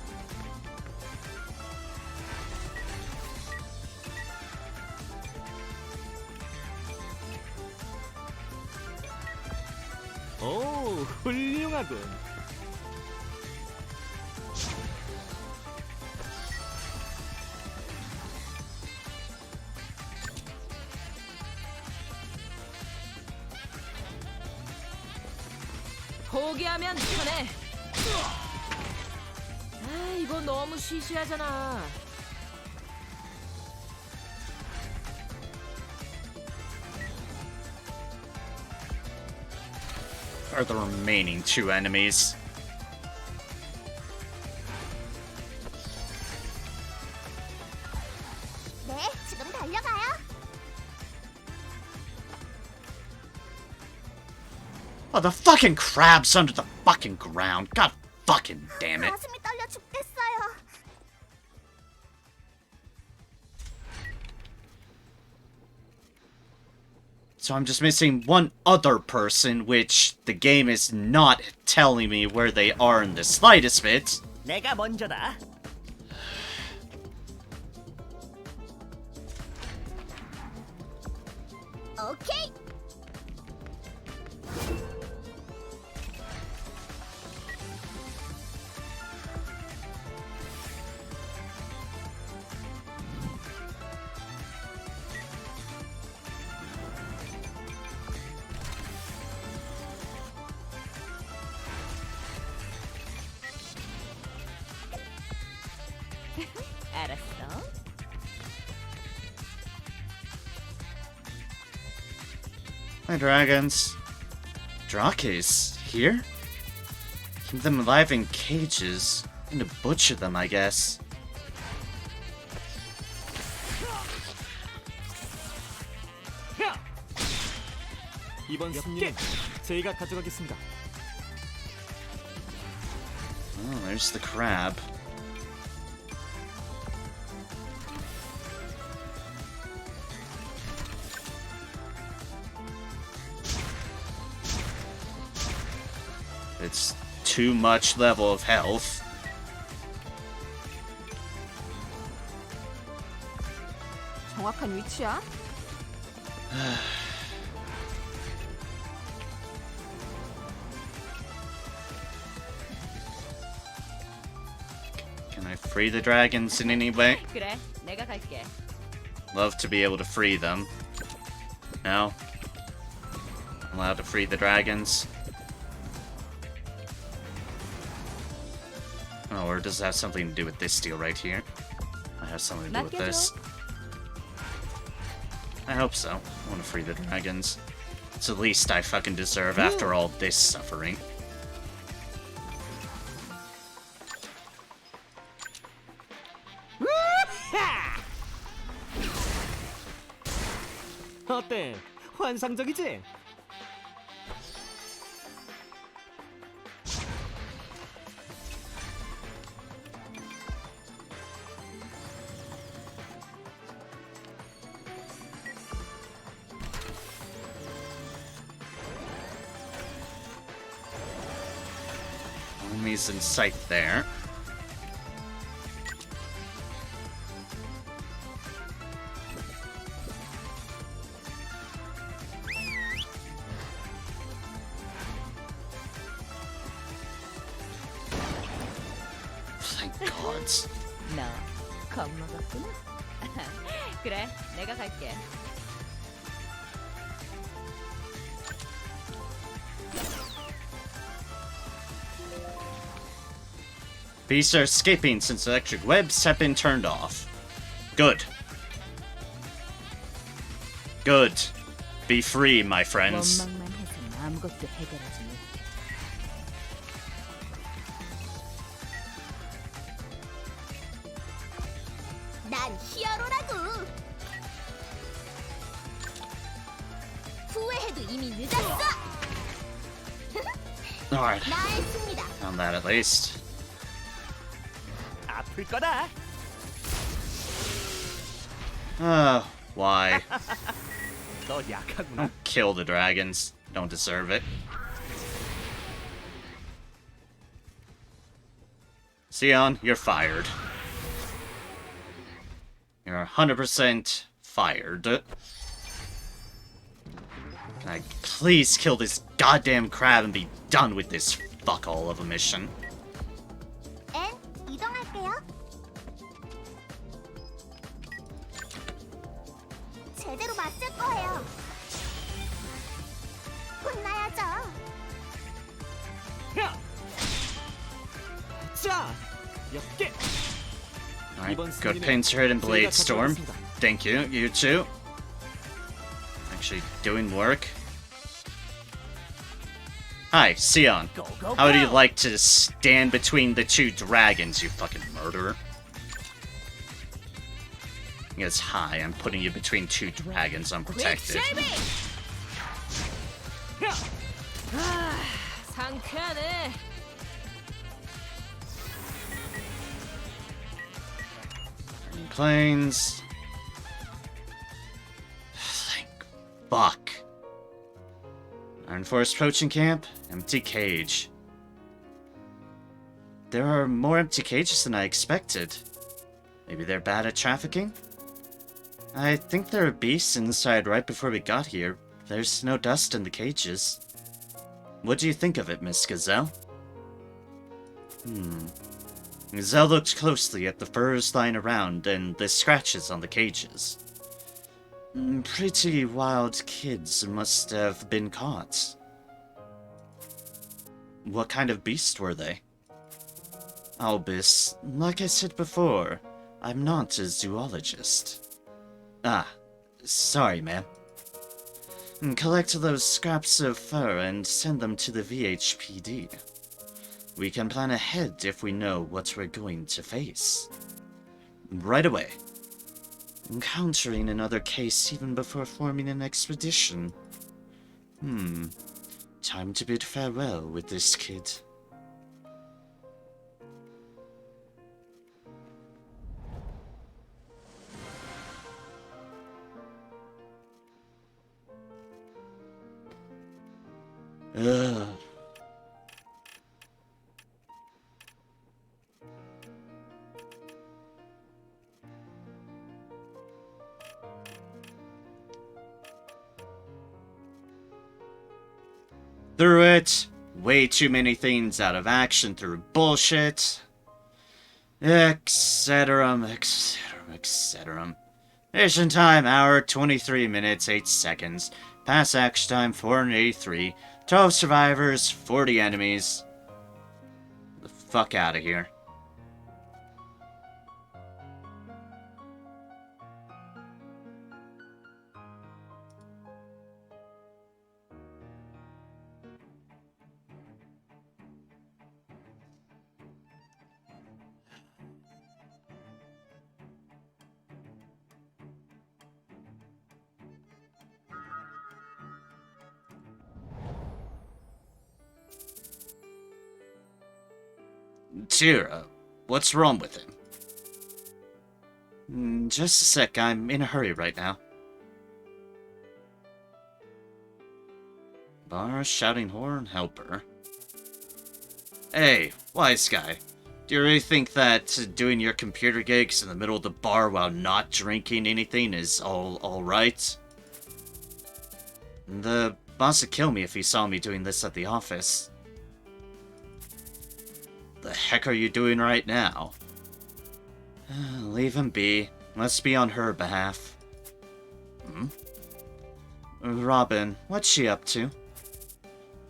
오, 훌륭하군. 포기하면 편해. 아, 이거 너무 시시하잖아. Are the remaining two enemies. 네, 지금 달려가요. Oh, the fucking crab's under the fucking ground. God fucking damn it. 가슴이 떨려 죽겠어요. So I'm just missing one other person, which the game is not telling me where they are in the slightest bit. 내가 먼저다. 오케이. 알았어. Hi, dragons. Drakes here? Keep them alive in cages. And to butcher them, I guess. 이번 승리는 제가 가져가겠습니다. Oh, there's the crab. It's too much level of health. 정확한 위치야? Can I free the dragons in any way? 그래, 내가 갈게. Love to be able to free them. No? I'm allowed to free the dragons? Oh, or does it have something to do with this deal right here? I have something to do with this. I hope so. I want to free the dragons. It's the least I fucking deserve after all this suffering. 어때? 환상적이지? Enemies in sight there. Thank God. 너 겁먹었구나. 그래, 내가 갈게. Beasts are escaping since electric webs have been turned off. Good. Good. Be free, my friends. 원망만 해서는 아무것도 해결하지 못해. 난 히어로라고. 후회해도 이미 늦었어. Alright, 나의 승리다. found that at least. 아플 거다. Why? 너 약하구나. Kill the dragons. Don't deserve it. Sion, you're fired. You're 100% fired. Can I please kill this goddamn crab and be done with this fuck-all of a mission? 엔 이동할게요. 제대로 맞을 거예요. 혼나야죠. 야! 자, 몇 개. Alright, good pin turret and blade storm. Thank you, you two. Actually doing work. Hi, Sion. Go, go, How would you go. like to stand between the two dragons, you fucking murderer? Yes, hi, I'm putting you between two dragons unprotected. 야! 상쾌하네. Planes. Thank fuck. Iron Force approaching camp. Empty cage. There are more empty cages than I expected. Maybe they're bad at trafficking? I think there were beasts inside right before we got here. There's no dust in the cages. What do you think of it, Miss Gazelle? Gazelle looked closely at the furs lying around and the scratches on the cages. Pretty wild kids must have been caught. What kind of beast were they? Albus, like I said before, I'm not a zoologist. Ah, sorry, ma'am. Collect those scraps of fur and send them to the VHPD. We can plan ahead if we know what we're going to face. Right away. Encountering another case even before forming an expedition. Time to bid farewell with this kid. Ugh. Through it, way too many things out of action through bullshit, etc, etc, etc. Mission time, hour 23 minutes, 8 seconds. Pass action time, 483. 12 survivors, 40 enemies. The fuck out of here. Tira, what's wrong with him? Just a sec, I'm in a hurry right now. Bar, shouting horn, helper. Hey, wise guy. Do you really think that doing your computer gigs in the middle of the bar while not drinking anything is all right? The boss would kill me if he saw me doing this at the office. The heck are you doing right now? Leave him be. Must be on her behalf. Robin, what's she up to?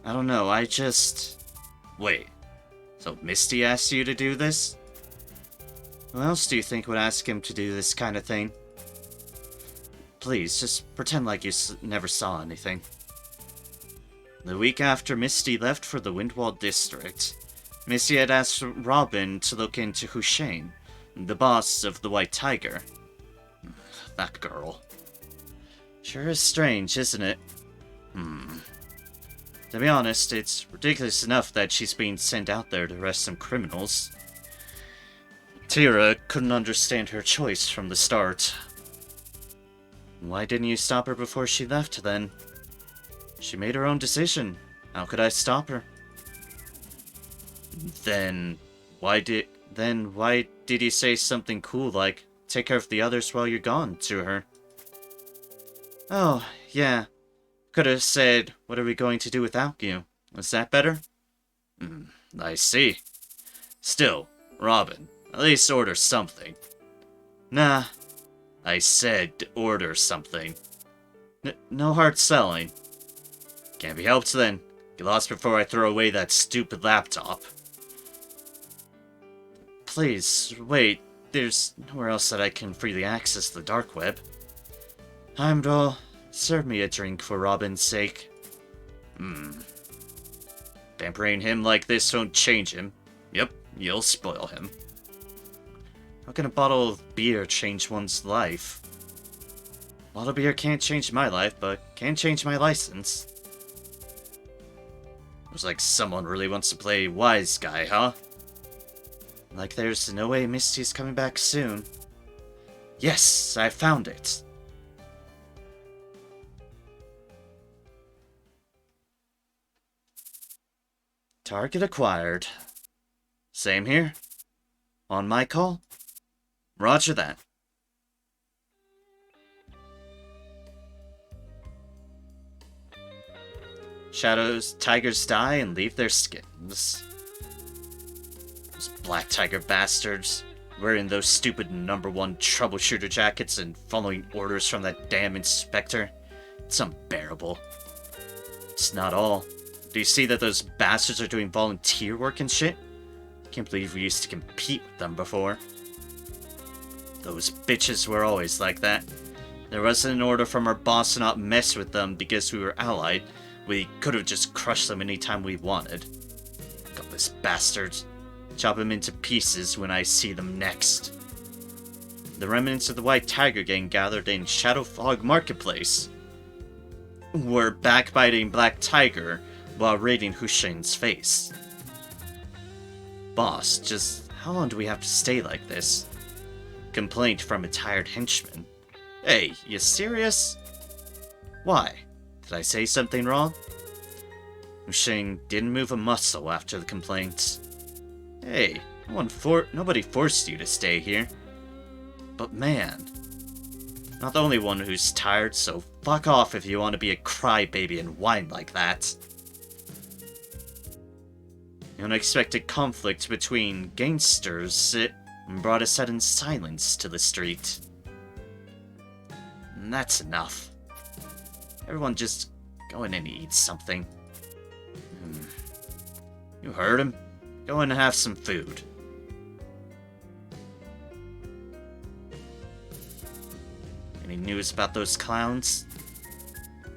I don't know, I just... Wait. So Misty asked you to do this? Who else do you think would ask him to do this kind of thing? Please, just pretend like you never saw anything. The week after Misty left for the Windwall District, Misty had asked Robin to look into Hussein, the boss of the White Tiger. That girl. Sure is strange, isn't it? To be honest, it's ridiculous enough that she's being sent out there to arrest some criminals. Tira couldn't understand her choice from the start. Why didn't you stop her before she left, then? She made her own decision. How could I stop her? Then why did you say something cool like, take care of the others while you're gone, to her? Oh, yeah. Could have said, what are we going to do without you? Was that better? I see. Still, Robin, at least order something. Nah. I said order something. No hard selling. Can't be helped then. Get lost before I throw away that stupid laptop. Please, wait. There's nowhere else that I can freely access the dark web. Heimdall, serve me a drink for Robin's sake. Pampering him like this won't change him. Yep, you'll spoil him. How can a bottle of beer change one's life? A bottle of beer can't change my life, but can change my license. Looks like someone really wants to play wise guy, huh? Like there's no way Misty's coming back soon. Yes, I found it. Target acquired. Same here. On my call? Roger that. Shadows, tigers die and leave their skins. Those black tiger bastards, wearing those stupid #1 troubleshooter jackets and following orders from that damn inspector. It's unbearable. It's not all. Do you see that those bastards are doing volunteer work and shit? Can't believe we used to compete with them before. Those bitches were always like that. There wasn't an order from our boss to not mess with them because we were allied. We could have just crushed them anytime we wanted. Gutless bastards. Chop them into pieces when I see them next. The remnants of the White Tiger gang gathered in Shadowfog Marketplace were backbiting Black Tiger while raiding Hussein's face. Boss, just how long do we have to stay like this? Complaint from a tired henchman. Hey, you serious? Why? Did I say something wrong? Hussein didn't move a muscle after the complaints. Hey, nobody forced you to stay here. But man, not the only one who's tired, so fuck off if you want to be a crybaby and whine like that. The unexpected conflict between gangsters brought a sudden silence to the street. And that's enough. Everyone just go in and eat something. You heard him. Go in and have some food. Any news about those clowns?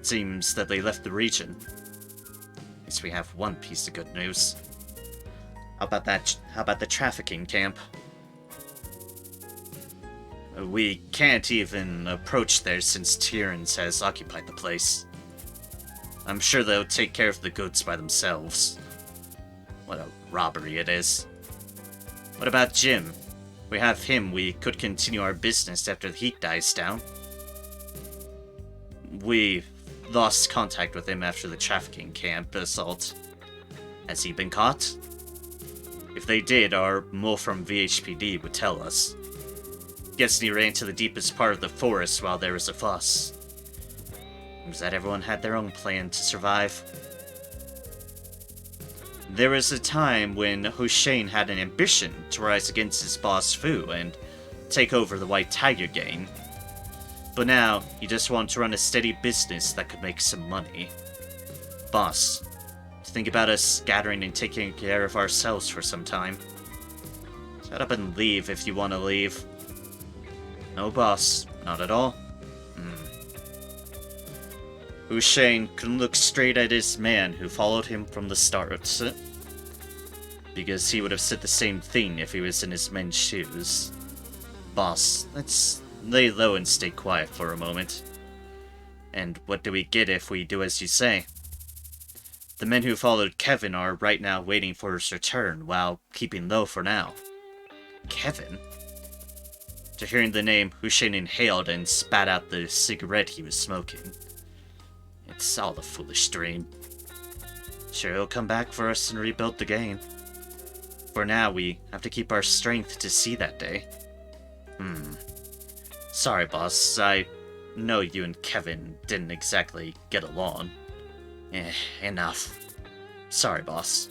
Seems that they left the region. At least we have one piece of good news. How about the trafficking camp? We can't even approach there since Tyrrans has occupied the place. I'm sure they'll take care of the goods by themselves. What a robbery it is. What about Jim? We have him, we could continue our business after the heat dies down. We lost contact with him after the trafficking camp assault. Has he been caught? If they did, our mole from VHPD would tell us. Guessing he ran to the deepest part of the forest while there was a fuss. It was that everyone had their own plan to survive. There was a time when Hossein had an ambition to rise against his boss Fu and take over the White Tiger gang. But now, he just wanted to run a steady business that could make some money. Boss, think about us scattering and taking care of ourselves for some time. Shut up and leave if you want to leave. No, boss. Not at all. Hussein couldn't look straight at his man who followed him from the start. Because he would have said the same thing if he was in his men's shoes. Boss, let's lay low and stay quiet for a moment. And what do we get if we do as you say? The men who followed Kevin are right now waiting for his return while keeping low for now. Kevin? To hearing the name, Hussein inhaled and spat out the cigarette he was smoking. It's all a foolish dream. Sure, he'll come back for us and rebuild the game. For now, we have to keep our strength to see that day. Sorry, boss. I know you and Kevin didn't exactly get along. Enough. Sorry, boss.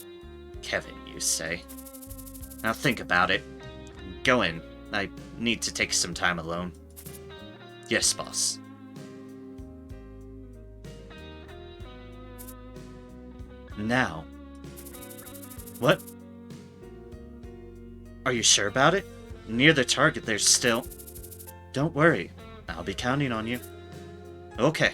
Kevin, you say. Now think about it. Go in. I need to take some time alone. Yes, boss. Now. What? Are you sure about it? Near the target there's still... Don't worry. I'll be counting on you. Okay.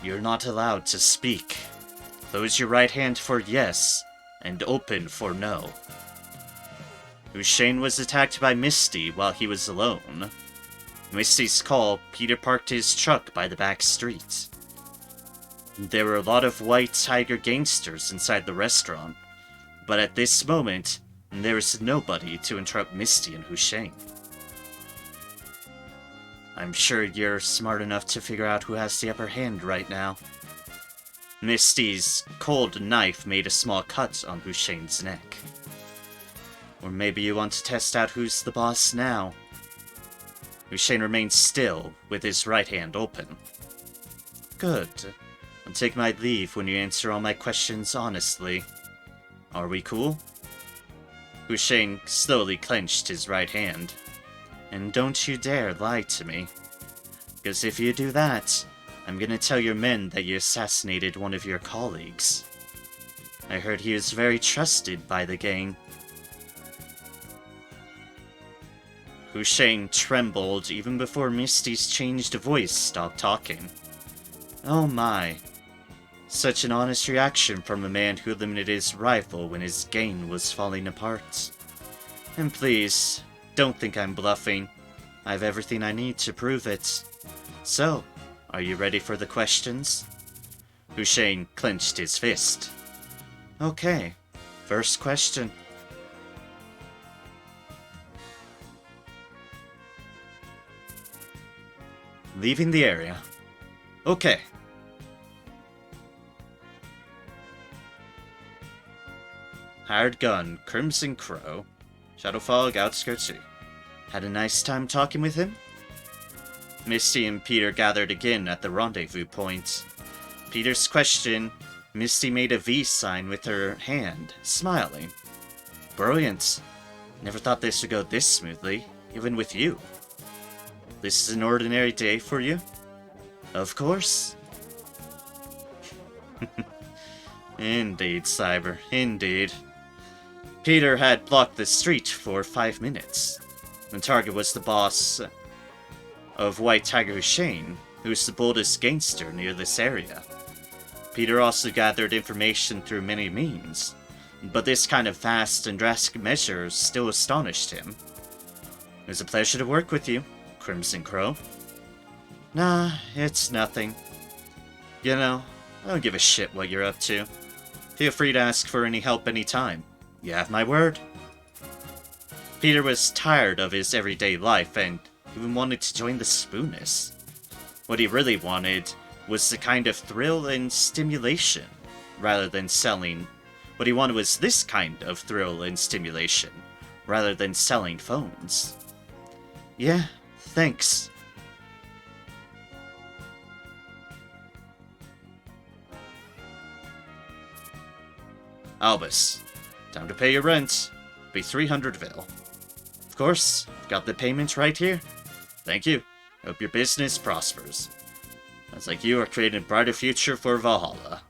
You're not allowed to speak. Close your right hand for yes, and open for no. Hussein was attacked by Misty while he was alone. Misty's call, Peter parked his truck by the back street. There were a lot of White Tiger gangsters inside the restaurant, but at this moment, there was nobody to interrupt Misty and Hussein. I'm sure you're smart enough to figure out who has the upper hand right now. Misty's cold knife made a small cut on Hussein's neck. Or maybe you want to test out who's the boss now. Hussein remained still, with his right hand open. Good. I'll take my leave when you answer all my questions honestly. Are we cool? Hussein slowly clenched his right hand. And don't you dare lie to me. Because if you do that, I'm gonna tell your men that you assassinated one of your colleagues. I heard he was very trusted by the gang. Hussein trembled even before Misty's changed voice stopped talking. Oh my. Such an honest reaction from a man who eliminated his rival when his gang was falling apart. And please, don't think I'm bluffing. I have everything I need to prove it. So, are you ready for the questions? Hussein clenched his fist. Okay, first question. Leaving the area. Okay. Hired gun, Crimson Crow. Shadowfog, outskirts city. Had a nice time talking with him? Misty and Peter gathered again at the rendezvous point. Peter's question, Misty made a V sign with her hand, smiling. Brilliant. Never thought this would go this smoothly, even with you. This is an ordinary day for you? Of course. Indeed, Cyber, indeed. Peter had blocked the street for 5 minutes. The target was the boss of White Tiger Hussein, who's the boldest gangster near this area. Peter also gathered information through many means, but this kind of fast and drastic measure still astonished him. It was a pleasure to work with you, Crimson Crow. Nah, it's nothing. You know, I don't give a shit what you're up to. Feel free to ask for any help anytime. You have my word. Peter was tired of his everyday life and even wanted to join the Spoonists. What he really wanted was the kind of thrill and stimulation, rather than selling. What he wanted was this kind of thrill and stimulation, rather than selling phones. Yeah, thanks. Albus, time to pay your rent. Be 300 vil. Of course, got the payment right here. Thank you. Hope your business prospers. Sounds like you are creating a brighter future for Valhalla.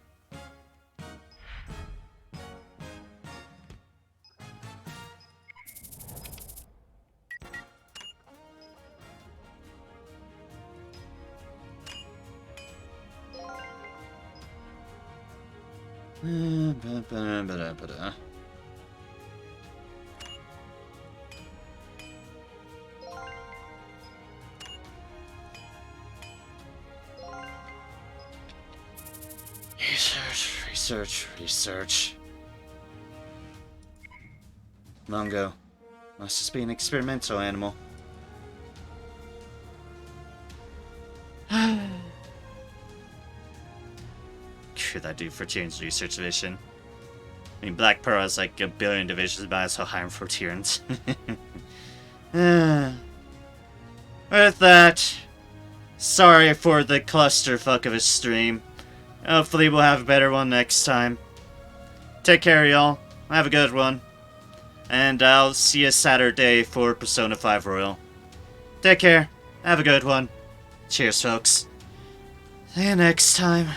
Research. Mongo. Must just be an experimental animal. Could I do for Tyrrans research division? I mean, Black Pearl has like a billion divisions, but it's so high for Tyrrans. With that, sorry for the clusterfuck of a stream. Hopefully we'll have a better one next time. Take care, y'all. Have a good one. And I'll see you Saturday for Persona 5 Royal. Take care. Have a good one. Cheers, folks. See you next time.